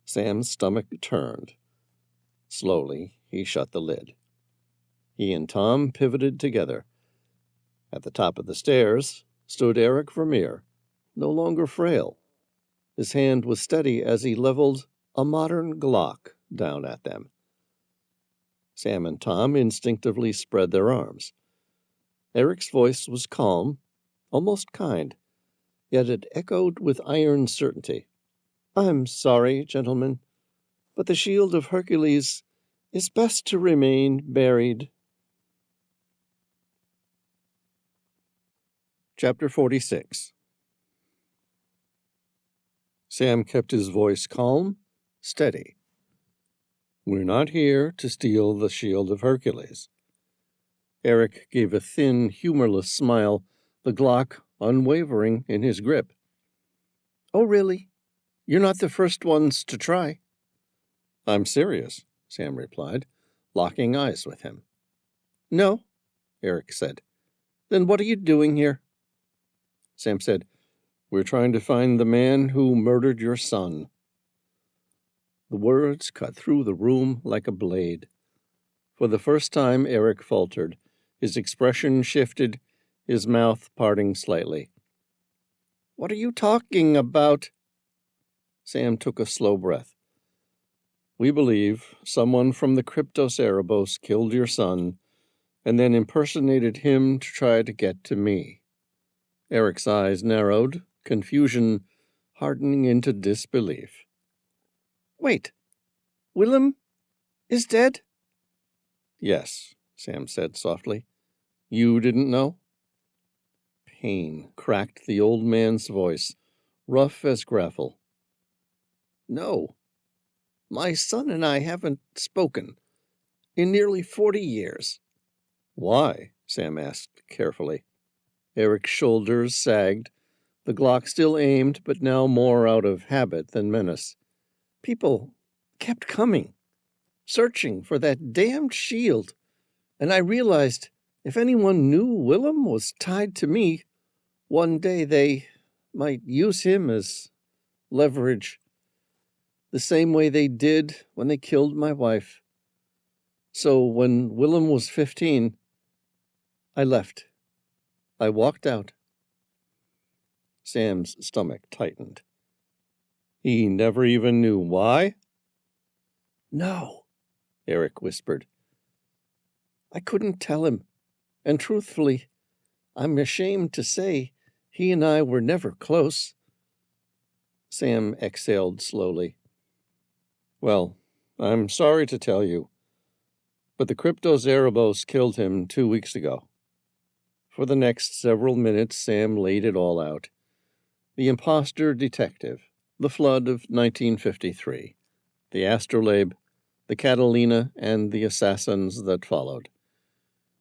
Sam's stomach turned. Slowly, he shut the lid. He and Tom pivoted together. At the top of the stairs stood Eric Vermeer, no longer frail. His hand was steady as he leveled a modern Glock down at them. Sam and Tom instinctively spread their arms. Eric's voice was calm, almost kind, yet it echoed with iron certainty. I'm sorry, gentlemen, but the Shield of Hercules is best to remain buried. Chapter 46. Sam kept his voice calm, steady. We're not here to steal the Shield of Hercules. Eric gave a thin, humorless smile, the Glock unwavering in his grip. Oh, really? You're not the first ones to try. I'm serious, Sam replied, locking eyes with him. No, Eric said. Then what are you doing here? Sam said, We're trying to find the man who murdered your son. The words cut through the room like a blade. For the first time, Eric faltered. His expression shifted, his mouth parting slightly. What are you talking about? Sam took a slow breath. We believe someone from the Cryptocerabos killed your son and then impersonated him to try to get to me. Eric's eyes narrowed, confusion hardening into disbelief. Wait, Willem is dead? Yes, Sam said softly. You didn't know? Pain cracked the old man's voice, rough as gravel. No, my son and I haven't spoken in nearly 40 years. Why? Sam asked carefully. Eric's shoulders sagged, the Glock still aimed, but now more out of habit than menace. People kept coming, searching for that damned shield. And I realized if anyone knew Willem was tied to me, one day they might use him as leverage, the same way they did when they killed my wife. So when Willem was 15, I left. I walked out. Sam's stomach tightened. He never even knew why? No, Eric whispered. I couldn't tell him, and truthfully, I'm ashamed to say he and I were never close. Sam exhaled slowly. Well, I'm sorry to tell you, but the Cryptos Erebos killed him 2 weeks ago. For the next several minutes, Sam laid it all out. The imposter detective, the flood of 1953, the astrolabe, the Catalina, and the assassins that followed.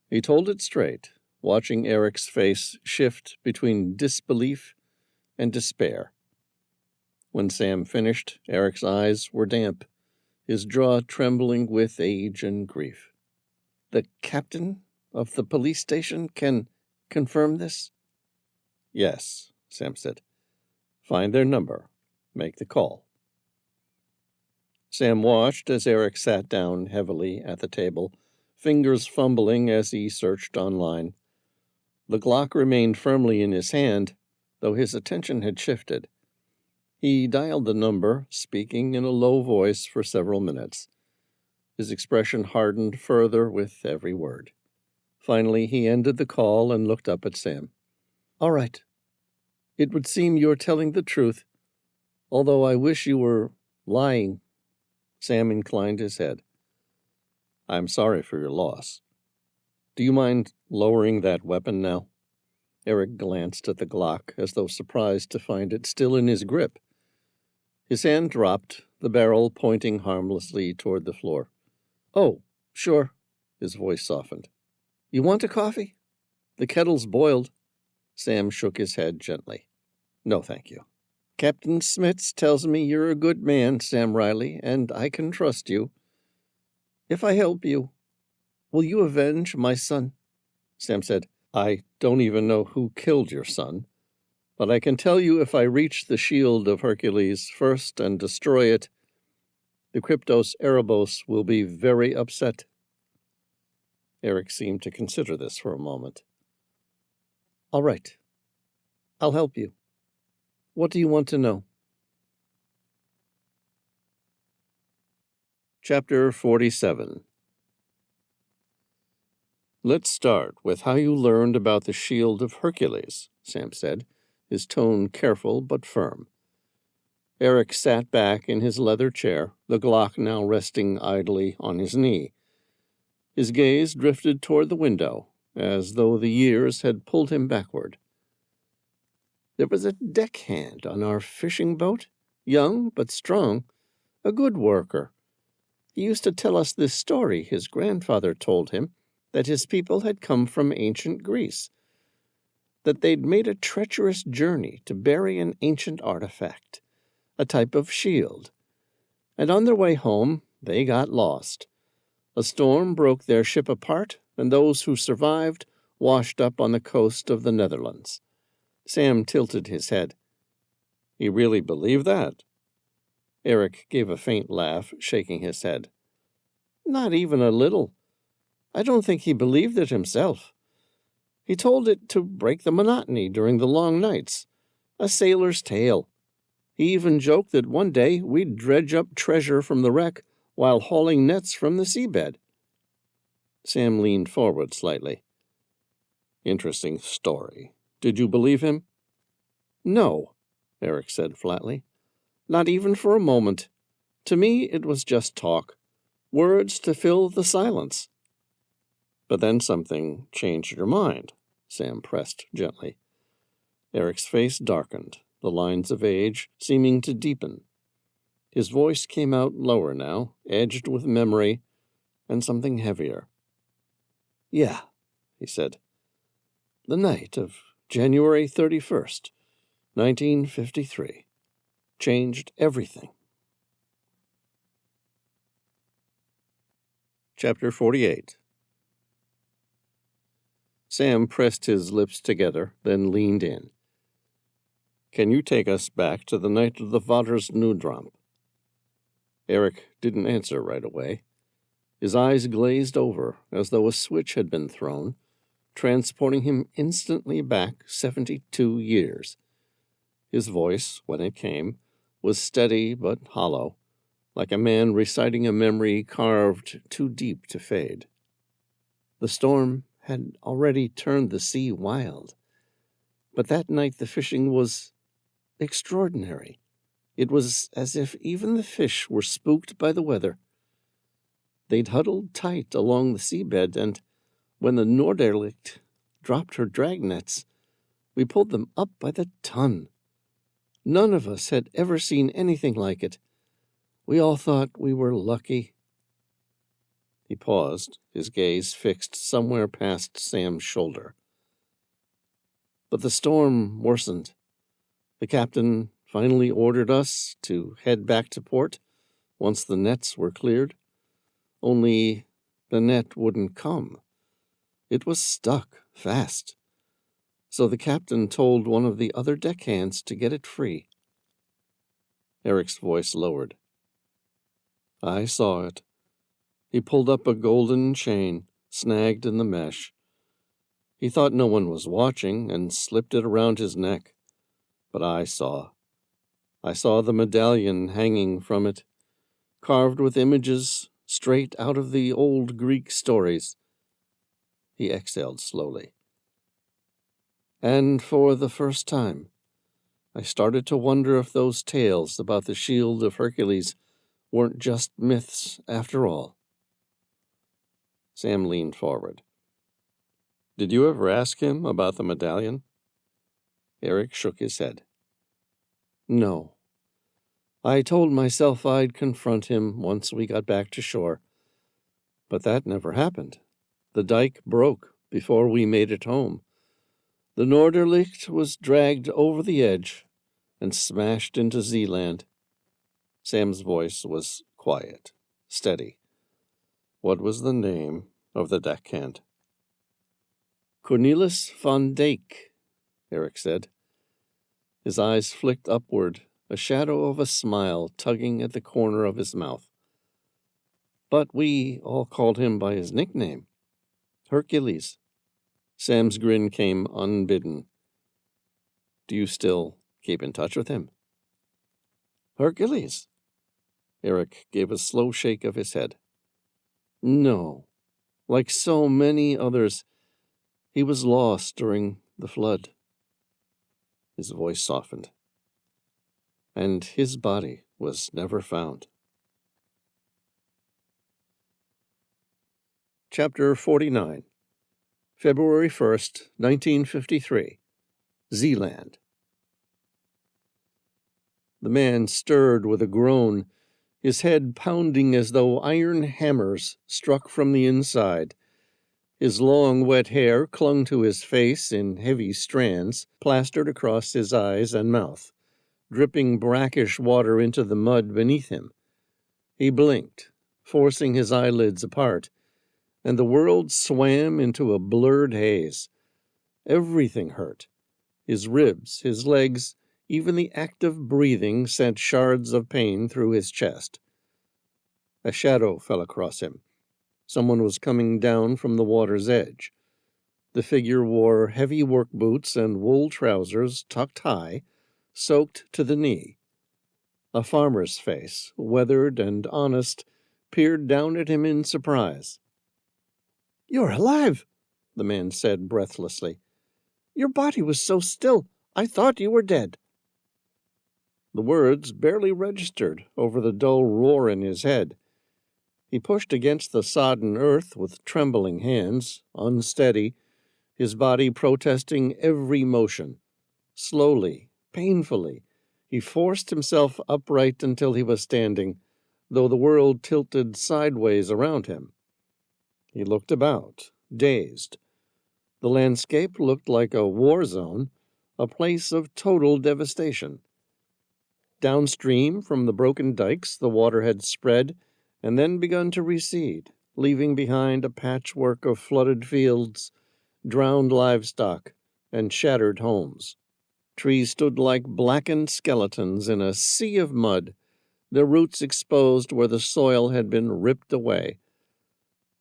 He told it straight, watching Eric's face shift between disbelief and despair. When Sam finished, Eric's eyes were damp, his jaw trembling with age and grief. The captain of the police station can confirm this? Yes, Sam said. Find their number. Make the call. Sam watched as Eric sat down heavily at the table, fingers fumbling as he searched online. The Glock remained firmly in his hand, though his attention had shifted. He dialed the number, speaking in a low voice for several minutes. His expression hardened further with every word. Finally, he ended the call and looked up at Sam. All right. It would seem you're telling the truth, although I wish you were lying. Sam inclined his head. I'm sorry for your loss. Do you mind lowering that weapon now? Eric glanced at the Glock, as though surprised to find it still in his grip. His hand dropped, the barrel pointing harmlessly toward the floor. Oh, sure, his voice softened. You want a coffee? The kettle's boiled. Sam shook his head gently. No, thank you. Captain Smits tells me you're a good man, Sam Reilly, and I can trust you. If I help you, will you avenge my son? Sam said, I don't even know who killed your son, but I can tell you if I reach the Shield of Hercules first and destroy it, the Cryptos Erebos will be very upset. Eric seemed to consider this for a moment. All right. I'll help you. What do you want to know? Chapter 47. Let's start with how you learned about the Shield of Hercules, Sam said, his tone careful but firm. Eric sat back in his leather chair, the Glock now resting idly on his knee. His gaze drifted toward the window, as though the years had pulled him backward. There was a deckhand on our fishing boat, young but strong, a good worker. He used to tell us this story his grandfather told him, that his people had come from ancient Greece, that they'd made a treacherous journey to bury an ancient artifact, a type of shield, and on their way home they got lost. A storm broke their ship apart, and those who survived washed up on the coast of the Netherlands. Sam tilted his head. He really believed that? Eric gave a faint laugh, shaking his head. Not even a little. I don't think he believed it himself. He told it to break the monotony during the long nights. A sailor's tale. He even joked that one day we'd dredge up treasure from the wreck while hauling nets from the seabed. Sam leaned forward slightly. Interesting story. Did you believe him? No, Eric said flatly. Not even for a moment. To me, it was just talk. Words to fill the silence. But then something changed your mind, Sam pressed gently. Eric's face darkened, the lines of age seeming to deepen. His voice came out lower now, edged with memory and something heavier. Yeah, he said. The night of January 31st, 1953, changed everything. Chapter 48. Sam pressed his lips together, then leaned in. Can you take us back to the night of the Watersnoodramp? Eric didn't answer right away. His eyes glazed over as though a switch had been thrown, transporting him instantly back 72 years. His voice, when it came, was steady but hollow, like a man reciting a memory carved too deep to fade. The storm had already turned the sea wild, but that night the fishing was extraordinary. It was as if even the fish were spooked by the weather. They'd huddled tight along the seabed, and when the Norderlicht dropped her dragnets, we pulled them up by the ton. None of us had ever seen anything like it. We all thought we were lucky. He paused, his gaze fixed somewhere past Sam's shoulder. But the storm worsened. The captain finally ordered us to head back to port once the nets were cleared. Only the net wouldn't come. It was stuck fast. So the captain told one of the other deckhands to get it free. Eric's voice lowered. I saw it. He pulled up a golden chain, snagged in the mesh. He thought no one was watching and slipped it around his neck. But I saw. I saw the medallion hanging from it, carved with images straight out of the old Greek stories. He exhaled slowly. And for the first time, I started to wonder if those tales about the Shield of Hercules weren't just myths after all. Sam leaned forward. Did you ever ask him about the medallion? Eric shook his head. No. I told myself I'd confront him once we got back to shore. But that never happened. The dike broke before we made it home. The Norderlicht was dragged over the edge and smashed into Zealand. Sam's voice was quiet, steady. What was the name of the deckhand? Cornelis van Dijk, Eric said. His eyes flicked upward, a shadow of a smile tugging at the corner of his mouth. But we all called him by his nickname, Hercules. Sam's grin came unbidden. Do you still keep in touch with him? Hercules? Eric gave a slow shake of his head. No. Like so many others, he was lost during the flood. His voice softened. And his body was never found. Chapter 49. February 1st, 1953. Zealand. The man stirred with a groan, his head pounding as though iron hammers struck from the inside. His long, wet hair clung to his face in heavy strands, plastered across his eyes and mouth, dripping brackish water into the mud beneath him. He blinked, forcing his eyelids apart, and the world swam into a blurred haze. Everything hurt. His ribs, his legs, even the act of breathing sent shards of pain through his chest. A shadow fell across him. Someone was coming down from the water's edge. The figure wore heavy work boots and wool trousers tucked high, soaked to the knee. A farmer's face, weathered and honest, peered down at him in surprise. "You're alive," the man said breathlessly. "Your body was so still, I thought you were dead." The words barely registered over the dull roar in his head. He pushed against the sodden earth with trembling hands, unsteady, his body protesting every motion. Slowly, painfully, he forced himself upright until he was standing, though the world tilted sideways around him. He looked about, dazed. The landscape looked like a war zone, a place of total devastation. Downstream from the broken dikes, the water had spread and then begun to recede, leaving behind a patchwork of flooded fields, drowned livestock, and shattered homes. Trees stood like blackened skeletons in a sea of mud, their roots exposed where the soil had been ripped away.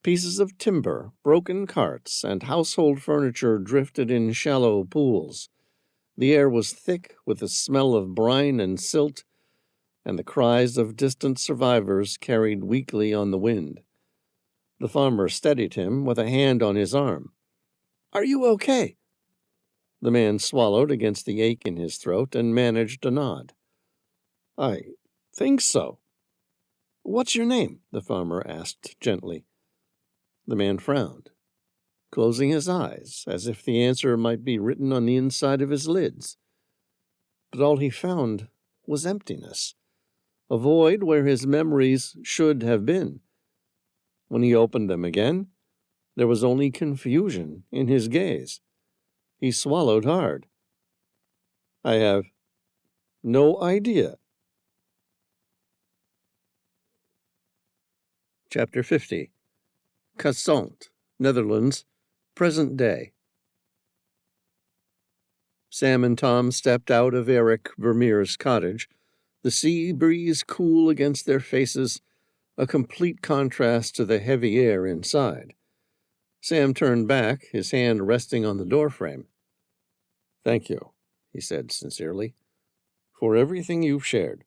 Pieces of timber, broken carts, and household furniture drifted in shallow pools. The air was thick with the smell of brine and silt, and the cries of distant survivors carried weakly on the wind. The farmer steadied him with a hand on his arm. "Are you okay?" The man swallowed against the ache in his throat and managed a nod. "I think so." "What's your name?" the farmer asked gently. The man frowned, closing his eyes as if the answer might be written on the inside of his lids. But all he found was emptiness, a void where his memories should have been. When he opened them again, there was only confusion in his gaze. He swallowed hard. "I have no idea." Chapter 50. Cassant, Netherlands, present day. Sam and Tom stepped out of Eric Vermeer's cottage, the sea breeze cool against their faces, a complete contrast to the heavy air inside. Sam turned back, his hand resting on the doorframe. "Thank you," he said sincerely, "for everything you've shared."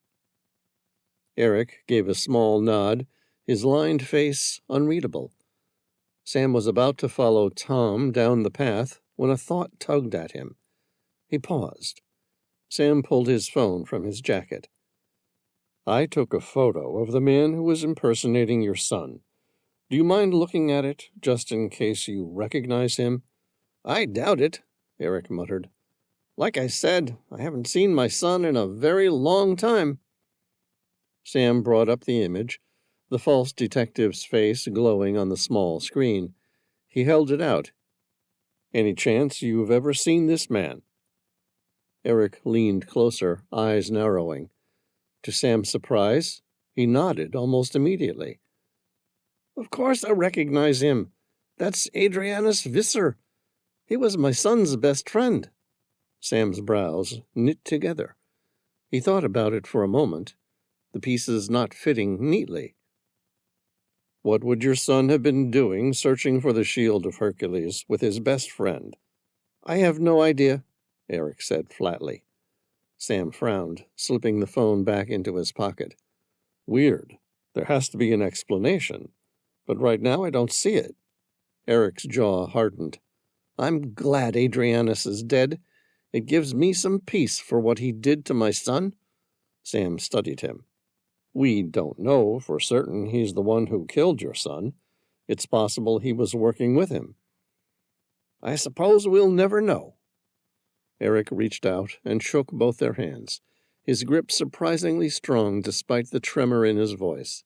Eric gave a small nod, his lined face unreadable. Sam was about to follow Tom down the path when a thought tugged at him. He paused. Sam pulled his phone from his jacket. "I took a photo of the man who was impersonating your son. Do you mind looking at it, just in case you recognize him?" "I doubt it," Eric muttered. "Like I said, I haven't seen my son in a very long time." Sam brought up the image, the false detective's face glowing on the small screen. He held it out. "Any chance you've ever seen this man?" Eric leaned closer, eyes narrowing. To Sam's surprise, he nodded almost immediately. "Of course I recognize him. That's Adrianus Visser. He was my son's best friend." Sam's brows knit together. He thought about it for a moment, the pieces not fitting neatly. "What would your son have been doing searching for the Shield of Hercules with his best friend?" "I have no idea," Eric said flatly. Sam frowned, slipping the phone back into his pocket. "Weird. There has to be an explanation, but right now I don't see it." Eric's jaw hardened. "I'm glad Adrianus is dead. It gives me some peace for what he did to my son." Sam studied him. "We don't know for certain he's the one who killed your son. It's possible he was working with him." "I suppose we'll never know." Eric reached out and shook both their hands, his grip surprisingly strong despite the tremor in his voice.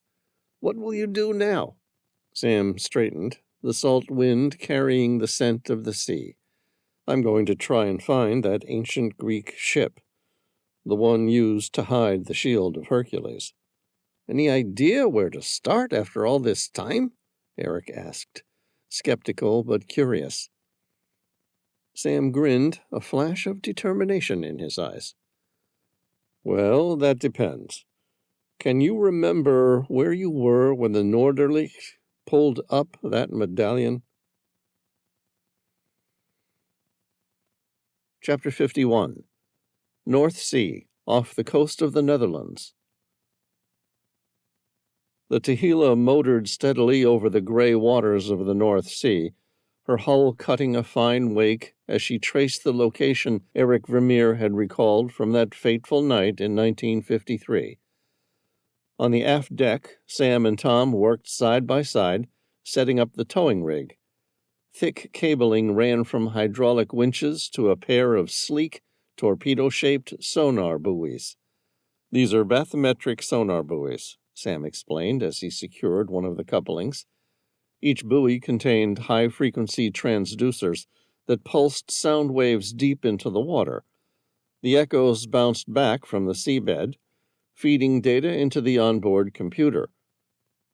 "What will you do now?" Sam straightened, the salt wind carrying the scent of the sea. "I'm going to try and find that ancient Greek ship, the one used to hide the Shield of Hercules." "Any idea where to start after all this time?" Eric asked, skeptical but curious. Sam grinned, a flash of determination in his eyes. "Well, that depends. Can you remember where you were when the Norderlicht pulled up that medallion?" Chapter 51. North Sea, off the coast of the Netherlands. The Tehila motored steadily over the gray waters of the North Sea, her hull cutting a fine wake as she traced the location Eric Vermeer had recalled from that fateful night in 1953. On the aft deck, Sam and Tom worked side by side, setting up the towing rig. Thick cabling ran from hydraulic winches to a pair of sleek, torpedo-shaped sonar buoys. "These are bathymetric sonar buoys," Sam explained as he secured one of the couplings. Each buoy contained high-frequency transducers that pulsed sound waves deep into the water. The echoes bounced back from the seabed, feeding data into the onboard computer.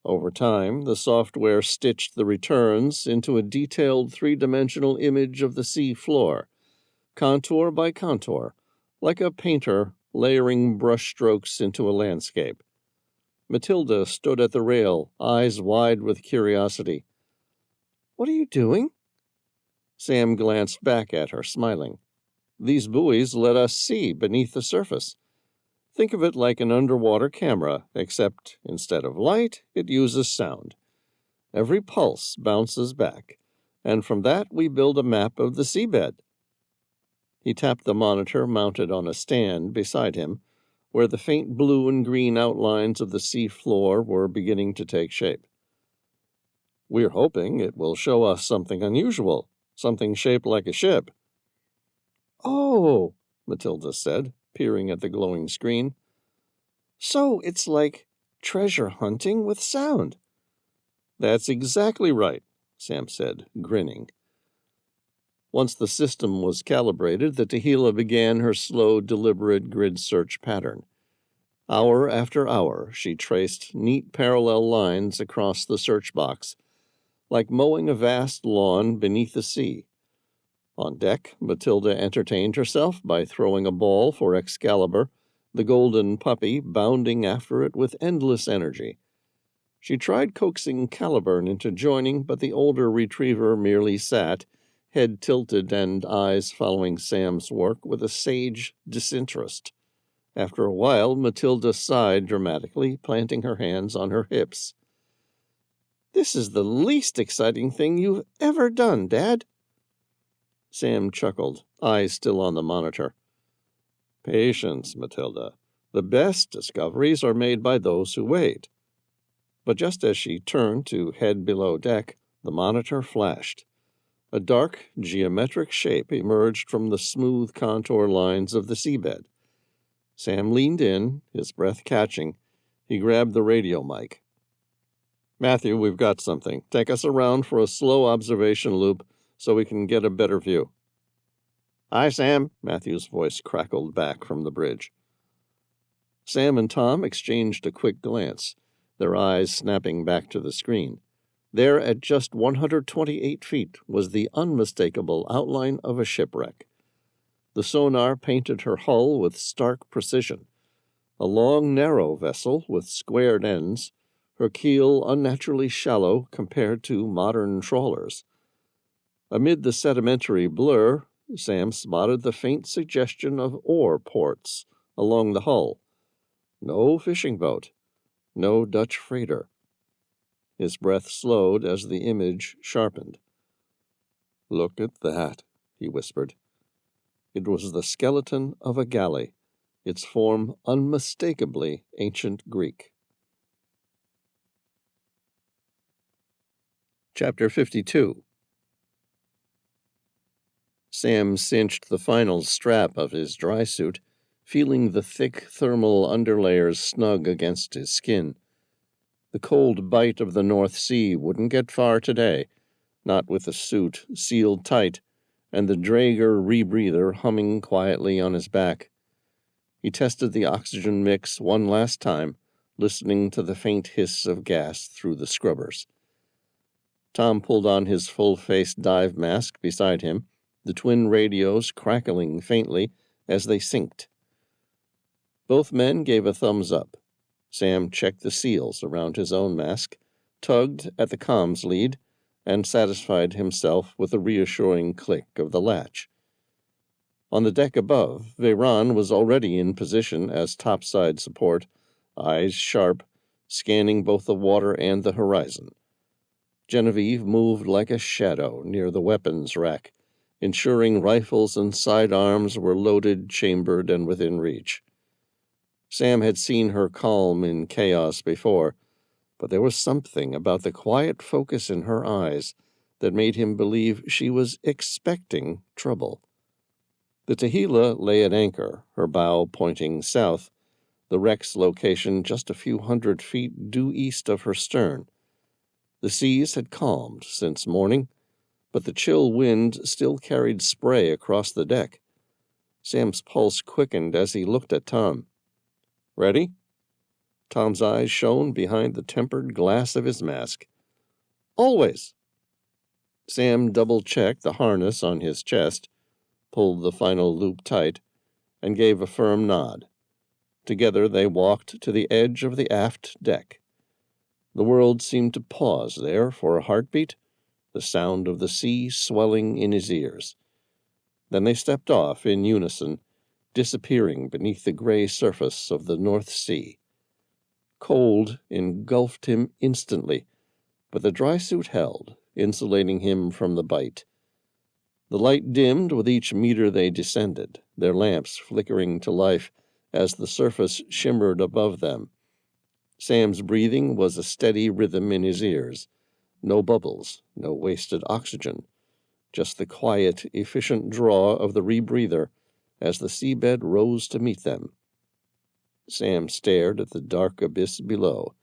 Over time, the software stitched the returns into a detailed three-dimensional image of the sea floor, contour by contour, like a painter layering brushstrokes into a landscape. Matilda stood at the rail, eyes wide with curiosity. "What are you doing?" Sam glanced back at her, smiling. "These buoys let us see beneath the surface. Think of it like an underwater camera, except instead of light, it uses sound. Every pulse bounces back, and from that we build a map of the seabed." He tapped the monitor mounted on a stand beside him, where the faint blue and green outlines of the sea floor were beginning to take shape. "We're hoping it will show us something unusual, something shaped like a ship." "Oh," Matilda said, peering at the glowing screen. "So it's like treasure hunting with sound." "That's exactly right," Sam said, grinning. Once the system was calibrated, the Tehillah began her slow, deliberate grid search pattern. Hour after hour, she traced neat parallel lines across the search box, like mowing a vast lawn beneath the sea. On deck, Matilda entertained herself by throwing a ball for Excalibur, the golden puppy bounding after it with endless energy. She tried coaxing Caliburn into joining, but the older retriever merely sat, head tilted and eyes following Sam's work with a sage disinterest. After a while, Matilda sighed dramatically, planting her hands on her hips. "This is the least exciting thing you've ever done, Dad." Sam chuckled, eyes still on the monitor. "Patience, Matilda. The best discoveries are made by those who wait." But just as she turned to head below deck, the monitor flashed. A dark, geometric shape emerged from the smooth contour lines of the seabed. Sam leaned in, his breath catching. He grabbed the radio mic. "Matthew, we've got something. Take us around for a slow observation loop so we can get a better view." "Aye, Sam," Matthew's voice crackled back from the bridge. Sam and Tom exchanged a quick glance, their eyes snapping back to the screen. There, at just 128 feet, was the unmistakable outline of a shipwreck. The sonar painted her hull with stark precision. A long, narrow vessel with squared ends, her keel unnaturally shallow compared to modern trawlers. Amid the sedimentary blur, Sam spotted the faint suggestion of oar ports along the hull. No fishing boat, no Dutch freighter. His breath slowed as the image sharpened. "Look at that," he whispered. It was the skeleton of a galley, its form unmistakably ancient Greek. Chapter 52. Sam cinched the final strap of his dry suit, feeling the thick thermal underlayers snug against his skin. The cold bite of the North Sea wouldn't get far today, not with the suit sealed tight and the Draeger rebreather humming quietly on his back. He tested the oxygen mix one last time, listening to the faint hiss of gas through the scrubbers. Tom pulled on his full-face dive mask beside him, the twin radios crackling faintly as they synced. Both men gave a thumbs up. Sam checked the seals around his own mask, tugged at the comms lead, and satisfied himself with a reassuring click of the latch. On the deck above, Veyron was already in position as topside support, eyes sharp, scanning both the water and the horizon. Genevieve moved like a shadow near the weapons rack, ensuring rifles and sidearms were loaded, chambered, and within reach. Sam had seen her calm in chaos before, but there was something about the quiet focus in her eyes that made him believe she was expecting trouble. The Tehillah lay at anchor, her bow pointing south, the wreck's location just a few hundred feet due east of her stern. The seas had calmed since morning, but the chill wind still carried spray across the deck. Sam's pulse quickened as he looked at Tom. "Ready?" Tom's eyes shone behind the tempered glass of his mask. "Always." Sam double-checked the harness on his chest, pulled the final loop tight, and gave a firm nod. Together they walked to the edge of the aft deck. The world seemed to pause there for a heartbeat, the sound of the sea swelling in his ears. Then they stepped off in unison, disappearing beneath the gray surface of the North Sea. Cold engulfed him instantly, but the dry suit held, insulating him from the bite. The light dimmed with each meter they descended, their lamps flickering to life as the surface shimmered above them. Sam's breathing was a steady rhythm in his ears. No bubbles, no wasted oxygen, just the quiet, efficient draw of the rebreather as the seabed rose to meet them. Sam stared at the dark abyss below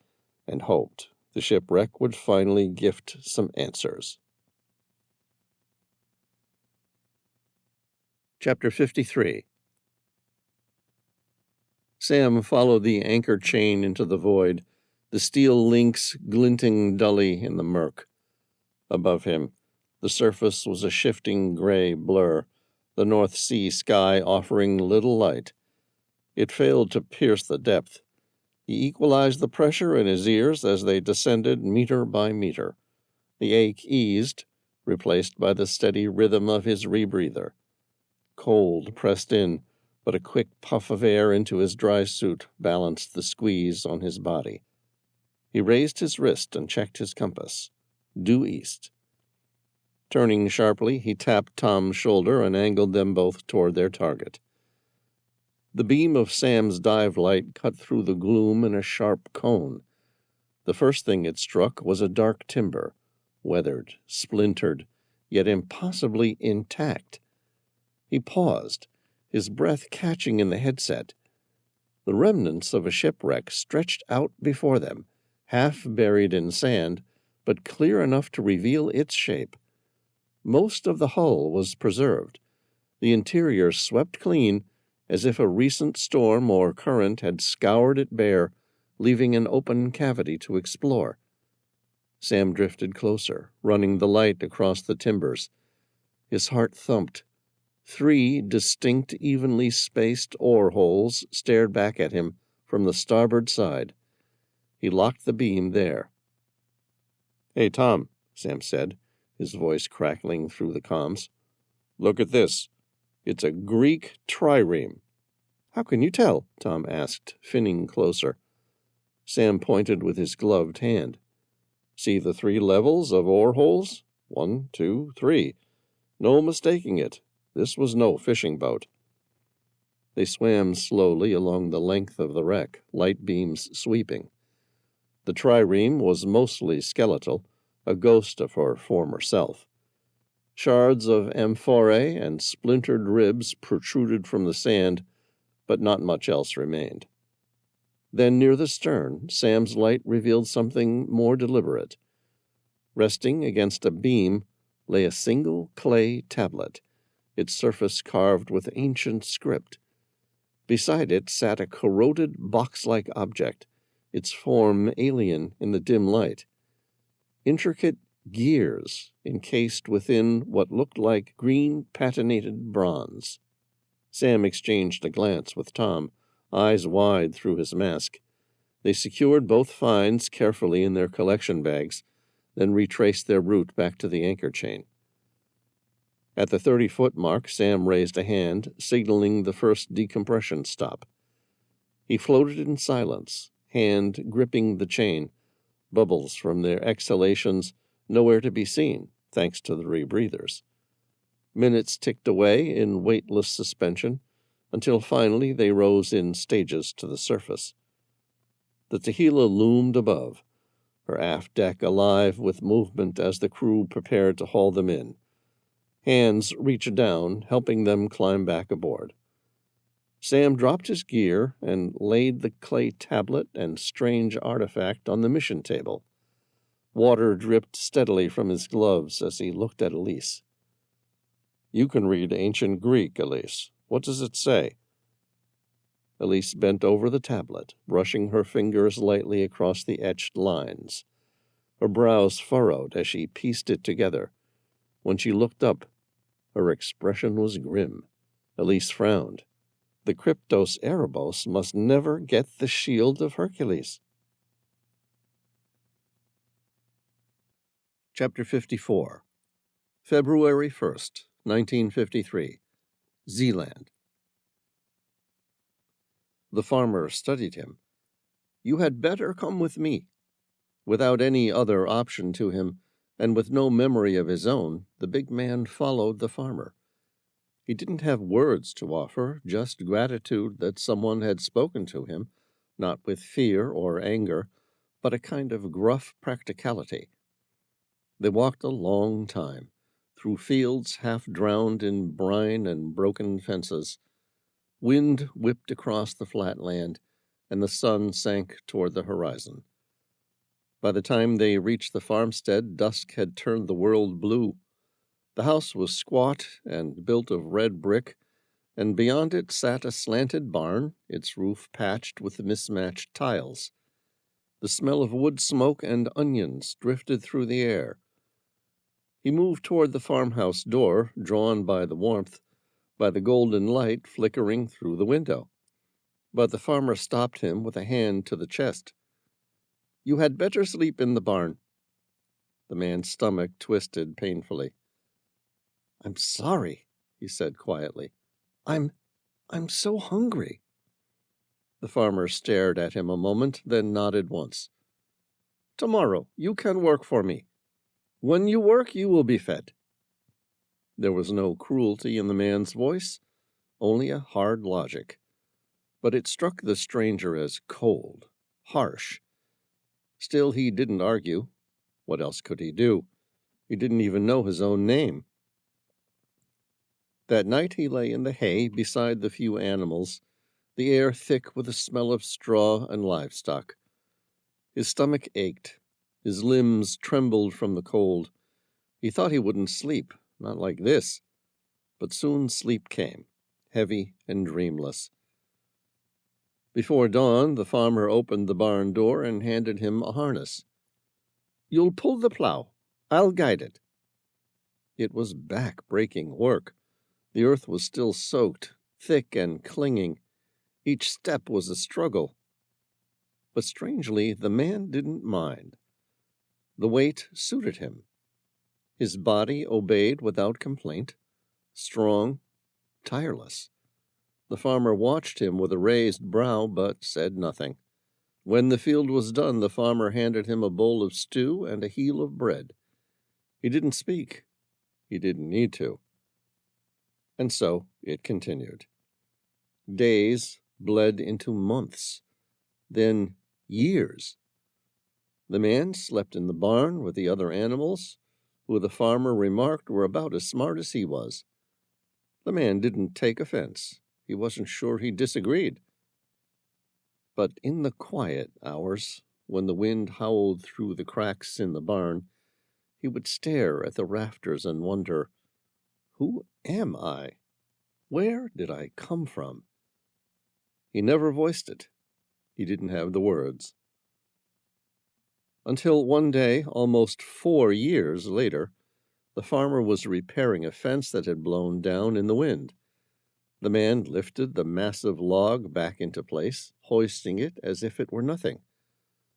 and hoped the shipwreck would finally gift some answers. Chapter 53. Sam followed the anchor chain into the void, the steel links glinting dully in the murk. Above him, the surface was a shifting gray blur, the North Sea sky offering little light. It failed to pierce the depth. He equalized the pressure in his ears as they descended meter by meter. The ache eased, replaced by the steady rhythm of his rebreather. Cold pressed in, but a quick puff of air into his dry suit balanced the squeeze on his body. He raised his wrist and checked his compass. Due east. Turning sharply, he tapped Tom's shoulder and angled them both toward their target. The beam of Sam's dive light cut through the gloom in a sharp cone. The first thing it struck was a dark timber, weathered, splintered, yet impossibly intact. He paused, his breath catching in the headset. The remnants of a shipwreck stretched out before them, half buried in sand, but clear enough to reveal its shape. Most of the hull was preserved, the interior swept clean, as if a recent storm or current had scoured it bare, leaving an open cavity to explore. Sam drifted closer, running the light across the timbers. His heart thumped. 3 distinct, evenly spaced oar holes stared back at him from the starboard side. He locked the beam there. "Hey, Tom," Sam said, his voice crackling through the comms. "Look at this. It's a Greek trireme." "How can you tell?" Tom asked, finning closer. Sam pointed with his gloved hand. "See the 3 levels of oar holes? 1, 2, 3. No mistaking it. This was no fishing boat." They swam slowly along the length of the wreck, light beams sweeping. The trireme was mostly skeletal, a ghost of her former self. Shards of amphorae and splintered ribs protruded from the sand, but not much else remained. Then near the stern, Sam's light revealed something more deliberate. Resting against a beam lay a single clay tablet, its surface carved with ancient script. Beside it sat a corroded box-like object, its form alien in the dim light. Intricate gears encased within what looked like green patinated bronze. Sam exchanged a glance with Tom, eyes wide through his mask. They secured both finds carefully in their collection bags, then retraced their route back to the anchor chain. At the 30-foot mark, Sam raised a hand, signaling the first decompression stop. He floated in silence, hand gripping the chain, bubbles from their exhalations nowhere to be seen, thanks to the rebreathers. Minutes ticked away in weightless suspension, until finally they rose in stages to the surface. The Tehila loomed above, her aft deck alive with movement as the crew prepared to haul them in. Hands reached down, helping them climb back aboard. Sam dropped his gear and laid the clay tablet and strange artifact on the mission table. Water dripped steadily from his gloves as he looked at Elise. "You can read ancient Greek, Elise. What does it say?" Elise bent over the tablet, brushing her fingers lightly across the etched lines. Her brows furrowed as she pieced it together. When she looked up, her expression was grim. Elise frowned. The Kryptos Erebos must never get the Shield of Hercules. Chapter 54. February 1st, 1953. Zealand. The farmer studied him. "You had better come with me." Without any other option to him, and with no memory of his own, the big man followed the farmer. He didn't have words to offer, just gratitude that someone had spoken to him, not with fear or anger, but a kind of gruff practicality. They walked a long time, through fields half drowned in brine and broken fences. Wind whipped across the flat land, and the sun sank toward the horizon. By the time they reached the farmstead, dusk had turned the world blue. The house was squat and built of red brick, and beyond it sat a slanted barn, its roof patched with mismatched tiles. The smell of wood smoke and onions drifted through the air. He moved toward the farmhouse door, drawn by the warmth, by the golden light flickering through the window. But the farmer stopped him with a hand to the chest. "You had better sleep in the barn." The man's stomach twisted painfully. "I'm sorry," he said quietly. I'm so hungry." The farmer stared at him a moment, then nodded once. "Tomorrow you can work for me. When you work, you will be fed." There was no cruelty in the man's voice, only a hard logic. But it struck the stranger as cold, harsh. Still, he didn't argue. What else could he do? He didn't even know his own name. That night he lay in the hay beside the few animals, the air thick with the smell of straw and livestock. His stomach ached. His limbs trembled from the cold. He thought he wouldn't sleep, not like this. But soon sleep came, heavy and dreamless. Before dawn, the farmer opened the barn door and handed him a harness. "You'll pull the plow. I'll guide it." It was back-breaking work. The earth was still soaked, thick and clinging. Each step was a struggle. But strangely, the man didn't mind. The weight suited him. His body obeyed without complaint, strong, tireless. The farmer watched him with a raised brow, but said nothing. When the field was done, the farmer handed him a bowl of stew and a heel of bread. He didn't speak. He didn't need to. And so it continued. Days bled into months, then years. The man slept in the barn with the other animals, who the farmer remarked were about as smart as he was. The man didn't take offense. He wasn't sure he disagreed. But in the quiet hours, when the wind howled through the cracks in the barn, he would stare at the rafters and wonder, who am I? Where did I come from? He never voiced it. He didn't have the words. Until one day, almost 4 years later, the farmer was repairing a fence that had blown down in the wind. The man lifted the massive log back into place, hoisting it as if it were nothing.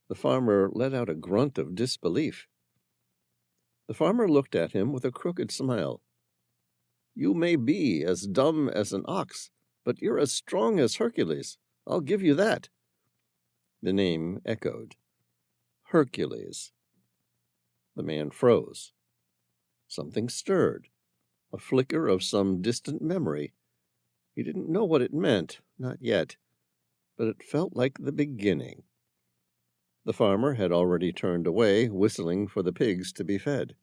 The farmer let out a grunt of disbelief. The farmer looked at him with a crooked smile. "You may be as dumb as an ox, but you're as strong as Hercules. I'll give you that." The name echoed. Hercules. The man froze. Something stirred, a flicker of some distant memory. He didn't know what it meant, not yet, but it felt like the beginning. The farmer had already turned away, whistling for the pigs to be fed.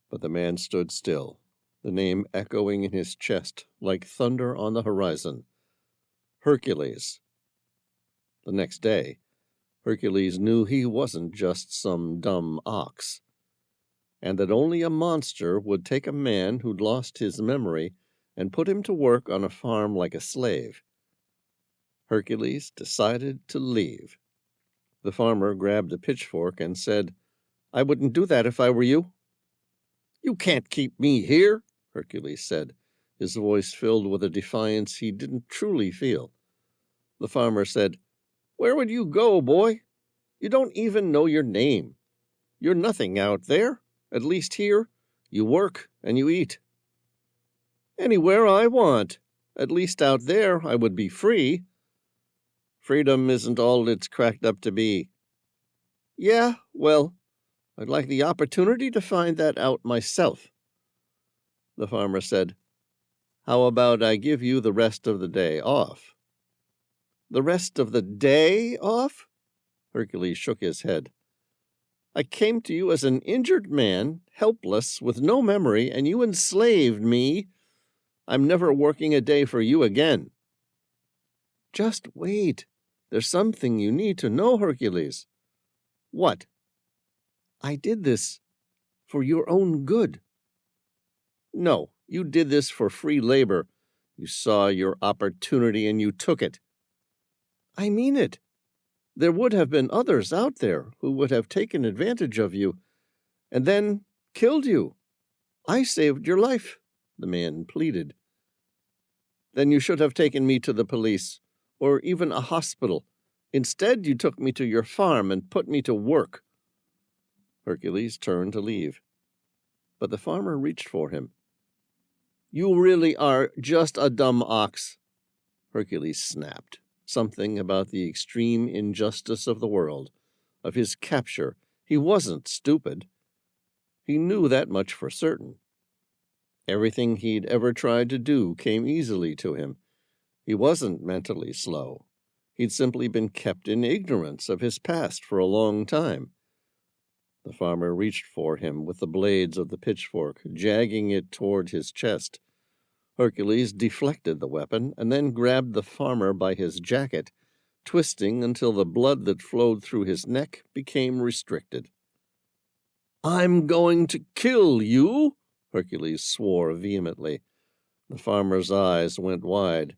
But the man stood still, the name echoing in his chest like thunder on the horizon. Hercules. The next day, Hercules knew he wasn't just some dumb ox, and that only a monster would take a man who'd lost his memory and put him to work on a farm like a slave. Hercules decided to leave. The farmer grabbed a pitchfork and said, "I wouldn't do that if I were you." "You can't keep me here," Hercules said, his voice filled with a defiance he didn't truly feel. The farmer said, "Where would you go, boy? You don't even know your name. You're nothing out there. At least here, you work and you eat." "Anywhere I want. At least out there I would be free." "Freedom isn't all it's cracked up to be." "Yeah, well, I'd like the opportunity to find that out myself." The farmer said, "How about I give you the rest of the day off?" "The rest of the day off?" Hercules shook his head. "I came to you as an injured man, helpless, with no memory, and you enslaved me. I'm never working a day for you again." "Just wait. There's something you need to know, Hercules." "What?" "I did this for your own good." "No, you did this for free labor. You saw your opportunity and you took it." "I mean it. There would have been others out there who would have taken advantage of you and then killed you. I saved your life," the man pleaded. "Then you should have taken me to the police, or even a hospital. Instead, you took me to your farm and put me to work." Hercules turned to leave, but the farmer reached for him. "You really are just a dumb ox," Hercules snapped. Something about the extreme injustice of the world, of his capture. He wasn't stupid. He knew that much for certain. Everything he'd ever tried to do came easily to him. He wasn't mentally slow. He'd simply been kept in ignorance of his past for a long time. The farmer reached for him with the blades of the pitchfork, jagging it toward his chest. Hercules deflected the weapon and then grabbed the farmer by his jacket, twisting until the blood that flowed through his neck became restricted. "I'm going to kill you," Hercules swore vehemently. The farmer's eyes went wide.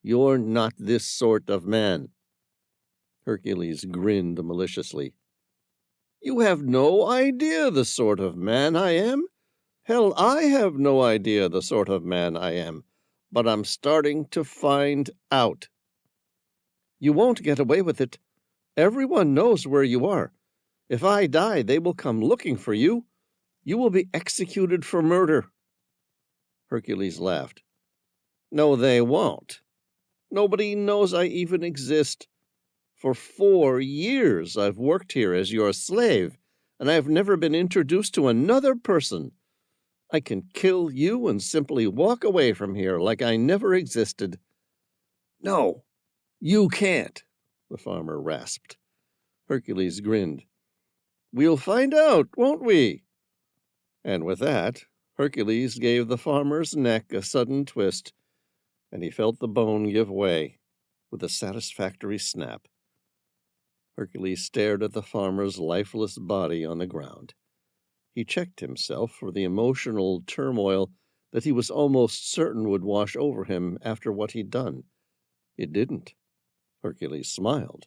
"You're not this sort of man." Hercules grinned maliciously. "You have no idea the sort of man I am. Hell, I have no idea the sort of man I am, but I'm starting to find out." "You won't get away with it. Everyone knows where you are. If I die, they will come looking for you. You will be executed for murder." Hercules laughed. "No, they won't. Nobody knows I even exist. For 4 years I've worked here as your slave, and I've never been introduced to another person. I can kill you and simply walk away from here like I never existed." "No, you can't," the farmer rasped. Hercules grinned. "We'll find out, won't we?" And with that, Hercules gave the farmer's neck a sudden twist, and he felt the bone give way with a satisfactory snap. Hercules stared at the farmer's lifeless body on the ground. He checked himself for the emotional turmoil that he was almost certain would wash over him after what he'd done. It didn't. Hercules smiled.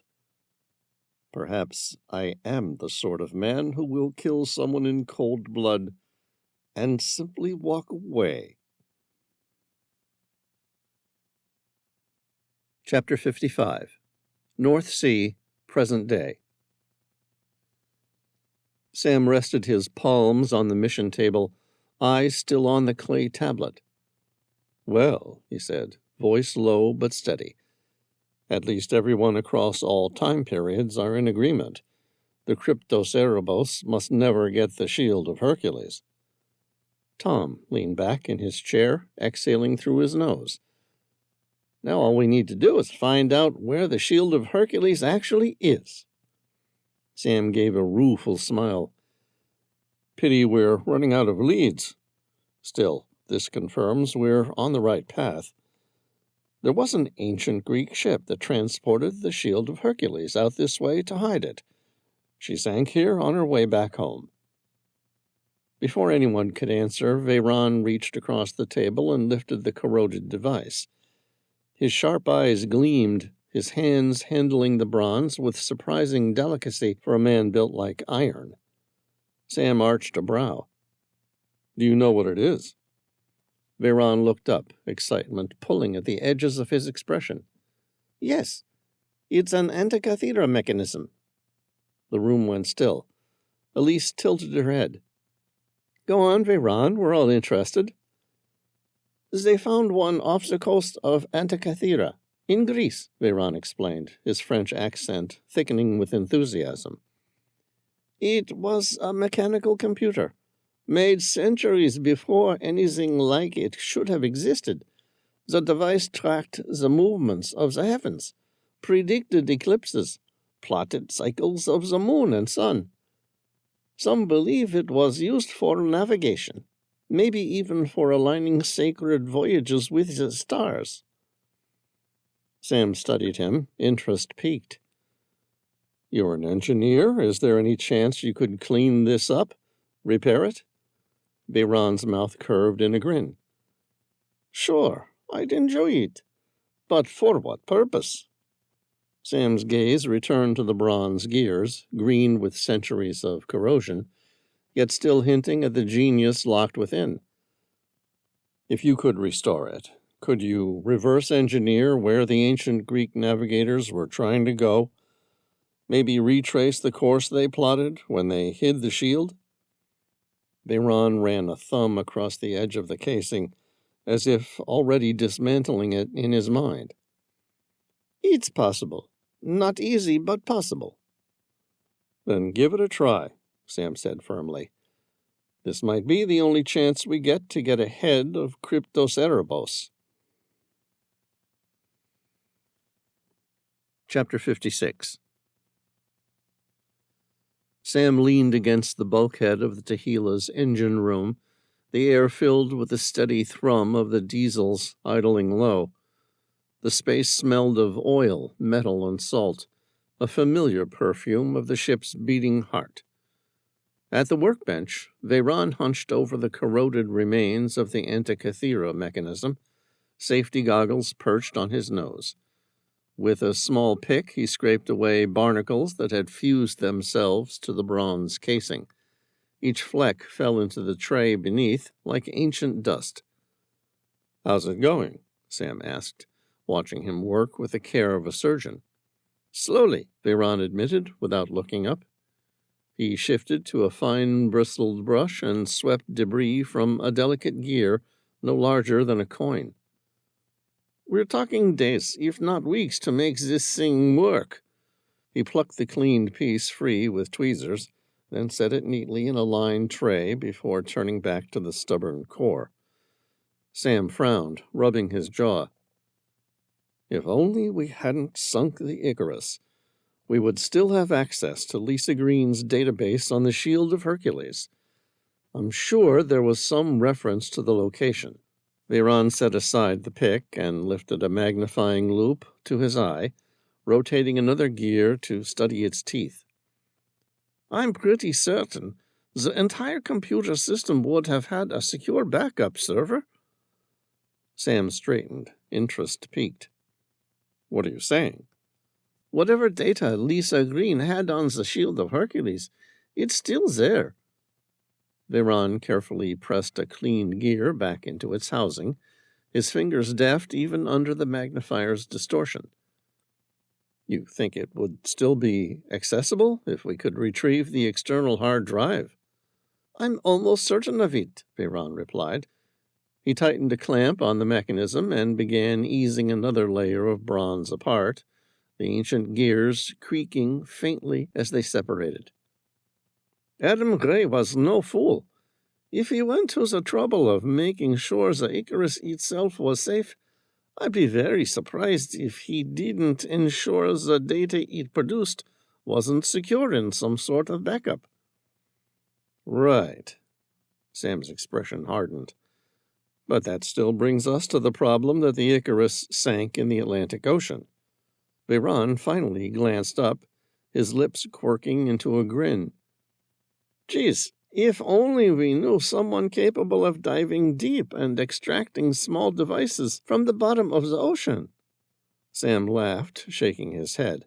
"Perhaps I am the sort of man who will kill someone in cold blood and simply walk away." Chapter 55. North Sea, Present Day. Sam rested his palms on the mission table, eyes still on the clay tablet. "Well," he said, voice low but steady, "at least everyone across all time periods are in agreement. The Cryptocerberus must never get the Shield of Hercules." Tom leaned back in his chair, exhaling through his nose. "Now all we need to do is find out where the Shield of Hercules actually is." Sam gave a rueful smile. "Pity we're running out of leads. Still, this confirms we're on the right path. There was an ancient Greek ship that transported the Shield of Hercules out this way to hide it. She sank here on her way back home." Before anyone could answer, Veyron reached across the table and lifted the corroded device. His sharp eyes gleamed, his hands handling the bronze with surprising delicacy for a man built like iron. Sam arched a brow. "Do you know what it is?" Veyron looked up, excitement pulling at the edges of his expression. "Yes, it's an antikythera mechanism." The room went still. Elise tilted her head. "Go on, Veyron, we're all interested." "They found one off the coast of Antikythera, in Greece," Veyron explained, his French accent thickening with enthusiasm. "It was a mechanical computer, made centuries before anything like it should have existed. The device tracked the movements of the heavens, predicted eclipses, plotted cycles of the moon and sun. Some believe it was used for navigation, maybe even for aligning sacred voyages with the stars." Sam studied him, interest piqued. "You're an engineer. Is there any chance you could clean this up? Repair it?" Veyron's mouth curved in a grin. "Sure, I'd enjoy it. But for what purpose?" Sam's gaze returned to the bronze gears, green with centuries of corrosion, yet still hinting at the genius locked within. "If you could restore it, could you reverse engineer where the ancient Greek navigators were trying to go? Maybe retrace the course they plotted when they hid the shield?" Veyron ran a thumb across the edge of the casing, as if already dismantling it in his mind. "It's possible. Not easy, but possible." "Then give it a try," Sam said firmly. "This might be the only chance we get to get ahead of Cryptocerebos." Chapter 56. Sam leaned against the bulkhead of the Tequila's engine room, the air filled with the steady thrum of the diesels idling low. The space smelled of oil, metal, and salt, a familiar perfume of the ship's beating heart. At the workbench, Veyron hunched over the corroded remains of the Antikythera mechanism, safety goggles perched on his nose. With a small pick, he scraped away barnacles that had fused themselves to the bronze casing. Each fleck fell into the tray beneath like ancient dust. "How's it going?" Sam asked, watching him work with the care of a surgeon. "Slowly," Veyron admitted, without looking up. He shifted to a fine-bristled brush and swept debris from a delicate gear no larger than a coin. "We're talking days, if not weeks, to make this thing work." He plucked the cleaned piece free with tweezers, then set it neatly in a lined tray before turning back to the stubborn core. Sam frowned, rubbing his jaw. "If only we hadn't sunk the Icarus, we would still have access to Lisa Green's database on the Shield of Hercules. I'm sure there was some reference to the location." Veyron set aside the pick and lifted a magnifying loupe to his eye, rotating another gear to study its teeth. "I'm pretty certain the entire computer system would have had a secure backup server." Sam straightened, interest piqued. "What are you saying?" "Whatever data Lisa Green had on the Shield of Hercules, it's still there." Veyron carefully pressed a cleaned gear back into its housing, his fingers deft even under the magnifier's distortion. "You think it would still be accessible if we could retrieve the external hard drive?" "I'm almost certain of it," Veyron replied. He tightened a clamp on the mechanism and began easing another layer of bronze apart, the ancient gears creaking faintly as they separated. "Adam Gray was no fool. If he went to the trouble of making sure the Icarus itself was safe, I'd be very surprised if he didn't ensure the data it produced wasn't secure in some sort of backup." "Right." Sam's expression hardened. "But that still brings us to the problem that the Icarus sank in the Atlantic Ocean." Veyron finally glanced up, his lips quirking into a grin. "Geez, if only we knew someone capable of diving deep and extracting small devices from the bottom of the ocean." Sam laughed, shaking his head.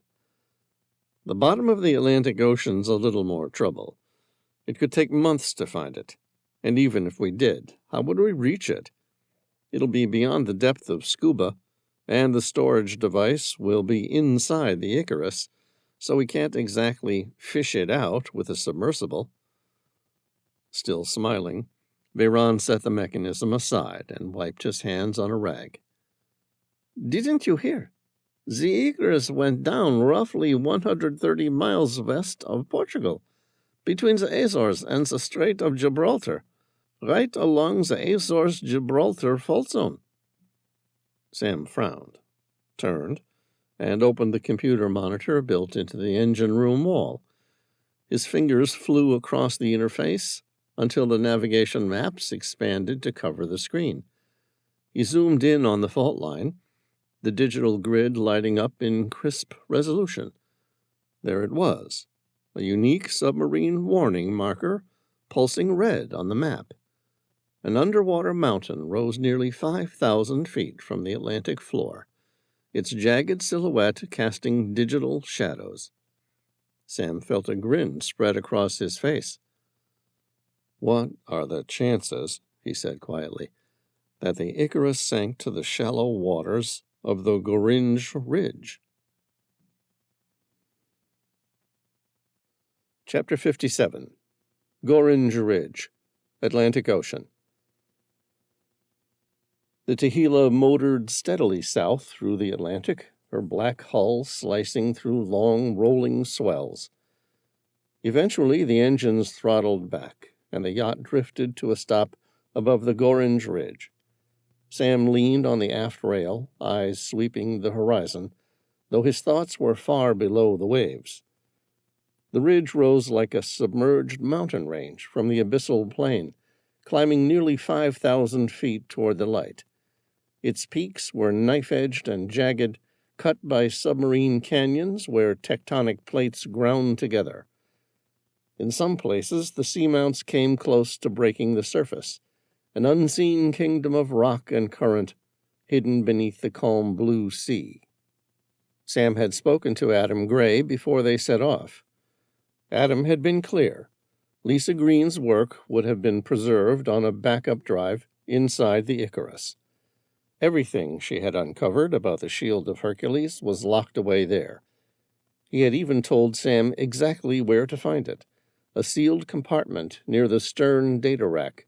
The bottom of the Atlantic Ocean's a little more trouble. It could take months to find it. And even if we did, how would we reach it? It'll be beyond the depth of scuba, and the storage device will be inside the Icarus, so we can't exactly fish it out with a submersible. Still smiling, Veyron set the mechanism aside and wiped his hands on a rag. Didn't you hear? The Icarus went down roughly 130 miles west of Portugal, between the Azores and the Strait of Gibraltar, right along the Azores-Gibraltar fault zone. Sam frowned, turned, and opened the computer monitor built into the engine room wall. His fingers flew across the interface until the navigation maps expanded to cover the screen. He zoomed in on the fault line, the digital grid lighting up in crisp resolution. There it was, a unique submarine warning marker pulsing red on the map. An underwater mountain rose nearly 5,000 feet from the Atlantic floor, its jagged silhouette casting digital shadows. Sam felt a grin spread across his face. What are the chances, he said quietly, that the Icarus sank to the shallow waters of the Goringe Ridge? Chapter 57. Goringe Ridge, Atlantic Ocean. The Tehila motored steadily south through the Atlantic, her black hull slicing through long, rolling swells. Eventually, the engines throttled back, and the yacht drifted to a stop above the Goringe Ridge. Sam leaned on the aft rail, eyes sweeping the horizon, though his thoughts were far below the waves. The ridge rose like a submerged mountain range from the abyssal plain, climbing nearly 5,000 feet toward the light. Its peaks were knife-edged and jagged, cut by submarine canyons where tectonic plates ground together. In some places, the seamounts came close to breaking the surface, an unseen kingdom of rock and current hidden beneath the calm blue sea. Sam had spoken to Adam Gray before they set off. Adam had been clear. Lisa Green's work would have been preserved on a backup drive inside the Icarus. Everything she had uncovered about the Shield of Hercules was locked away there. He had even told Sam exactly where to find it, a sealed compartment near the stern data rack.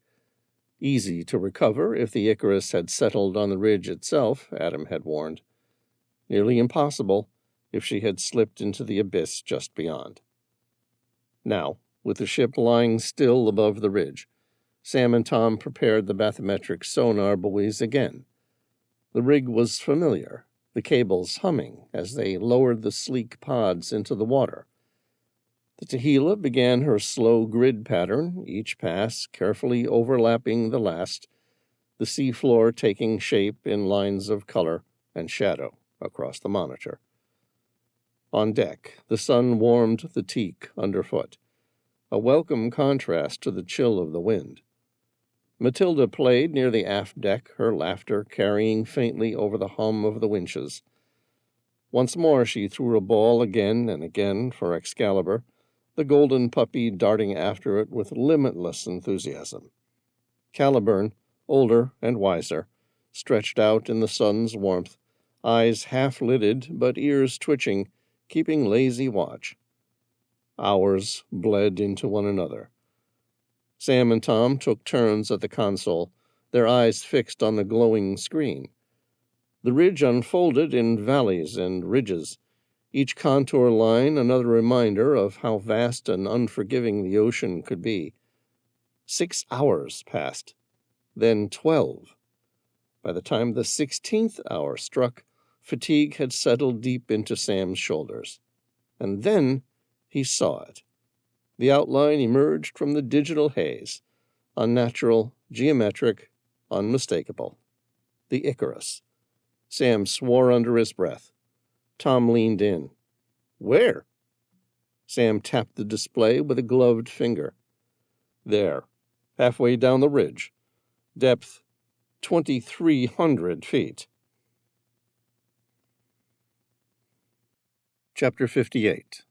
Easy to recover if the Icarus had settled on the ridge itself, Adam had warned. Nearly impossible if she had slipped into the abyss just beyond. Now, with the ship lying still above the ridge, Sam and Tom prepared the bathymetric sonar buoys again. The rig was familiar, the cables humming as they lowered the sleek pods into the water. The Tehila began her slow grid pattern, each pass carefully overlapping the last, the seafloor taking shape in lines of color and shadow across the monitor. On deck, the sun warmed the teak underfoot, a welcome contrast to the chill of the wind. Matilda played near the aft deck, her laughter carrying faintly over the hum of the winches. Once more she threw a ball again and again for Excalibur, the golden puppy darting after it with limitless enthusiasm. Caliburn, older and wiser, stretched out in the sun's warmth, eyes half-lidded but ears twitching, keeping lazy watch. Hours bled into one another. Sam and Tom took turns at the console, their eyes fixed on the glowing screen. The ridge unfolded in valleys and ridges, each contour line another reminder of how vast and unforgiving the ocean could be. 6 hours passed, then 12. By the time the 16th hour struck, fatigue had settled deep into Sam's shoulders. And then he saw it. The outline emerged from the digital haze, unnatural, geometric, unmistakable. The Icarus. Sam swore under his breath. Tom leaned in. Where? Sam tapped the display with a gloved finger. There, halfway down the ridge. Depth 2,300 feet. Chapter 58.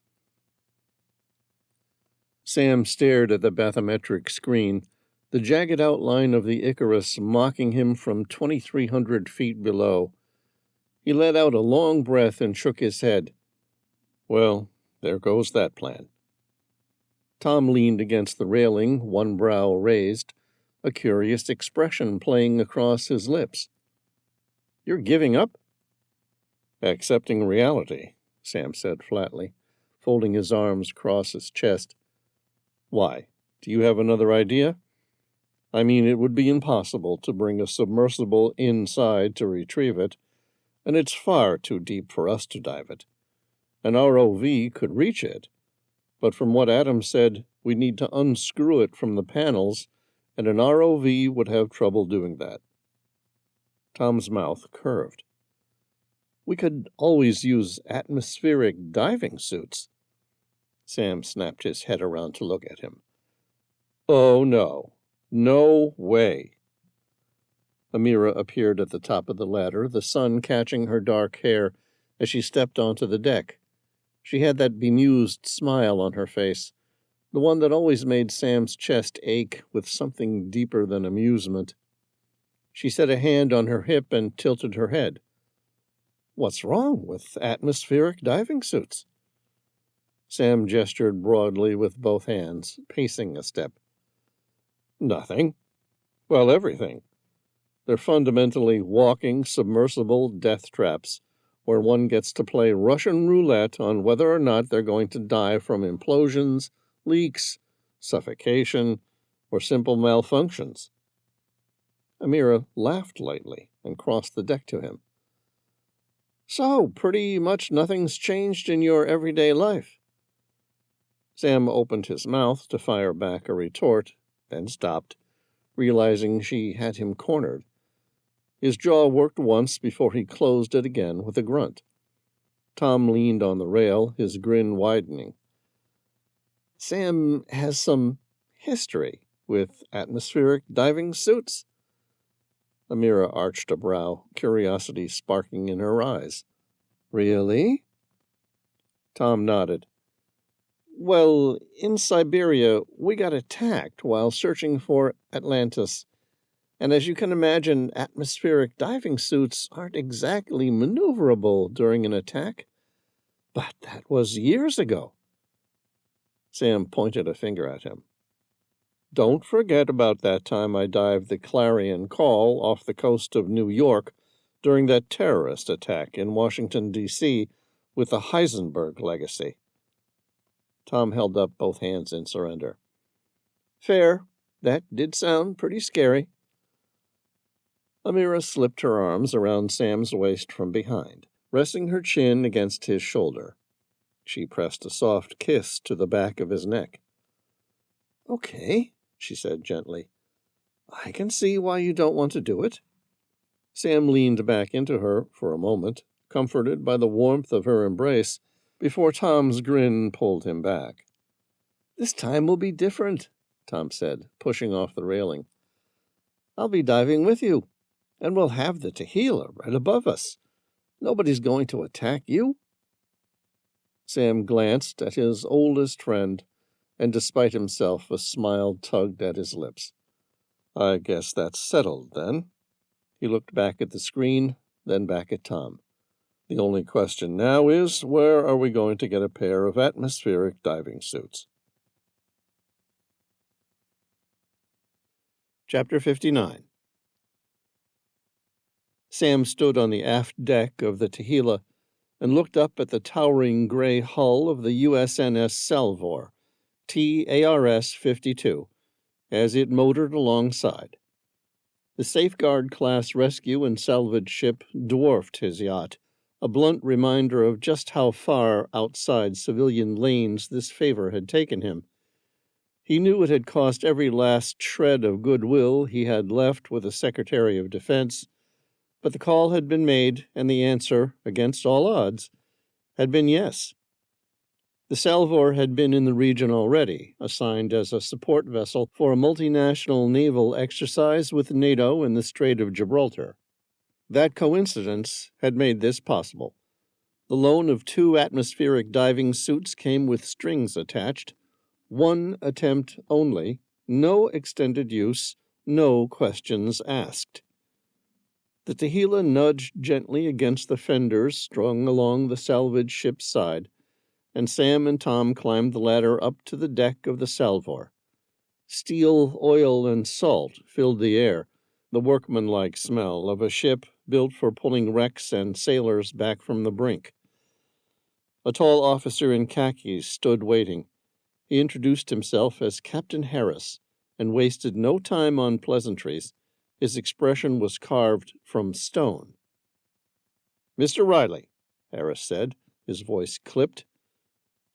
Sam stared at the bathymetric screen, the jagged outline of the Icarus mocking him from 2,300 feet below. He let out a long breath and shook his head. Well, there goes that plan. Tom leaned against the railing, one brow raised, a curious expression playing across his lips. You're giving up? Accepting reality, Sam said flatly, folding his arms across his chest. Why? Do you have another idea? I mean, it would be impossible to bring a submersible inside to retrieve it, and it's far too deep for us to dive it. An ROV could reach it, but from what Adam said, we'd need to unscrew it from the panels, and an ROV would have trouble doing that. Tom's mouth curved. We could always use atmospheric diving suits. Sam snapped his head around to look at him. Oh, no. No way. Amira appeared at the top of the ladder, the sun catching her dark hair as she stepped onto the deck. She had that bemused smile on her face, the one that always made Sam's chest ache with something deeper than amusement. She set a hand on her hip and tilted her head. What's wrong with atmospheric diving suits? Sam gestured broadly with both hands, pacing a step. Nothing. Well, everything. They're fundamentally walking, submersible death traps, where one gets to play Russian roulette on whether or not they're going to die from implosions, leaks, suffocation, or simple malfunctions. Amira laughed lightly and crossed the deck to him. So, pretty much nothing's changed in your everyday life. Sam opened his mouth to fire back a retort, then stopped, realizing she had him cornered. His jaw worked once before he closed it again with a grunt. Tom leaned on the rail, his grin widening. Sam has some history with atmospheric diving suits. Amira arched a brow, curiosity sparking in her eyes. Really? Tom nodded. Well, in Siberia, we got attacked while searching for Atlantis. And as you can imagine, atmospheric diving suits aren't exactly maneuverable during an attack. But that was years ago. Sam pointed a finger at him. Don't forget about that time I dived the Clarion Call off the coast of New York during that terrorist attack in Washington, D.C. with the Heisenberg legacy. Tom held up both hands in surrender. Fair. That did sound pretty scary. Amira slipped her arms around Sam's waist from behind, resting her chin against his shoulder. She pressed a soft kiss to the back of his neck. Okay, she said gently. I can see why you don't want to do it. Sam leaned back into her for a moment, comforted by the warmth of her embrace, before Tom's grin pulled him back. This time will be different, Tom said, pushing off the railing. I'll be diving with you, and we'll have the Tehillah right above us. Nobody's going to attack you. Sam glanced at his oldest friend, and despite himself, a smile tugged at his lips. I guess that's settled, then. He looked back at the screen, then back at Tom. The only question now is, where are we going to get a pair of atmospheric diving suits? Chapter 59. Sam stood on the aft deck of the Tehillah and looked up at the towering gray hull of the USNS Salvor, TARS-52, as it motored alongside. The Safeguard-class rescue and salvage ship dwarfed his yacht, a blunt reminder of just how far outside civilian lanes this favor had taken him. He knew it had cost every last shred of goodwill he had left with the Secretary of Defense, but the call had been made, and the answer, against all odds, had been yes. The Salvor had been in the region already, assigned as a support vessel for a multinational naval exercise with NATO in the Strait of Gibraltar. That coincidence had made this possible. The loan of 2 atmospheric diving suits came with strings attached. 1 attempt only, no extended use, no questions asked. The Tehila nudged gently against the fenders strung along the salvage ship's side, and Sam and Tom climbed the ladder up to the deck of the Salvor. Steel, oil, and salt filled the air, the workmanlike smell of a ship built for pulling wrecks and sailors back from the brink. A tall officer in khakis stood waiting. He introduced himself as Captain Harris and wasted no time on pleasantries. His expression was carved from stone. "Mr. Reilly," Harris said, his voice clipped,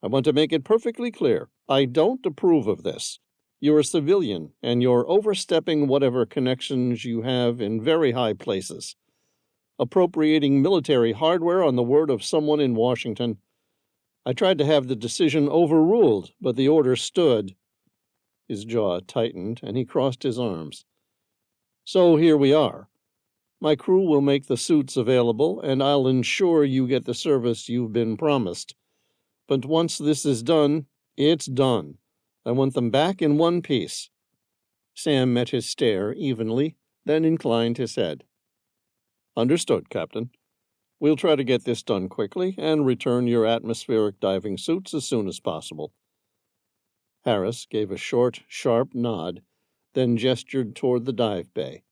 "I want to make it perfectly clear. I don't approve of this. You're a civilian, and you're overstepping whatever connections you have in very high places. Appropriating military hardware on the word of someone in Washington. I tried to have the decision overruled, but the order stood." His jaw tightened, and he crossed his arms. "So here we are. My crew will make the suits available, and I'll ensure you get the service you've been promised. But once this is done, it's done. I want them back in one piece." Sam met his stare evenly, then inclined his head. "Understood, Captain. We'll try to get this done quickly and return your atmospheric diving suits as soon as possible." Harris gave a short, sharp nod, then gestured toward the dive bay.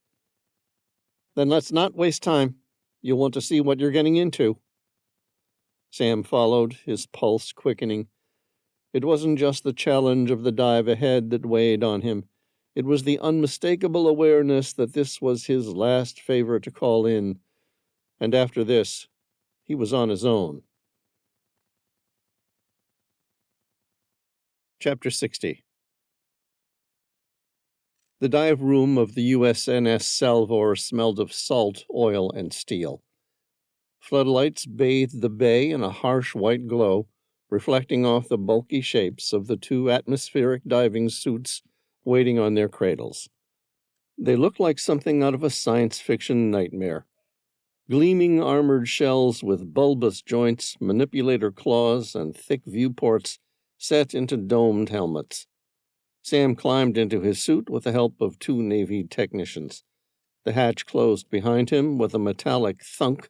"Then let's not waste time. You'll want to see what you're getting into." Sam followed, his pulse quickening. It wasn't just the challenge of the dive ahead that weighed on him. It was the unmistakable awareness that this was his last favor to call in, and after this, he was on his own. Chapter 60. The dive room of the USNS Salvor smelled of salt, oil, and steel. Floodlights bathed the bay in a harsh white glow, reflecting off the bulky shapes of the 2 atmospheric diving suits waiting on their cradles. They looked like something out of a science fiction nightmare. Gleaming armored shells with bulbous joints, manipulator claws, and thick viewports set into domed helmets. Sam climbed into his suit with the help of 2 Navy technicians. The hatch closed behind him with a metallic thunk,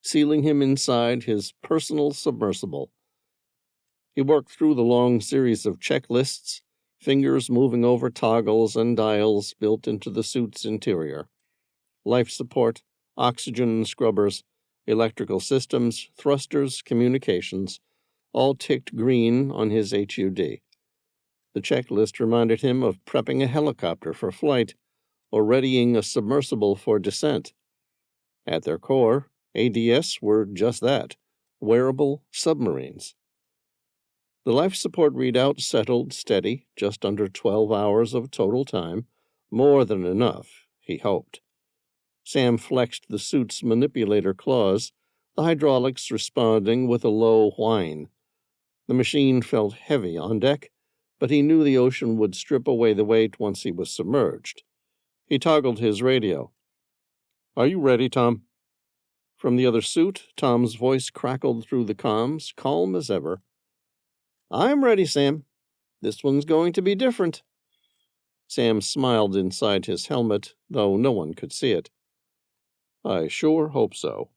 sealing him inside his personal submersible. He worked through the long series of checklists, fingers moving over toggles and dials built into the suit's interior. Life support, oxygen scrubbers, electrical systems, thrusters, communications, all ticked green on his HUD. The checklist reminded him of prepping a helicopter for flight or readying a submersible for descent. At their core, ADS were just that, wearable submarines. The life support readout settled steady, just under 12 hours of total time, more than enough, he hoped. Sam flexed the suit's manipulator claws, the hydraulics responding with a low whine. The machine felt heavy on deck, but he knew the ocean would strip away the weight once he was submerged. He toggled his radio. "Are you ready, Tom?" From the other suit, Tom's voice crackled through the comms, calm as ever. "I'm ready, Sam. This one's going to be different." Sam smiled inside his helmet, though no one could see it. "I sure hope so."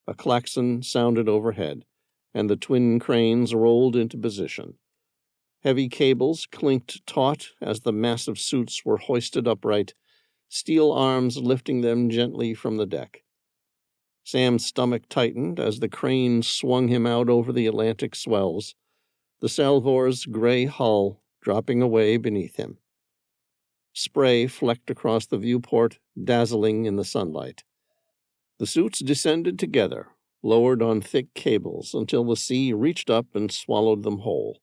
A klaxon sounded overhead, and the twin cranes rolled into position. Heavy cables clinked taut as the massive suits were hoisted upright, steel arms lifting them gently from the deck. Sam's stomach tightened as the cranes swung him out over the Atlantic swells, the Salvor's gray hull dropping away beneath him. Spray flecked across the viewport, dazzling in the sunlight. The suits descended together, lowered on thick cables until the sea reached up and swallowed them whole.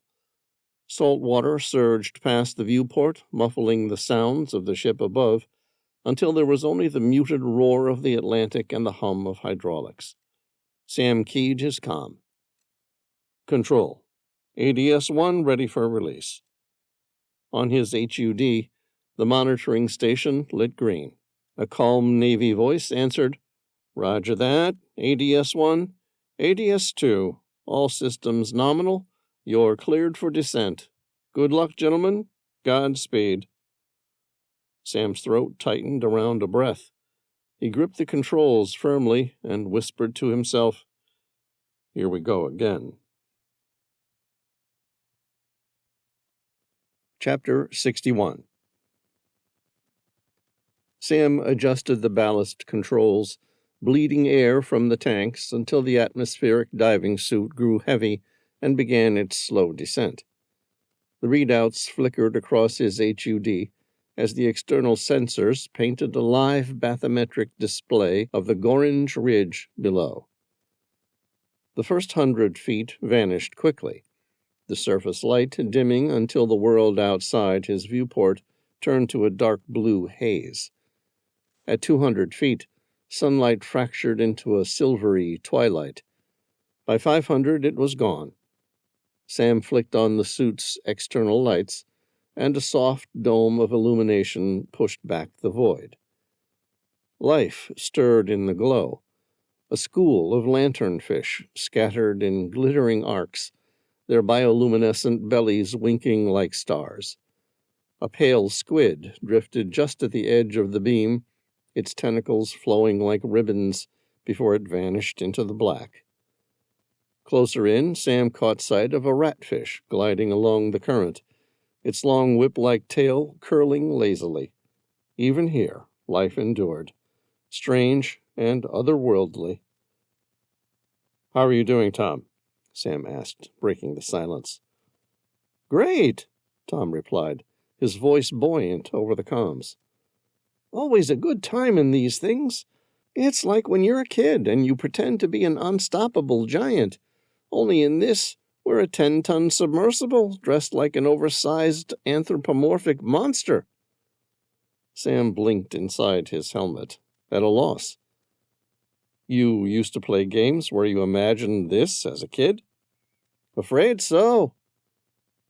Salt water surged past the viewport, muffling the sounds of the ship above, until there was only the muted roar of the Atlantic and the hum of hydraulics. Sam keyed his comm. "Control. ADS-1 ready for release." On his HUD, the monitoring station lit green. A calm Navy voice answered, "Roger that, ADS-1. ADS-2, all systems nominal. You're cleared for descent. Good luck, gentlemen. Godspeed. Sam's throat tightened around a breath. He gripped the controls firmly and whispered to himself, "Here we go again." Chapter 61. Sam adjusted the ballast controls, bleeding air from the tanks until the atmospheric diving suit grew heavy and began its slow descent. The readouts flickered across his HUD as the external sensors painted a live bathymetric display of the Gorringe Ridge below. The first 100 feet vanished quickly, the surface light dimming until the world outside his viewport turned to a dark blue haze. At 200 feet, sunlight fractured into a silvery twilight. By 500, it was gone. Sam flicked on the suit's external lights, and a soft dome of illumination pushed back the void. Life stirred in the glow. A school of lanternfish scattered in glittering arcs, their bioluminescent bellies winking like stars. A pale squid drifted just at the edge of the beam, its tentacles flowing like ribbons before it vanished into the black. Closer in, Sam caught sight of a ratfish gliding along the current, its long whip-like tail curling lazily. Even here, life endured, strange and otherworldly. "How are you doing, Tom?" Sam asked, breaking the silence. "Great," Tom replied, his voice buoyant over the comms. "Always a good time in these things. It's like when you're a kid and you pretend to be an unstoppable giant. Only in this, we're a 10-ton submersible dressed like an oversized anthropomorphic monster." Sam blinked inside his helmet, at a loss. "You used to play games where you imagined this as a kid?" "Afraid so."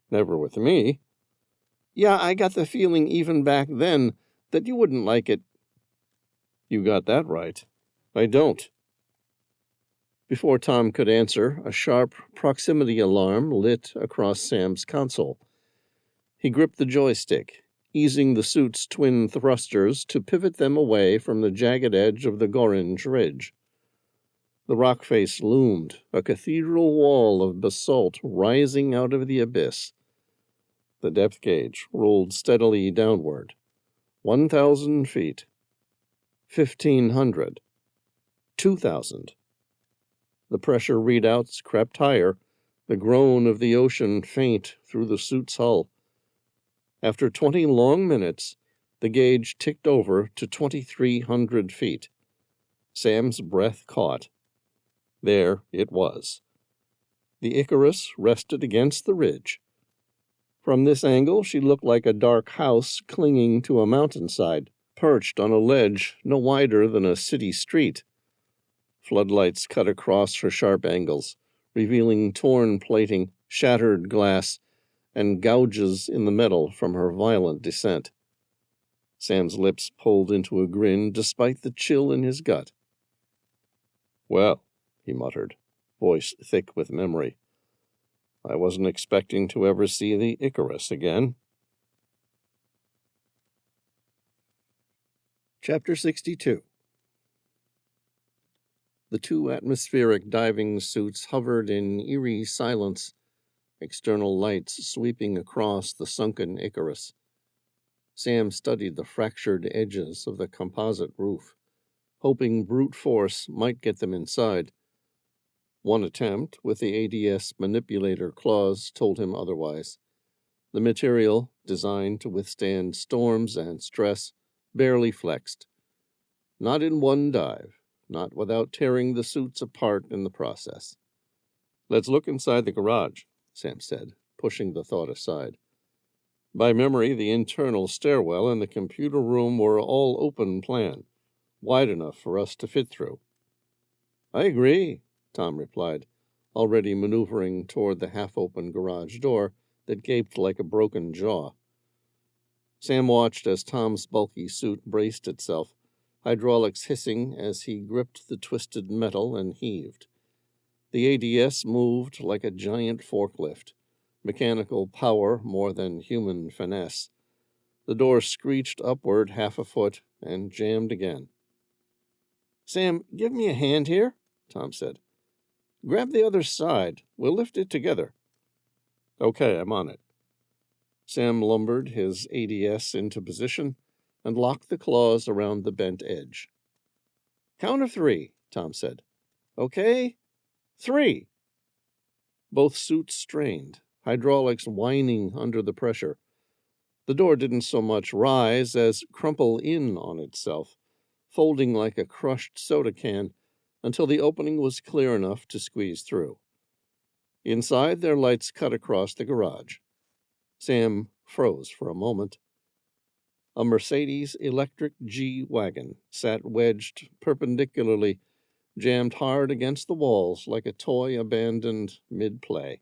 "Never with me." "Yeah, I got the feeling even back then that you wouldn't like it." "You got that right. I don't." Before Tom could answer, a sharp proximity alarm lit across Sam's console. He gripped the joystick, easing the suit's twin thrusters to pivot them away from the jagged edge of the Gorringe Ridge. The rock face loomed, a cathedral wall of basalt rising out of the abyss. The depth gauge rolled steadily downward. 1,000 feet. 1,500. 2,000. The pressure readouts crept higher, the groan of the ocean faint through the suit's hull. After 20 long minutes, the gauge ticked over to 2,300 feet. Sam's breath caught. There it was. The Icarus rested against the ridge. From this angle, she looked like a dark house clinging to a mountainside, perched on a ledge no wider than a city street. Floodlights cut across her sharp angles, revealing torn plating, shattered glass, and gouges in the metal from her violent descent. Sam's lips pulled into a grin despite the chill in his gut. "Well," he muttered, voice thick with memory, "I wasn't expecting to ever see the Icarus again." Chapter 62. The two atmospheric diving suits hovered in eerie silence, external lights sweeping across the sunken Icarus. Sam studied the fractured edges of the composite roof, hoping brute force might get them inside. One attempt with the ADS manipulator claws told him otherwise. The material, designed to withstand storms and stress, barely flexed. Not in one dive, not without tearing the suits apart in the process. "Let's look inside the garage," Sam said, pushing the thought aside. By memory, the internal stairwell and the computer room were all open plan, wide enough for us to fit through. "I agree," Tom replied, already maneuvering toward the half-open garage door that gaped like a broken jaw. Sam watched as Tom's bulky suit braced itself, hydraulics hissing as he gripped the twisted metal and heaved. The ADS moved like a giant forklift, mechanical power more than human finesse. The door screeched upward half a foot and jammed again. "Sam, give me a hand here," Tom said. "Grab the other side. We'll lift it together." "Okay, I'm on it." Sam lumbered his ADS into position and locked the claws around the bent edge. "Count of 3, Tom said. "Okay, 3." Both suits strained, hydraulics whining under the pressure. The door didn't so much rise as crumple in on itself, folding like a crushed soda can until the opening was clear enough to squeeze through. Inside, their lights cut across the garage. Sam froze for a moment. A Mercedes electric G-Wagon sat wedged perpendicularly, jammed hard against the walls like a toy abandoned mid-play.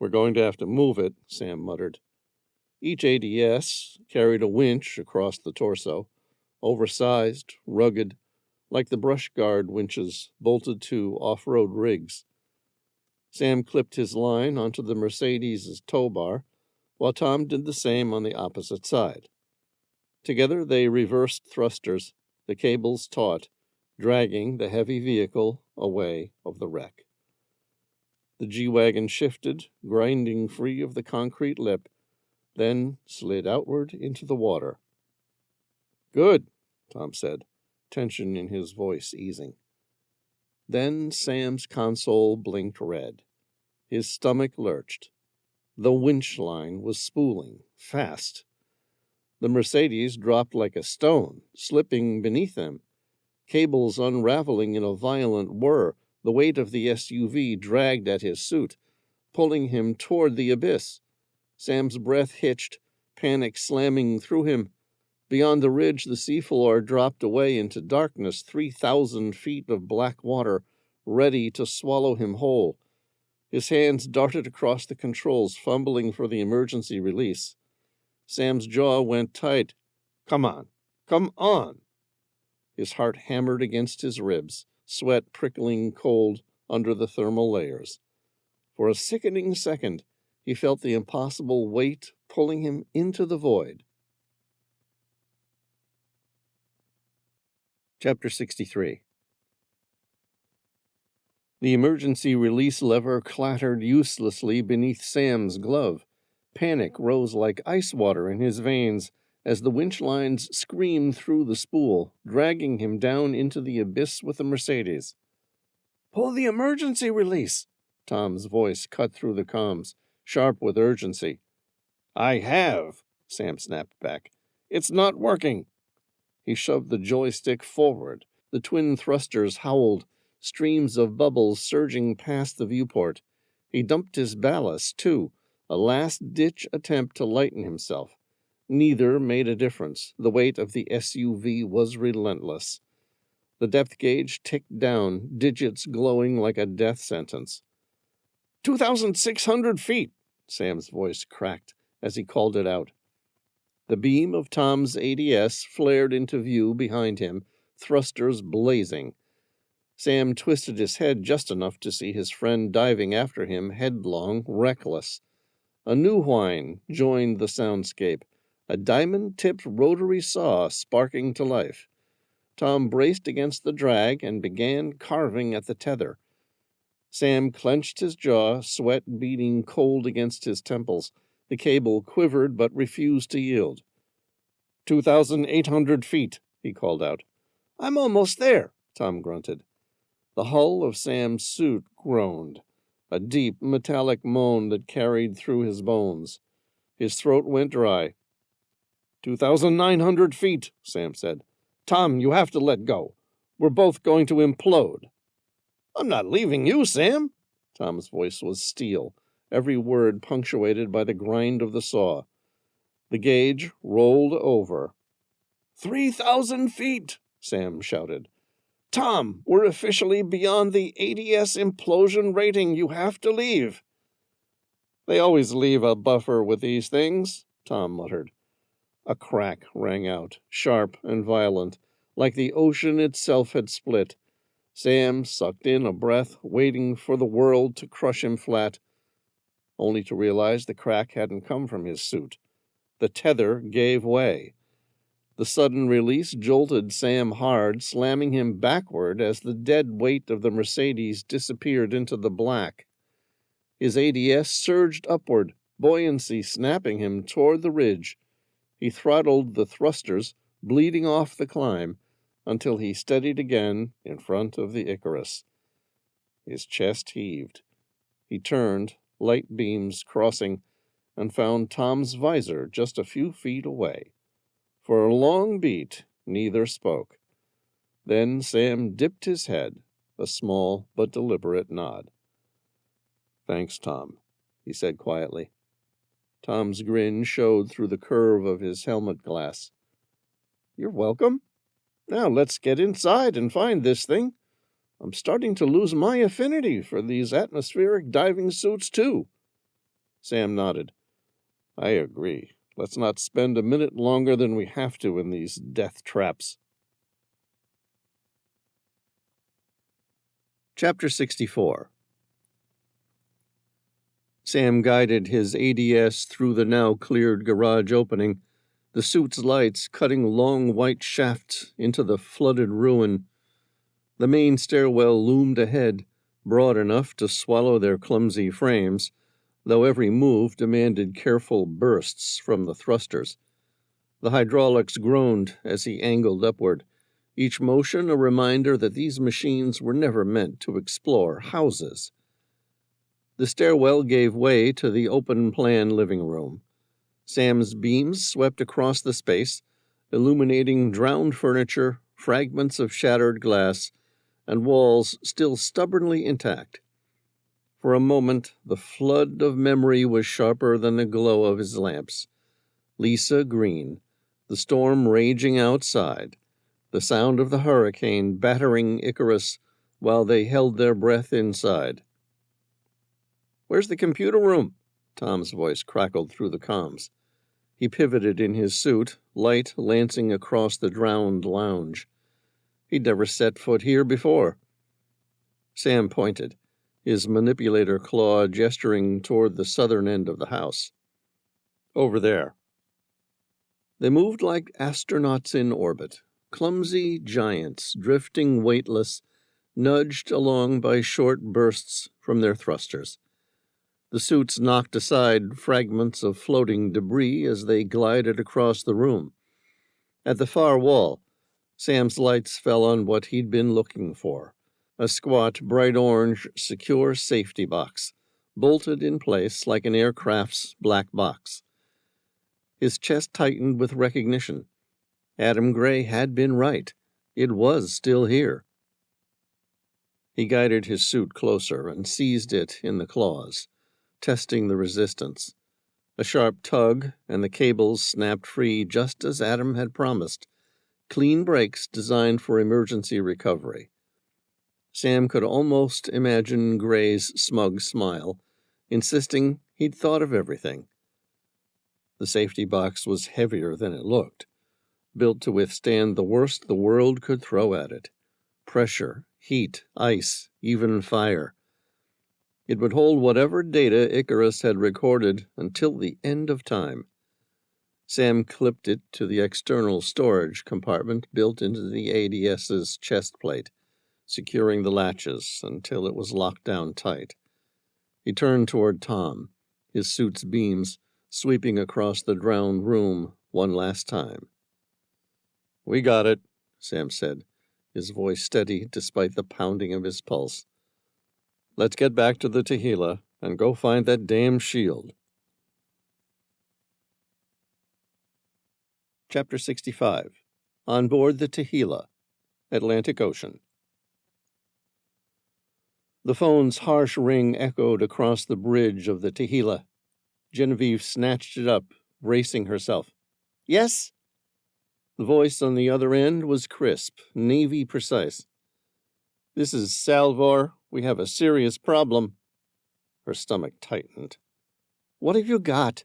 "We're going to have to move it," Sam muttered. Each ADS carried a winch across the torso, oversized, rugged, like the brush guard winches bolted to off-road rigs. Sam clipped his line onto the Mercedes' tow bar, while Tom did the same on the opposite side. Together they reversed thrusters, the cables taut, dragging the heavy vehicle away of the wreck. The G-Wagon shifted, grinding free of the concrete lip, then slid outward into the water. "Good," Tom said, tension in his voice easing. Then Sam's console blinked red. His stomach lurched. The winch line was spooling, fast. The Mercedes dropped like a stone, slipping beneath them, cables unraveling in a violent whir. The weight of the SUV dragged at his suit, pulling him toward the abyss. Sam's breath hitched, panic slamming through him. Beyond the ridge, the seafloor dropped away into darkness, 3,000 feet of black water, ready to swallow him whole. His hands darted across the controls, fumbling for the emergency release. Sam's jaw went tight. "Come on! Come on!" His heart hammered against his ribs, sweat prickling cold under the thermal layers. For a sickening second, he felt the impossible weight pulling him into the void. Chapter 63. The emergency release lever clattered uselessly beneath Sam's glove. Panic rose like ice water in his veins as the winch lines screamed through the spool, dragging him down into the abyss with the Mercedes. "Pull the emergency release!" Tom's voice cut through the comms, sharp with urgency. "I have," Sam snapped back. "It's not working." He shoved the joystick forward. The twin thrusters howled, streams of bubbles surging past the viewport. He dumped his ballast, too, a last-ditch attempt to lighten himself. Neither made a difference. The weight of the SUV was relentless. The depth gauge ticked down, digits glowing like a death sentence. 2,600 feet, Sam's voice cracked as he called it out. The beam of Tom's ADS flared into view behind him, thrusters blazing. Sam twisted his head just enough to see his friend diving after him, headlong, reckless. A new whine joined the soundscape, a diamond-tipped rotary saw sparking to life. Tom braced against the drag and began carving at the tether. Sam clenched his jaw, sweat beading cold against his temples. The cable quivered but refused to yield. 2,800 feet, he called out. "I'm almost there," Tom grunted. The hull of Sam's suit groaned, a deep, metallic moan that carried through his bones. His throat went dry. 2,900 feet, Sam said. "Tom, you have to let go. We're both going to implode." "I'm not leaving you, Sam." Tom's voice was steel, every word punctuated by the grind of the saw. The gauge rolled over. 3,000 feet, Sam shouted. "Tom, we're officially beyond the ADS implosion rating. You have to leave." "They always leave a buffer with these things," Tom muttered. A crack rang out, sharp and violent, like the ocean itself had split. Sam sucked in a breath, waiting for the world to crush him flat, only to realize the crack hadn't come from his suit. The tether gave way. The sudden release jolted Sam hard, slamming him backward as the dead weight of the Mercedes disappeared into the black. His ADS surged upward, buoyancy snapping him toward the ridge. He throttled the thrusters, bleeding off the climb, until he steadied again in front of the Icarus. His chest heaved. He turned, light beams crossing, and found Tom's visor just a few feet away. For a long beat, neither spoke. Then Sam dipped his head, a small but deliberate nod. "Thanks, Tom," he said quietly. Tom's grin showed through the curve of his helmet glass. "You're welcome. Now let's get inside and find this thing. I'm starting to lose my affinity for these atmospheric diving suits, too." Sam nodded. "I agree. Let's not spend a minute longer than we have to in these death traps." Chapter 64. Sam guided his ADS through the now cleared garage opening, the suit's lights cutting long white shafts into the flooded ruin. The main stairwell loomed ahead, broad enough to swallow their clumsy frames, though every move demanded careful bursts from the thrusters. The hydraulics groaned as he angled upward, each motion a reminder that these machines were never meant to explore houses. The stairwell gave way to the open-plan living room. Sam's beams swept across the space, illuminating drowned furniture, fragments of shattered glass, and walls still stubbornly intact. For a moment, the flood of memory was sharper than the glow of his lamps. Lisa Green, the storm raging outside, the sound of the hurricane battering Icarus while they held their breath inside. "Where's the computer room?" Tom's voice crackled through the comms. He pivoted in his suit, light lancing across the drowned lounge. He'd never set foot here before. Sam pointed, his manipulator claw gesturing toward the southern end of the house. "Over there." They moved like astronauts in orbit, clumsy giants drifting weightless, nudged along by short bursts from their thrusters. The suits knocked aside fragments of floating debris as they glided across the room. At the far wall, Sam's lights fell on what he'd been looking for, a squat, bright orange, secure safety box, bolted in place like an aircraft's black box. His chest tightened with recognition. Adam Gray had been right. It was still here. He guided his suit closer and seized it in the claws, testing the resistance. A sharp tug, and the cables snapped free just as Adam had promised. Clean brakes designed for emergency recovery. Sam could almost imagine Gray's smug smile, insisting he'd thought of everything. The safety box was heavier than it looked, built to withstand the worst the world could throw at it. Pressure, heat, ice, even fire. It would hold whatever data Icarus had recorded until the end of time. Sam clipped it to the external storage compartment built into the ADS's chest plate, securing the latches until it was locked down tight. He turned toward Tom, his suit's beams sweeping across the drowned room one last time. "We got it," Sam said, his voice steady despite the pounding of his pulse. "Let's get back to the Tehillah and go find that damn shield." Chapter 65. On Board the Tehillah, Atlantic Ocean. The phone's harsh ring echoed across the bridge of the Tehillah. Genevieve snatched it up, bracing herself. "Yes?" The voice on the other end was crisp, Navy precise. "This is Salvor. We have a serious problem." Her stomach tightened. "What have you got?"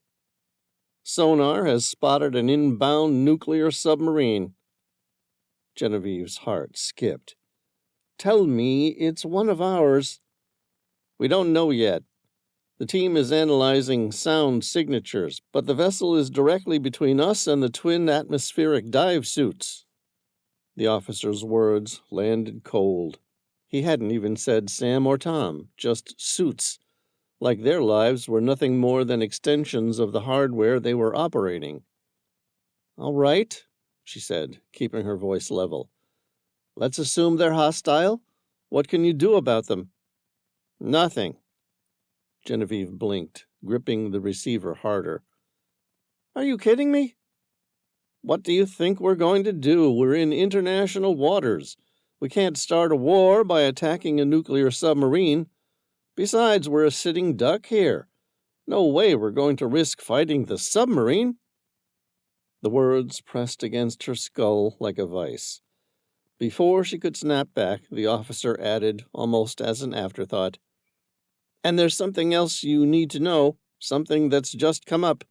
"Sonar has spotted an inbound nuclear submarine." Genevieve's heart skipped. tell me it's one of ours. We don't know yet. The team is analyzing sound signatures, but the vessel is directly between us and the twin atmospheric dive suits. The officer's words landed cold. He hadn't even said Sam or Tom, just suits, like their lives were nothing more than extensions of the hardware they were operating. All right, she said, keeping her voice level. Let's assume they're hostile. What can you do about them? Nothing. Genevieve blinked, gripping the receiver harder. Are you kidding me? What do you think we're going to do? We're in international waters. We can't start a war by attacking a nuclear submarine. Besides, we're a sitting duck here. No way we're going to risk fighting the submarine. The words pressed against her skull like a vice. Before she could snap back, the officer added, almost as an afterthought, and there's something else you need to know, something that's just come up.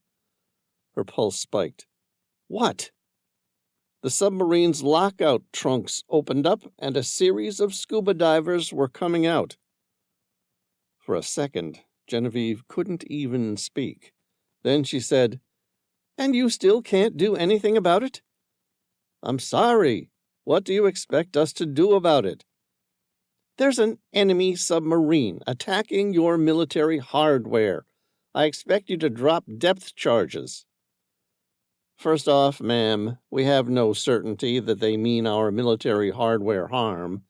Her pulse spiked. What? The submarine's lockout trunks opened up, and a series of scuba divers were coming out. For a second, Genevieve couldn't even speak. Then she said, And you still can't do anything about it? I'm sorry. What do you expect us to do about it? There's an enemy submarine attacking your military hardware. I expect you to drop depth charges. First off, ma'am, we have no certainty that they mean our military hardware harm,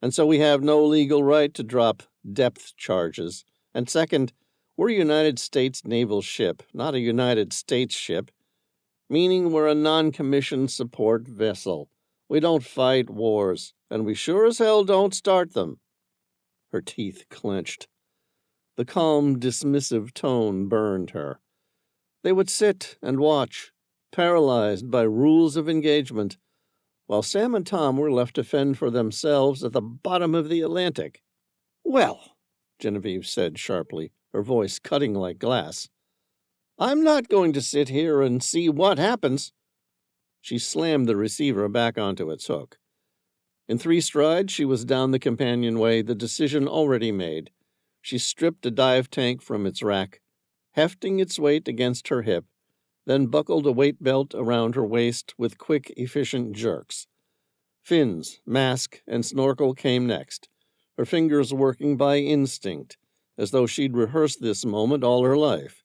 and so we have no legal right to drop depth charges. And second, we're a United States naval ship, not a United States ship, meaning we're a non-commissioned support vessel. We don't fight wars, and we sure as hell don't start them. Her teeth clenched. The calm, dismissive tone burned her. They would sit and watch, paralyzed by rules of engagement, while Sam and Tom were left to fend for themselves at the bottom of the Atlantic. Well, Genevieve said sharply, her voice cutting like glass, I'm not going to sit here and see what happens. She slammed the receiver back onto its hook. In 3 strides, she was down the companionway, the decision already made. She stripped a dive tank from its rack, hefting its weight against her hip, then buckled a weight belt around her waist with quick, efficient jerks. Fins, mask, and snorkel came next, her fingers working by instinct, as though she'd rehearsed this moment all her life.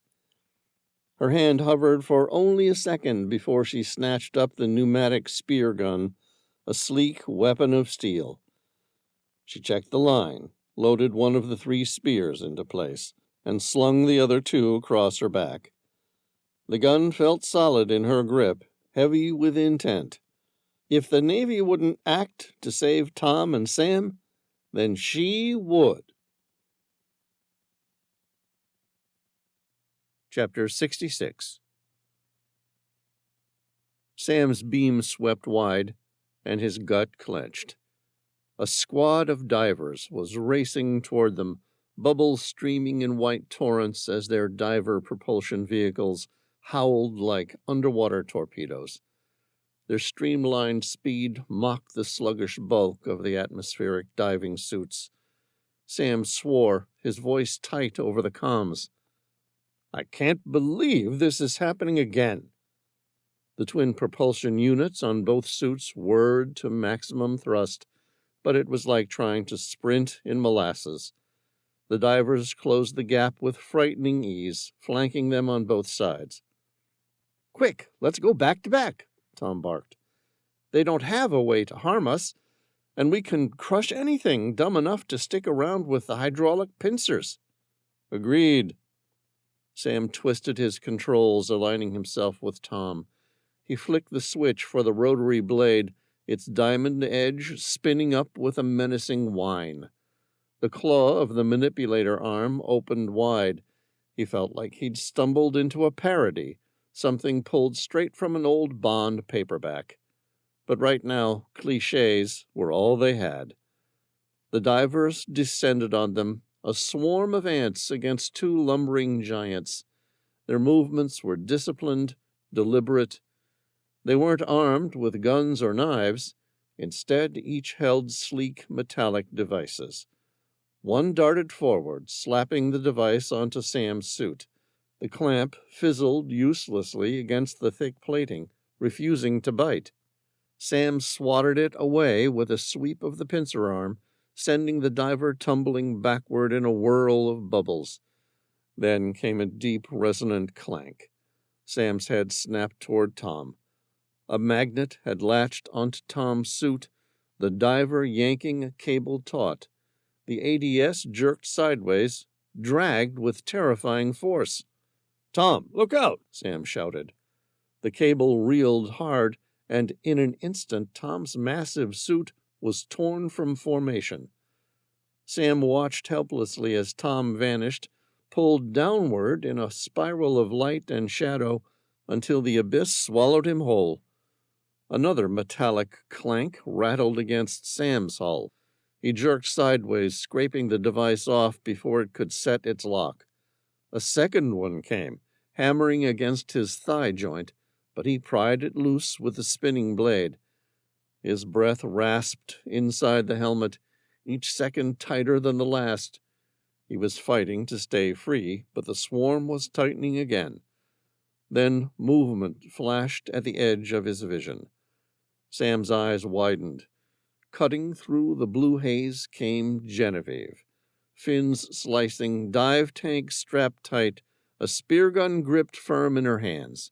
Her hand hovered for only a second before she snatched up the pneumatic spear gun, a sleek weapon of steel. She checked the line, loaded one of the 3 spears into place, and slung the other 2 across her back. The gun felt solid in her grip, heavy with intent. If the Navy wouldn't act to save Tom and Sam, then she would. Chapter 66. Sam's beam swept wide, and his gut clenched. A squad of divers was racing toward them, bubbles streaming in white torrents as their diver propulsion vehicles howled like underwater torpedoes. Their streamlined speed mocked the sluggish bulk of the atmospheric diving suits. Sam swore, his voice tight over the comms. I can't believe this is happening again. The twin propulsion units on both suits whirred to maximum thrust, but it was like trying to sprint in molasses. The divers closed the gap with frightening ease, flanking them on both sides. Quick, let's go back to back, Tom barked. They don't have a way to harm us, and we can crush anything dumb enough to stick around with the hydraulic pincers. Agreed. Sam twisted his controls, aligning himself with Tom. He flicked the switch for the rotary blade, its diamond edge spinning up with a menacing whine. The claw of the manipulator arm opened wide. He felt like he'd stumbled into a parody, something pulled straight from an old Bond paperback. But right now, clichés were all they had. The divers descended on them, a swarm of ants against 2 lumbering giants. Their movements were disciplined, deliberate. They weren't armed with guns or knives, Instead, each held sleek metallic devices. One darted forward, slapping the device onto Sam's suit. The clamp fizzled uselessly against the thick plating, refusing to bite. Sam swatted it away with a sweep of the pincer arm, sending the diver tumbling backward in a whirl of bubbles. Then came a deep, resonant clank. Sam's head snapped toward Tom. A magnet had latched onto Tom's suit, the diver yanking a cable taut. The ADS jerked sideways, dragged with terrifying force. "Tom, look out!" Sam shouted. The cable reeled hard, and in an instant Tom's massive suit was torn from formation. Sam watched helplessly as Tom vanished, pulled downward in a spiral of light and shadow until the abyss swallowed him whole. Another metallic clank rattled against Sam's hull. He jerked sideways, scraping the device off before it could set its lock. A second one came, hammering against his thigh joint, but he pried it loose with the spinning blade. His breath rasped inside the helmet, each second tighter than the last. He was fighting to stay free, but the swarm was tightening again. Then movement flashed at the edge of his vision. Sam's eyes widened. Cutting through the blue haze came Genevieve. Fins slicing, dive tank strapped tight, a spear gun gripped firm in her hands.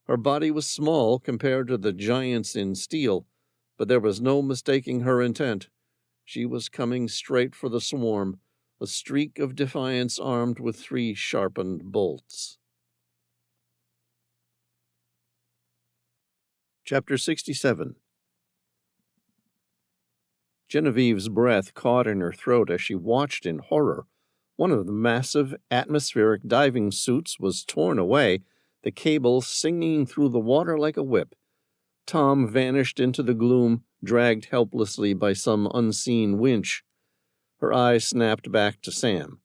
Her body was small compared to the giants in steel, but there was no mistaking her intent. She was coming straight for the swarm, a streak of defiance armed with 3 sharpened bolts. Chapter 67. Genevieve's breath caught in her throat as she watched in horror. One of the massive atmospheric diving suits was torn away, the cable singing through the water like a whip. Tom vanished into the gloom, dragged helplessly by some unseen winch. Her eyes snapped back to Sam.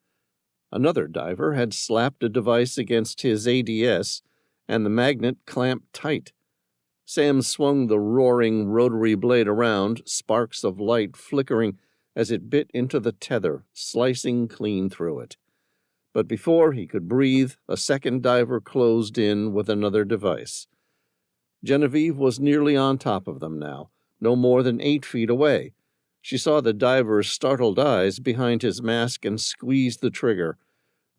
Another diver had slapped a device against his ADS, and the magnet clamped tight. Sam swung the roaring rotary blade around, sparks of light flickering as it bit into the tether, slicing clean through it. But before he could breathe, a second diver closed in with another device. Genevieve was nearly on top of them now, no more than 8 feet away. She saw the diver's startled eyes behind his mask and squeezed the trigger.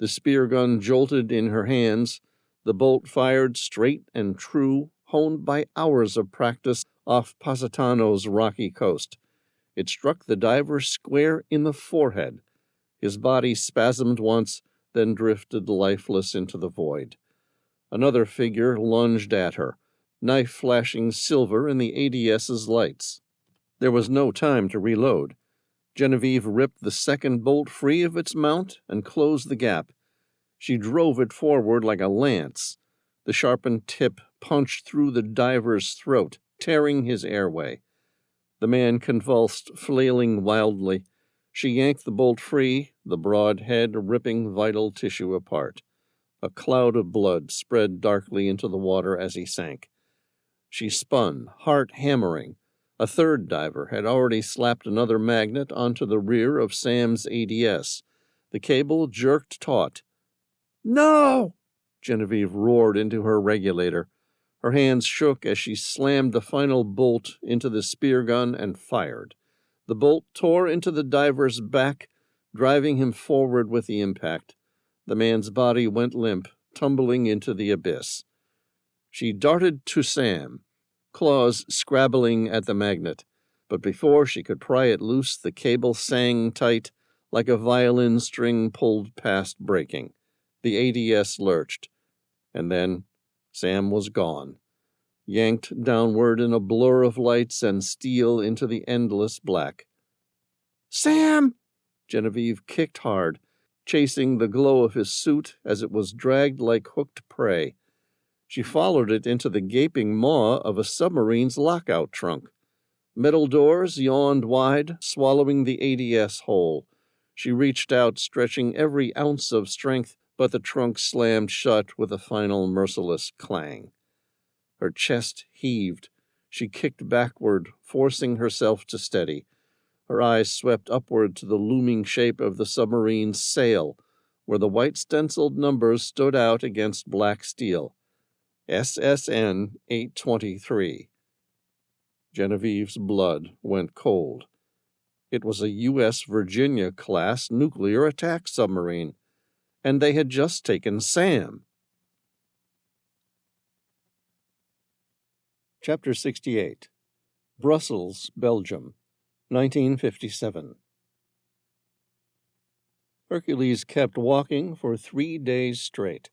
The spear gun jolted in her hands. The bolt fired straight and true, honed by hours of practice off Positano's rocky coast. It struck the diver square in the forehead. His body spasmed once, then drifted lifeless into the void. Another figure lunged at her, knife flashing silver in the ADS's lights. There was no time to reload. Genevieve ripped the second bolt free of its mount and closed the gap. She drove it forward like a lance. The sharpened tip punched through the diver's throat, tearing his airway. The man convulsed, flailing wildly. She yanked the bolt free, the broad head ripping vital tissue apart. A cloud of blood spread darkly into the water as he sank. She spun, heart hammering. A third diver had already slapped another magnet onto the rear of Sam's ADS. The cable jerked taut. "No!" Genevieve roared into her regulator. Her hands shook as she slammed the final bolt into the spear gun and fired. The bolt tore into the diver's back, driving him forward with the impact. The man's body went limp, tumbling into the abyss. She darted to Sam, claws scrabbling at the magnet, but before she could pry it loose, the cable sang tight, like a violin string pulled past breaking. The ADS lurched, and then Sam was gone, yanked downward in a blur of lights and steel into the endless black. "Sam!" Genevieve kicked hard, chasing the glow of his suit as it was dragged like hooked prey. She followed it into the gaping maw of a submarine's lockout trunk. Metal doors yawned wide, swallowing the ADS whole. She reached out, stretching every ounce of strength, but the trunk slammed shut with a final merciless clang. Her chest heaved. She kicked backward, forcing herself to steady. Her eyes swept upward to the looming shape of the submarine's sail, where the white stenciled numbers stood out against black steel. SSN 823. Genevieve's blood went cold. It was a U.S. Virginia-class nuclear attack submarine, and they had just taken Sam. Chapter 68. Brussels, Belgium, 1957. Hercules kept walking for 3 days straight.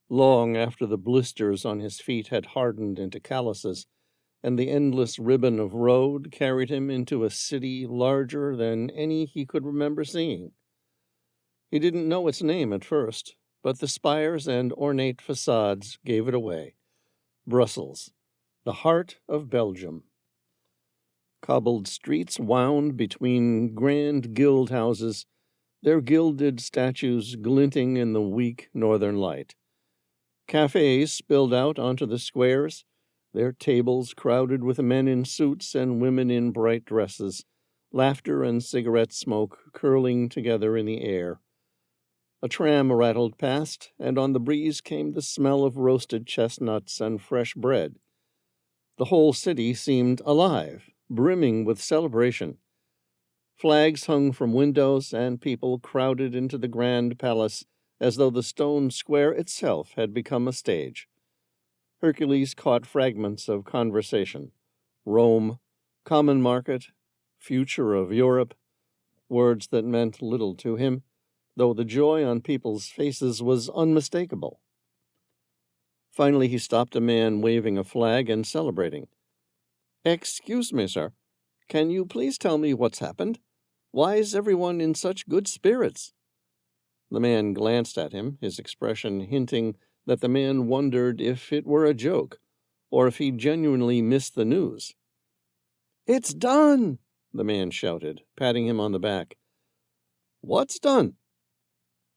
Long after the blisters on his feet had hardened into calluses, and the endless ribbon of road carried him into a city larger than any he could remember seeing. He didn't know its name at first, but the spires and ornate facades gave it away. Brussels, the heart of Belgium. Cobbled streets wound between grand guild houses, their gilded statues glinting in the weak northern light. Cafes spilled out onto the squares, their tables crowded with men in suits and women in bright dresses, laughter and cigarette smoke curling together in the air. A tram rattled past, and on the breeze came the smell of roasted chestnuts and fresh bread. The whole city seemed alive, brimming with celebration. Flags hung from windows, and people crowded into the grand palace as though the stone square itself had become a stage. Hercules caught fragments of conversation. Rome, common market, future of Europe, words that meant little to him, though the joy on people's faces was unmistakable. Finally he stopped a man waving a flag and celebrating. "Excuse me, sir. Can you please tell me what's happened? Why is everyone in such good spirits?" The man glanced at him, his expression hinting that the man wondered if it were a joke, or if he genuinely missed the news. "It's done!" the man shouted, patting him on the back. "What's done?"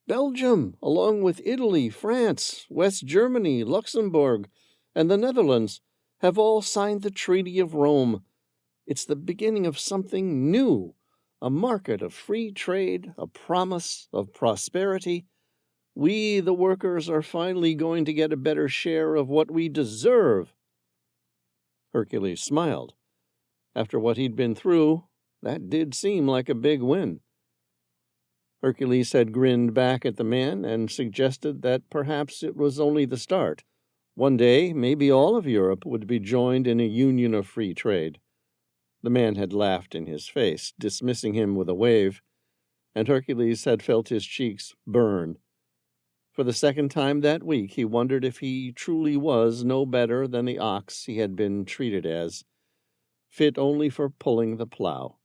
"Belgium, along with Italy, France, West Germany, Luxembourg, and the Netherlands, have all signed the Treaty of Rome. It's the beginning of something new, a market of free trade, a promise of prosperity. We, the workers, are finally going to get a better share of what we deserve." Hercules smiled. After what he'd been through, that did seem like a big win. Hercules had grinned back at the man and suggested that perhaps it was only the start. One day, maybe all of Europe would be joined in a union of free trade. The man had laughed in his face, dismissing him with a wave, and Hercules had felt his cheeks burn. For the second time that week he wondered if he truly was no better than the ox he had been treated as, fit only for pulling the plow.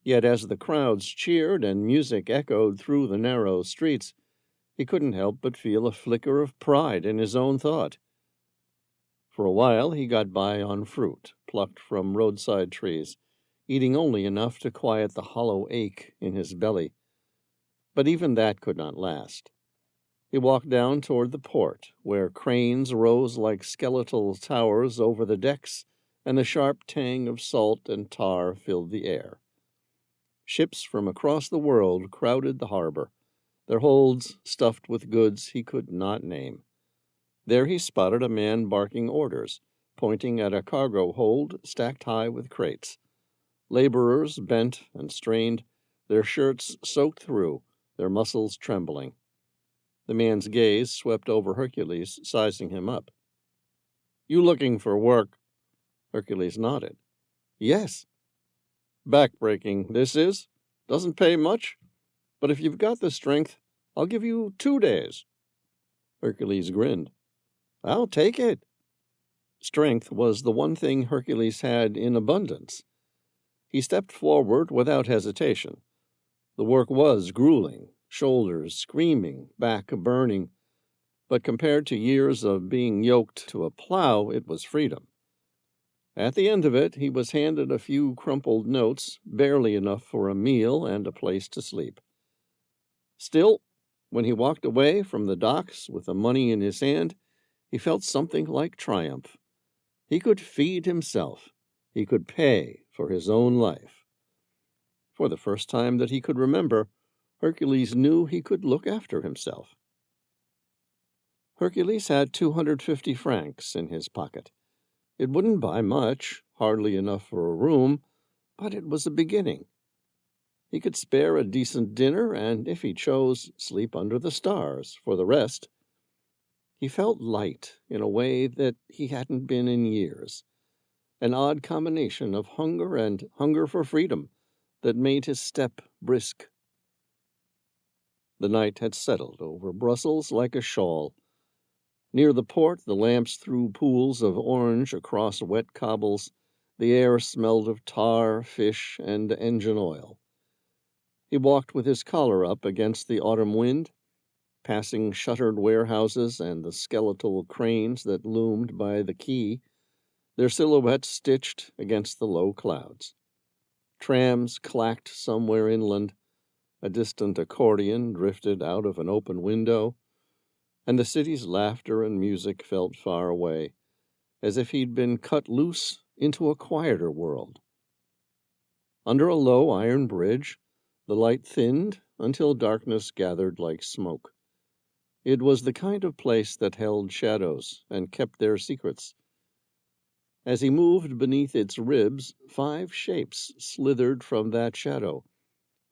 Yet as the crowds cheered and music echoed through the narrow streets, he couldn't help but feel a flicker of pride in his own thought. For a while he got by on fruit, plucked from roadside trees, eating only enough to quiet the hollow ache in his belly. But even that could not last. He walked down toward the port, where cranes rose like skeletal towers over the decks, and the sharp tang of salt and tar filled the air. Ships from across the world crowded the harbor, their holds stuffed with goods he could not name. There he spotted a man barking orders, pointing at a cargo hold stacked high with crates. Laborers bent and strained, their shirts soaked through, their muscles trembling. The man's gaze swept over Hercules, sizing him up. "You looking for work?" Hercules nodded. "Yes." "Backbreaking, this is. Doesn't pay much, but if you've got the strength, I'll give you 2 days." Hercules grinned. "I'll take it." Strength was the one thing Hercules had in abundance. He stepped forward without hesitation. The work was grueling, shoulders screaming, back burning, but compared to years of being yoked to a plow, it was freedom. At the end of it, he was handed a few crumpled notes, barely enough for a meal and a place to sleep. Still, when he walked away from the docks with the money in his hand, he felt something like triumph. He could feed himself. He could pay for his own life. For the first time that he could remember, Hercules knew he could look after himself. Hercules had 250 francs in his pocket. It wouldn't buy much, hardly enough for a room, but it was a beginning. He could spare a decent dinner and, if he chose, sleep under the stars for the rest. He felt light in a way that he hadn't been in years, an odd combination of hunger and hunger for freedom that made his step brisk. The night had settled over Brussels like a shawl. Near the port, the lamps threw pools of orange across wet cobbles. The air smelled of tar, fish, and engine oil. He walked with his collar up against the autumn wind, passing shuttered warehouses and the skeletal cranes that loomed by the quay, their silhouettes stitched against the low clouds. Trams clacked somewhere inland. A distant accordion drifted out of an open window, and the city's laughter and music felt far away, as if he'd been cut loose into a quieter world. Under a low iron bridge, the light thinned until darkness gathered like smoke. It was the kind of place that held shadows and kept their secrets. As he moved beneath its ribs, 5 shapes slithered from that shadow,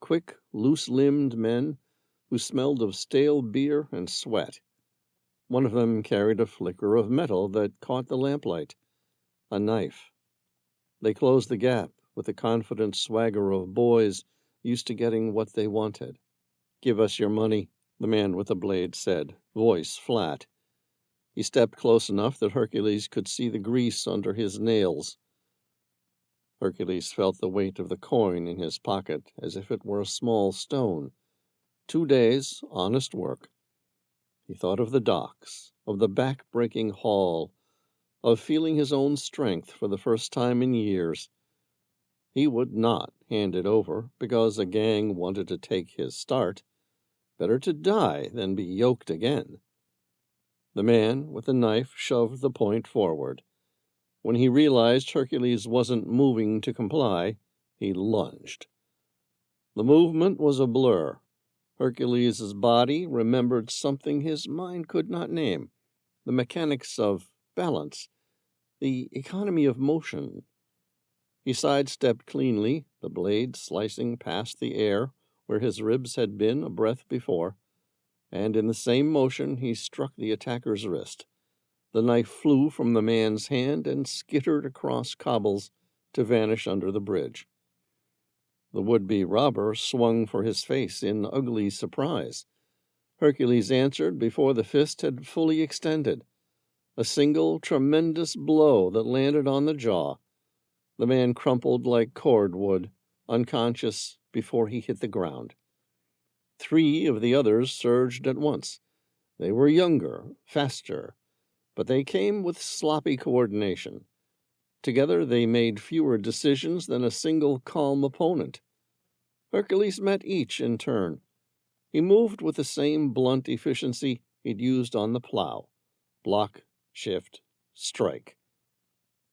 quick, loose-limbed men who smelled of stale beer and sweat. One of them carried a flicker of metal that caught the lamplight, a knife. They closed the gap with the confident swagger of boys used to getting what they wanted. "Give us your money," the man with the blade said, voice flat. He stepped close enough that Hercules could see the grease under his nails. Hercules felt the weight of the coin in his pocket as if it were a small stone. 2 days' honest work. He thought of the docks, of the back-breaking haul, of feeling his own strength for the first time in years. He would not hand it over because a gang wanted to take his start. Better to die than be yoked again. The man with the knife shoved the point forward. When he realized Hercules wasn't moving to comply, he lunged. The movement was a blur. Hercules' body remembered something his mind could not name, the mechanics of balance, the economy of motion. He sidestepped cleanly, the blade slicing past the air where his ribs had been a breath before, and in the same motion he struck the attacker's wrist. The knife flew from the man's hand and skittered across cobbles to vanish under the bridge. The would-be robber swung for his face in ugly surprise. Hercules answered before the fist had fully extended. A single tremendous blow that landed on the jaw. The man crumpled like cordwood, unconscious before he hit the ground. 3 of the others surged at once. They were younger, faster, but they came with sloppy coordination. Together they made fewer decisions than a single calm opponent. Hercules met each in turn. He moved with the same blunt efficiency he'd used on the plow. Block, shift, strike.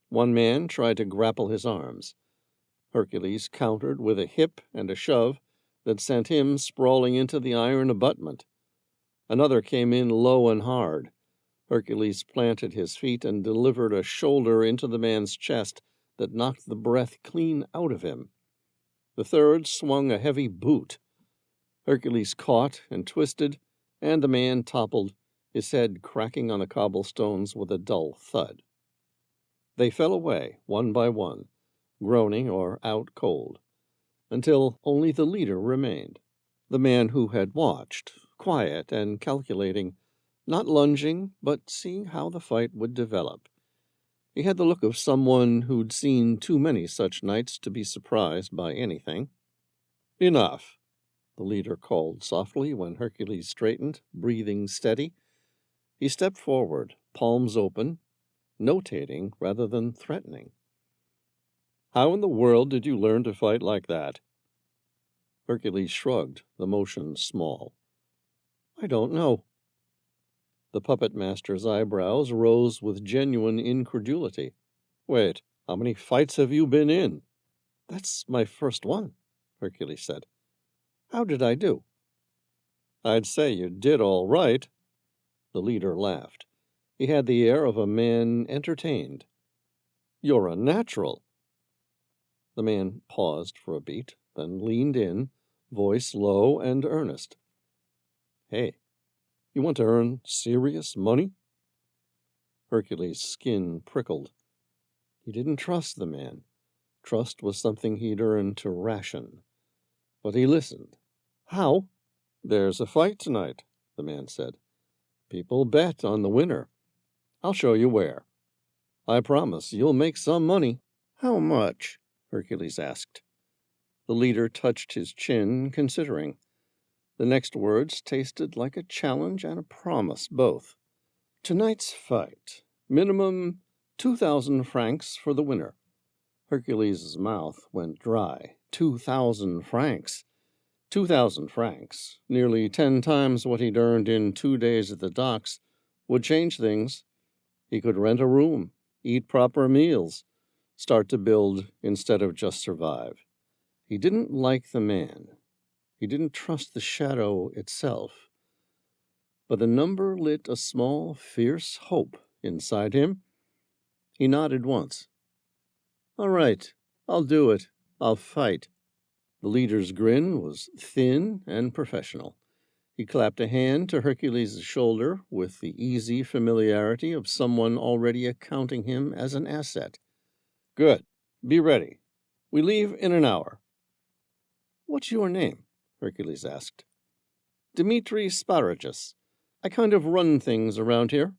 One man tried to grapple his arms. Hercules countered with a hip and a shove that sent him sprawling into the iron abutment. Another came in low and hard. Hercules planted his feet and delivered a shoulder into the man's chest that knocked the breath clean out of him. The third swung a heavy boot. Hercules caught and twisted, and the man toppled, his head cracking on the cobblestones with a dull thud. They fell away, one by one, groaning or out cold, until only the leader remained, the man who had watched, quiet and calculating, not lunging, but seeing how the fight would develop. He had the look of someone who'd seen too many such nights to be surprised by anything. "Enough," the leader called softly when Hercules straightened, breathing steady. He stepped forward, palms open, notating rather than threatening. "How in the world did you learn to fight like that?" Hercules shrugged, the motion small. "I don't know." The puppet master's eyebrows rose with genuine incredulity. Wait, how many fights have you been in? That's my first one, Hercules said. How did I do? I'd say you did all right. The leader laughed. He had the air of a man entertained. You're a natural. The man paused for a beat, then leaned in, voice low and earnest. Hey, you want to earn serious money? Hercules' skin prickled. He didn't trust the man. Trust was something he'd earned to ration. But he listened. How? There's a fight tonight, the man said. People bet on the winner. I'll show you where. I promise you'll make some money. How much? Hercules asked. The leader touched his chin, considering. The next words tasted like a challenge and a promise, both. Tonight's fight. Minimum 2,000 francs for the winner. Hercules' mouth went dry. 2,000 francs. 2,000 francs, nearly 10 times what he'd earned in 2 days at the docks, would change things. He could rent a room, eat proper meals, start to build instead of just survive. He didn't like the man. He didn't trust the shadow itself. But the number lit a small, fierce hope inside him. He nodded once. All right, I'll do it. I'll fight. The leader's grin was thin and professional. He clapped a hand to Hercules' shoulder with the easy familiarity of someone already accounting him as an asset. Good. Be ready. We leave in an hour. What's your name? Hercules asked. Dmitri Sparagus. I kind of run things around here.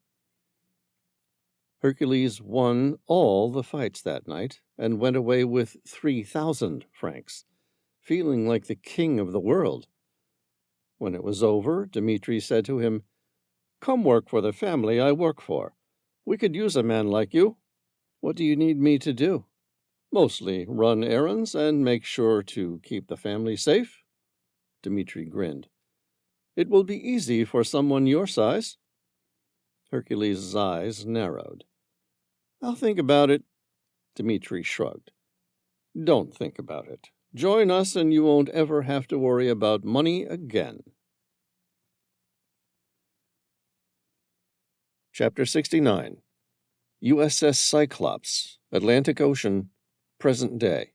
Hercules won all the fights that night and went away with 3,000 francs, feeling like the king of the world. When it was over, Dmitri said to him, Come work for the family I work for. We could use a man like you. What do you need me to do? Mostly run errands and make sure to keep the family safe. Dmitri grinned. It will be easy for someone your size. Hercules' eyes narrowed. I'll think about it. Dmitri shrugged. Don't think about it. Join us and you won't ever have to worry about money again. Chapter 69. USS Cyclops, Atlantic Ocean, present day.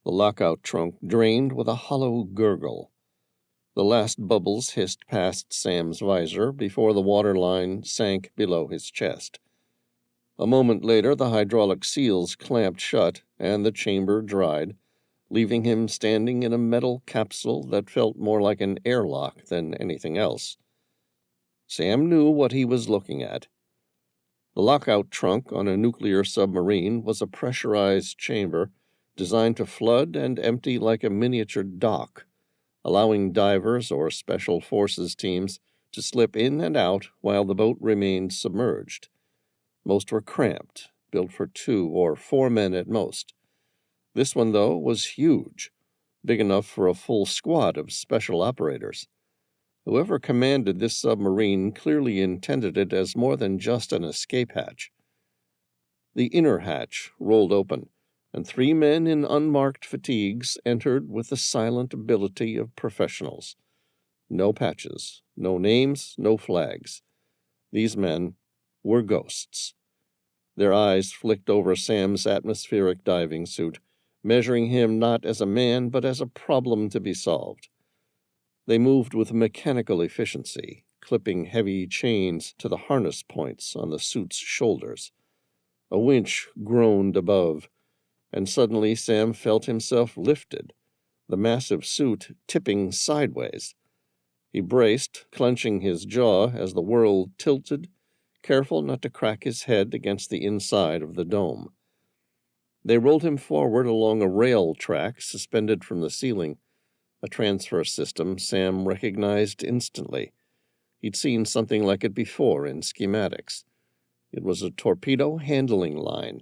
The lockout trunk drained with a hollow gurgle. The last bubbles hissed past Sam's visor before the waterline sank below his chest. A moment later, the hydraulic seals clamped shut, and the chamber dried, leaving him standing in a metal capsule that felt more like an airlock than anything else. Sam knew what he was looking at. The lockout trunk on a nuclear submarine was a pressurized chamber designed to flood and empty like a miniature dock, allowing divers or special forces teams to slip in and out while the boat remained submerged. Most were cramped, built for 2 or 4 men at most. This one, though, was huge, big enough for a full squad of special operators. Whoever commanded this submarine clearly intended it as more than just an escape hatch. The inner hatch rolled open, and 3 men in unmarked fatigues entered with the silent ability of professionals. No patches, no names, no flags. These men were ghosts. Their eyes flicked over Sam's atmospheric diving suit, measuring him not as a man but as a problem to be solved. They moved with mechanical efficiency, clipping heavy chains to the harness points on the suit's shoulders. A winch groaned above, and suddenly Sam felt himself lifted, the massive suit tipping sideways. He braced, clenching his jaw as the world tilted, careful not to crack his head against the inside of the dome. They rolled him forward along a rail track suspended from the ceiling, a transfer system Sam recognized instantly. He'd seen something like it before in schematics. It was a torpedo handling line,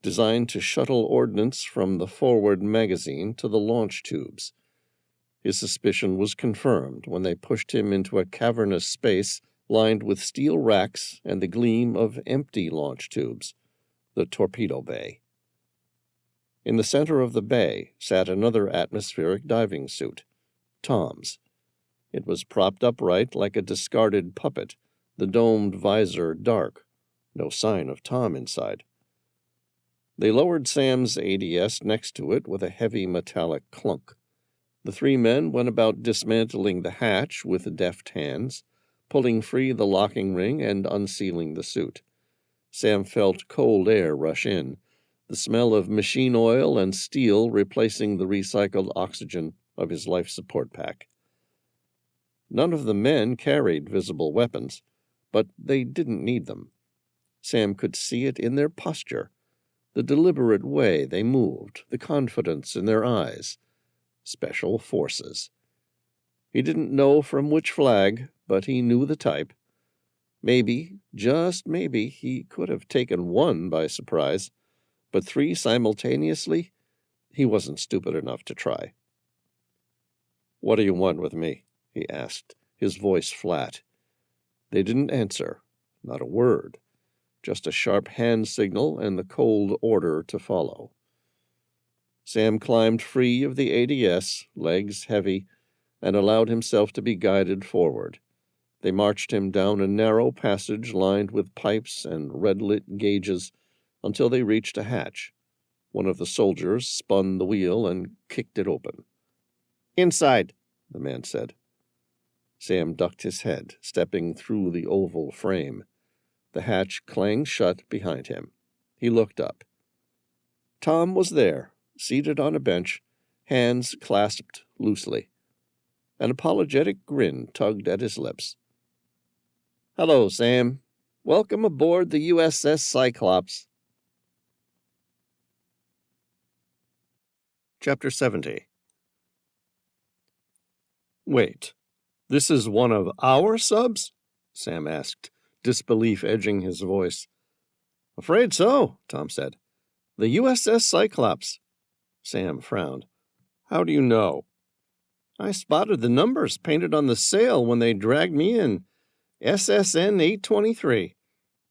designed to shuttle ordnance from the forward magazine to the launch tubes. His suspicion was confirmed when they pushed him into a cavernous space lined with steel racks and the gleam of empty launch tubes, the torpedo bay. In the center of the bay sat another atmospheric diving suit, Tom's. It was propped upright like a discarded puppet, the domed visor dark, no sign of Tom inside. They lowered Sam's ADS next to it with a heavy metallic clunk. The three men went about dismantling the hatch with deft hands, pulling free the locking ring and unsealing the suit. Sam felt cold air rush in, the smell of machine oil and steel replacing the recycled oxygen of his life support pack. None of the men carried visible weapons, but they didn't need them. Sam could see it in their posture, the deliberate way they moved, the confidence in their eyes. Special forces. He didn't know from which flag, but he knew the type. Maybe, just maybe, he could have taken one by surprise, but three simultaneously, he wasn't stupid enough to try. "What do you want with me?" he asked, his voice flat. They didn't answer, not a word, just a sharp hand signal and the cold order to follow. Sam climbed free of the ADS, legs heavy, and allowed himself to be guided forward. They marched him down a narrow passage lined with pipes and red-lit gauges until they reached a hatch. One of the soldiers spun the wheel and kicked it open. "Inside," the man said. Sam ducked his head, stepping through the oval frame. The hatch clanged shut behind him. He looked up. Tom was there, seated on a bench, hands clasped loosely. An apologetic grin tugged at his lips. "Hello, Sam. Welcome aboard the USS Cyclops." Chapter 70. "Wait, this is one of our subs?" Sam asked, disbelief edging his voice. "Afraid so," Tom said. "The USS Cyclops." Sam frowned. "How do you know?" "I spotted the numbers painted on the sail when they dragged me in. SSN 823.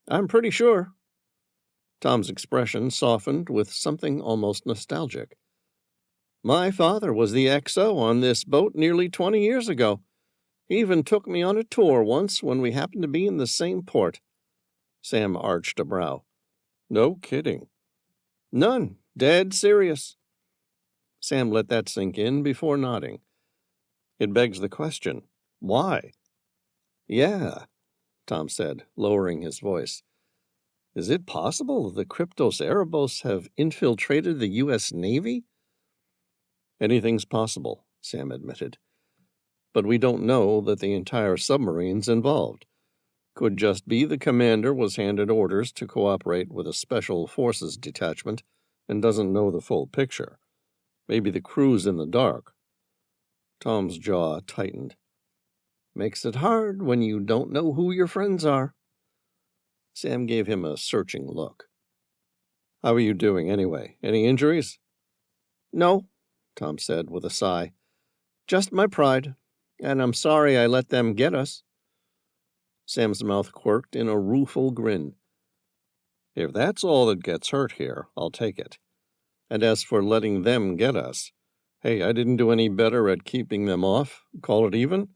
I'm pretty sure." Tom's expression softened with something almost nostalgic. "My father was the XO on this boat nearly 20 years ago. He even took me on a tour once when we happened to be in the same port." Sam arched a brow. "No kidding." "None. Dead serious." Sam let that sink in before nodding. "It begs the question, why?" "Yeah," Tom said, lowering his voice. "Is it possible the Kryptos Erebos have infiltrated the U.S. Navy?" "Anything's possible," Sam admitted. "But we don't know that the entire submarine's involved. Could just be the commander was handed orders to cooperate with a special forces detachment and doesn't know the full picture. Maybe the crew's in the dark." Tom's jaw tightened. "Makes it hard when you don't know who your friends are." Sam gave him a searching look. "How are you doing, anyway? Any injuries?" "No," Tom said with a sigh. "Just my pride, and I'm sorry I let them get us." Sam's mouth quirked in a rueful grin. "If that's all that gets hurt here, I'll take it. And as for letting them get us, hey, I didn't do any better at keeping them off. Call it even?"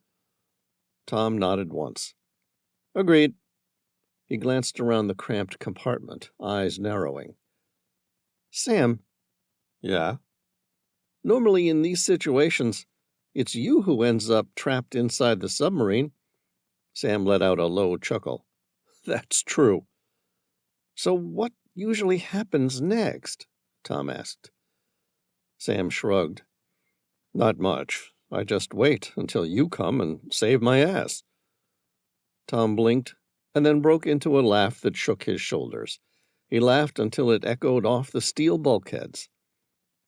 Tom nodded once. "Agreed." He glanced around the cramped compartment, eyes narrowing. "Sam." "Yeah?" "Normally in these situations, it's you who ends up trapped inside the submarine." Sam let out a low chuckle. "That's true." "So what usually happens next?" Tom asked. Sam shrugged. "Not much. I just wait until you come and save my ass." Tom blinked and then broke into a laugh that shook his shoulders. He laughed until it echoed off the steel bulkheads.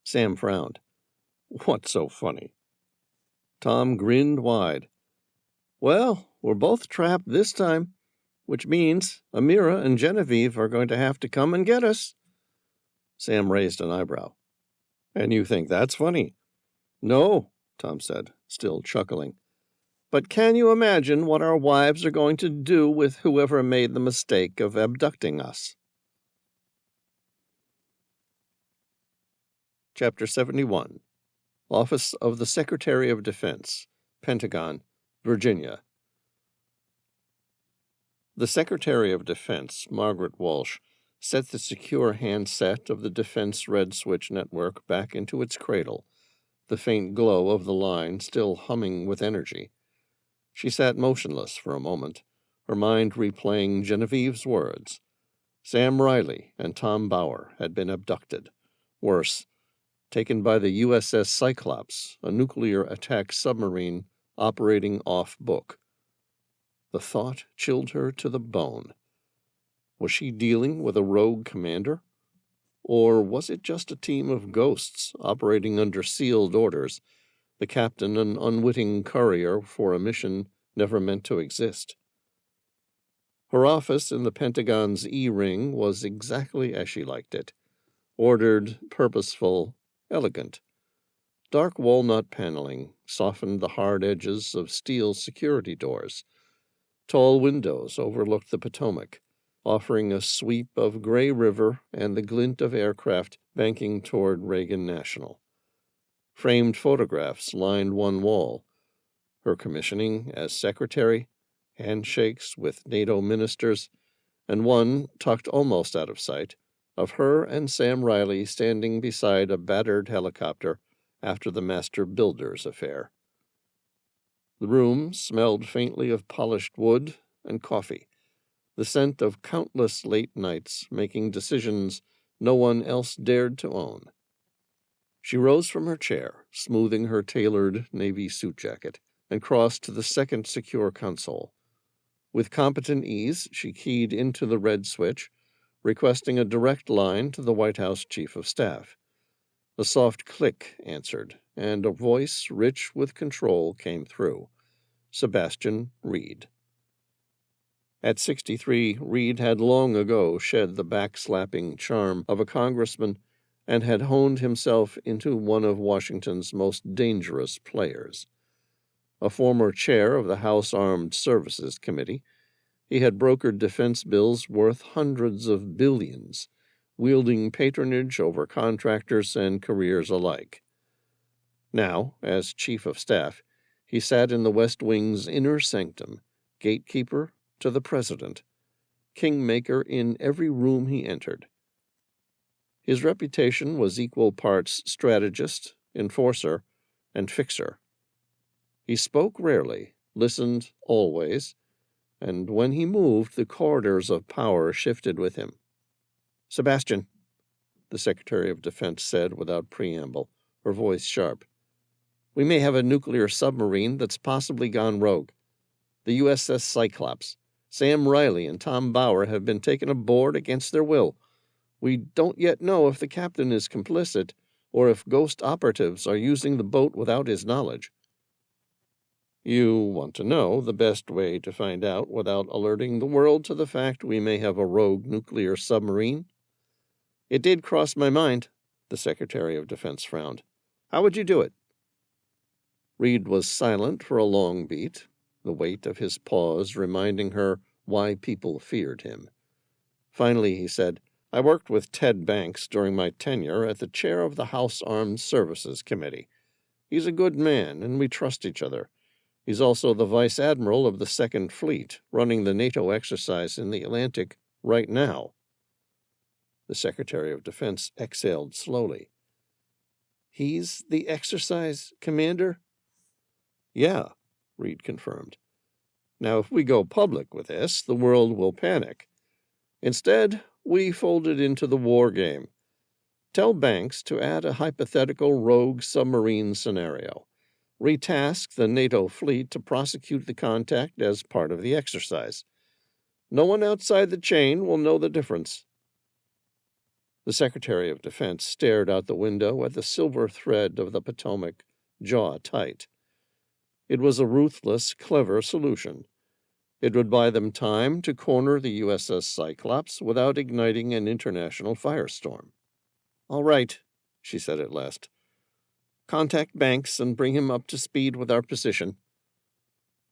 Sam frowned. "What's so funny?" Tom grinned wide. "Well, we're both trapped this time, which means Amira and Genevieve are going to have to come and get us." Sam raised an eyebrow. "And you think that's funny?" "No," Tom said, still chuckling. But can you imagine what our wives are going to do with whoever made the mistake of abducting us? Chapter 71. Office of the Secretary of Defense, Pentagon, Virginia. The Secretary of Defense, Margaret Walsh, set the secure handset of the Defense Red Switch network back into its cradle, the faint glow of the line still humming with energy. She sat motionless for a moment, her mind replaying Genevieve's words. Sam Reilly and Tom Bauer had been abducted. Worse, taken by the USS Cyclops, a nuclear attack submarine operating off-book. The thought chilled her to the bone. Was she dealing with a rogue commander? Or was it just a team of ghosts operating under sealed orders, the captain an unwitting courier for a mission never meant to exist? Her office in the Pentagon's E-ring was exactly as she liked it. Ordered, purposeful, elegant. Dark walnut paneling softened the hard edges of steel security doors. Tall windows overlooked the Potomac, offering a sweep of gray river and the glint of aircraft banking toward Reagan National. Framed photographs lined one wall. Her commissioning as secretary, handshakes with NATO ministers, and one, tucked almost out of sight, of her and Sam Reilly standing beside a battered helicopter after the Master Builder's affair. The room smelled faintly of polished wood and coffee, the scent of countless late nights making decisions no one else dared to own. She rose from her chair, smoothing her tailored navy suit jacket, and crossed to the second secure console. With competent ease, she keyed into the red switch, requesting a direct line to the White House Chief of Staff. A soft click answered, and a voice rich with control came through. Sebastian Reed. At 63, Reed had long ago shed the backslapping charm of a congressman and had honed himself into one of Washington's most dangerous players. A former chair of the House Armed Services Committee, he had brokered defense bills worth hundreds of billions, wielding patronage over contractors and careers alike. Now, as Chief of Staff, he sat in the West Wing's inner sanctum, gatekeeper to the President, kingmaker in every room he entered. His reputation was equal parts strategist, enforcer, and fixer. He spoke rarely, listened always, and when he moved, the corridors of power shifted with him. "Sebastian," the Secretary of Defense said without preamble, her voice sharp, "we may have a nuclear submarine that's possibly gone rogue. The USS Cyclops. Sam Reilly and Tom Bauer have been taken aboard against their will. We don't yet know if the captain is complicit or if ghost operatives are using the boat without his knowledge." "You want to know the best way to find out without alerting the world to the fact we may have a rogue nuclear submarine?" "It did cross my mind," the Secretary of Defense frowned. "How would you do it?" Reed was silent for a long beat, the weight of his pause reminding her why people feared him. Finally he said, "I worked with Ted Banks during my tenure at the chair of the House Armed Services Committee. He's a good man, and we trust each other. He's also the Vice Admiral of the Second Fleet, running the NATO exercise in the Atlantic right now." The Secretary of Defense exhaled slowly. "He's the exercise commander?" "Yeah," Reed confirmed. "Now, if we go public with this, the world will panic. Instead, we fold it into the war game. Tell Banks to add a hypothetical rogue submarine scenario. Retask the NATO fleet to prosecute the contact as part of the exercise. No one outside the chain will know the difference." The Secretary of Defense stared out the window at the silver thread of the Potomac, jaw tight. It was a ruthless, clever solution. It would buy them time to corner the USS Cyclops without igniting an international firestorm. "All right," she said at last. "Contact Banks and bring him up to speed with our position."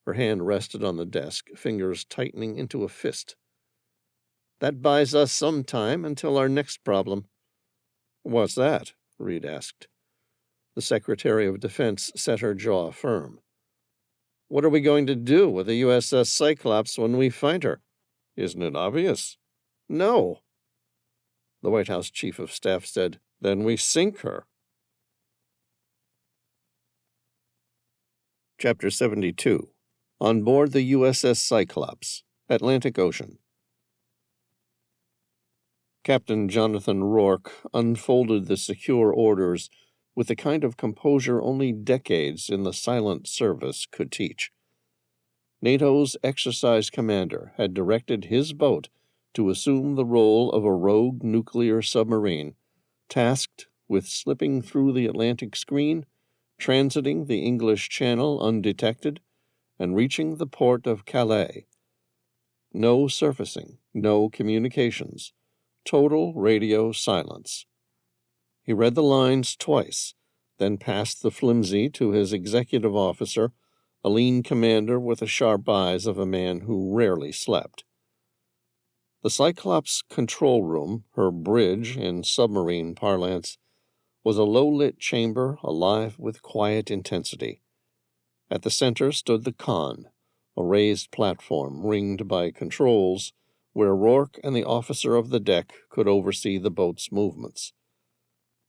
Her hand rested on the desk, fingers tightening into a fist. "That buys us some time until our next problem." "What's that?" Reed asked. The Secretary of Defense set her jaw firm. "What are we going to do with the USS Cyclops when we find her?" "Isn't it obvious?" "No." The White House Chief of Staff said, "Then we sink her." Chapter 72. On board the USS Cyclops, Atlantic Ocean. Captain Jonathan Rourke unfolded the secure orders with the kind of composure only decades in the silent service could teach. NATO's exercise commander had directed his boat to assume the role of a rogue nuclear submarine, tasked with slipping through the Atlantic screen, transiting the English Channel undetected, and reaching the port of Calais. No surfacing, no communications, total radio silence. He read the lines twice, then passed the flimsy to his executive officer, a lean commander with the sharp eyes of a man who rarely slept. The Cyclops control room, her bridge in submarine parlance, was a low-lit chamber alive with quiet intensity. At the center stood the con, a raised platform ringed by controls, where Rourke and the officer of the deck could oversee the boat's movements.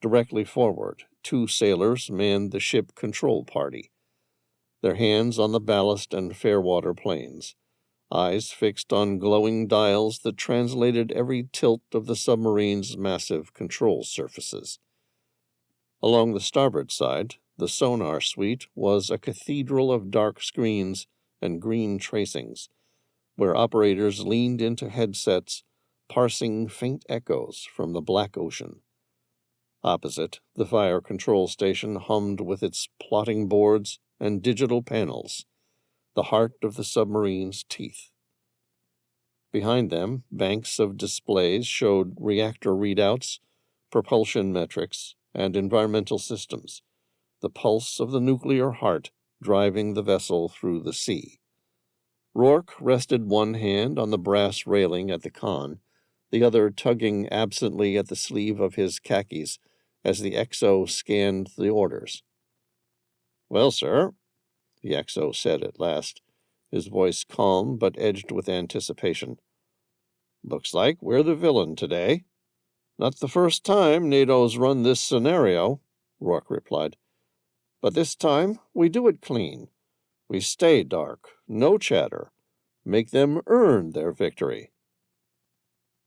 Directly forward, 2 sailors manned the ship control party, their hands on the ballast and fairwater planes, eyes fixed on glowing dials that translated every tilt of the submarine's massive control surfaces. Along the starboard side, the sonar suite was a cathedral of dark screens and green tracings, where operators leaned into headsets, parsing faint echoes from the black ocean. Opposite, the fire control station hummed with its plotting boards and digital panels, the heart of the submarine's teeth. Behind them, banks of displays showed reactor readouts, propulsion metrics, and environmental systems, the pulse of the nuclear heart driving the vessel through the sea. Rourke rested one hand on the brass railing at the con, the other tugging absently at the sleeve of his khakis as the XO scanned the orders. "Well, sir," the XO said at last, his voice calm but edged with anticipation. "Looks like we're the villain today." "Not the first time NATO's run this scenario," Rourke replied. "But this time we do it clean. We stay dark, no chatter. Make them earn their victory."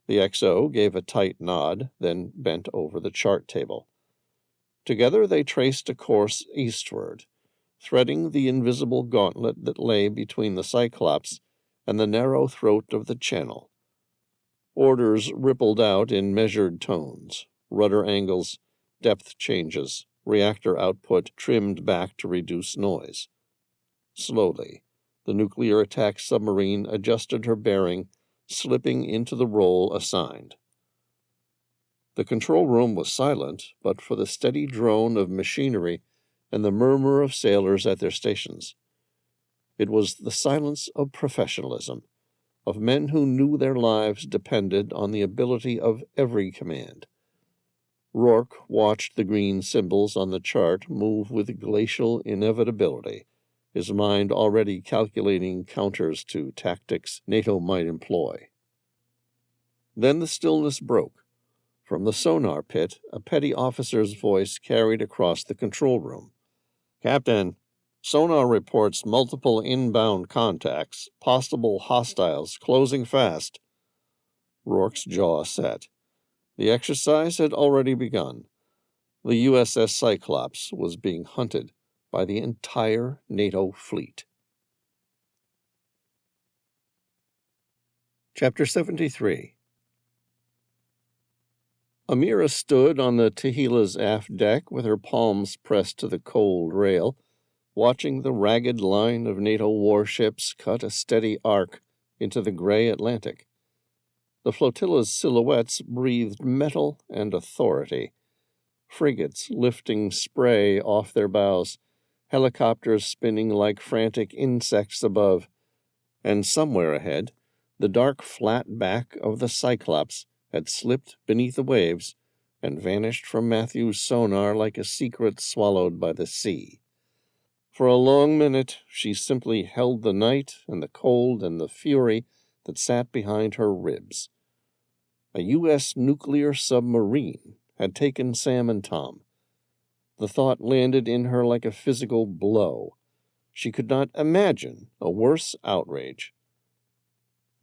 The XO gave a tight nod, then bent over the chart table. Together they traced a course eastward, threading the invisible gauntlet that lay between the Cyclops and the narrow throat of the channel. Orders rippled out in measured tones, rudder angles, depth changes, reactor output trimmed back to reduce noise. Slowly, the nuclear attack submarine adjusted her bearing, slipping into the role assigned. The control room was silent, but for the steady drone of machinery and the murmur of sailors at their stations. It was the silence of professionalism, of men who knew their lives depended on the ability of every command. Rourke watched the green symbols on the chart move with glacial inevitability, his mind already calculating counters to tactics NATO might employ. Then the stillness broke. From the sonar pit, a petty officer's voice carried across the control room. "Captain, sonar reports multiple inbound contacts, possible hostiles closing fast." Rourke's jaw set. The exercise had already begun. The USS Cyclops was being hunted by the entire NATO fleet. Chapter 73. Amira stood on the Tehila's aft deck with her palms pressed to the cold rail, watching the ragged line of NATO warships cut a steady arc into the gray Atlantic. The flotilla's silhouettes breathed metal and authority, frigates lifting spray off their bows, helicopters spinning like frantic insects above, and somewhere ahead, the dark flat back of the Cyclops had slipped beneath the waves and vanished from Matthew's sonar like a secret swallowed by the sea. For a long minute she simply held the night and the cold and the fury that sat behind her ribs. A U.S. nuclear submarine had taken Sam and Tom. The thought landed in her like a physical blow. She could not imagine a worse outrage.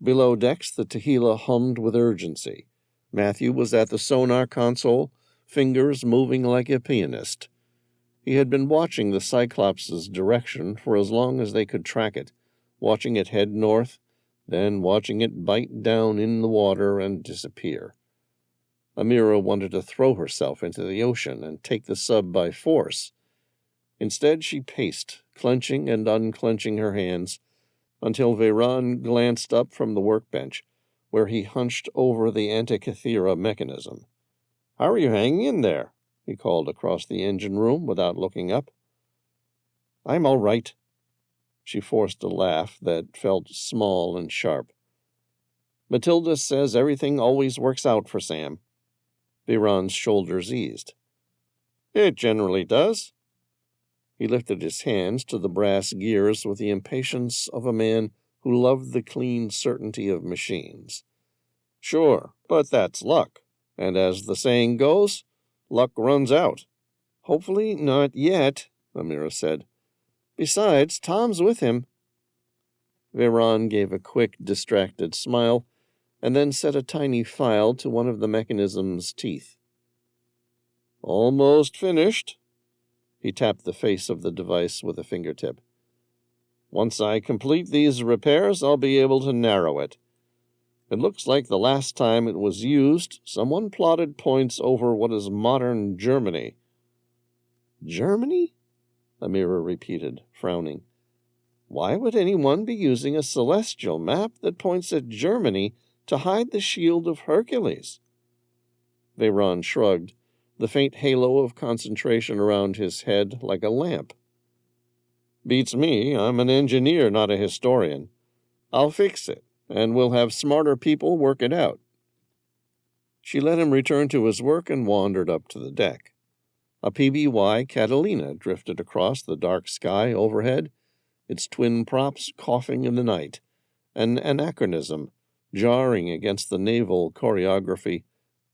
Below decks, the Tehillah hummed with urgency. Matthew was at the sonar console, fingers moving like a pianist. He had been watching the Cyclops' direction for as long as they could track it, watching it head north, then watching it bite down in the water and disappear. Amira wanted to throw herself into the ocean and take the sub by force. Instead, she paced, clenching and unclenching her hands, until Veyron glanced up from the workbench, where he hunched over the Antikythera mechanism. "How are you hanging in there?" he called across the engine room without looking up. "I'm all right." She forced a laugh that felt small and sharp. "Matilda says everything always works out for Sam." Veyron's shoulders eased. "It generally does." He lifted his hands to the brass gears with the impatience of a man who loved the clean certainty of machines. "Sure, but that's luck, and as the saying goes, luck runs out." "Hopefully not yet," Amira said. "Besides, Tom's with him." Veyron gave a quick, distracted smile, and then set a tiny file to one of the mechanism's teeth. "Almost finished." He tapped the face of the device with a fingertip. "Once I complete these repairs, I'll be able to narrow it. It looks like the last time it was used, someone plotted points over what is modern Germany." "Germany?" Amira repeated, frowning. "Why would anyone be using a celestial map that points at Germany to hide the Shield of Hercules?" Veyron shrugged, the faint halo of concentration around his head like a lamp. "Beats me. I'm an engineer, not a historian. I'll fix it, and we'll have smarter people work it out." She let him return to his work and wandered up to the deck. A PBY Catalina drifted across the dark sky overhead, its twin props coughing in the night, an anachronism jarring against the naval choreography,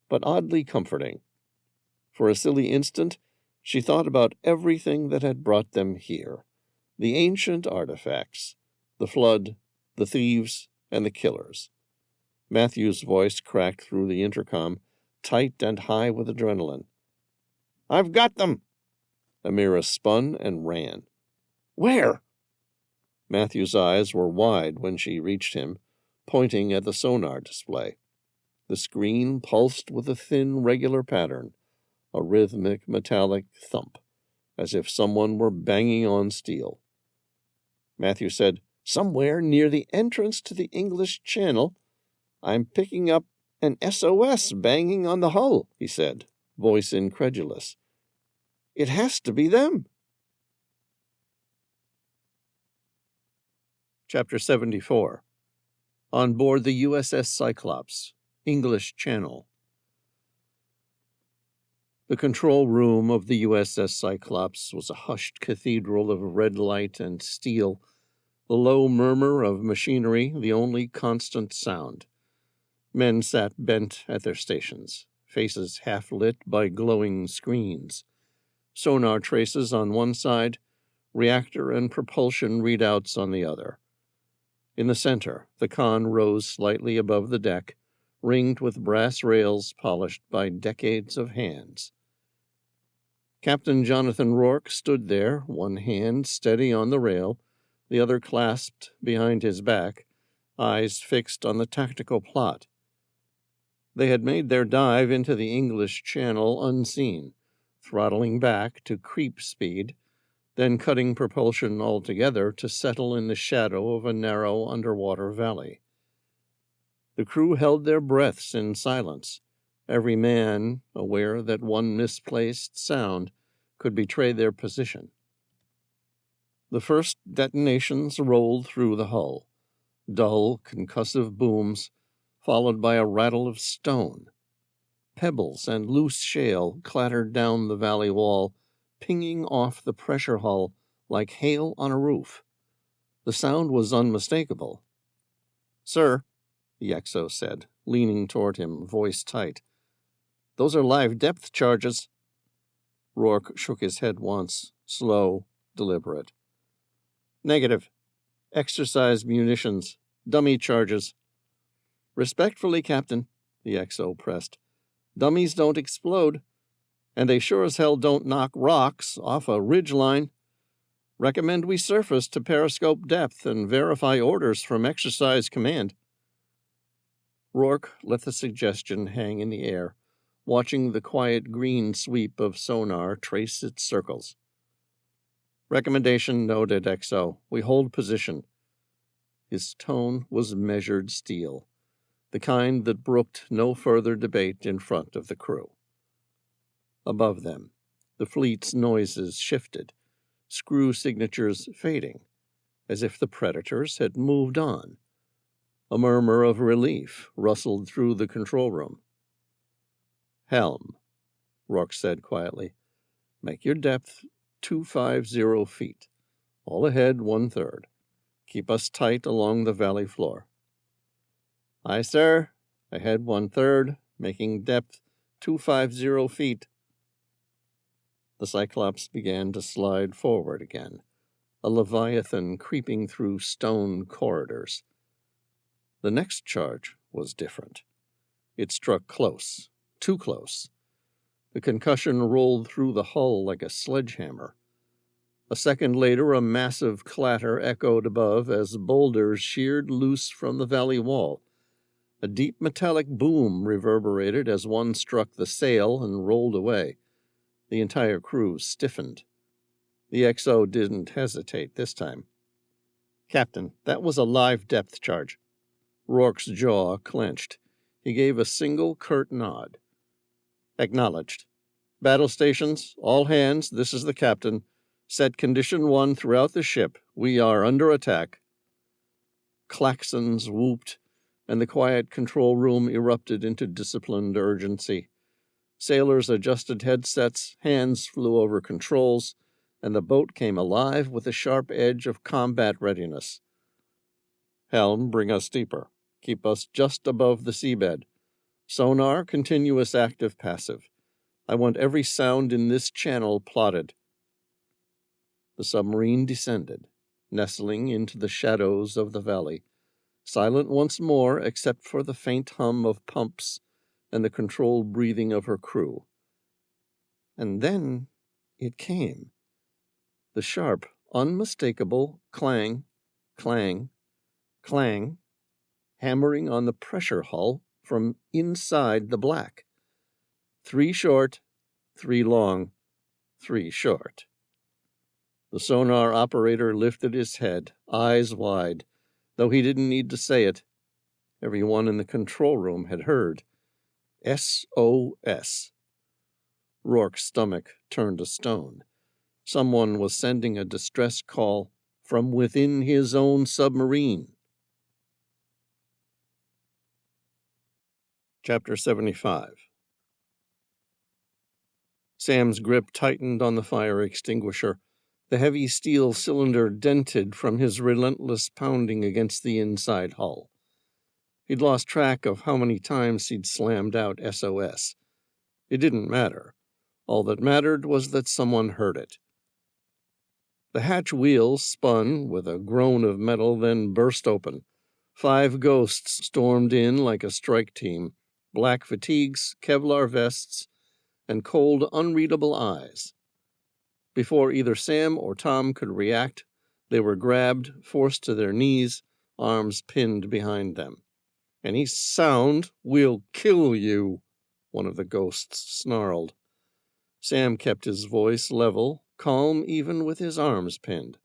but oddly comforting. For a silly instant, she thought about everything that had brought them here, the ancient artifacts, the flood, the thieves, and the killers. Matthew's voice cracked through the intercom, tight and high with adrenaline. "I've got them!" Amira spun and ran. "Where?" Matthew's eyes were wide when she reached him, pointing at the sonar display. The screen pulsed with a thin, regular pattern, a rhythmic, metallic thump, as if someone were banging on steel. Matthew said, "Somewhere near the entrance to the English Channel. I'm picking up an SOS banging on the hull," he said, voice incredulous. "It has to be them." Chapter 74. On board the USS Cyclops, English Channel. The control room of the USS Cyclops was a hushed cathedral of red light and steel, the low murmur of machinery the only constant sound. Men sat bent at their stations, faces half-lit by glowing screens. Sonar traces on one side, reactor and propulsion readouts on the other. In the center, the con rose slightly above the deck, ringed with brass rails polished by decades of hands. Captain Jonathan Rourke stood there, one hand steady on the rail, the other clasped behind his back, eyes fixed on the tactical plot. They had made their dive into the English Channel unseen, throttling back to creep speed, then cutting propulsion altogether to settle in the shadow of a narrow underwater valley. The crew held their breaths in silence, every man aware that one misplaced sound could betray their position. The first detonations rolled through the hull, dull, concussive booms, followed by a rattle of stone. Pebbles and loose shale clattered down the valley wall, pinging off the pressure hull like hail on a roof. The sound was unmistakable. "Sir," the XO said, leaning toward him, voice tight, "those are live depth charges." Rourke shook his head once, slow, deliberate. "Negative. Exercise munitions. Dummy charges." "Respectfully, Captain," the XO pressed, "dummies don't explode, and they sure as hell don't knock rocks off a ridge line. Recommend we surface to periscope depth and verify orders from Exercise Command." Rourke let the suggestion hang in the air, watching the quiet green sweep of sonar trace its circles. "Recommendation noted, XO. We hold position." His tone was measured steel, the kind that brooked no further debate in front of the crew. Above them, the fleet's noises shifted, screw signatures fading, as if the predators had moved on. A murmur of relief rustled through the control room. "Helm," Rourke said quietly. "Make your depth 250 feet. All ahead 1/3. Keep us tight along the valley floor." "Aye, sir. Ahead 1/3, making depth 250 feet." The Cyclops began to slide forward again, a leviathan creeping through stone corridors. The next charge was different. It struck close, too close. The concussion rolled through the hull like a sledgehammer. A second later, a massive clatter echoed above as boulders sheared loose from the valley wall. A deep metallic boom reverberated as one struck the sail and rolled away. The entire crew stiffened. The XO didn't hesitate this time. "Captain, that was a live depth charge." Rourke's jaw clenched. He gave a single curt nod. "Acknowledged. Battle stations, all hands, this is the captain. Set condition 1 throughout the ship. We are under attack." Klaxons whooped, and the quiet control room erupted into disciplined urgency. Sailors adjusted headsets, hands flew over controls, and the boat came alive with the sharp edge of combat readiness. "Helm, bring us deeper. Keep us just above the seabed. Sonar, continuous active passive. I want every sound in this channel plotted." The submarine descended, nestling into the shadows of the valley, silent once more except for the faint hum of pumps and the controlled breathing of her crew. And then it came. The sharp, unmistakable clang, clang, clang, hammering on the pressure hull from inside the black. 3 short, 3 long, 3 short. The sonar operator lifted his head, eyes wide, though he didn't need to say it. Everyone in the control room had heard. SOS. Rourke's stomach turned to stone. Someone was sending a distress call from within his own submarine. Chapter 75. Sam's grip tightened on the fire extinguisher. The heavy steel cylinder dented from his relentless pounding against the inside hull. He'd lost track of how many times he'd slammed out SOS. It didn't matter. All that mattered was that someone heard it. The hatch wheels spun with a groan of metal, then burst open. 5 ghosts stormed in like a strike team, black fatigues, Kevlar vests, and cold, unreadable eyes. Before either Sam or Tom could react, they were grabbed, forced to their knees, arms pinned behind them. "Any sound, we'll kill you," one of the ghosts snarled. Sam kept his voice level, calm even with his arms pinned.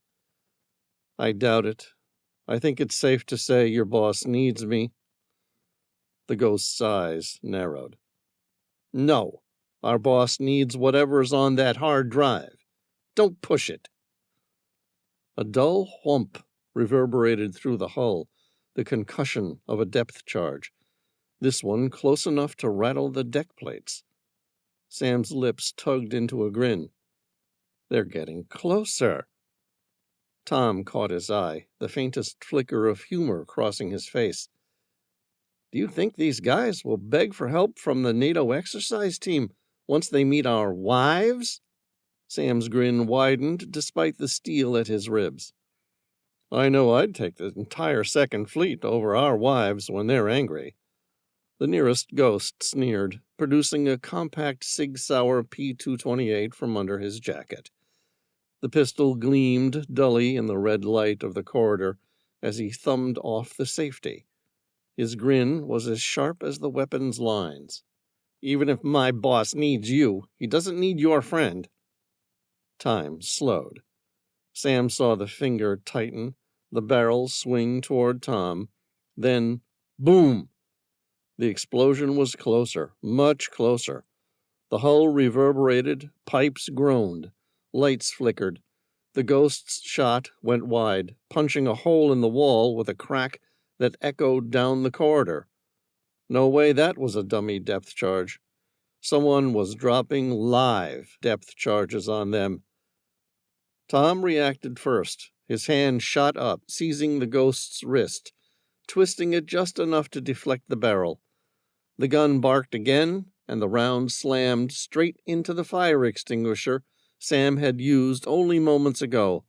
"I doubt it. I think it's safe to say your boss needs me." The ghost's eyes narrowed. "No, our boss needs whatever's on that hard drive. Don't push it." A dull whump reverberated through the hull, the concussion of a depth charge. This one close enough to rattle the deck plates. Sam's lips tugged into a grin. They're getting closer. Tom caught his eye, the faintest flicker of humor crossing his face. Do you think these guys will beg for help from the NATO exercise team once they meet our wives? Sam's grin widened despite the steel at his ribs. I know I'd take the entire Second Fleet over our wives when they're angry. The nearest ghost sneered, producing a compact Sig Sauer P-228 from under his jacket. The pistol gleamed dully in the red light of the corridor as he thumbed off the safety. His grin was as sharp as the weapon's lines. Even if my boss needs you, he doesn't need your friend. Time slowed. Sam saw the finger tighten, the barrel swing toward Tom. Then, boom! The explosion was closer, much closer. The hull reverberated, pipes groaned, lights flickered. The ghost's shot went wide, punching a hole in the wall with a crack that echoed down the corridor. No way that was a dummy depth charge. Someone was dropping live depth charges on them. Tom reacted first. His hand shot up, seizing the ghost's wrist, twisting it just enough to deflect the barrel. The gun barked again, and the round slammed straight into the fire extinguisher Sam had used only moments ago.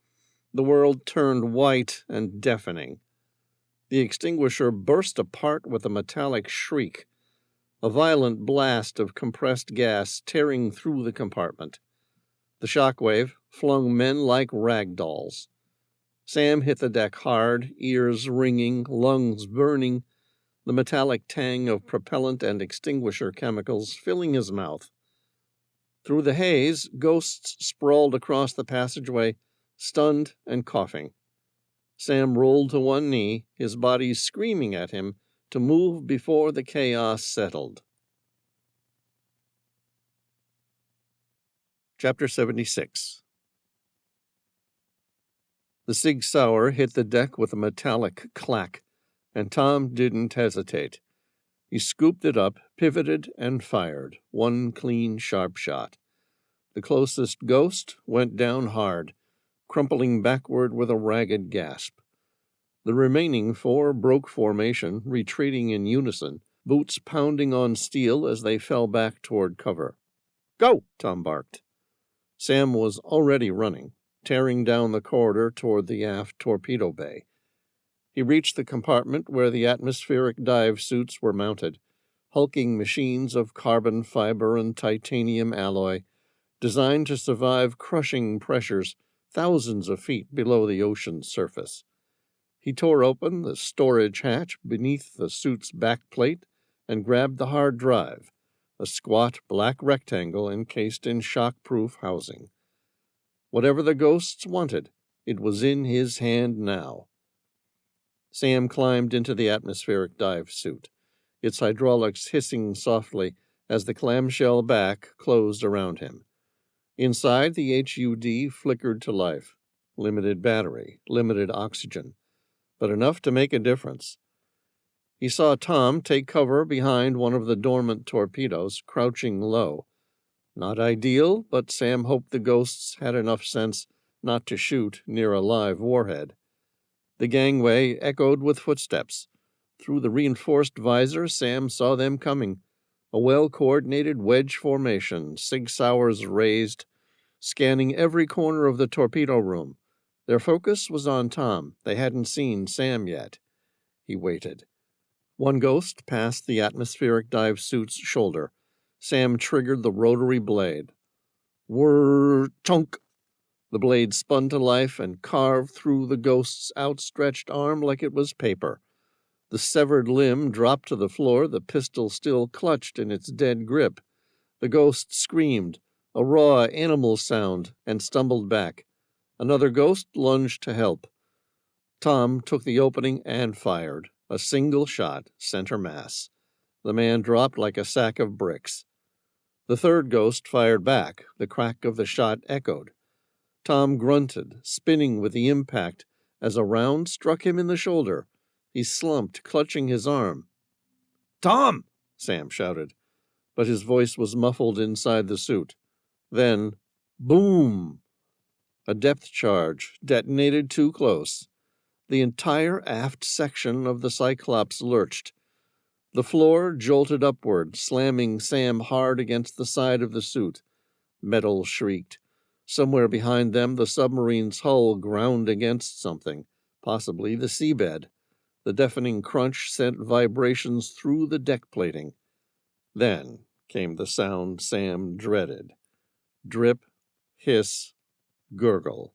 The world turned white and deafening. The extinguisher burst apart with a metallic shriek, a violent blast of compressed gas tearing through the compartment. The shockwave flung men like rag dolls. Sam hit the deck hard, ears ringing, lungs burning, the metallic tang of propellant and extinguisher chemicals filling his mouth. Through the haze, ghosts sprawled across the passageway, stunned and coughing. Sam rolled to one knee, his body screaming at him to move before the chaos settled. Chapter 76. The Sig Sauer hit the deck with a metallic clack, and Tom didn't hesitate. He scooped it up, pivoted, and fired, one clean, sharp shot. The closest ghost went down hard, crumpling backward with a ragged gasp. The remaining four broke formation, retreating in unison, boots pounding on steel as they fell back toward cover. Go! Tom barked. Sam was already running, tearing down the corridor toward the aft torpedo bay. He reached the compartment where the atmospheric dive suits were mounted, hulking machines of carbon fiber and titanium alloy, designed to survive crushing pressures thousands of feet below the ocean's surface. He tore open the storage hatch beneath the suit's backplate and grabbed the hard drive, a squat black rectangle encased in shock-proof housing. Whatever the ghosts wanted, it was in his hand now. Sam climbed into the atmospheric dive suit, its hydraulics hissing softly as the clamshell back closed around him. Inside, the HUD flickered to life. Limited battery, limited oxygen, but enough to make a difference. He saw Tom take cover behind one of the dormant torpedoes, crouching low. Not ideal, but Sam hoped the ghosts had enough sense not to shoot near a live warhead. The gangway echoed with footsteps. Through the reinforced visor, Sam saw them coming. A well-coordinated wedge formation, Sig Sauers raised, scanning every corner of the torpedo room. Their focus was on Tom. They hadn't seen Sam yet. He waited. One ghost passed the atmospheric dive suit's shoulder. Sam triggered the rotary blade. Whirr, chunk! The blade spun to life and carved through the ghost's outstretched arm like it was paper. The severed limb dropped to the floor, the pistol still clutched in its dead grip. The ghost screamed, a raw animal sound, and stumbled back. Another ghost lunged to help. Tom took the opening and fired. A single shot, center mass. The man dropped like a sack of bricks. The third ghost fired back. The crack of the shot echoed. Tom grunted, spinning with the impact, as a round struck him in the shoulder. He slumped, clutching his arm. "Tom!" Sam shouted, but his voice was muffled inside the suit. Then, boom! A depth charge detonated too close. The entire aft section of the Cyclops lurched. The floor jolted upward, slamming Sam hard against the side of the suit. Metal shrieked. Somewhere behind them, the submarine's hull ground against something, possibly the seabed. The deafening crunch sent vibrations through the deck plating. Then came the sound Sam dreaded. Drip, hiss, gurgle.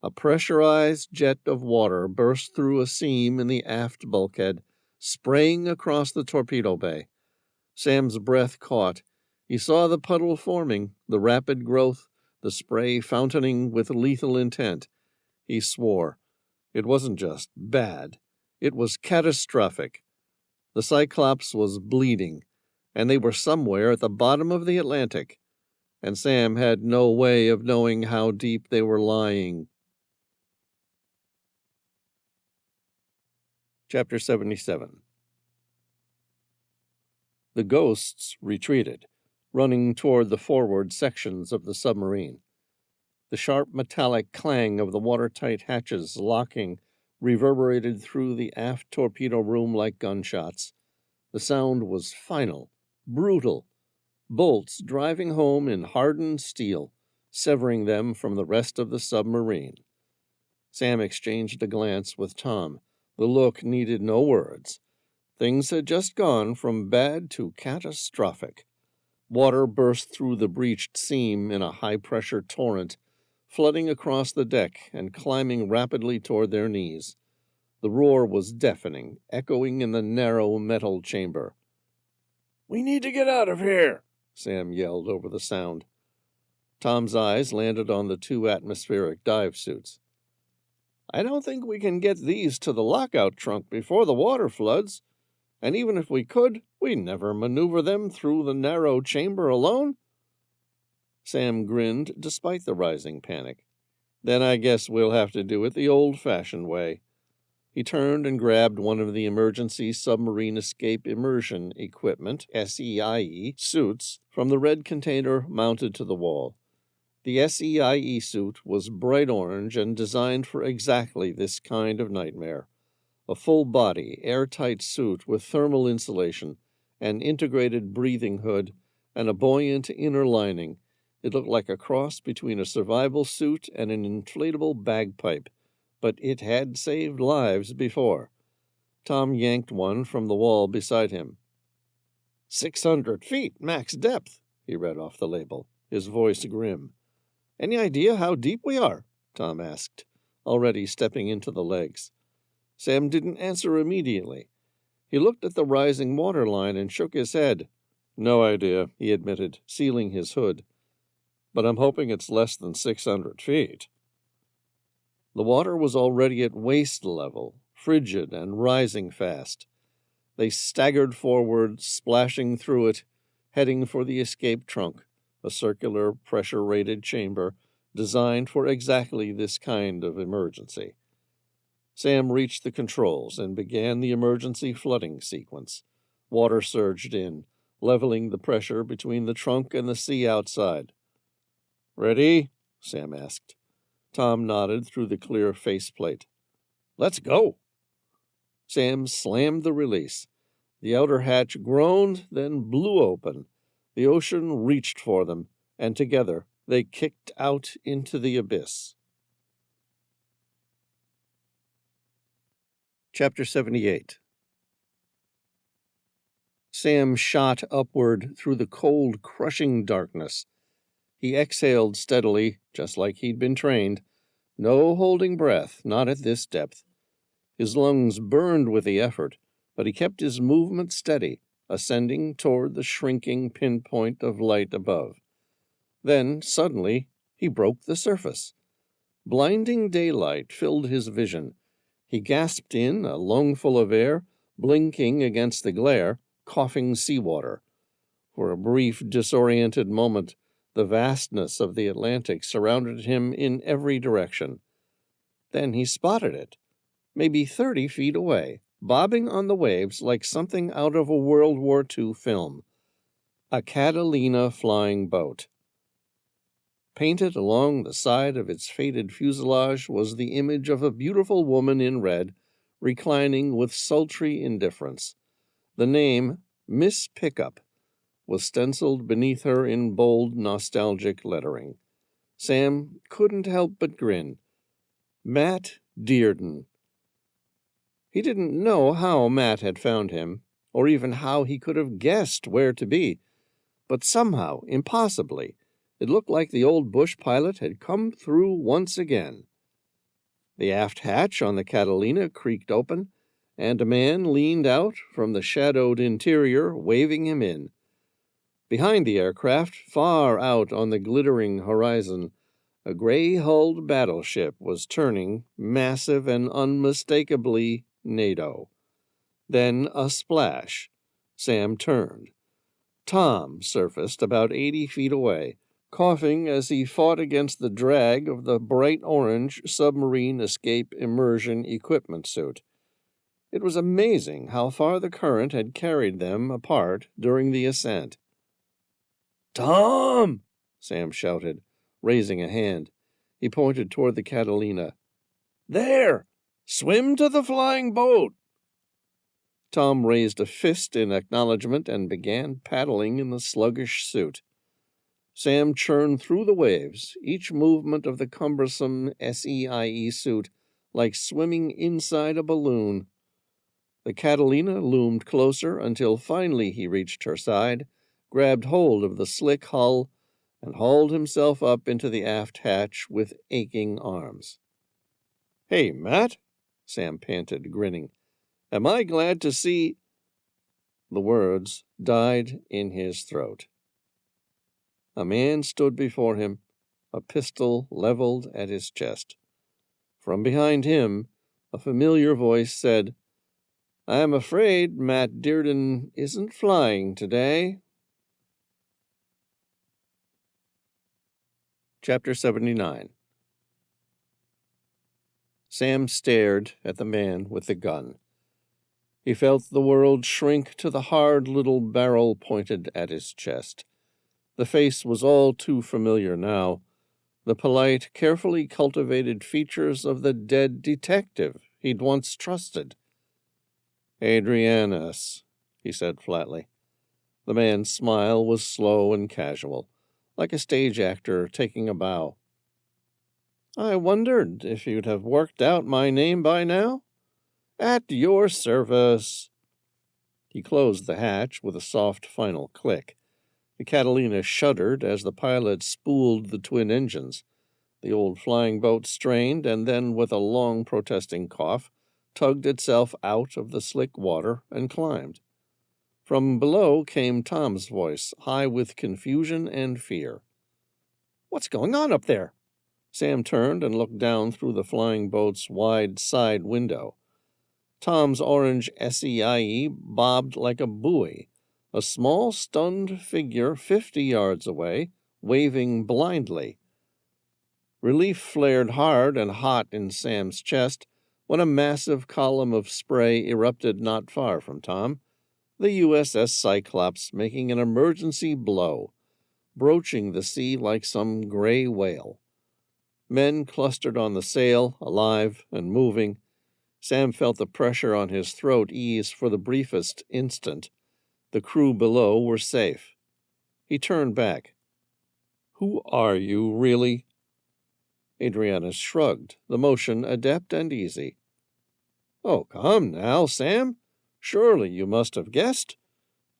A pressurized jet of water burst through a seam in the aft bulkhead, spraying across the torpedo bay. Sam's breath caught. He saw the puddle forming, the rapid growth, the spray fountaining with lethal intent. He swore. It wasn't just bad. It was catastrophic. The Cyclops was bleeding, and they were somewhere at the bottom of the Atlantic, and Sam had no way of knowing how deep they were lying. Chapter 77. The ghosts retreated, running toward the forward sections of the submarine. The sharp metallic clang of the watertight hatches locking reverberated through the aft torpedo room like gunshots. The sound was final, brutal, bolts driving home in hardened steel, severing them from the rest of the submarine. Sam exchanged a glance with Tom. The look needed no words. Things had just gone from bad to catastrophic. Water burst through the breached seam in a high-pressure torrent, flooding across the deck and climbing rapidly toward their knees. The roar was deafening, echoing in the narrow metal chamber. "We need to get out of here," Sam yelled over the sound. Tom's eyes landed on the two atmospheric dive suits. "I don't think we can get these to the lockout trunk before the water floods, and even if we could, we never maneuver them through the narrow chamber alone." Sam grinned despite the rising panic. "Then I guess we'll have to do it the old-fashioned way." He turned and grabbed one of the emergency submarine escape immersion equipment, SEIE, suits from the red container mounted to the wall. The SEIE suit was bright orange and designed for exactly this kind of nightmare. A full-body, airtight suit with thermal insulation, an integrated breathing hood, and a buoyant inner lining. It looked like a cross between a survival suit and an inflatable bagpipe, but it had saved lives before. Tom yanked one from the wall beside him. 600 feet, max depth, he read off the label, his voice grim. "Any idea how deep we are?" Tom asked, already stepping into the legs. Sam didn't answer immediately. He looked at the rising water line and shook his head. "No idea," he admitted, sealing his hood. "But I'm hoping it's less than 600 feet. The water was already at waist level, frigid and rising fast. They staggered forward, splashing through it, heading for the escape trunk, a circular, pressure-rated chamber designed for exactly this kind of emergency. Sam reached the controls and began the emergency flooding sequence. Water surged in, leveling the pressure between the trunk and the sea outside. "Ready?" Sam asked. Tom nodded through the clear faceplate. "Let's go." Sam slammed the release. The outer hatch groaned, then blew open. The ocean reached for them, and together they kicked out into the abyss. Chapter 78. Sam shot upward through the cold, crushing darkness. He exhaled steadily, just like he'd been trained. No holding breath, not at this depth. His lungs burned with the effort, but he kept his movement steady, ascending toward the shrinking pinpoint of light above. Then, suddenly, he broke the surface. Blinding daylight filled his vision. He gasped in a lungful of air, blinking against the glare, coughing seawater. For a brief, disoriented moment, The vastness of the Atlantic surrounded him in every direction. Then he spotted it, maybe 30 feet away, bobbing on the waves like something out of a World War II film. A Catalina flying boat. Painted along the side of its faded fuselage was the image of a beautiful woman in red, reclining with sultry indifference. The name, Miss Pickup, was stenciled beneath her in bold, nostalgic lettering. Sam couldn't help but grin. Matt Dearden. He didn't know how Matt had found him, or even how he could have guessed where to be, but somehow, impossibly, it looked like the old bush pilot had come through once again. The aft hatch on the Catalina creaked open, and a man leaned out from the shadowed interior, waving him in. Behind the aircraft, far out on the glittering horizon, a gray-hulled battleship was turning, massive and unmistakably NATO. Then a splash. Sam turned. Tom surfaced about 80 feet away, coughing as he fought against the drag of the bright orange submarine escape immersion equipment suit. It was amazing how far the current had carried them apart during the ascent. "Tom!" Sam shouted, raising a hand. He pointed toward the Catalina. "There! Swim to the flying boat!" Tom raised a fist in acknowledgement and began paddling in the sluggish suit. Sam churned through the waves, each movement of the cumbersome SEIE suit like swimming inside a balloon. The Catalina loomed closer until finally he reached her side, grabbed hold of the slick hull, and hauled himself up into the aft hatch with aching arms. "Hey, Matt," Sam panted, grinning. "Am I glad to see—" The words died in his throat. A man stood before him, a pistol leveled at his chest. From behind him, a familiar voice said, "I'm afraid Matt Dearden isn't flying today." Chapter 79. Sam stared at the man with the gun. He felt the world shrink to the hard little barrel pointed at his chest. The face was all too familiar now, the polite, carefully cultivated features of the dead detective he'd once trusted. "Adrianus," he said flatly. The man's smile was slow and casual, like a stage actor taking a bow. "I wondered if you'd have worked out my name by now. At your service." He closed the hatch with a soft final click. The Catalina shuddered as the pilot spooled the twin engines. The old flying boat strained and then, with a long protesting cough, tugged itself out of the slick water and climbed. From below came Tom's voice, high with confusion and fear. "What's going on up there?" Sam turned and looked down through the flying boat's wide side window. Tom's orange SEIE bobbed like a buoy, a small stunned figure 50 yards away, waving blindly. Relief flared hard and hot in Sam's chest when a massive column of spray erupted not far from Tom, the USS Cyclops making an emergency blow, broaching the sea like some gray whale. Men clustered on the sail, alive and moving. Sam felt the pressure on his throat ease for the briefest instant. The crew below were safe. He turned back. "Who are you, really?" Adrianus shrugged, the motion adept and easy. "Oh, come now, Sam. Surely you must have guessed.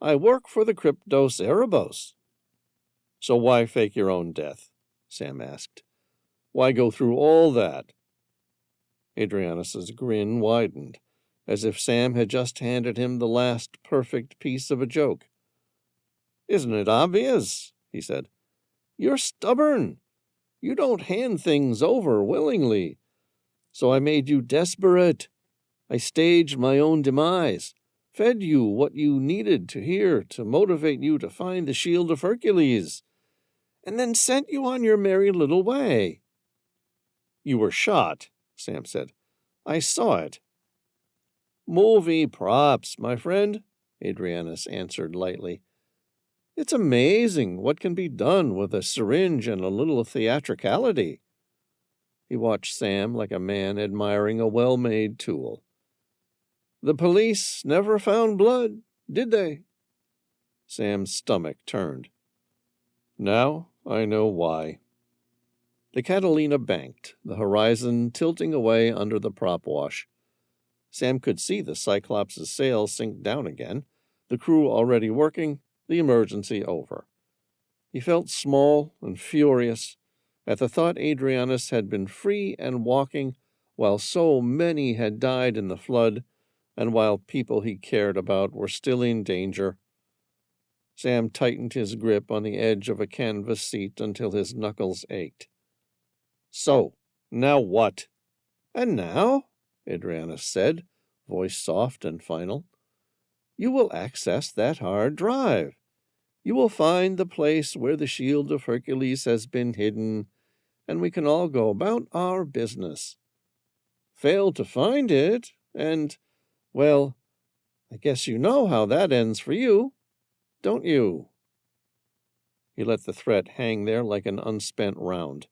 I work for the Cryptos Erebos." "So why fake your own death?" Sam asked. "Why go through all that?" Adrianus's grin widened, as if Sam had just handed him the last perfect piece of a joke. "Isn't it obvious?" he said. "You're stubborn. You don't hand things over willingly. So I made you desperate. I staged my own demise, fed you what you needed to hear to motivate you to find the Shield of Hercules. and then sent you on your merry little way." "You were shot," Sam said. "I saw it." "Movie props, my friend," Adrianus answered lightly. "It's amazing what can be done with a syringe and a little theatricality." He watched Sam like a man admiring a well-made tool. "The police never found blood, did they?" Sam's stomach turned. "Now I know why." The Catalina banked, the horizon tilting away under the prop wash. Sam could see the Cyclops' sails sink down again, the crew already working, the emergency over. He felt small and furious at the thought Adrianus had been free and walking while so many had died in the flood and while people he cared about were still in danger. Sam tightened his grip on the edge of a canvas seat until his knuckles ached. "So, now what?" "And now," Adrianus said, voice soft and final, "you will access that hard drive. You will find the place where the Shield of Hercules has been hidden, and we can all go about our business. Fail to find it, and, well, I guess you know how that ends for you, don't you?" He let the threat hang there like an unspent round.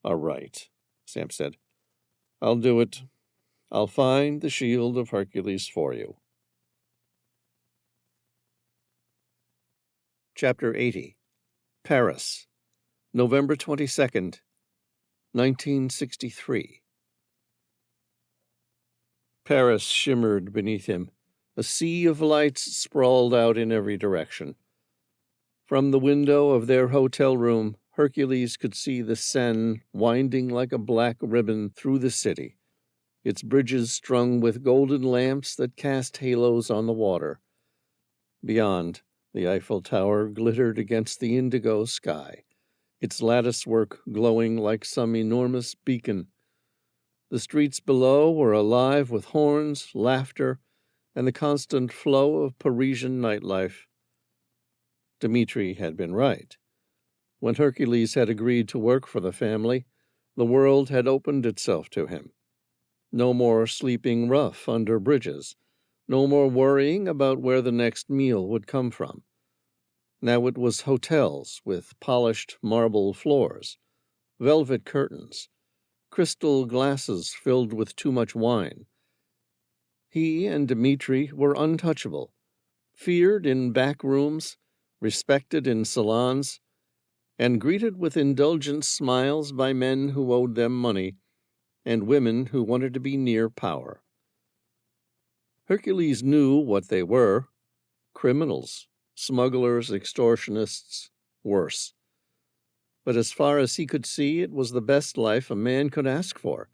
"All right," Sam said. "I'll do it. I'll find the Shield of Hercules for you." Chapter 80. Paris, November 22nd, 1963. Paris shimmered beneath him. A sea of lights sprawled out in every direction. From the window of their hotel room, Hercules could see the Seine winding like a black ribbon through the city, its bridges strung with golden lamps that cast halos on the water. Beyond, the Eiffel Tower glittered against the indigo sky, its latticework glowing like some enormous beacon. The streets below were alive with horns, laughter, and the constant flow of Parisian nightlife. Dmitri had been right. When Hercules had agreed to work for the family, the world had opened itself to him. No more sleeping rough under bridges, no more worrying about where the next meal would come from. Now it was hotels with polished marble floors, velvet curtains, crystal glasses filled with too much wine. He and Dmitri were untouchable, feared in back rooms, respected in salons, and greeted with indulgent smiles by men who owed them money and women who wanted to be near power. Hercules knew what they were: criminals, smugglers, extortionists, worse. But as far as he could see, it was the best life a man could ask for.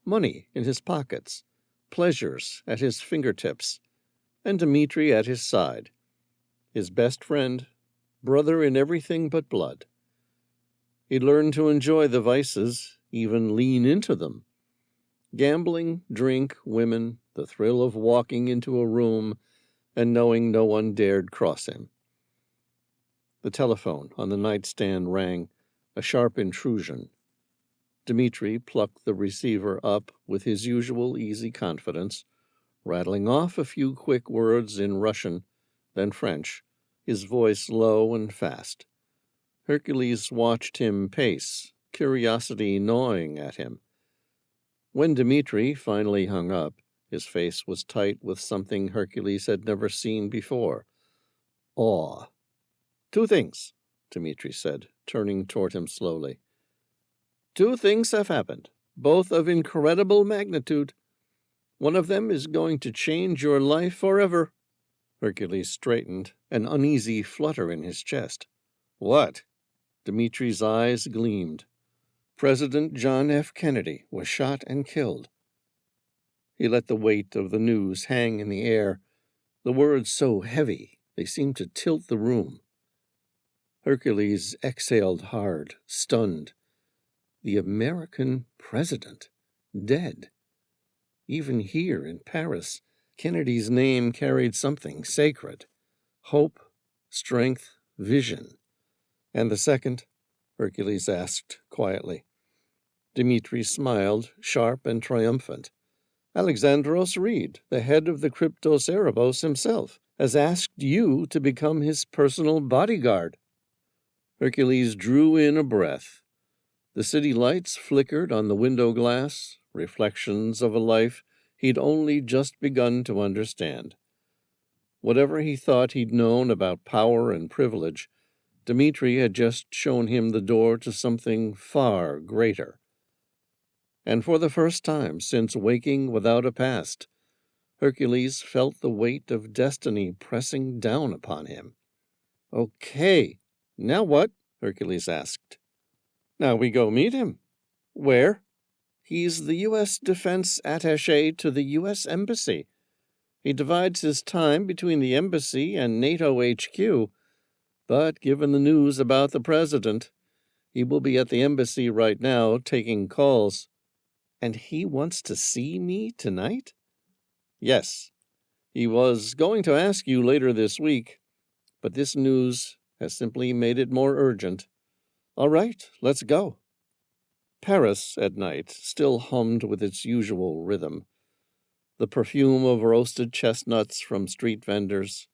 Money in his pockets, pleasures at his fingertips, and Dmitri at his side, his best friend, brother in everything but blood. He learned to enjoy the vices, even lean into them. Gambling, drink, women, the thrill of walking into a room and knowing no one dared cross him. The telephone on the nightstand rang, a sharp intrusion. Dmitri plucked the receiver up with his usual easy confidence, rattling off a few quick words in Russian, then French, his voice low and fast. Hercules watched him pace, curiosity gnawing at him. When Dmitri finally hung up, his face was tight with something Hercules had never seen before: awe. "Two things," Dmitri said, turning toward him slowly. "Two things have happened, both of incredible magnitude. One of them is going to change your life forever." Hercules straightened, an uneasy flutter in his chest. "What?" Dmitri's eyes gleamed. President John F. Kennedy was shot and killed. He let the weight of the news hang in the air, the words so heavy they seemed to tilt the room. Hercules exhaled hard, stunned. The American president, dead. Even here in Paris, Kennedy's name carried something sacred: hope, strength, vision. And the second? Hercules asked quietly. Dmitri smiled, sharp and triumphant. Alexandros Reed, the head of the Kryptos Erebos himself, has asked you to become his personal bodyguard. Hercules drew in a breath. The city lights flickered on the window glass, reflections of a life he'd only just begun to understand. Whatever he thought he'd known about power and privilege, Dmitri had just shown him the door to something far greater. And for the first time since waking without a past, Hercules felt the weight of destiny pressing down upon him. Okay, now what? Hercules asked. Now we go meet him. Where? He's the U.S. Defense Attaché to the U.S. Embassy. He divides his time between the embassy and NATO HQ, but given the news about the president, he will be at the embassy right now taking calls. And he wants to see me tonight? Yes. He was going to ask you later this week, but this news has simply made it more urgent. All right, let's go. Paris at night still hummed with its usual rhythm. The perfume of roasted chestnuts from street vendors,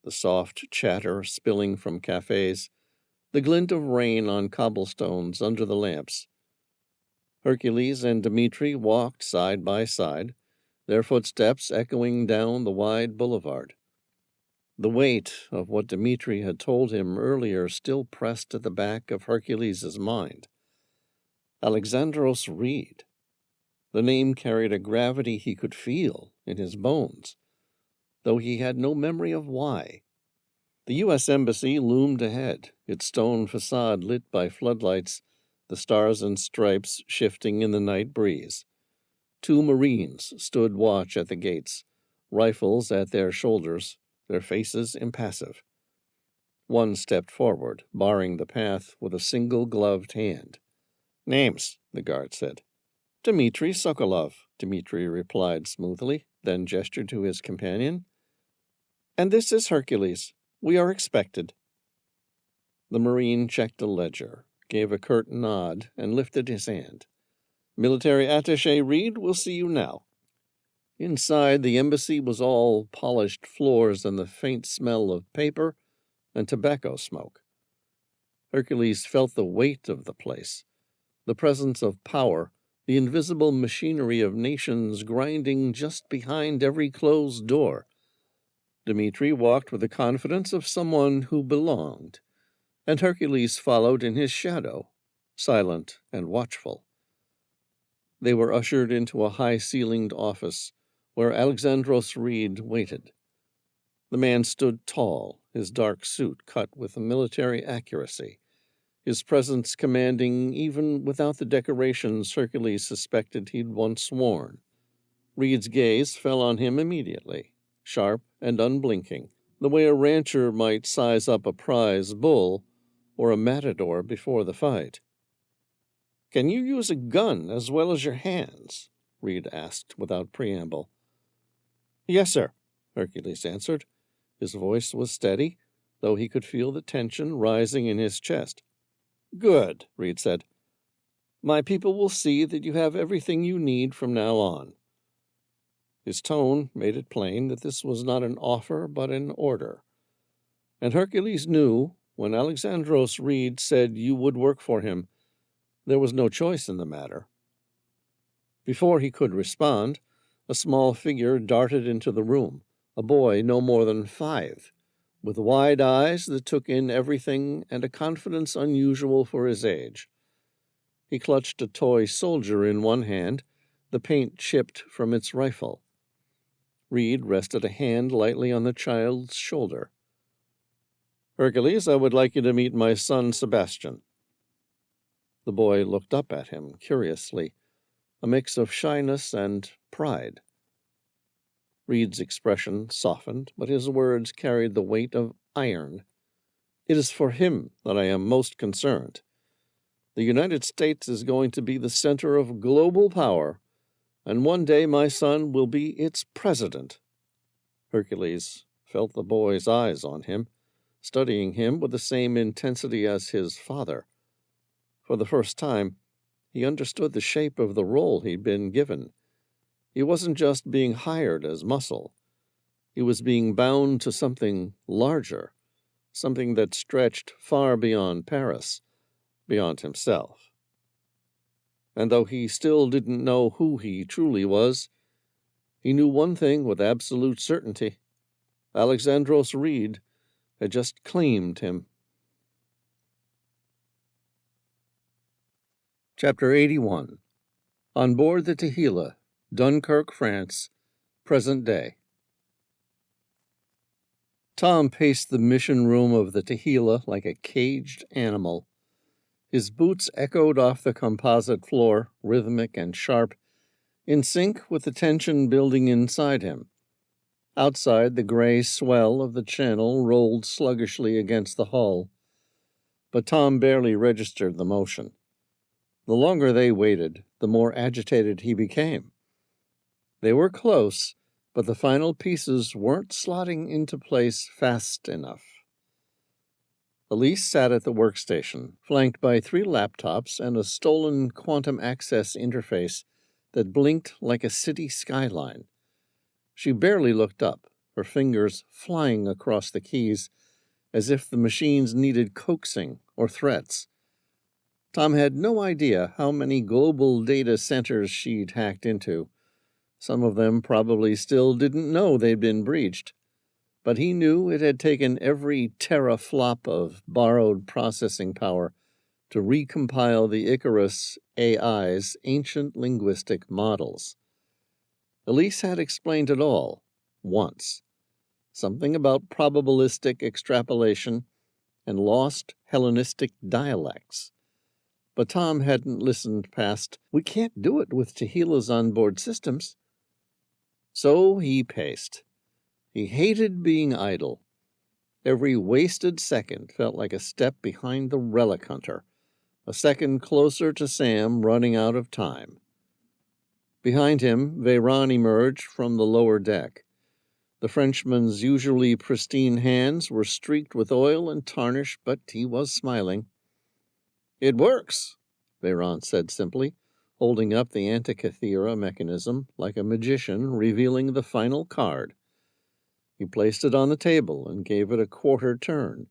the soft chatter spilling from cafes, the glint of rain on cobblestones under the lamps. Hercules and Dmitri walked side by side, their footsteps echoing down the wide boulevard. The weight of what Dmitri had told him earlier still pressed at the back of Hercules's mind. Alexandros Reed. The name carried a gravity he could feel in his bones, though he had no memory of why. The U.S. Embassy loomed ahead, its stone facade lit by floodlights, the stars and stripes shifting in the night breeze. 2 Marines stood watch at the gates, rifles at their shoulders, their faces impassive. One stepped forward, barring the path with a single-gloved hand. Names, the guard said. Dmitri Sokolov, Dmitri replied smoothly, then gestured to his companion. And this is Hercules. We are expected. The Marine checked a ledger, gave a curt nod, and lifted his hand. Military Attaché Reed will see you now. Inside, the embassy was all polished floors and the faint smell of paper and tobacco smoke. Hercules felt the weight of the place, the presence of power, the invisible machinery of nations grinding just behind every closed door. Dmitri walked with the confidence of someone who belonged, and Hercules followed in his shadow, silent and watchful. They were ushered into a high-ceilinged office where Alexandros Reed waited. The man stood tall, his dark suit cut with military accuracy, his presence commanding even without the decorations Hercules suspected he'd once worn. Reed's gaze fell on him immediately, sharp and unblinking, the way a rancher might size up a prize bull or a matador before the fight. Can you use a gun as well as your hands? Reed asked without preamble. Yes, sir, Hercules answered. His voice was steady, though he could feel the tension rising in his chest. Good, Reed said. My people will see that you have everything you need from now on. His tone made it plain that this was not an offer but an order. And Hercules knew, when Alexandros Reed said you would work for him, there was no choice in the matter. Before he could respond, a small figure darted into the room, a boy no more than 5, with wide eyes that took in everything and a confidence unusual for his age. He clutched a toy soldier in one hand, the paint chipped from its rifle. Reed rested a hand lightly on the child's shoulder. Hercules, I would like you to meet my son Sebastian. The boy looked up at him curiously, a mix of shyness and pride. Reed's expression softened, but his words carried the weight of iron. It is for him that I am most concerned. The United States is going to be the center of global power, and one day my son will be its president. Hercules felt the boy's eyes on him, studying him with the same intensity as his father. For the first time, he understood the shape of the role he'd been given. He wasn't just being hired as muscle. He was being bound to something larger, something that stretched far beyond Paris, beyond himself. And though he still didn't know who he truly was, he knew one thing with absolute certainty. Alexandros Reed had just claimed him. Chapter 81. On board the Tehila, Dunkirk, France, present day. Tom paced the mission room of the Tehila like a caged animal. His boots echoed off the composite floor, rhythmic and sharp, in sync with the tension building inside him. Outside, the gray swell of the channel rolled sluggishly against the hull, but Tom barely registered the motion. The longer they waited, the more agitated he became. They were close, but the final pieces weren't slotting into place fast enough. Elise sat at the workstation, flanked by 3 laptops and a stolen quantum access interface that blinked like a city skyline. She barely looked up, her fingers flying across the keys as if the machines needed coaxing or threats. Tom had no idea how many global data centers she'd hacked into. Some of them probably still didn't know they'd been breached, but he knew it had taken every teraflop of borrowed processing power to recompile the Icarus AI's ancient linguistic models. Elise had explained it all, once. Something about probabilistic extrapolation and lost Hellenistic dialects. But Tom hadn't listened past, "We can't do it with Tehila's onboard systems." So he paced. He hated being idle. Every wasted second felt like a step behind the relic hunter, a second closer to Sam running out of time. Behind him, Veyron emerged from the lower deck. The Frenchman's usually pristine hands were streaked with oil and tarnish, but he was smiling. "It works," Veyron said simply, holding up the Antikythera mechanism like a magician revealing the final card. He placed it on the table and gave it a quarter turn.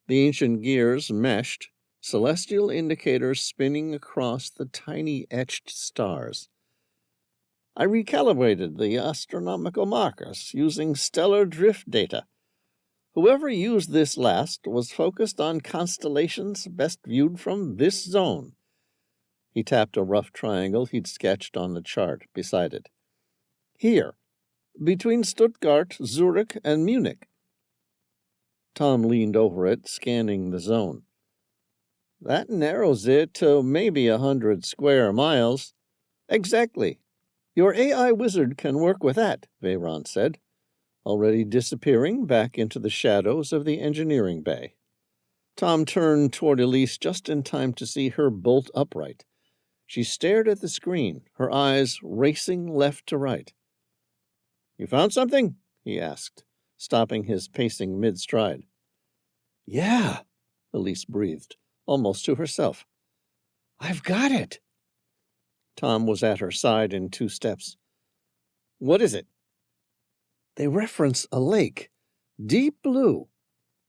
The ancient gears meshed, celestial indicators spinning across the tiny etched stars. "I recalibrated the astronomical markers using stellar drift data. Whoever used this last was focused on constellations best viewed from this zone." He tapped a rough triangle he'd sketched on the chart beside it. "Here, between Stuttgart, Zurich, and Munich." Tom leaned over it, scanning the zone. "That narrows it to maybe 100 square miles." "Exactly. Your AI wizard can work with that," Veyron said, already disappearing back into the shadows of the engineering bay. Tom turned toward Elise just in time to see her bolt upright. She stared at the screen, her eyes racing left to right. "You found something?" he asked, stopping his pacing mid-stride. "Yeah," Elise breathed, almost to herself. "I've got it." Tom was at her side in 2 steps. "What is it?" "They reference a lake, deep blue.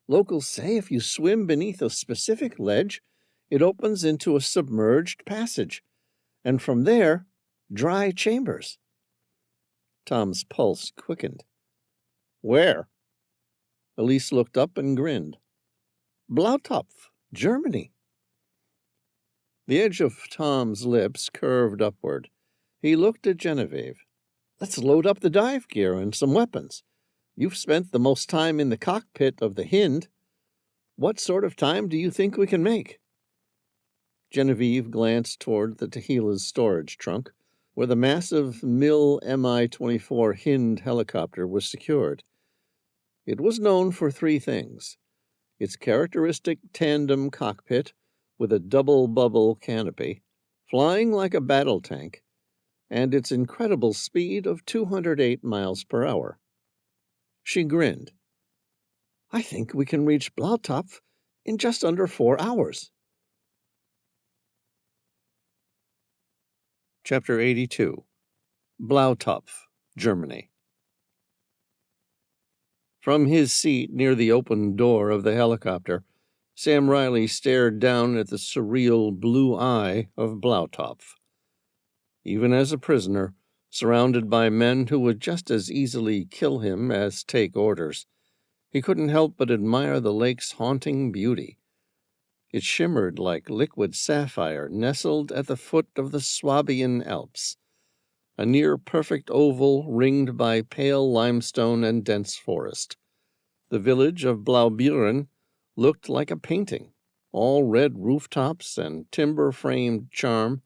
Locals say if you swim beneath a specific ledge, it opens into a submerged passage, and from there, dry chambers." Tom's pulse quickened. "Where?" Elise looked up and grinned. "Blautopf, Germany." The edge of Tom's lips curved upward. He looked at Genevieve. "Let's load up the dive gear and some weapons. You've spent the most time in the cockpit of the Hind. What sort of time do you think we can make?" Genevieve glanced toward the Tehila's storage trunk, where the massive MIL Mi-24 Hind helicopter was secured. It was known for 3 things: its characteristic tandem cockpit with a double-bubble canopy, flying like a battle tank, and its incredible speed of 208 miles per hour. She grinned. I think we can reach Blautopf in just under 4 hours. Chapter 82. Blautopf, Germany. From his seat near the open door of the helicopter, Sam Reilly stared down at the surreal blue eye of Blautopf. Even as a prisoner, surrounded by men who would just as easily kill him as take orders, he couldn't help but admire the lake's haunting beauty. It shimmered like liquid sapphire nestled at the foot of the Swabian Alps, a near-perfect oval ringed by pale limestone and dense forest. The village of Blaubeuren looked like a painting, all red rooftops and timber-framed charm,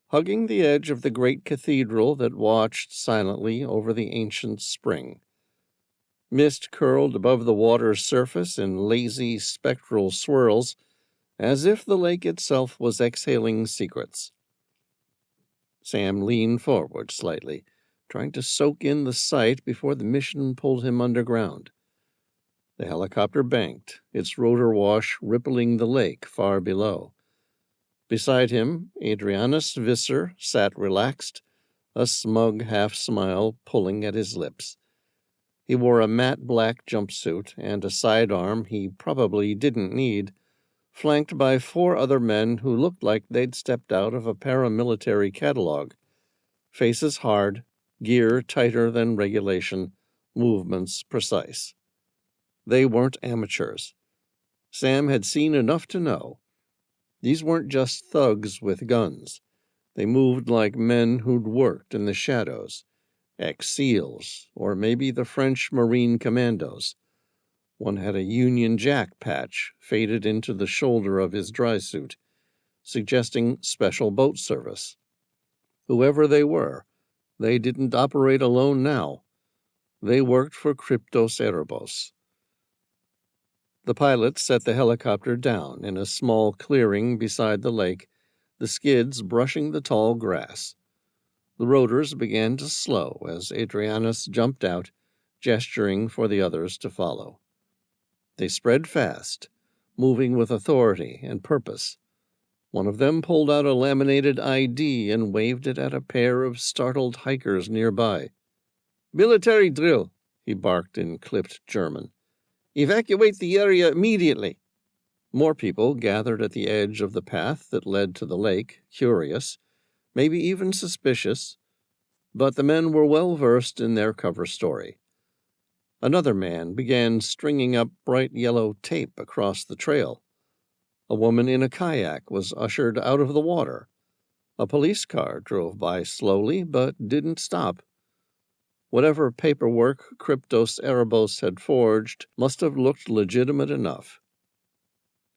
hugging the edge of the great cathedral that watched silently over the ancient spring. Mist curled above the water's surface in lazy, spectral swirls, as if the lake itself was exhaling secrets. Sam leaned forward slightly, trying to soak in the sight before the mission pulled him underground. The helicopter banked, its rotor wash rippling the lake far below. Beside him, Adrianus Visser sat relaxed, a smug half-smile pulling at his lips. He wore a matte black jumpsuit and a sidearm he probably didn't need, flanked by 4 other men who looked like they'd stepped out of a paramilitary catalog. Faces hard, gear tighter than regulation, movements precise. They weren't amateurs. Sam had seen enough to know. These weren't just thugs with guns. They moved like men who'd worked in the shadows, ex-SEALs, or maybe the French Marine Commandos. One had a Union Jack patch faded into the shoulder of his dry suit, suggesting special boat service. Whoever they were, they didn't operate alone now. They worked for Kryptos Erebos. The pilot set the helicopter down in a small clearing beside the lake, the skids brushing the tall grass. The rotors began to slow as Adrianus jumped out, gesturing for the others to follow. They spread fast, moving with authority and purpose. One of them pulled out a laminated ID and waved it at a pair of startled hikers nearby. "Military drill," he barked in clipped German. "Evacuate the area immediately." More people gathered at the edge of the path that led to the lake, curious, maybe even suspicious, but the men were well versed in their cover story. Another man began stringing up bright yellow tape across the trail. A woman in a kayak was ushered out of the water. A police car drove by slowly, but didn't stop. Whatever paperwork Kryptos Erebos had forged must have looked legitimate enough.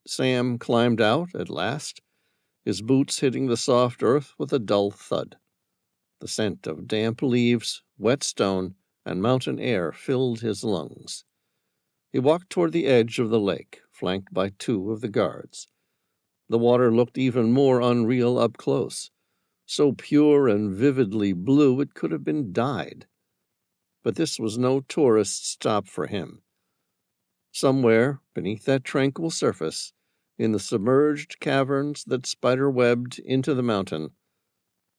Sam climbed out at last, his boots hitting the soft earth with a dull thud. The scent of damp leaves, wet stone, and mountain air filled his lungs. He walked toward the edge of the lake, flanked by 2 of the guards. The water looked even more unreal up close, so pure and vividly blue it could have been dyed. But this was no tourist stop for him. Somewhere beneath that tranquil surface, in the submerged caverns that spider-webbed into the mountain,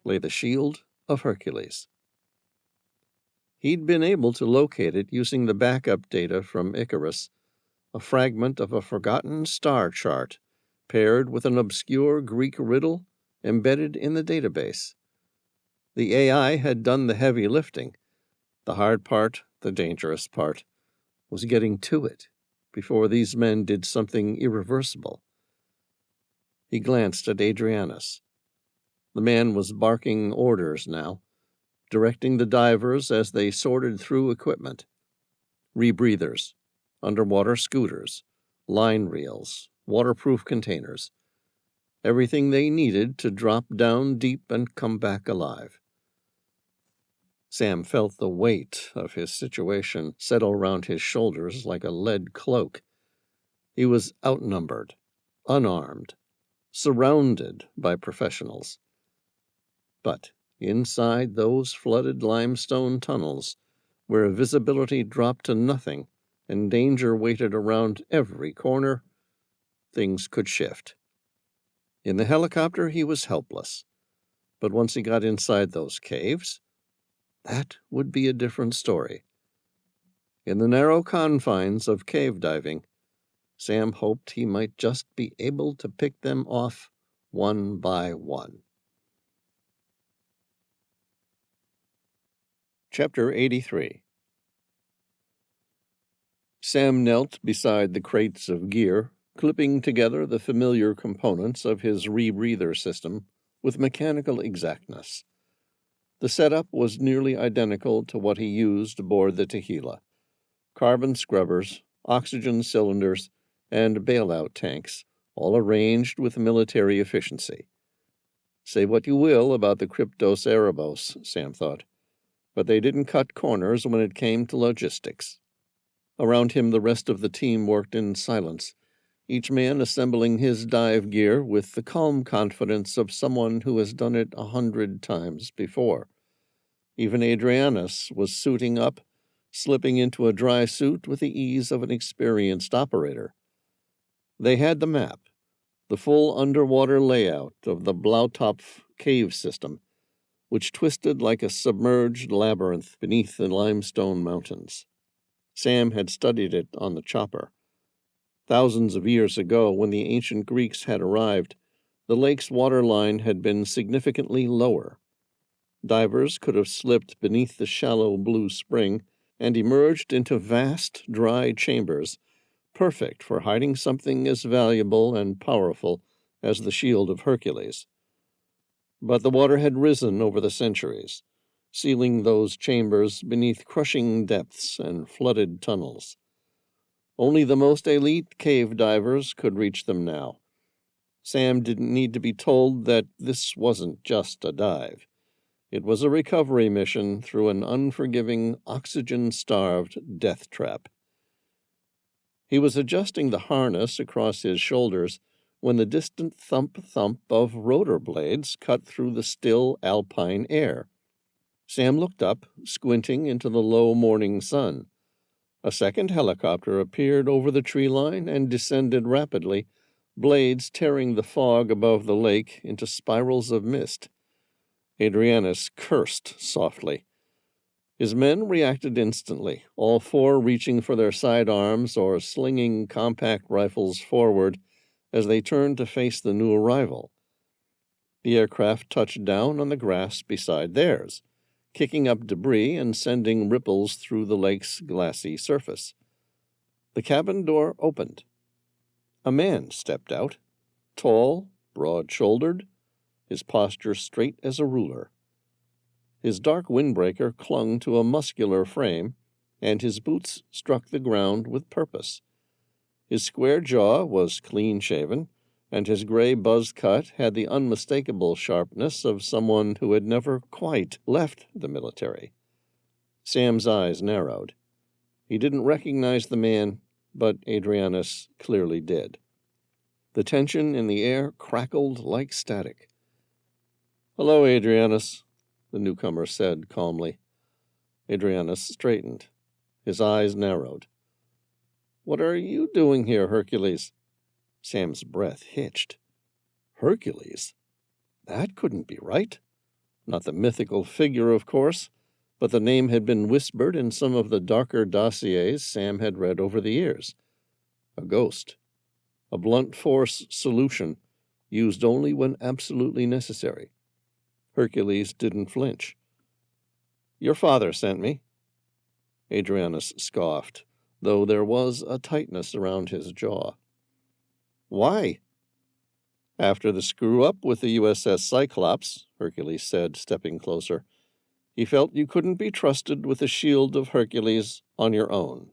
lay the Shield of Hercules. He'd been able to locate it using the backup data from Icarus, a fragment of a forgotten star chart paired with an obscure Greek riddle embedded in the database. The AI had done the heavy lifting. The hard part, the dangerous part, was getting to it before these men did something irreversible. He glanced at Adrianus. The man was barking orders now, directing the divers as they sorted through equipment. Rebreathers, underwater scooters, line reels, waterproof containers. Everything they needed to drop down deep and come back alive. Sam felt the weight of his situation settle round his shoulders like a lead cloak. He was outnumbered, unarmed, surrounded by professionals. But inside those flooded limestone tunnels, where visibility dropped to nothing and danger waited around every corner, things could shift. In the helicopter, he was helpless. But once he got inside those caves, that would be a different story. In the narrow confines of cave diving, Sam hoped he might just be able to pick them off one by one. Chapter 83. Sam knelt beside the crates of gear, clipping together the familiar components of his rebreather system with mechanical exactness. The setup was nearly identical to what he used aboard the Tequila: carbon scrubbers, oxygen cylinders, and bailout tanks, all arranged with military efficiency. Say what you will about the Cryptos Erebos, Sam thought, but they didn't cut corners when it came to logistics. Around him the rest of the team worked in silence, each man assembling his dive gear with the calm confidence of someone who has done it 100 times before. Even Adrianus was suiting up, slipping into a dry suit with the ease of an experienced operator. They had the map, the full underwater layout of the Blautopf cave system, which twisted like a submerged labyrinth beneath the limestone mountains. Sam had studied it on the chopper. Thousands of years ago, when the ancient Greeks had arrived, the lake's waterline had been significantly lower. Divers could have slipped beneath the shallow blue spring and emerged into vast, dry chambers, perfect for hiding something as valuable and powerful as the Shield of Hercules. But the water had risen over the centuries, sealing those chambers beneath crushing depths and flooded tunnels. Only the most elite cave divers could reach them now. Sam didn't need to be told that this wasn't just a dive. It was a recovery mission through an unforgiving, oxygen-starved death trap. He was adjusting the harness across his shoulders when the distant thump-thump of rotor blades cut through the still alpine air. Sam looked up, squinting into the low morning sun. A second helicopter appeared over the tree line and descended rapidly, blades tearing the fog above the lake into spirals of mist. Adrianus cursed softly. His men reacted instantly, all four reaching for their sidearms or slinging compact rifles forward as they turned to face the new arrival. The aircraft touched down on the grass beside theirs, kicking up debris and sending ripples through the lake's glassy surface. The cabin door opened. A man stepped out, tall, broad-shouldered, his posture straight as a ruler. His dark windbreaker clung to a muscular frame, and his boots struck the ground with purpose. His square jaw was clean-shaven, and his gray buzz cut had the unmistakable sharpness of someone who had never quite left the military. Sam's eyes narrowed. He didn't recognize the man, but Adrianus clearly did. The tension in the air crackled like static. "Hello, Adrianus," the newcomer said calmly. Adrianus straightened. His eyes narrowed. "What are you doing here, Hercules?" Sam's breath hitched. Hercules? That couldn't be right. Not the mythical figure, of course, but the name had been whispered in some of the darker dossiers Sam had read over the years. A ghost. A blunt force solution, used only when absolutely necessary. Hercules didn't flinch. "Your father sent me." Adrianus scoffed, though there was a tightness around his jaw. "Why?" "After the screw-up with the USS Cyclops," Hercules said, stepping closer, "he felt you couldn't be trusted with the Shield of Hercules on your own."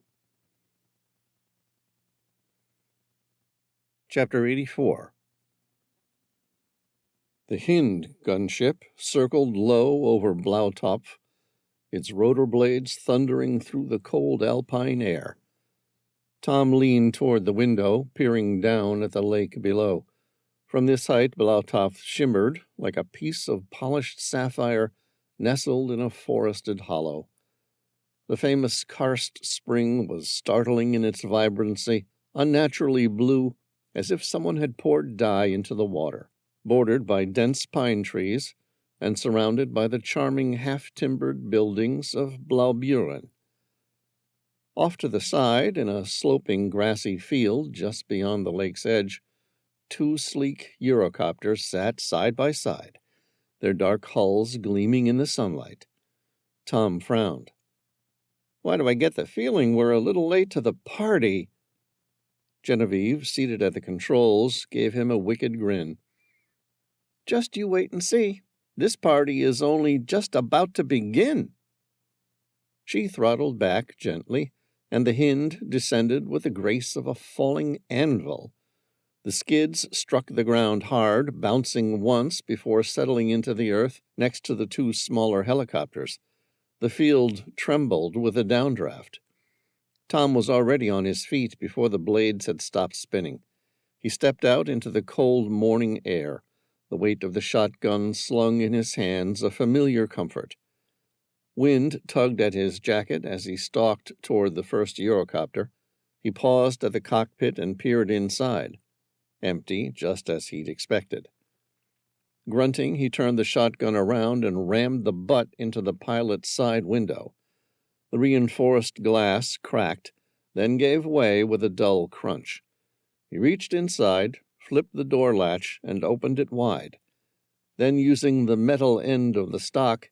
Chapter 84. The Hind gunship circled low over Blautopf, its rotor blades thundering through the cold alpine air. Tom leaned toward the window, peering down at the lake below. From this height, Blautopf shimmered like a piece of polished sapphire nestled in a forested hollow. The famous karst spring was startling in its vibrancy, unnaturally blue, as if someone had poured dye into the water, bordered by dense pine trees and surrounded by the charming half-timbered buildings of Blauburen. Off to the side, in a sloping grassy field just beyond the lake's edge, two sleek Eurocopters sat side by side, their dark hulls gleaming in the sunlight. Tom frowned. "Why do I get the feeling we're a little late to the party?" Genevieve, seated at the controls, gave him a wicked grin. "Just you wait and see. This party is only just about to begin." She throttled back gently, and the Hind descended with the grace of a falling anvil. The skids struck the ground hard, bouncing once before settling into the earth next to the two smaller helicopters. The field trembled with a downdraft. Tom was already on his feet before the blades had stopped spinning. He stepped out into the cold morning air, the weight of the shotgun slung in his hands a familiar comfort. Wind tugged at his jacket as he stalked toward the first Eurocopter. He paused at the cockpit and peered inside. Empty, just as he'd expected. Grunting, he turned the shotgun around and rammed the butt into the pilot's side window. The reinforced glass cracked, then gave way with a dull crunch. He reached inside, flipped the door latch, and opened it wide. Then, using the metal end of the stock,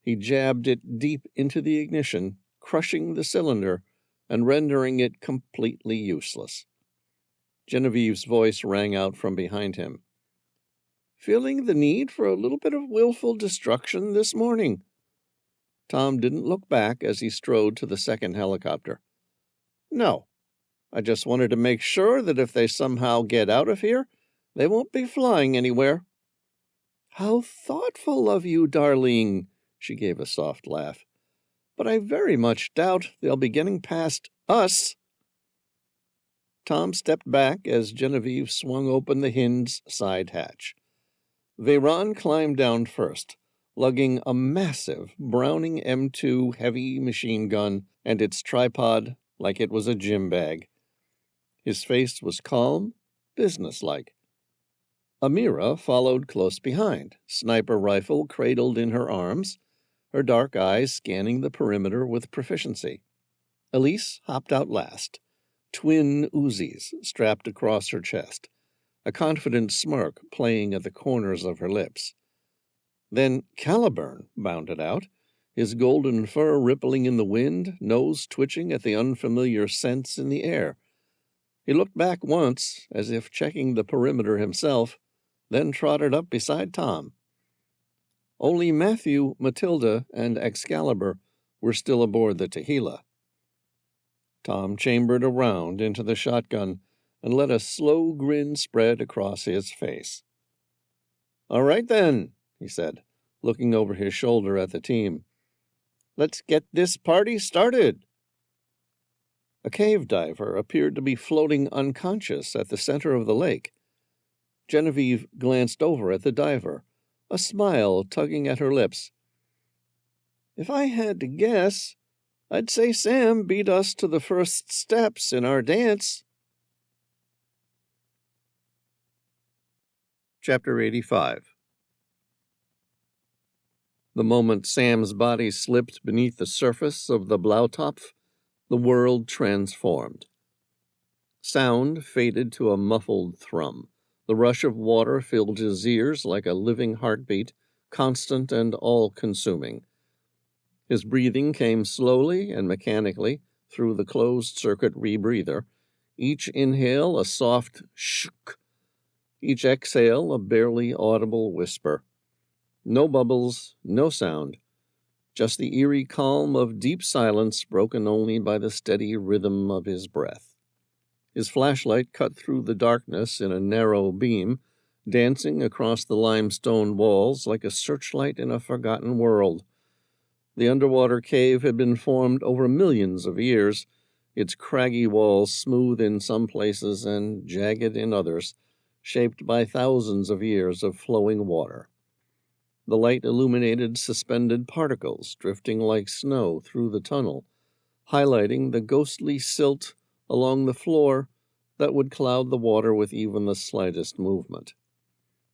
he jabbed it deep into the ignition, crushing the cylinder and rendering it completely useless. Genevieve's voice rang out from behind him. "Feeling the need for a little bit of willful destruction this morning?" Tom didn't look back as he strode to the second helicopter. "No. I just wanted to make sure that if they somehow get out of here, they won't be flying anywhere." "How thoughtful of you, darling," she gave a soft laugh. "But I very much doubt they'll be getting past us." Tom stepped back as Genevieve swung open the Hind's side hatch. Veyron climbed down first, lugging a massive Browning M2 heavy machine gun and its tripod like it was a gym bag. His face was calm, businesslike. Amira followed close behind, sniper rifle cradled in her arms, her dark eyes scanning the perimeter with proficiency. Elise hopped out last, twin Uzis strapped across her chest, a confident smirk playing at the corners of her lips. Then Caliburn bounded out, his golden fur rippling in the wind, nose twitching at the unfamiliar scents in the air. He looked back once, as if checking the perimeter himself, then trotted up beside Tom. Only Matthew, Matilda, and Excalibur were still aboard the Tehillah. Tom chambered around into the shotgun and let a slow grin spread across his face. "All right, then," he said, looking over his shoulder at the team. "Let's get this party started." A cave diver appeared to be floating unconscious at the center of the lake. Genevieve glanced over at the diver, a smile tugging at her lips. "If I had to guess, I'd say Sam beat us to the first steps in our dance." Chapter 85. The moment Sam's body slipped beneath the surface of the Blautopf, the world transformed. Sound faded to a muffled thrum. The rush of water filled his ears like a living heartbeat, constant and all-consuming. His breathing came slowly and mechanically through the closed-circuit rebreather, each inhale a soft shk, each exhale a barely audible whisper. No bubbles, no sound, just the eerie calm of deep silence broken only by the steady rhythm of his breath. His flashlight cut through the darkness in a narrow beam, dancing across the limestone walls like a searchlight in a forgotten world. The underwater cave had been formed over millions of years, its craggy walls smooth in some places and jagged in others, shaped by thousands of years of flowing water. The light illuminated suspended particles drifting like snow through the tunnel, highlighting the ghostly silt along the floor that would cloud the water with even the slightest movement.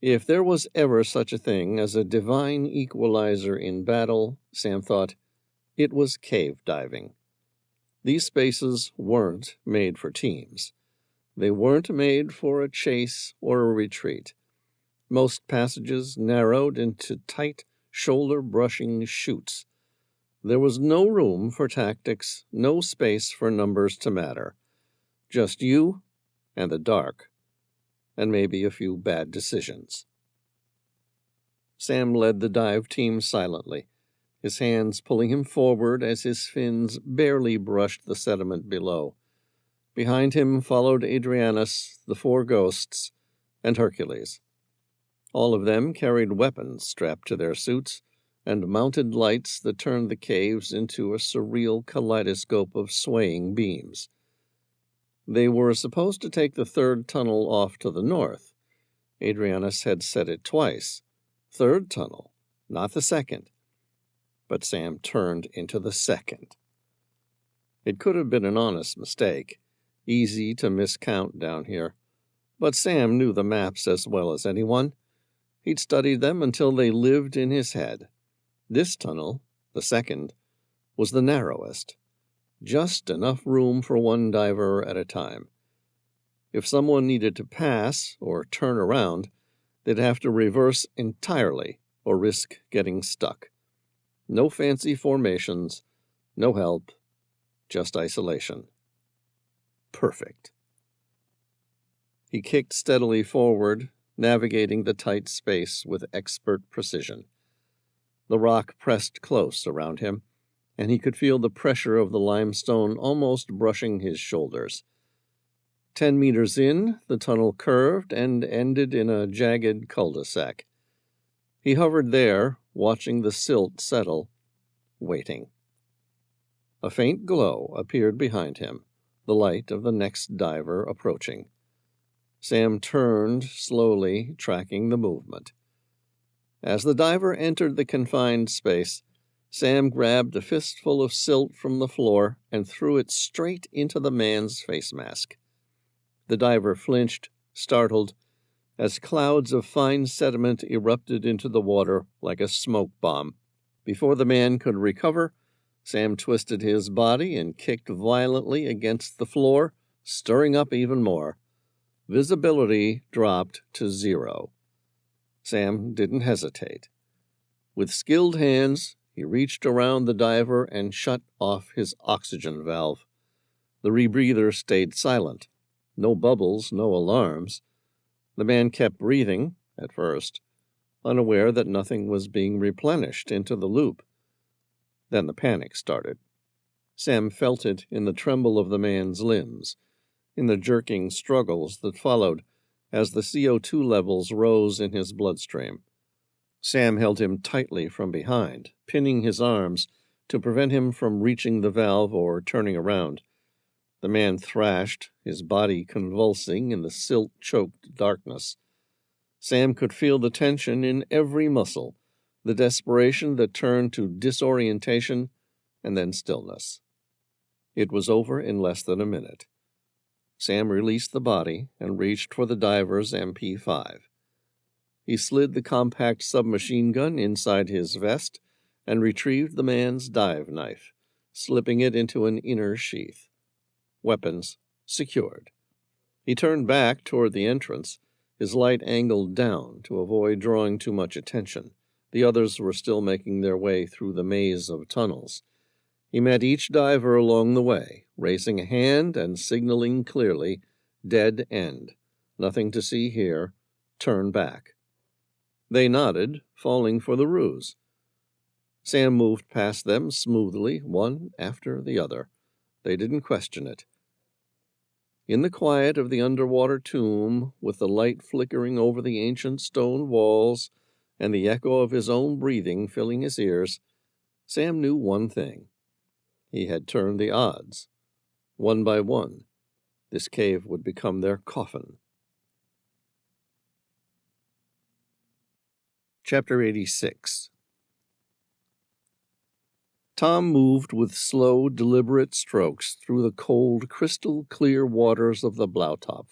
If there was ever such a thing as a divine equalizer in battle, Sam thought, it was cave diving. These spaces weren't made for teams. They weren't made for a chase or a retreat. Most passages narrowed into tight, shoulder-brushing chutes. There was no room for tactics, no space for numbers to matter. Just you and the dark, and maybe a few bad decisions. Sam led the dive team silently, his hands pulling him forward as his fins barely brushed the sediment below. Behind him followed Adrianus, the four ghosts, and Hercules. All of them carried weapons strapped to their suits and mounted lights that turned the caves into a surreal kaleidoscope of swaying beams. They were supposed to take the third tunnel off to the north. Adrianus had said it twice. Third tunnel, not the second. But Sam turned into the second. It could have been an honest mistake, easy to miscount down here. But Sam knew the maps as well as anyone. He'd studied them until they lived in his head. This tunnel, the second, was the narrowest. Just enough room for one diver at a time. If someone needed to pass or turn around, they'd have to reverse entirely or risk getting stuck. No fancy formations, no help, just isolation. Perfect. He kicked steadily forward, navigating the tight space with expert precision. The rock pressed close around him, and he could feel the pressure of the limestone almost brushing his shoulders. 10 meters in, the tunnel curved and ended in a jagged cul-de-sac. He hovered there, watching the silt settle, waiting. A faint glow appeared behind him, the light of the next diver approaching. Sam turned slowly, tracking the movement. As the diver entered the confined space, Sam grabbed a fistful of silt from the floor and threw it straight into the man's face mask. The diver flinched, startled, as clouds of fine sediment erupted into the water like a smoke bomb. Before the man could recover, Sam twisted his body and kicked violently against the floor, stirring up even more. Visibility dropped to 0. Sam didn't hesitate. With skilled hands, he reached around the diver and shut off his oxygen valve. The rebreather stayed silent. No bubbles, no alarms. The man kept breathing, at first, unaware that nothing was being replenished into the loop. Then the panic started. Sam felt it in the tremble of the man's limbs, in the jerking struggles that followed as the CO2 levels rose in his bloodstream. Sam held him tightly from behind, pinning his arms to prevent him from reaching the valve or turning around. The man thrashed, his body convulsing in the silt-choked darkness. Sam could feel the tension in every muscle, the desperation that turned to disorientation and then stillness. It was over in less than a minute. Sam released the body and reached for the diver's MP5. He slid the compact submachine gun inside his vest and retrieved the man's dive knife, slipping it into an inner sheath. Weapons secured. He turned back toward the entrance, his light angled down to avoid drawing too much attention. The others were still making their way through the maze of tunnels. He met each diver along the way, raising a hand and signaling clearly, "Dead end. Nothing to see here. Turn back." They nodded, falling for the ruse. Sam moved past them smoothly, one after the other. They didn't question it. In the quiet of the underwater tomb, with the light flickering over the ancient stone walls and the echo of his own breathing filling his ears, Sam knew one thing. He had turned the odds. One by one, this cave would become their coffin. Chapter 86. Tom moved with slow, deliberate strokes through the cold, crystal-clear waters of the Blautopf.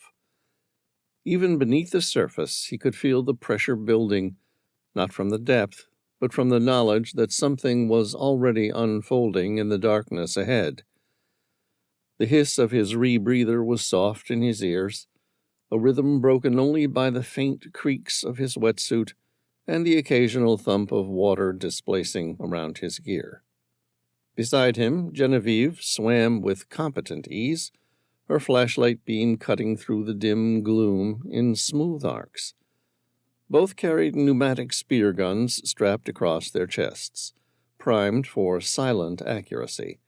Even beneath the surface, he could feel the pressure building, not from the depth, but from the knowledge that something was already unfolding in the darkness ahead. The hiss of his rebreather was soft in his ears, a rhythm broken only by the faint creaks of his wetsuit and the occasional thump of water displacing around his gear. Beside him, Genevieve swam with competent ease, her flashlight beam cutting through the dim gloom in smooth arcs. Both carried pneumatic spear guns strapped across their chests, primed for silent accuracy.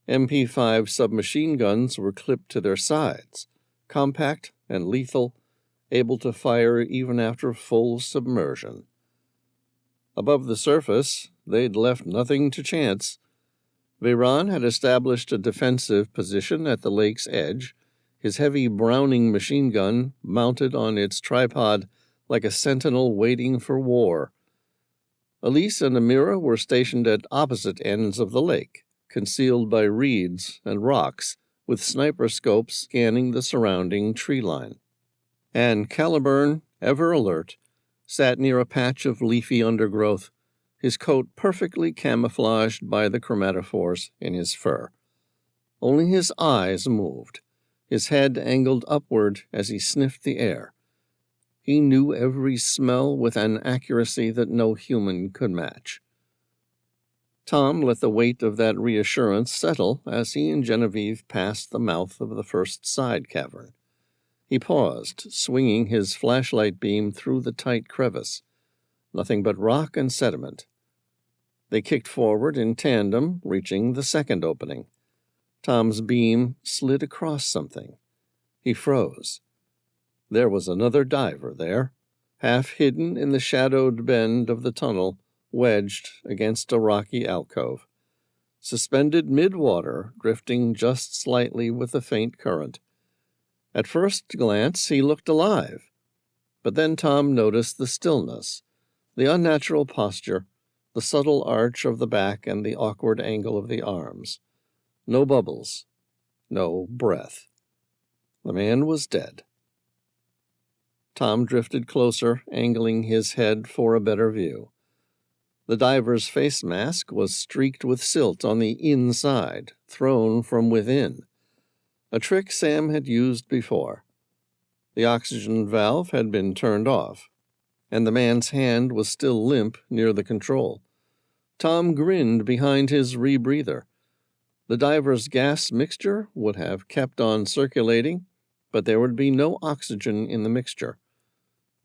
MP5 submachine guns were clipped to their sides, compact and lethal, able to fire even after full submersion. Above the surface, they'd left nothing to chance. Veyron had established a defensive position at the lake's edge, his heavy Browning machine gun mounted on its tripod like a sentinel waiting for war. Elise and Amira were stationed at opposite ends of the lake, concealed by reeds and rocks, with sniper scopes scanning the surrounding tree line. And Caliburn, ever alert, sat near a patch of leafy undergrowth, his coat perfectly camouflaged by the chromatophores in his fur. Only his eyes moved, his head angled upward as he sniffed the air. He knew every smell with an accuracy that no human could match. Tom let the weight of that reassurance settle as he and Genevieve passed the mouth of the first side cavern. He paused, swinging his flashlight beam through the tight crevice. Nothing but rock and sediment. They kicked forward in tandem, reaching the second opening. Tom's beam slid across something. He froze. There was another diver there, half hidden in the shadowed bend of the tunnel, wedged against a rocky alcove, suspended mid-water, drifting just slightly with the faint current. At first glance, he looked alive, but then Tom noticed the stillness, the unnatural posture, the subtle arch of the back and the awkward angle of the arms. No bubbles, no breath. The man was dead. Tom drifted closer, angling his head for a better view. The diver's face mask was streaked with silt on the inside, thrown from within. A trick Sam had used before. The oxygen valve had been turned off, and the man's hand was still limp near the control. Tom grinned behind his rebreather. The diver's gas mixture would have kept on circulating, but there would be no oxygen in the mixture.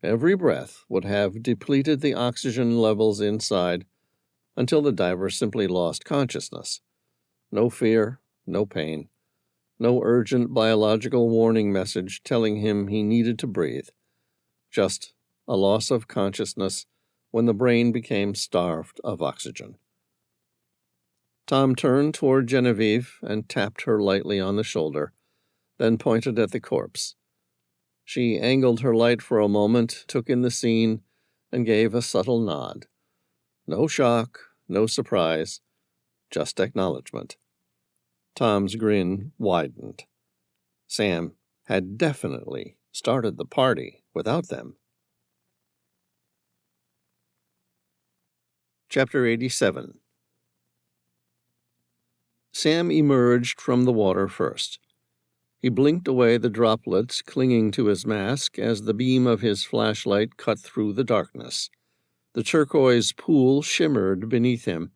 Every breath would have depleted the oxygen levels inside until the diver simply lost consciousness. No fear, no pain, no urgent biological warning message telling him he needed to breathe. Just a loss of consciousness when the brain became starved of oxygen. Tom turned toward Genevieve and tapped her lightly on the shoulder, then pointed at the corpse. She angled her light for a moment, took in the scene, and gave a subtle nod. No shock, no surprise, just acknowledgement. Tom's grin widened. Sam had definitely started the party without them. Chapter 87. Sam emerged from the water first. He blinked away the droplets clinging to his mask as the beam of his flashlight cut through the darkness. The turquoise pool shimmered beneath him,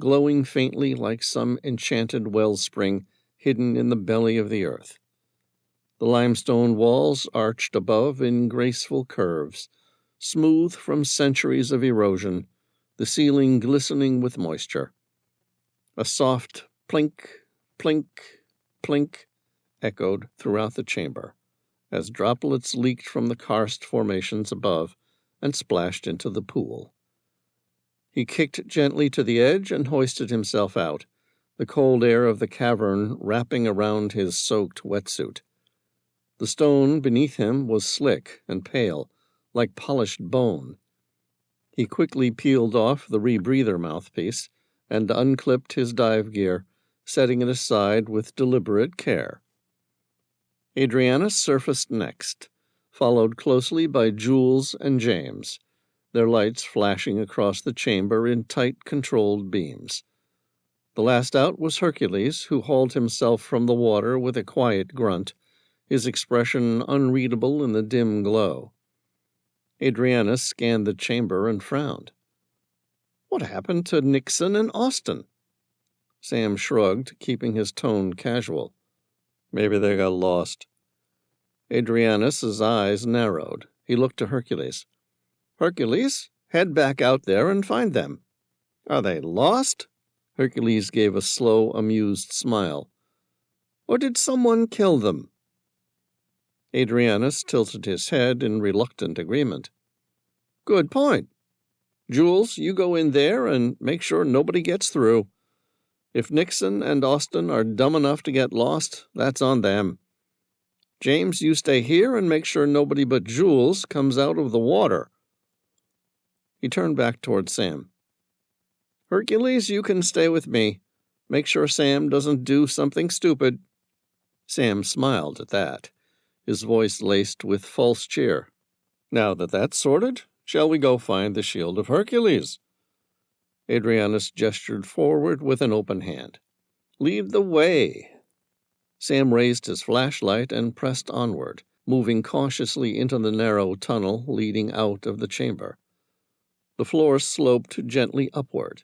glowing faintly like some enchanted wellspring hidden in the belly of the earth. The limestone walls arched above in graceful curves, smooth from centuries of erosion, the ceiling glistening with moisture. A soft plink, plink, plink echoed throughout the chamber, as droplets leaked from the karst formations above and splashed into the pool. He kicked gently to the edge and hoisted himself out, the cold air of the cavern wrapping around his soaked wetsuit. The stone beneath him was slick and pale, like polished bone. He quickly peeled off the rebreather mouthpiece and unclipped his dive gear, setting it aside with deliberate care. Adrianus surfaced next, followed closely by Jules and James, their lights flashing across the chamber in tight, controlled beams. The last out was Hercules, who hauled himself from the water with a quiet grunt, his expression unreadable in the dim glow. Adrianus scanned the chamber and frowned. What happened to Nixon and Austin? Sam shrugged, keeping his tone casual. Maybe they got lost. Adrianus's eyes narrowed. He looked to Hercules. Hercules, head back out there and find them. Are they lost? Hercules gave a slow, amused smile. Or did someone kill them? Adrianus tilted his head in reluctant agreement. Good point. Jules, you go in there and make sure nobody gets through. If Nixon and Austin are dumb enough to get lost, that's on them. James, you stay here and make sure nobody but Jules comes out of the water. He turned back toward Sam. Hercules, you can stay with me. Make sure Sam doesn't do something stupid. Sam smiled at that, his voice laced with false cheer. Now that that's sorted, shall we go find the Shield of Hercules? Adrianus gestured forward with an open hand. Lead the way. Sam raised his flashlight and pressed onward, moving cautiously into the narrow tunnel leading out of the chamber. The floor sloped gently upward.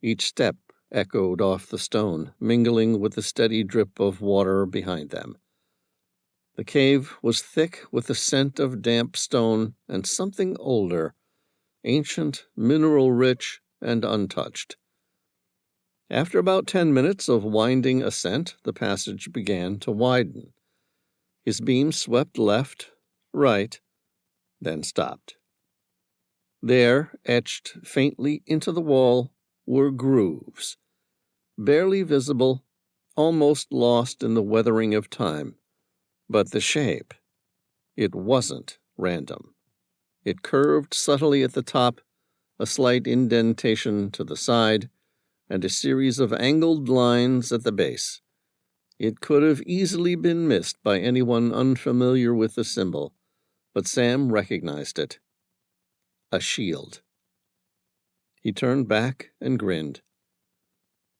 Each step echoed off the stone, mingling with the steady drip of water behind them. The cave was thick with the scent of damp stone and something older, ancient, mineral-rich, and untouched. After about 10 minutes of winding ascent, the passage began to widen. His beam swept left, right, then stopped. There, etched faintly into the wall, were grooves, barely visible, almost lost in the weathering of time. But the shape, it wasn't random. It curved subtly at the top, a slight indentation to the side, and a series of angled lines at the base. It could have easily been missed by anyone unfamiliar with the symbol, but Sam recognized it. A shield. He turned back and grinned.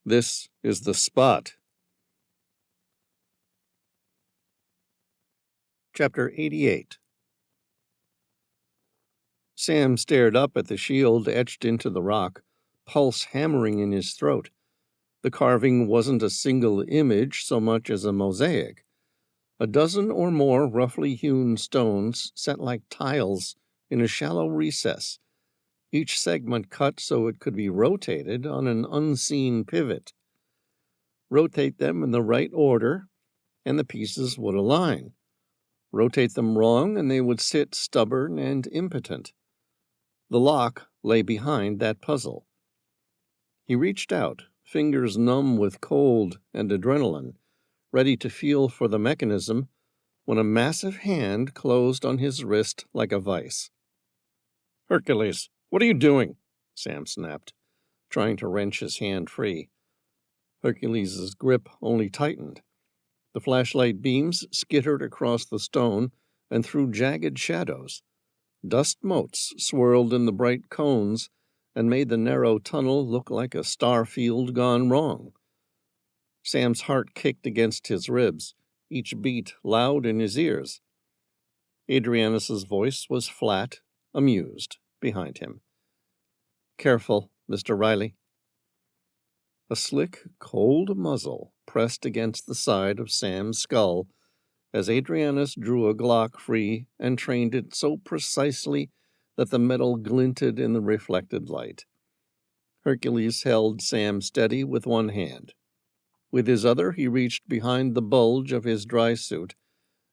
This is the spot. Chapter 88. Sam stared up at the shield etched into the rock, pulse hammering in his throat. The carving wasn't a single image so much as a mosaic. A dozen or more roughly hewn stones set like tiles in a shallow recess, each segment cut so it could be rotated on an unseen pivot. Rotate them in the right order, and the pieces would align. Rotate them wrong, and they would sit stubborn and impotent. The lock lay behind that puzzle. He reached out, fingers numb with cold and adrenaline, ready to feel for the mechanism, when a massive hand closed on his wrist like a vice. Hercules, what are you doing? Sam snapped, trying to wrench his hand free. Hercules's grip only tightened. The flashlight beams skittered across the stone and through jagged shadows. Dust motes swirled in the bright cones and made the narrow tunnel look like a star field gone wrong. Sam's heart kicked against his ribs, each beat loud in his ears. Adrianus's voice was flat, amused, behind him. Careful, Mr. Reilly. A slick, cold muzzle pressed against the side of Sam's skull as Adrianus drew a Glock free and trained it so precisely that the metal glinted in the reflected light. Hercules held Sam steady with one hand. With his other, he reached behind the bulge of his dry suit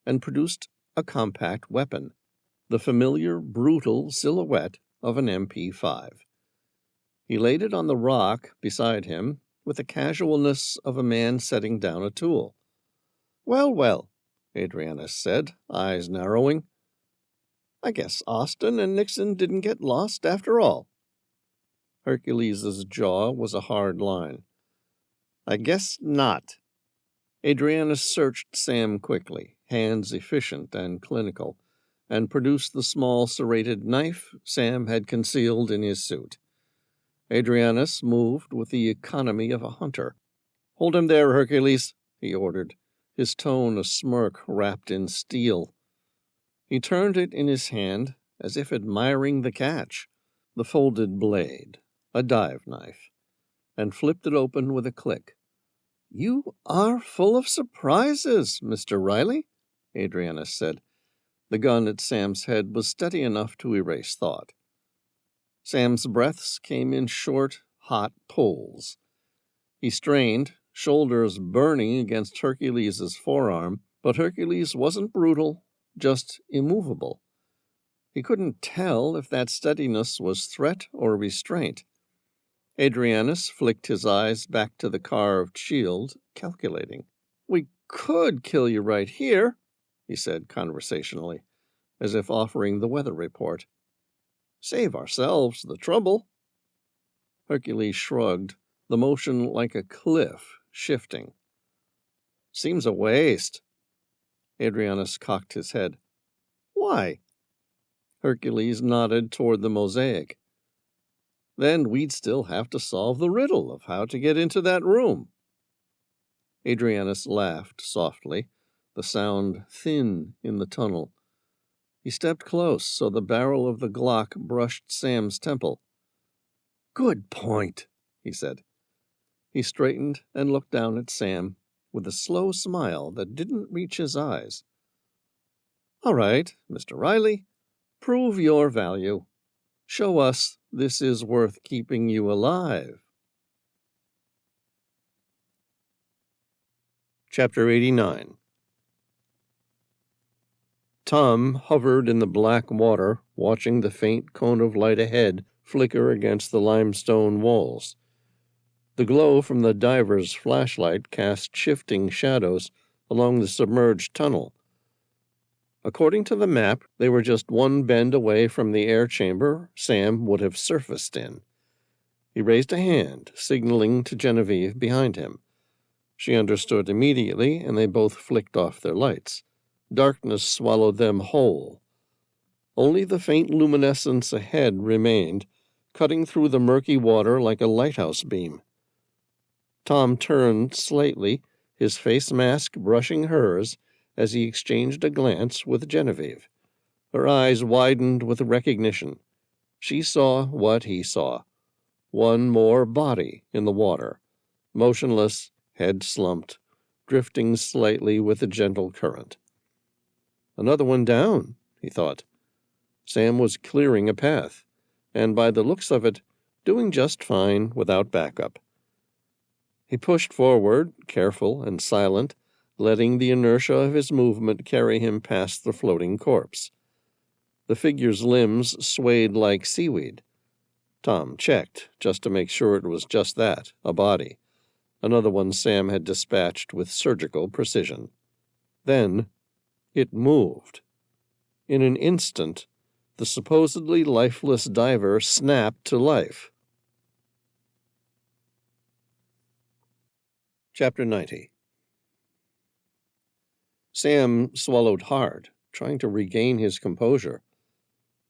and produced a compact weapon, the familiar, brutal silhouette of an MP5. He laid it on the rock beside him with the casualness of a man setting down a tool. Well, well, Adrianus said, eyes narrowing. I guess Austin and Nixon didn't get lost after all. Hercules's jaw was a hard line. "I guess not." Adrianus searched Sam quickly, hands efficient and clinical, and produced the small serrated knife Sam had concealed in his suit. Adrianus moved with the economy of a hunter. "Hold him there, Hercules," he ordered, his tone a smirk wrapped in steel. He turned it in his hand, as if admiring the catch, the folded blade, a dive knife, and flipped it open with a click. "You are full of surprises, Mr. Reilly," Adrianus said. The gun at Sam's head was steady enough to erase thought. Sam's breaths came in short, hot pulls. He strained, shoulders burning against Hercules's forearm, but Hercules wasn't brutal, just immovable. He couldn't tell if that steadiness was threat or restraint. Adrianus flicked his eyes back to the carved shield, calculating. "We could kill you right here," he said conversationally, as if offering the weather report. "Save ourselves the trouble." Hercules shrugged, the motion like a cliff shifting. "Seems a waste." Adrianus cocked his head. "Why?" Hercules nodded toward the mosaic. "Then we'd still have to solve the riddle of how to get into that room." Adrianus laughed softly, the sound thin in the tunnel. He stepped close so the barrel of the Glock brushed Sam's temple. "Good point," he said. He straightened and looked down at Sam with a slow smile that didn't reach his eyes. "All right, Mr. Reilly, prove your value. Show us this is worth keeping you alive." Chapter 89. Tom hovered in the black water, watching the faint cone of light ahead flicker against the limestone walls. The glow from the diver's flashlight cast shifting shadows along the submerged tunnel. According to the map, they were just one bend away from the air chamber Sam would have surfaced in. He raised a hand, signaling to Genevieve behind him. She understood immediately, and they both flicked off their lights. Darkness swallowed them whole. Only the faint luminescence ahead remained, cutting through the murky water like a lighthouse beam. Tom turned slightly, his face mask brushing hers, as he exchanged a glance with Genevieve. Her eyes widened with recognition. She saw what he saw. One more body in the water, motionless, head slumped, drifting slightly with the gentle current. Another one down, he thought. Sam was clearing a path, and by the looks of it, doing just fine without backup. He pushed forward, careful and silent, letting the inertia of his movement carry him past the floating corpse. The figure's limbs swayed like seaweed. Tom checked, just to make sure it was just that, a body. Another one Sam had dispatched with surgical precision. Then it moved. In an instant, the supposedly lifeless diver snapped to life. Chapter 90. Sam swallowed hard, trying to regain his composure.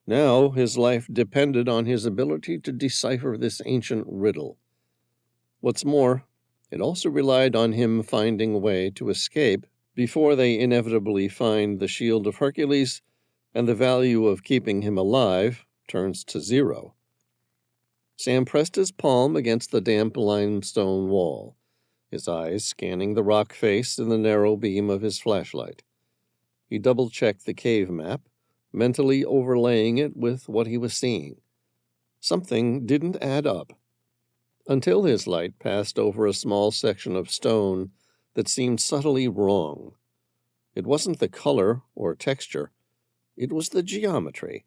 Now his life depended on his ability to decipher this ancient riddle. What's more, it also relied on him finding a way to escape before they inevitably find the Shield of Hercules, and the value of keeping him alive turns to zero. Sam pressed his palm against the damp limestone wall, his eyes scanning the rock face in the narrow beam of his flashlight. He double-checked the cave map, mentally overlaying it with what he was seeing. Something didn't add up, until his light passed over a small section of stone that seemed subtly wrong. It wasn't the color or texture, it was the geometry.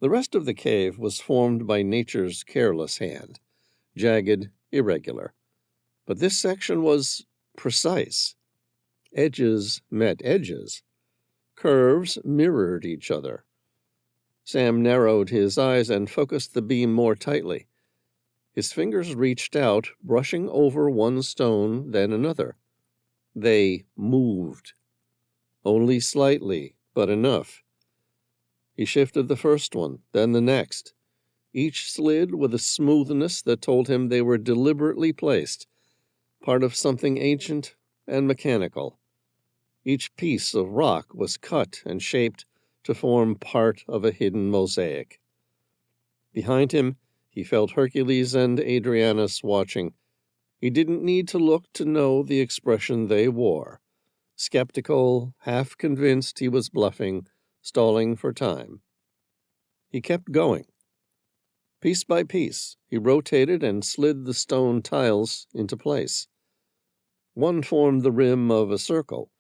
The rest of the cave was formed by nature's careless hand, jagged, irregular. But this section was precise. Edges met edges. Curves mirrored each other. Sam narrowed his eyes and focused the beam more tightly. His fingers reached out, brushing over one stone, then another. They moved. Only slightly, but enough. He shifted the first one, then the next. Each slid with a smoothness that told him they were deliberately placed, part of something ancient and mechanical. Each piece of rock was cut and shaped to form part of a hidden mosaic. Behind him, he felt Hercules and Adrianus watching. He didn't need to look to know the expression they wore. Skeptical, half convinced he was bluffing, stalling for time. He kept going. Piece by piece, he rotated and slid the stone tiles into place. One formed the rim of a circle.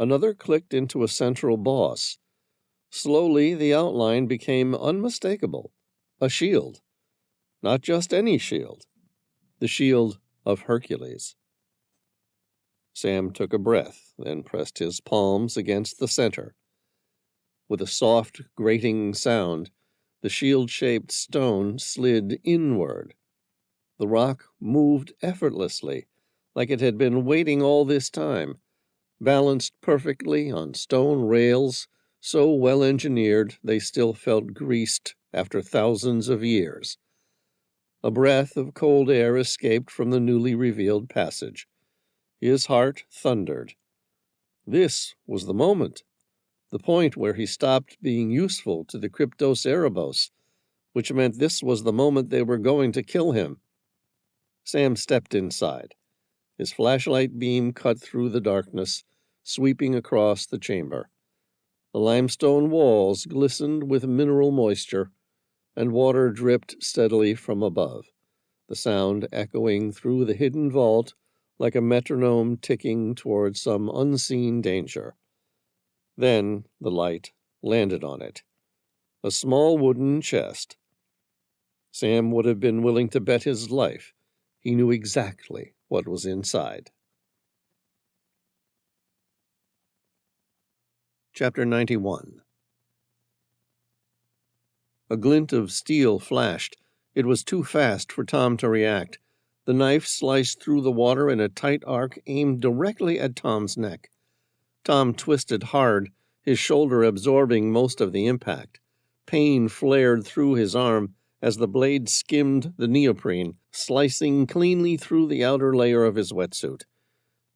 Another clicked into a central boss. Slowly, the outline became unmistakable. A shield. Not just any shield. The shield of Hercules. Sam took a breath, then pressed his palms against the center. With a soft, grating sound, the shield-shaped stone slid inward. The rock moved effortlessly, like it had been waiting all this time, balanced perfectly on stone rails, so well-engineered they still felt greased after thousands of years. A breath of cold air escaped from the newly revealed passage. His heart thundered. This was the moment, the point where he stopped being useful to the Kryptos Erebos, which meant this was the moment they were going to kill him. Sam stepped inside. His flashlight beam cut through the darkness, sweeping across the chamber. The limestone walls glistened with mineral moisture, and water dripped steadily from above, the sound echoing through the hidden vault like a metronome ticking toward some unseen danger. Then the light landed on it. A small wooden chest. Sam would have been willing to bet his life. He knew exactly what was inside. Chapter 91. A glint of steel flashed. It was too fast for Tom to react. The knife sliced through the water in a tight arc aimed directly at Tom's neck. Tom twisted hard, his shoulder absorbing most of the impact. Pain flared through his arm as the blade skimmed the neoprene, slicing cleanly through the outer layer of his wetsuit.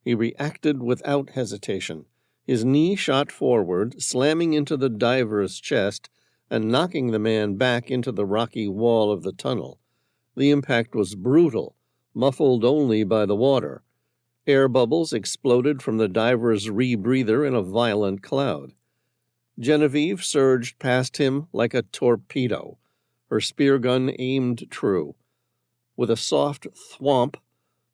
He reacted without hesitation. His knee shot forward, slamming into the diver's chest and knocking the man back into the rocky wall of the tunnel. The impact was brutal, muffled only by the water. Air bubbles exploded from the diver's rebreather in a violent cloud. Genevieve surged past him like a torpedo, her spear gun aimed true. With a soft thwomp,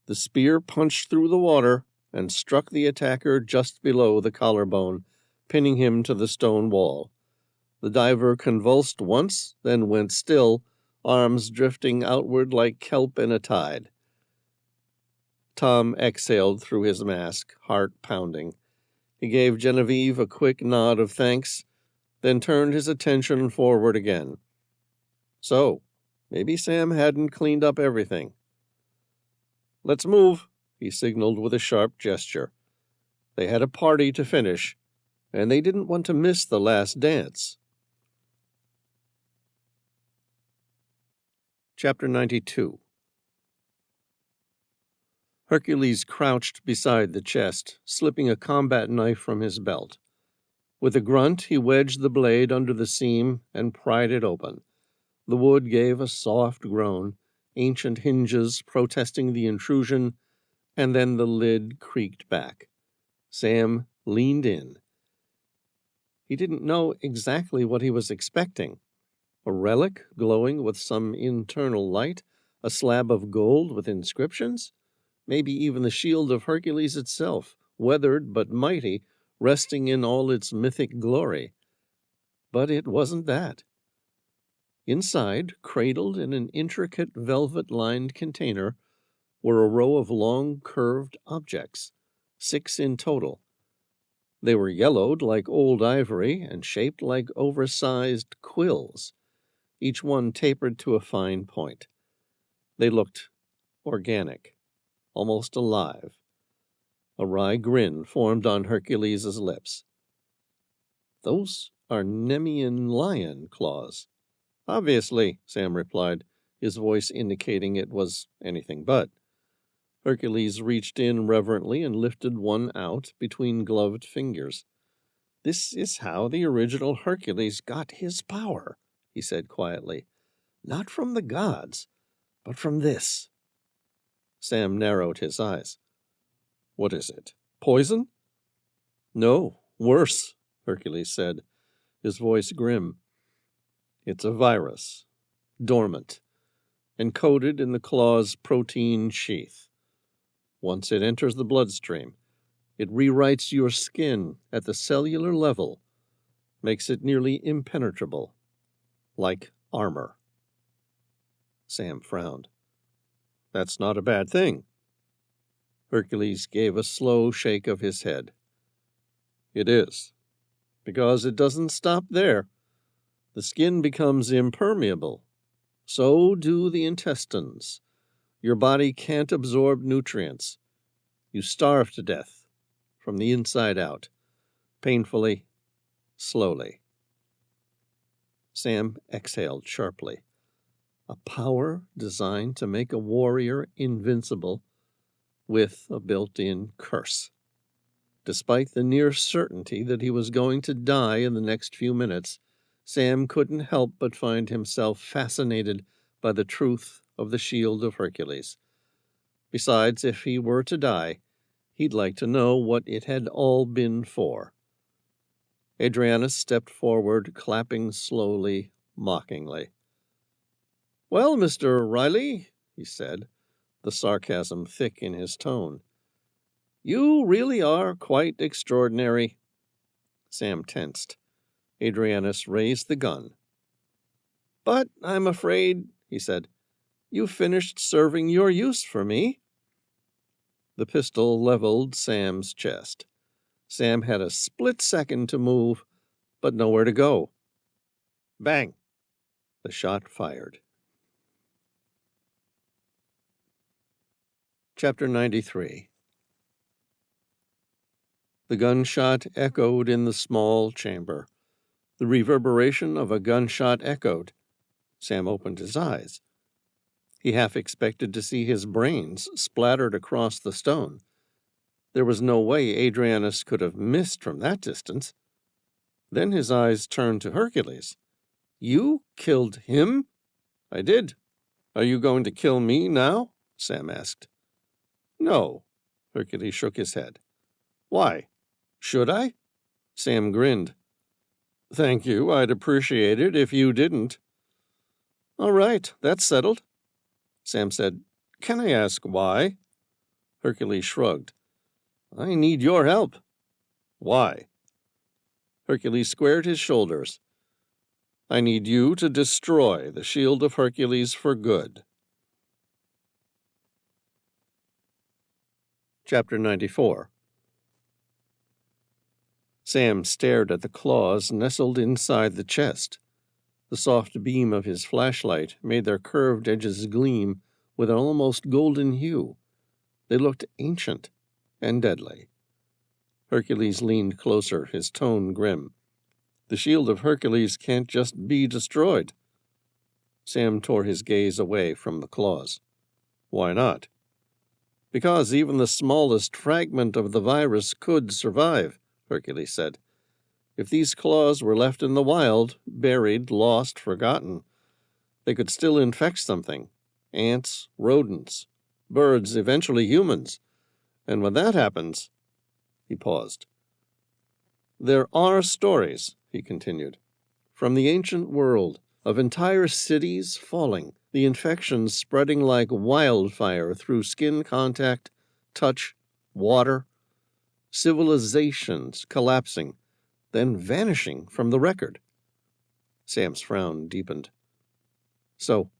the spear punched through the water and struck the attacker just below the collarbone, pinning him to the stone wall. The diver convulsed once, then went still, arms drifting outward like kelp in a tide. Tom exhaled through his mask, heart pounding. He gave Genevieve a quick nod of thanks, then turned his attention forward again. So, maybe Sam hadn't cleaned up everything. "Let's move," he signaled with a sharp gesture. They had a party to finish, and they didn't want to miss the last dance. Chapter 92. Hercules crouched beside the chest, slipping a combat knife from his belt. With a grunt, he wedged the blade under the seam and pried it open. The wood gave a soft groan, ancient hinges protesting the intrusion, and then the lid creaked back. Sam leaned in. He didn't know exactly what he was expecting. A relic glowing with some internal light, a slab of gold with inscriptions, maybe even the Shield of Hercules itself, weathered but mighty, resting in all its mythic glory. But it wasn't that. Inside, cradled in an intricate velvet-lined container, were a row of long, curved objects, 6 in total. They were yellowed like old ivory and shaped like oversized quills, each one tapered to a fine point. They looked organic, almost alive. A wry grin formed on Hercules' lips. "Those are Nemean lion claws." "Obviously," Sam replied, his voice indicating it was anything but. Hercules reached in reverently and lifted one out between gloved fingers. "This is how the original Hercules got his power," he said quietly. "Not from the gods, but from this." Sam narrowed his eyes. "What is it? Poison?" "No, worse," Hercules said, his voice grim. "It's a virus, dormant, encoded in the claw's protein sheath. Once it enters the bloodstream, it rewrites your skin at the cellular level, makes it nearly impenetrable, like armor." Sam frowned. "That's not a bad thing." Hercules gave a slow shake of his head. "It is, because it doesn't stop there. The skin becomes impermeable. So do the intestines. Your body can't absorb nutrients. You starve to death, from the inside out, painfully, slowly." Sam exhaled sharply. A power designed to make a warrior invincible, with a built-in curse. Despite the near certainty that he was going to die in the next few minutes, Sam couldn't help but find himself fascinated by the truth of the Shield of Hercules. Besides, if he were to die, he'd like to know what it had all been for. Adrianus stepped forward, clapping slowly, mockingly. "Well, Mr. Reilly," he said, the sarcasm thick in his tone, "you really are quite extraordinary." Sam tensed. Adrianus raised the gun. "But I'm afraid," he said, "you've finished serving your use for me." The pistol leveled Sam's chest. Sam had a split second to move, but nowhere to go. Bang! The shot fired. Chapter 93. The gunshot echoed in the small chamber. The reverberation of a gunshot echoed. Sam opened his eyes. He half expected to see his brains splattered across the stone. There was no way Adrianus could have missed from that distance. Then his eyes turned to Hercules. "You killed him?" "I did." "Are you going to kill me now?" Sam asked. "No." Hercules shook his head. "Why? Should I?" Sam grinned. "Thank you. I'd appreciate it if you didn't." "All right, that's settled." Sam said, "Can I ask why?" Hercules shrugged. "I need your help." "Why?" Hercules squared his shoulders. "I need you to destroy the Shield of Hercules for good." Chapter 94. Sam stared at the claws nestled inside the chest. The soft beam of his flashlight made their curved edges gleam with an almost golden hue. They looked ancient and deadly. Hercules leaned closer, his tone grim. "The Shield of Hercules can't just be destroyed." Sam tore his gaze away from the claws. "Why not?" "Because even the smallest fragment of the virus could survive," Hercules said. "If these claws were left in the wild, buried, lost, forgotten, they could still infect something. Ants, rodents, birds, eventually humans. And when that happens—" He paused. "There are stories," he continued, "from the ancient world, of entire cities falling, the infections spreading like wildfire through skin contact, touch, water, civilizations collapsing, then vanishing from the record." Sam's frown deepened. "So,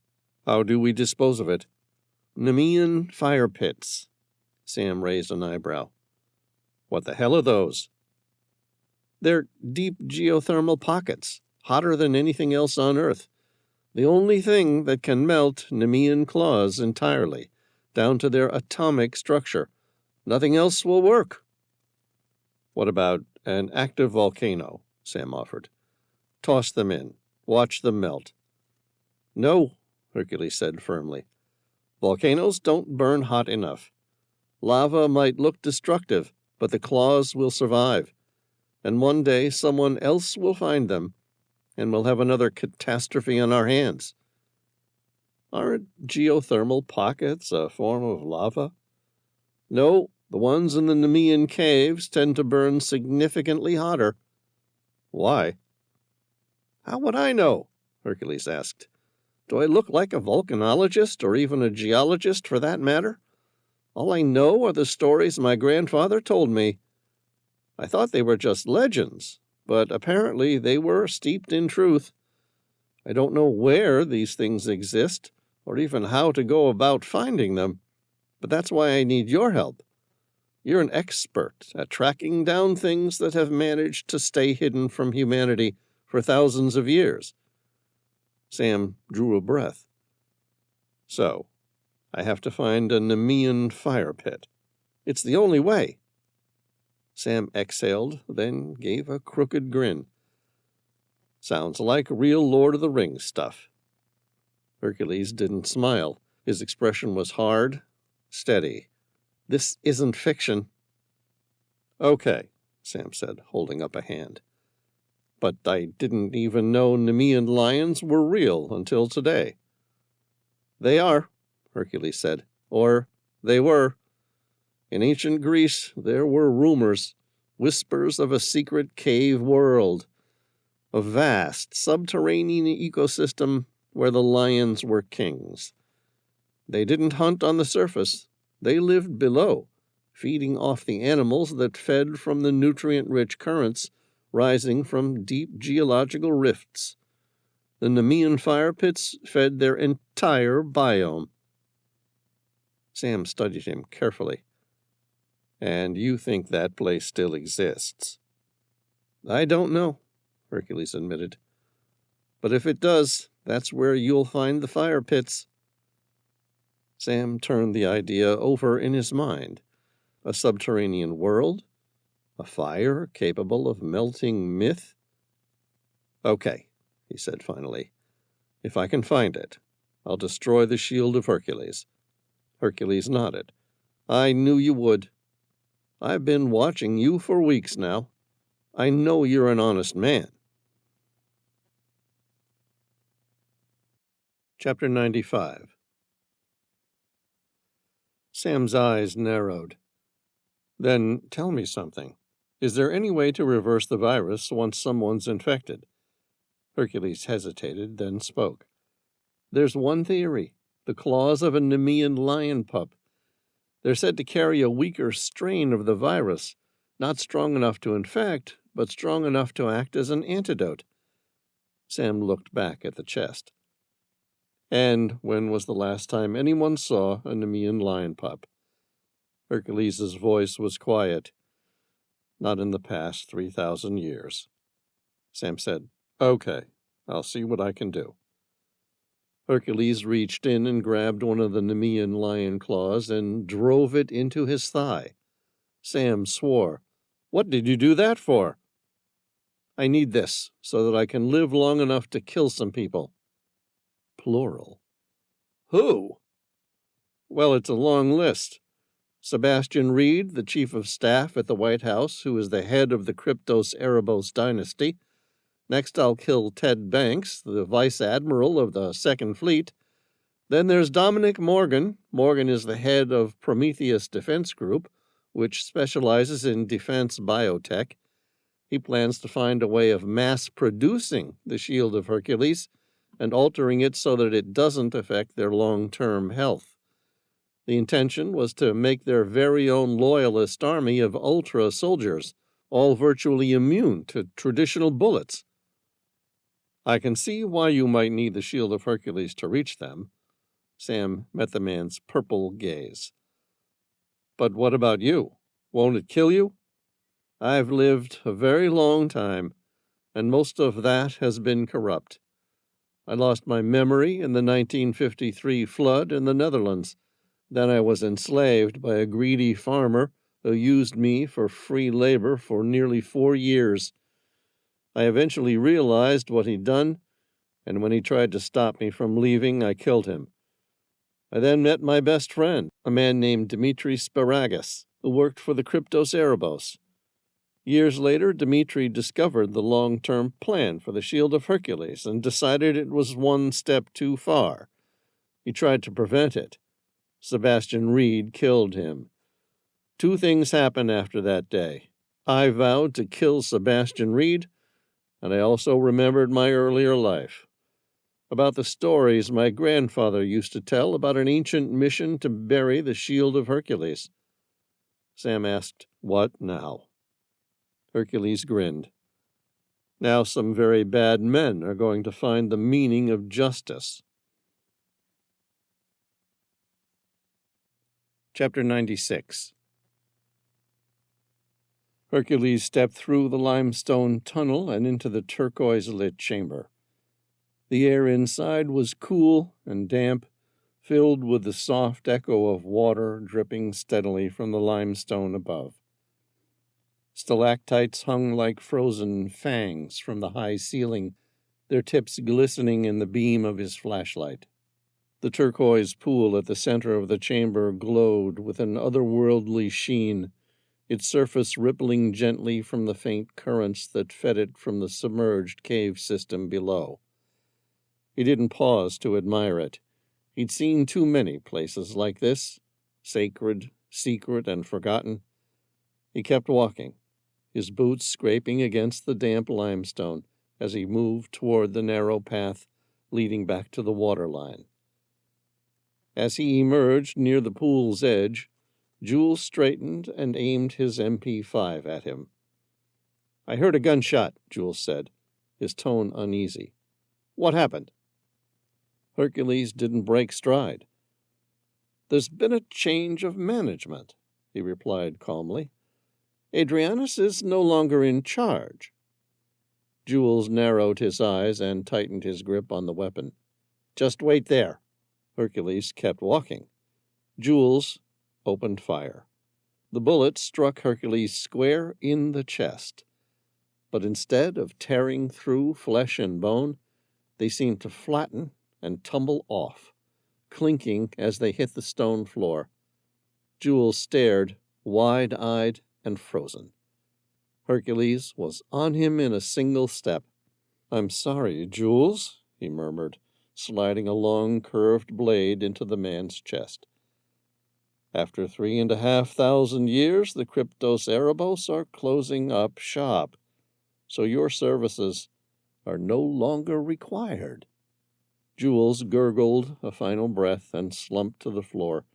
how do we dispose of it?" "Nemean fire pits." Sam raised an eyebrow. "What the hell are those?" They're deep geothermal pockets, hotter than anything else on Earth. The only thing that can melt Nemean claws entirely, down to their atomic structure. Nothing else will work. What about an active volcano? Sam offered. Toss them in. Watch them melt. No, Hercules said firmly. Volcanoes don't burn hot enough. Lava might look destructive, but the claws will survive. And one day someone else will find them, and we'll have another catastrophe on our hands. Aren't geothermal pockets a form of lava? No, the ones in the Nemean caves tend to burn significantly hotter. Why? How would I know? Hercules asked. Do I look like a volcanologist or even a geologist for that matter? All I know are the stories my grandfather told me. I thought they were just legends, but apparently they were steeped in truth. I don't know where these things exist, or even how to go about finding them, but that's why I need your help. You're an expert at tracking down things that have managed to stay hidden from humanity for thousands of years. Sam drew a breath. So, I have to find a Nemean fire pit. It's the only way. Sam exhaled, then gave a crooked grin. Sounds like real Lord of the Rings stuff. Hercules didn't smile. His expression was hard, steady. This isn't fiction. Okay, Sam said, holding up a hand. But I didn't even know Nemean lions were real until today. They are, Hercules said. Or they were. In ancient Greece, there were rumors, whispers of a secret cave world, a vast subterranean ecosystem where the lions were kings. They didn't hunt on the surface. They lived below, feeding off the animals that fed from the nutrient-rich currents rising from deep geological rifts. The Nemean fire pits fed their entire biome. Sam studied him carefully. And you think that place still exists? I don't know, Hercules admitted. But if it does, that's where you'll find the fire pits. Sam turned the idea over in his mind. A subterranean world? A fire capable of melting myth? Okay, he said finally. If I can find it, I'll destroy the Shield of Hercules. Hercules nodded. I knew you would. I've been watching you for weeks now. I know you're an honest man. Chapter 95. Sam's eyes narrowed. Then tell me something. Is there any way to reverse the virus once someone's infected? Hercules hesitated, then spoke. There's one theory, the claws of a Nemean lion pup. They're said to carry a weaker strain of the virus, not strong enough to infect, but strong enough to act as an antidote. Sam looked back at the chest. And when was the last time anyone saw a Nemean lion pup? Hercules' voice was quiet. Not in the past 3,000 years. Sam said, Okay, I'll see what I can do. Hercules reached in and grabbed one of the Nemean lion claws and drove it into his thigh. Sam swore. What did you do that for? I need this, so that I can live long enough to kill some people. Plural. Who? Well, it's a long list. Sebastian Reed, the chief of staff at the White House, who is the head of the Kryptos Erebos dynasty. Next, I'll kill Ted Banks, the vice admiral of the Second Fleet. Then there's Dominic Morgan. Morgan is the head of Prometheus Defense Group, which specializes in defense biotech. He plans to find a way of mass-producing the Shield of Hercules and altering it so that it doesn't affect their long-term health. The intention was to make their very own loyalist army of ultra soldiers, all virtually immune to traditional bullets. I can see why you might need the Shield of Hercules to reach them. Sam met the man's purple gaze. But what about you? Won't it kill you? I've lived a very long time, and most of that has been corrupt. I lost my memory in the 1953 flood in the Netherlands. Then I was enslaved by a greedy farmer who used me for free labor for nearly 4 years. I eventually realized what he'd done, and when he tried to stop me from leaving, I killed him. I then met my best friend, a man named Dmitri Sparagus, who worked for the Cryptos Erebos. Years later, Dmitri discovered the long-term plan for the Shield of Hercules and decided it was one step too far. He tried to prevent it. Sebastian Reed killed him. 2 things happened after that day. I vowed to kill Sebastian Reed, and I also remembered my earlier life. About the stories my grandfather used to tell about an ancient mission to bury the Shield of Hercules. Sam asked, "What now?" Hercules grinned. "Now some very bad men are going to find the meaning of justice." Chapter 96. Hercules stepped through the limestone tunnel and into the turquoise-lit chamber. The air inside was cool and damp, filled with the soft echo of water dripping steadily from the limestone above. Stalactites hung like frozen fangs from the high ceiling, their tips glistening in the beam of his flashlight. The turquoise pool at the center of the chamber glowed with an otherworldly sheen, its surface rippling gently from the faint currents that fed it from the submerged cave system below. He didn't pause to admire it. He'd seen too many places like this, sacred, secret, and forgotten. He kept walking, his boots scraping against the damp limestone as he moved toward the narrow path leading back to the waterline. As he emerged near the pool's edge, Jules straightened and aimed his MP5 at him. "I heard a gunshot," Jules said, his tone uneasy. "What happened?" Hercules didn't break stride. "There's been a change of management," he replied calmly. "Adrianus is no longer in charge." Jules narrowed his eyes and tightened his grip on the weapon. "Just wait there." Hercules kept walking. Jules opened fire. The bullet struck Hercules square in the chest. But instead of tearing through flesh and bone, they seemed to flatten and tumble off, clinking as they hit the stone floor. Jules stared, wide-eyed and frozen. Hercules was on him in a single step. "I'm sorry, Jules," he murmured, sliding a long curved blade into the man's chest. "After 3,500 years, the Cryptos Erebos are closing up shop, so your services are no longer required." Jules gurgled a final breath and slumped to the floor,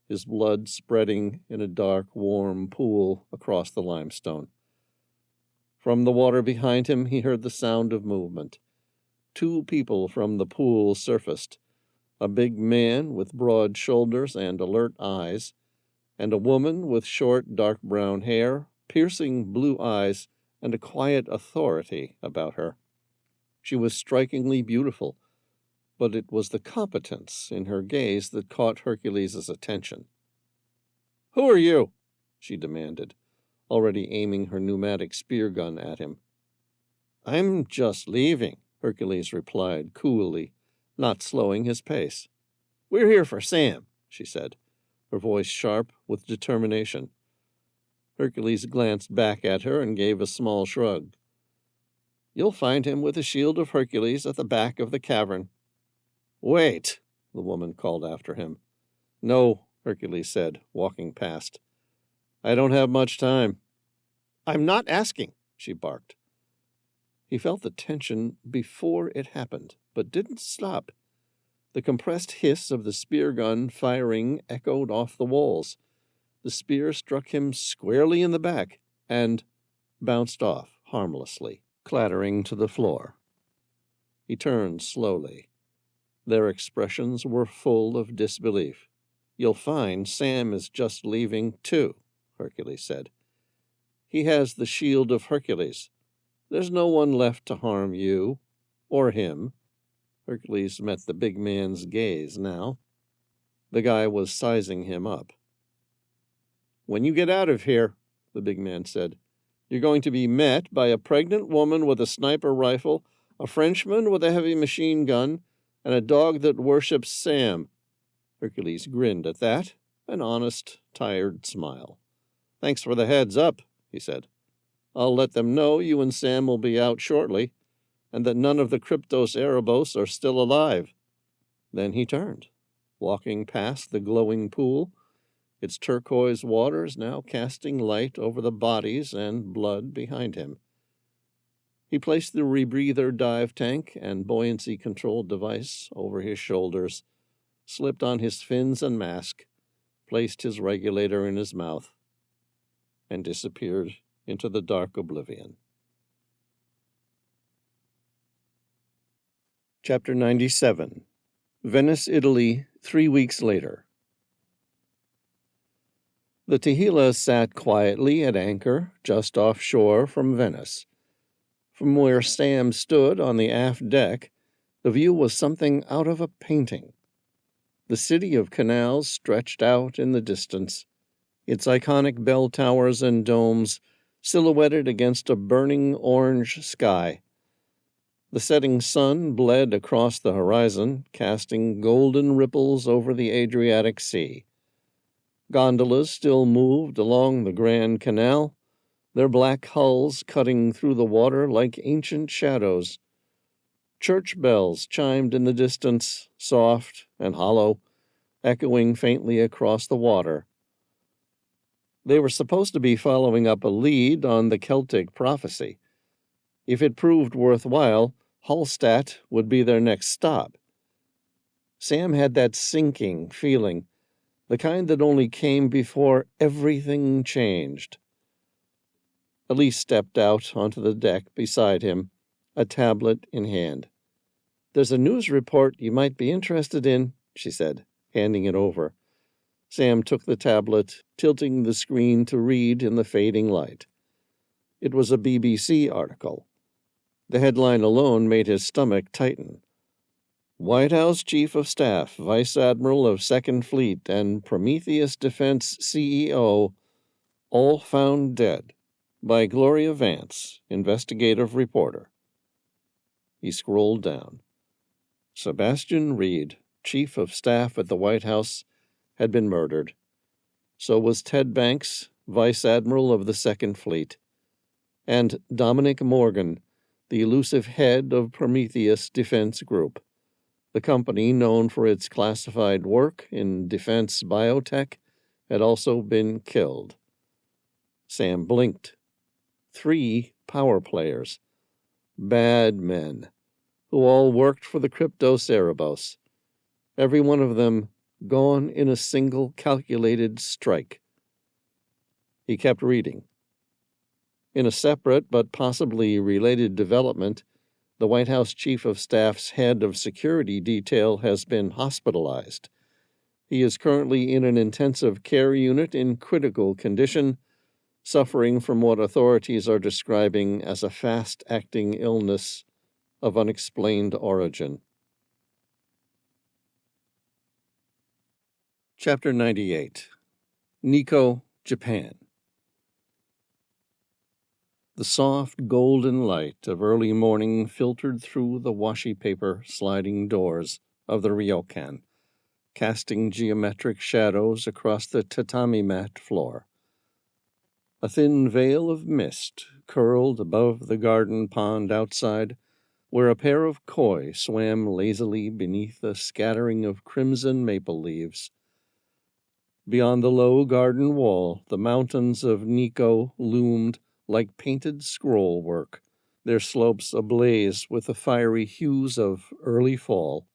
his blood spreading in a dark, warm pool across the limestone. From the water behind him, he heard the sound of movement. 2 people from the pool surfaced, a big man with broad shoulders and alert eyes, and a woman with short, dark brown hair, piercing blue eyes, and a quiet authority about her. She was strikingly beautiful, but it was the competence in her gaze that caught Hercules' attention. "Who are you?" she demanded, already aiming her pneumatic spear gun at him. "I'm just leaving," Hercules replied coolly, not slowing his pace. "We're here for Sam," she said, her voice sharp with determination. Hercules glanced back at her and gave a small shrug. "You'll find him with the Shield of Hercules at the back of the cavern." "Wait," the woman called after him. "No," Hercules said, walking past. "I don't have much time." "I'm not asking," she barked. He felt the tension before it happened, but didn't stop. The compressed hiss of the spear gun firing echoed off the walls. The spear struck him squarely in the back and bounced off harmlessly, clattering to the floor. He turned slowly. Their expressions were full of disbelief. "You'll find Sam is just leaving, too," Hercules said. He has the Shield of Hercules. There's no one left to harm you, or him." Hercules met the big man's gaze now. The guy was sizing him up. "When you get out of here," the big man said, "you're going to be met by a pregnant woman with a sniper rifle, a Frenchman with a heavy machine gun, and a dog that worships Sam." Hercules grinned at that, an honest, tired smile. "Thanks for the heads up," he said. "I'll let them know you and Sam will be out shortly, and that none of the Kryptos Erebos are still alive." Then he turned, walking past the glowing pool, its turquoise waters now casting light over the bodies and blood behind him. He placed the rebreather dive tank and buoyancy-controlled device over his shoulders, slipped on his fins and mask, placed his regulator in his mouth, and disappeared into the dark oblivion. Chapter 97. Venice, Italy, 3 weeks later. The Tehila sat quietly at anchor just offshore from Venice. From where Sam stood on the aft deck, the view was something out of a painting. The city of canals stretched out in the distance, its iconic bell towers and domes silhouetted against a burning orange sky. The setting sun bled across the horizon, casting golden ripples over the Adriatic Sea. Gondolas still moved along the Grand Canal, their black hulls cutting through the water like ancient shadows. Church bells chimed in the distance, soft and hollow, echoing faintly across the water. They were supposed to be following up a lead on the Celtic prophecy. If it proved worthwhile, Hallstatt would be their next stop. Sam had that sinking feeling, the kind that only came before everything changed. Elise stepped out onto the deck beside him, a tablet in hand. "There's a news report you might be interested in," she said, handing it over. Sam took the tablet, tilting the screen to read in the fading light. It was a BBC article. The headline alone made his stomach tighten. "White House Chief of Staff, Vice Admiral of Second Fleet, and Prometheus Defense CEO, all found dead," by Gloria Vance, investigative reporter. He scrolled down. Sebastian Reed, Chief of Staff at the White House, had been murdered. So was Ted Banks, Vice Admiral of the Second Fleet. And Dominic Morgan, the elusive head of Prometheus Defense Group, the company known for its classified work in defense biotech, had also been killed. Sam blinked. 3 power players, bad men, who all worked for the Kryptos Erebos, every one of them gone in a single calculated strike. He kept reading. In a separate but possibly related development, the White House Chief of Staff's head of security detail has been hospitalized. He is currently in an intensive care unit in critical condition, suffering from what authorities are describing as a fast-acting illness of unexplained origin. Chapter 98. Nikko, Japan. The soft golden light of early morning filtered through the washi paper sliding doors of the ryokan, casting geometric shadows across the tatami mat floor. A thin veil of mist curled above the garden pond outside, where a pair of koi swam lazily beneath a scattering of crimson maple leaves. Beyond the low garden wall, the mountains of Nikko loomed like painted scroll work, their slopes ablaze with the fiery hues of early fall.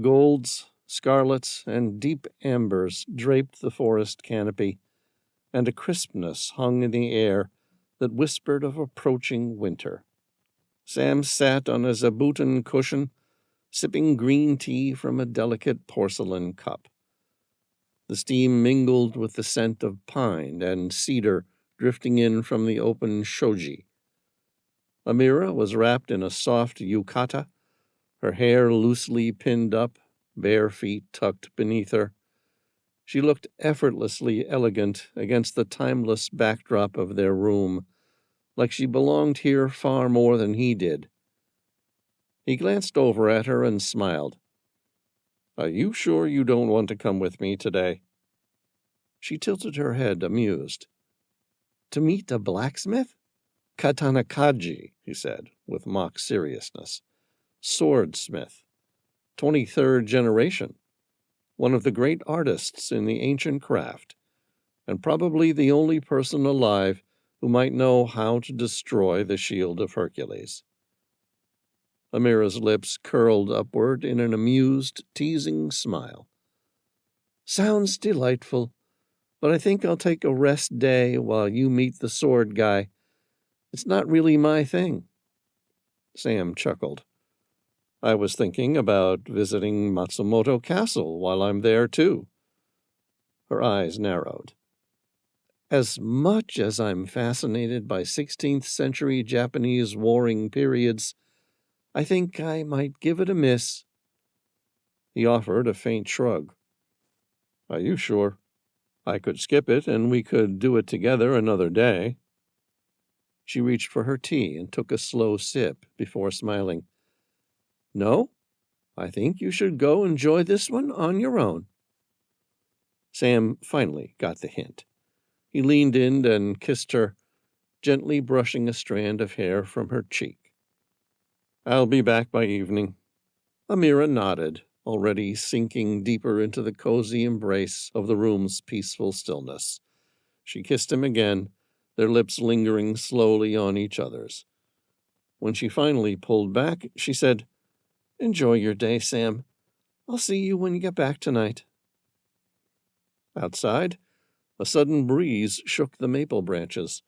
Golds, scarlets, and deep ambers draped the forest canopy, and a crispness hung in the air that whispered of approaching winter. Sam sat on a zabuton cushion, sipping green tea from a delicate porcelain cup. The steam mingled with the scent of pine and cedar drifting in from the open shoji. Amira was wrapped in a soft yukata, her hair loosely pinned up, bare feet tucked beneath her. She looked effortlessly elegant against the timeless backdrop of their room, like she belonged here far more than he did. He glanced over at her and smiled. "Are you sure you don't want to come with me today?" She tilted her head, amused. "To meet a blacksmith?" "Katanakaji," he said, with mock seriousness. "Swordsmith. 23rd generation. One of the great artists in the ancient craft, and probably the only person alive who might know how to destroy the Shield of Hercules." Amira's lips curled upward in an amused, teasing smile. "Sounds delightful, but I think I'll take a rest day while you meet the sword guy. It's not really my thing." Sam chuckled. "I was thinking about visiting Matsumoto Castle while I'm there, too." Her eyes narrowed. "As much as I'm fascinated by 16th century Japanese warring periods, I think I might give it a miss." He offered a faint shrug. "Are you sure? I could skip it, and we could do it together another day." She reached for her tea and took a slow sip before smiling. "No, I think you should go enjoy this one on your own." Sam finally got the hint. He leaned in and kissed her, gently brushing a strand of hair from her cheek. "I'll be back by evening." Amira nodded, already sinking deeper into the cozy embrace of the room's peaceful stillness. She kissed him again, their lips lingering slowly on each other's. When she finally pulled back, she said, "Enjoy your day, Sam. I'll see you when you get back tonight." Outside, a sudden breeze shook the maple branches,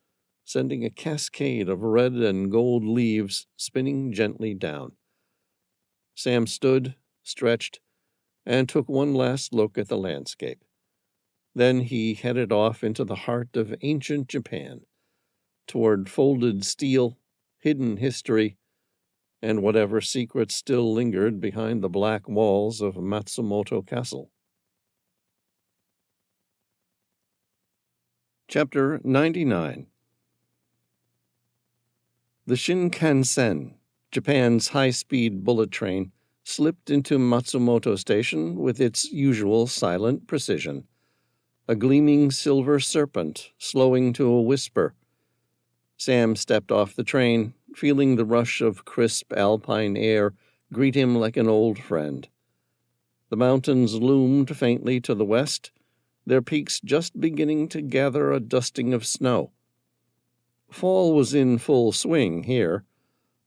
sending a cascade of red and gold leaves spinning gently down. Sam stood, stretched, and took one last look at the landscape. Then he headed off into the heart of ancient Japan, toward folded steel, hidden history, and whatever secrets still lingered behind the black walls of Matsumoto Castle. Chapter 99. The Shinkansen, Japan's high-speed bullet train, slipped into Matsumoto Station with its usual silent precision, a gleaming silver serpent slowing to a whisper. Sam stepped off the train, feeling the rush of crisp alpine air greet him like an old friend. The mountains loomed faintly to the west, their peaks just beginning to gather a dusting of snow. Fall was in full swing here,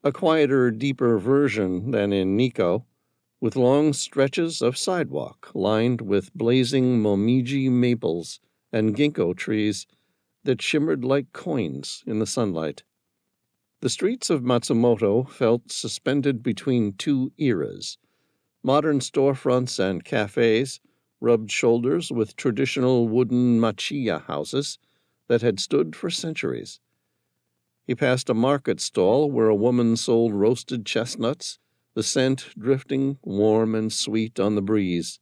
a quieter, deeper version than in Nikko, with long stretches of sidewalk lined with blazing momiji maples and ginkgo trees that shimmered like coins in the sunlight. The streets of Matsumoto felt suspended between two eras. Modern storefronts and cafes rubbed shoulders with traditional wooden machiya houses that had stood for centuries. He passed a market stall where a woman sold roasted chestnuts, the scent drifting warm and sweet on the breeze.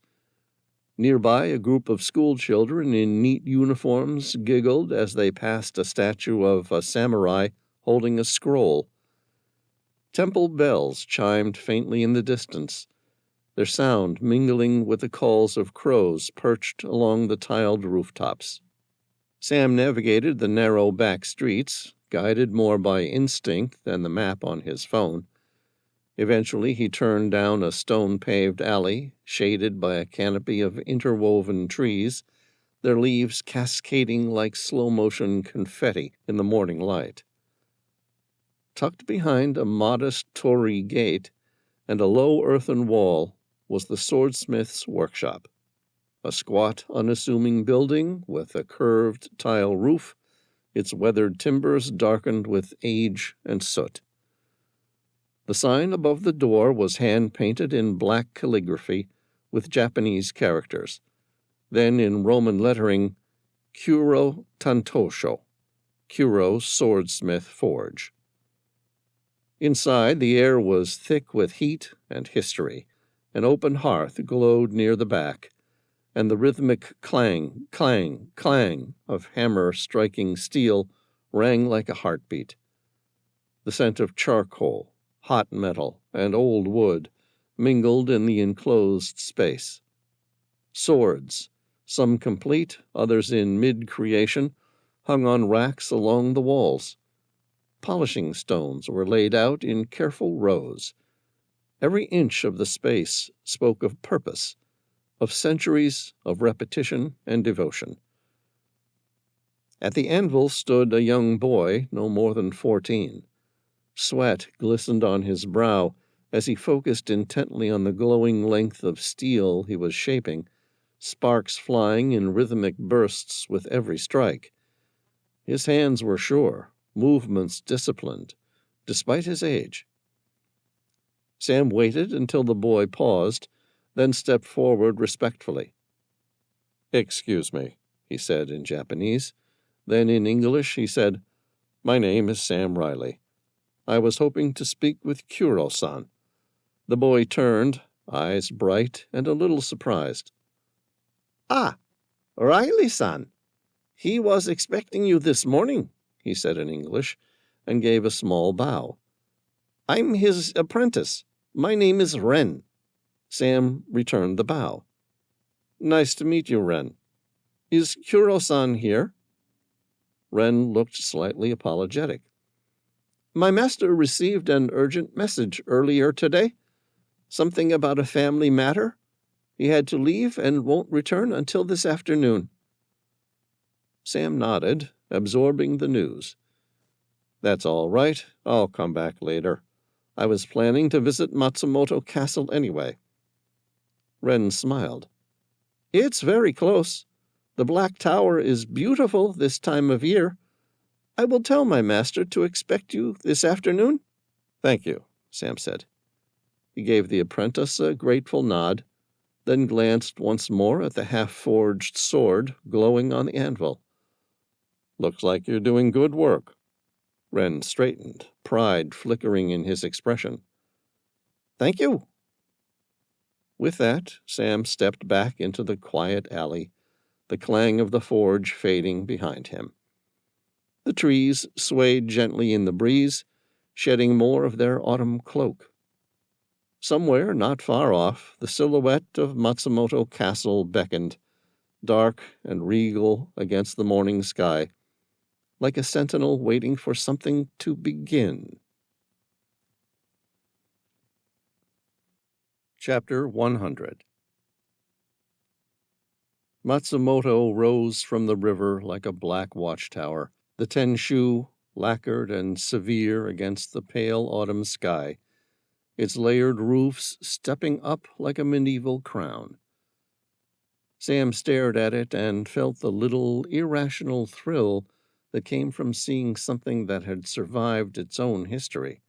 Nearby, a group of school children in neat uniforms giggled as they passed a statue of a samurai holding a scroll. Temple bells chimed faintly in the distance, their sound mingling with the calls of crows perched along the tiled rooftops. Sam navigated the narrow back streets, guided more by instinct than the map on his phone. Eventually, he turned down a stone-paved alley, shaded by a canopy of interwoven trees, their leaves cascading like slow-motion confetti in the morning light. Tucked behind a modest torii gate and a low earthen wall was the swordsmith's workshop, a squat, unassuming building with a curved tile roof, its weathered timbers darkened with age and soot. The sign above the door was hand-painted in black calligraphy with Japanese characters, then in Roman lettering, Kuro Tantosho, Curo's swordsmith forge. Inside, the air was thick with heat and history. An open hearth glowed near the back, and the rhythmic clang, clang, clang of hammer striking steel rang like a heartbeat. The scent of charcoal, hot metal, and old wood mingled in the enclosed space. Swords, some complete, others in mid-creation, hung on racks along the walls. Polishing stones were laid out in careful rows. Every inch of the space spoke of purpose, of centuries of repetition and devotion. At the anvil stood a young boy, no more than 14. Sweat glistened on his brow as he focused intently on the glowing length of steel he was shaping, sparks flying in rhythmic bursts with every strike. His hands were sure, movements disciplined, despite his age. Sam waited until the boy paused, then stepped forward respectfully. "Excuse me," he said in Japanese. Then in English he said, "My name is Sam Reilly. I was hoping to speak with Curo-san." The boy turned, eyes bright and a little surprised. "Ah, Reilly-san. He was expecting you this morning," he said in English, and gave a small bow. "I'm his apprentice. My name is Ren." Sam returned the bow. "Nice to meet you, Ren. Is Curo-san here?" Ren looked slightly apologetic. "My master received an urgent message earlier today. Something about a family matter. He had to leave and won't return until this afternoon." Sam nodded, absorbing the news. "That's all right. I'll come back later. I was planning to visit Matsumoto Castle anyway." Ren smiled. "It's very close. The Black Tower is beautiful this time of year. I will tell my master to expect you this afternoon." "Thank you," Sam said. He gave the apprentice a grateful nod, then glanced once more at the half-forged sword glowing on the anvil. "Looks like you're doing good work." Ren straightened, pride flickering in his expression. "Thank you." With that, Sam stepped back into the quiet alley, the clang of the forge fading behind him. The trees swayed gently in the breeze, shedding more of their autumn cloak. Somewhere not far off, the silhouette of Matsumoto Castle beckoned, dark and regal against the morning sky, like a sentinel waiting for something to begin. Chapter 100. Matsumoto rose from the river like a black watchtower, the Tenshu lacquered and severe against the pale autumn sky, its layered roofs stepping up like a medieval crown. Sam stared at it and felt the little irrational thrill that came from seeing something that had survived its own history.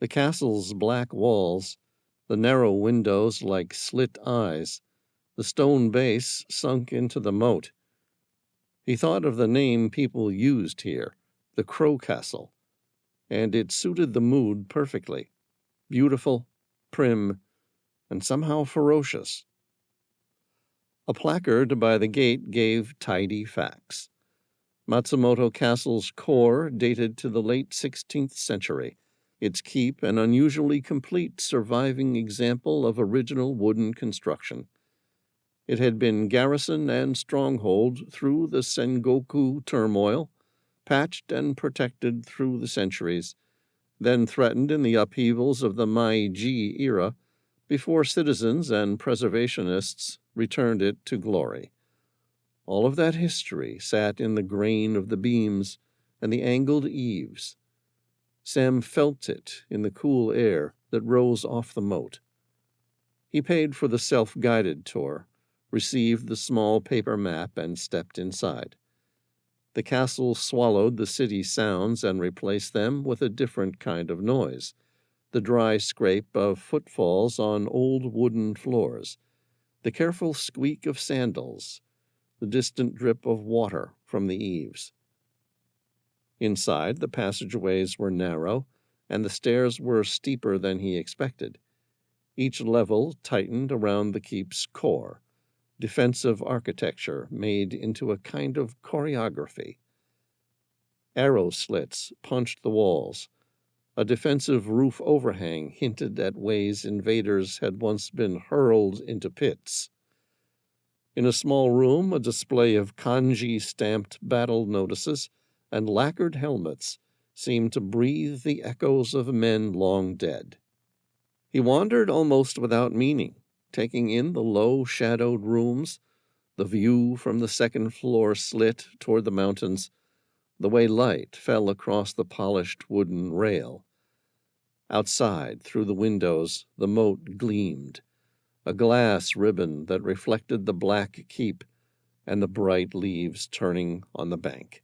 The castle's black walls, the narrow windows like slit eyes, the stone base sunk into the moat. He thought of the name people used here, the Crow Castle, and it suited the mood perfectly. Beautiful, prim, and somehow ferocious. A placard by the gate gave tidy facts. Matsumoto Castle's core dated to the late 16th century, its keep an unusually complete surviving example of original wooden construction. It had been garrison and stronghold through the Sengoku turmoil, patched and protected through the centuries, then threatened in the upheavals of the Meiji era, before citizens and preservationists returned it to glory. All of that history sat in the grain of the beams and the angled eaves. Sam felt it in the cool air that rose off the moat. He paid for the self-guided tour, received the small paper map, and stepped inside. The castle swallowed the city sounds and replaced them with a different kind of noise, the dry scrape of footfalls on old wooden floors, the careful squeak of sandals, the distant drip of water from the eaves. Inside, the passageways were narrow, and the stairs were steeper than he expected. Each level tightened around the keep's core, defensive architecture made into a kind of choreography. Arrow slits punched the walls. A defensive roof overhang hinted at ways invaders had once been hurled into pits. In a small room, a display of kanji-stamped battle notices and lacquered helmets seemed to breathe the echoes of men long dead. He wandered almost without meaning, taking in the low-shadowed rooms, the view from the second-floor slit toward the mountains, the way light fell across the polished wooden rail. Outside, through the windows, the moat gleamed, a glass ribbon that reflected the black keep and the bright leaves turning on the bank.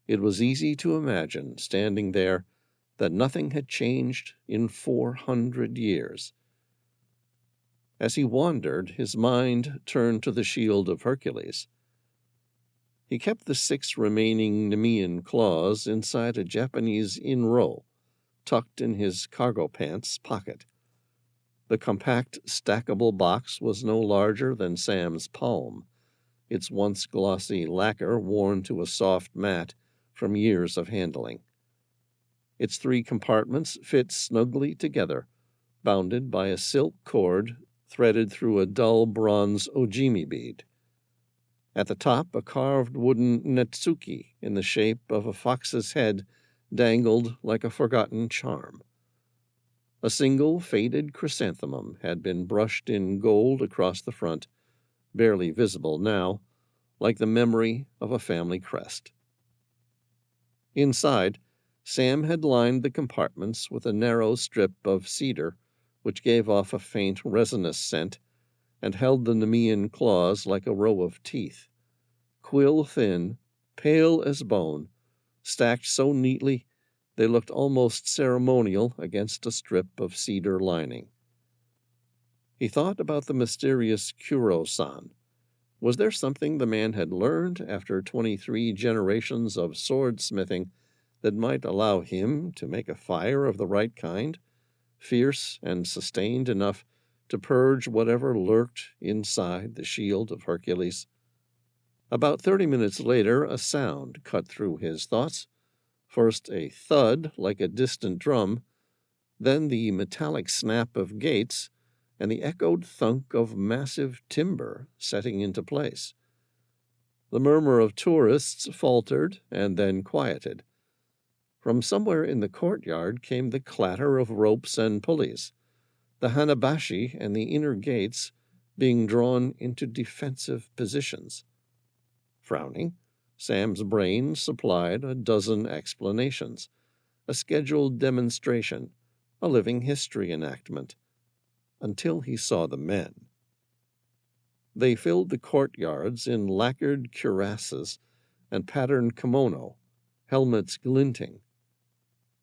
It was easy to imagine, standing there, that nothing had changed in 400 years. As he wandered, his mind turned to the Shield of Hercules. He kept the 6 remaining Nemean claws inside a Japanese in-roll, tucked in his cargo pants pocket. The compact, stackable box was no larger than Sam's palm, its once glossy lacquer worn to a soft mat from years of handling. Its 3 compartments fit snugly together, bounded by a silk cord threaded through a dull bronze ojimi bead. At the top, a carved wooden netsuki in the shape of a fox's head dangled like a forgotten charm. A single faded chrysanthemum had been brushed in gold across the front, barely visible now, like the memory of a family crest. Inside, Sam had lined the compartments with a narrow strip of cedar, which gave off a faint resinous scent, and held the Nemean claws like a row of teeth, quill-thin, pale as bone, stacked so neatly they looked almost ceremonial against a strip of cedar lining. He thought about the mysterious Kuro-san. Was there something the man had learned after 23 generations of swordsmithing that might allow him to make a fire of the right kind, fierce and sustained enough to purge whatever lurked inside the Shield of Hercules? About 30 minutes later, a sound cut through his thoughts. First a thud like a distant drum, then the metallic snap of gates, and the echoed thunk of massive timber setting into place. The murmur of tourists faltered and then quieted. From somewhere in the courtyard came the clatter of ropes and pulleys, the hanabashi and the inner gates being drawn into defensive positions. Frowning, Sam's brain supplied a dozen explanations, a scheduled demonstration, a living history enactment, until he saw the men. They filled the courtyards in lacquered cuirasses and patterned kimono, helmets glinting.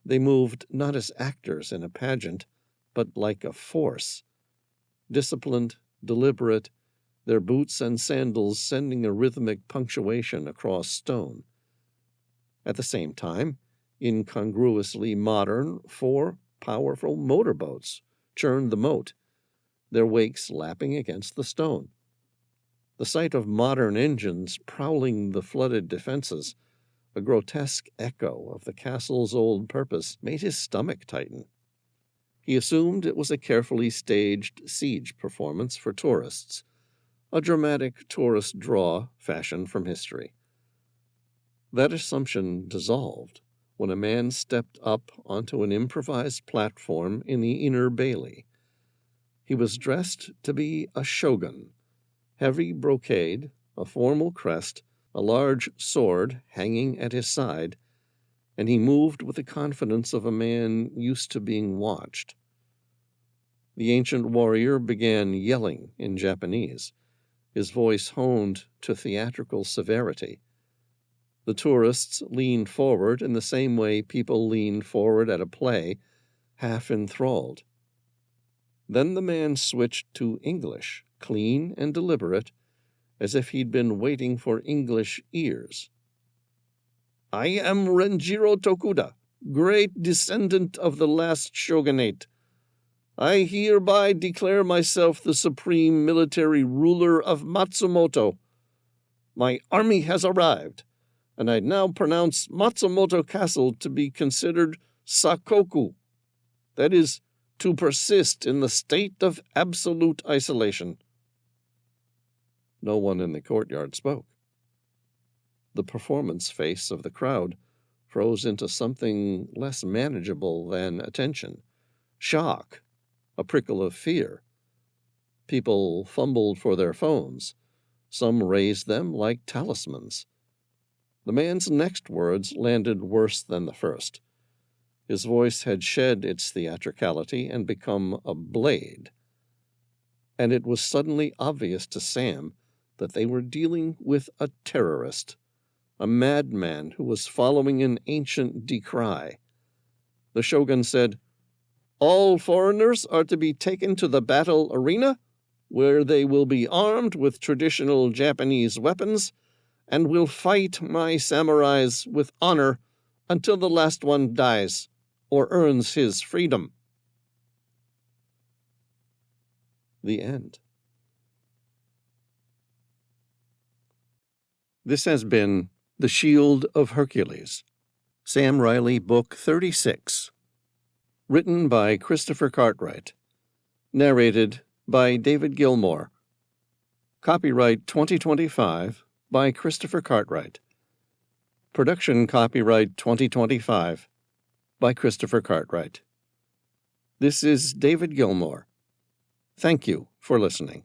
They moved not as actors in a pageant, but like a force, disciplined, deliberate, their boots and sandals sending a rhythmic punctuation across stone. At the same time, incongruously modern, 4 powerful motorboats churned the moat, their wakes lapping against the stone. The sight of modern engines prowling the flooded defenses, a grotesque echo of the castle's old purpose, made his stomach tighten. He assumed it was a carefully staged siege performance for tourists, a dramatic tourist draw fashioned from history. That assumption dissolved when a man stepped up onto an improvised platform in the inner bailey. He was dressed to be a shogun, heavy brocade, a formal crest, a large sword hanging at his side, and he moved with the confidence of a man used to being watched. The ancient warrior began yelling in Japanese, his voice honed to theatrical severity. The tourists leaned forward in the same way people leaned forward at a play, half enthralled. Then the man switched to English, clean and deliberate, as if he'd been waiting for English ears. I am Renjiro Tokuda, great descendant of the last shogunate. I hereby declare myself the supreme military ruler of Matsumoto. My army has arrived, and I now pronounce Matsumoto Castle to be considered sakoku, that is, to persist in the state of absolute isolation. No one in the courtyard spoke. The performance face of the crowd froze into something less manageable than attention. Shock, a prickle of fear. People fumbled for their phones. Some raised them like talismans. The man's next words landed worse than the first. His voice had shed its theatricality and become a blade. And it was suddenly obvious to Sam that they were dealing with a terrorist, a madman who was following an ancient decree. The shogun said, "All foreigners are to be taken to the battle arena, where they will be armed with traditional Japanese weapons and will fight my samurais with honor until the last one dies or earns his freedom." The end. This has been The Shield of Hercules, Sam Reilly, Book 36, written by Christopher Cartwright, narrated by David Gilmore, copyright 2025 by Christopher Cartwright, production copyright 2025 by Christopher Cartwright. This is David Gilmore. Thank you for listening.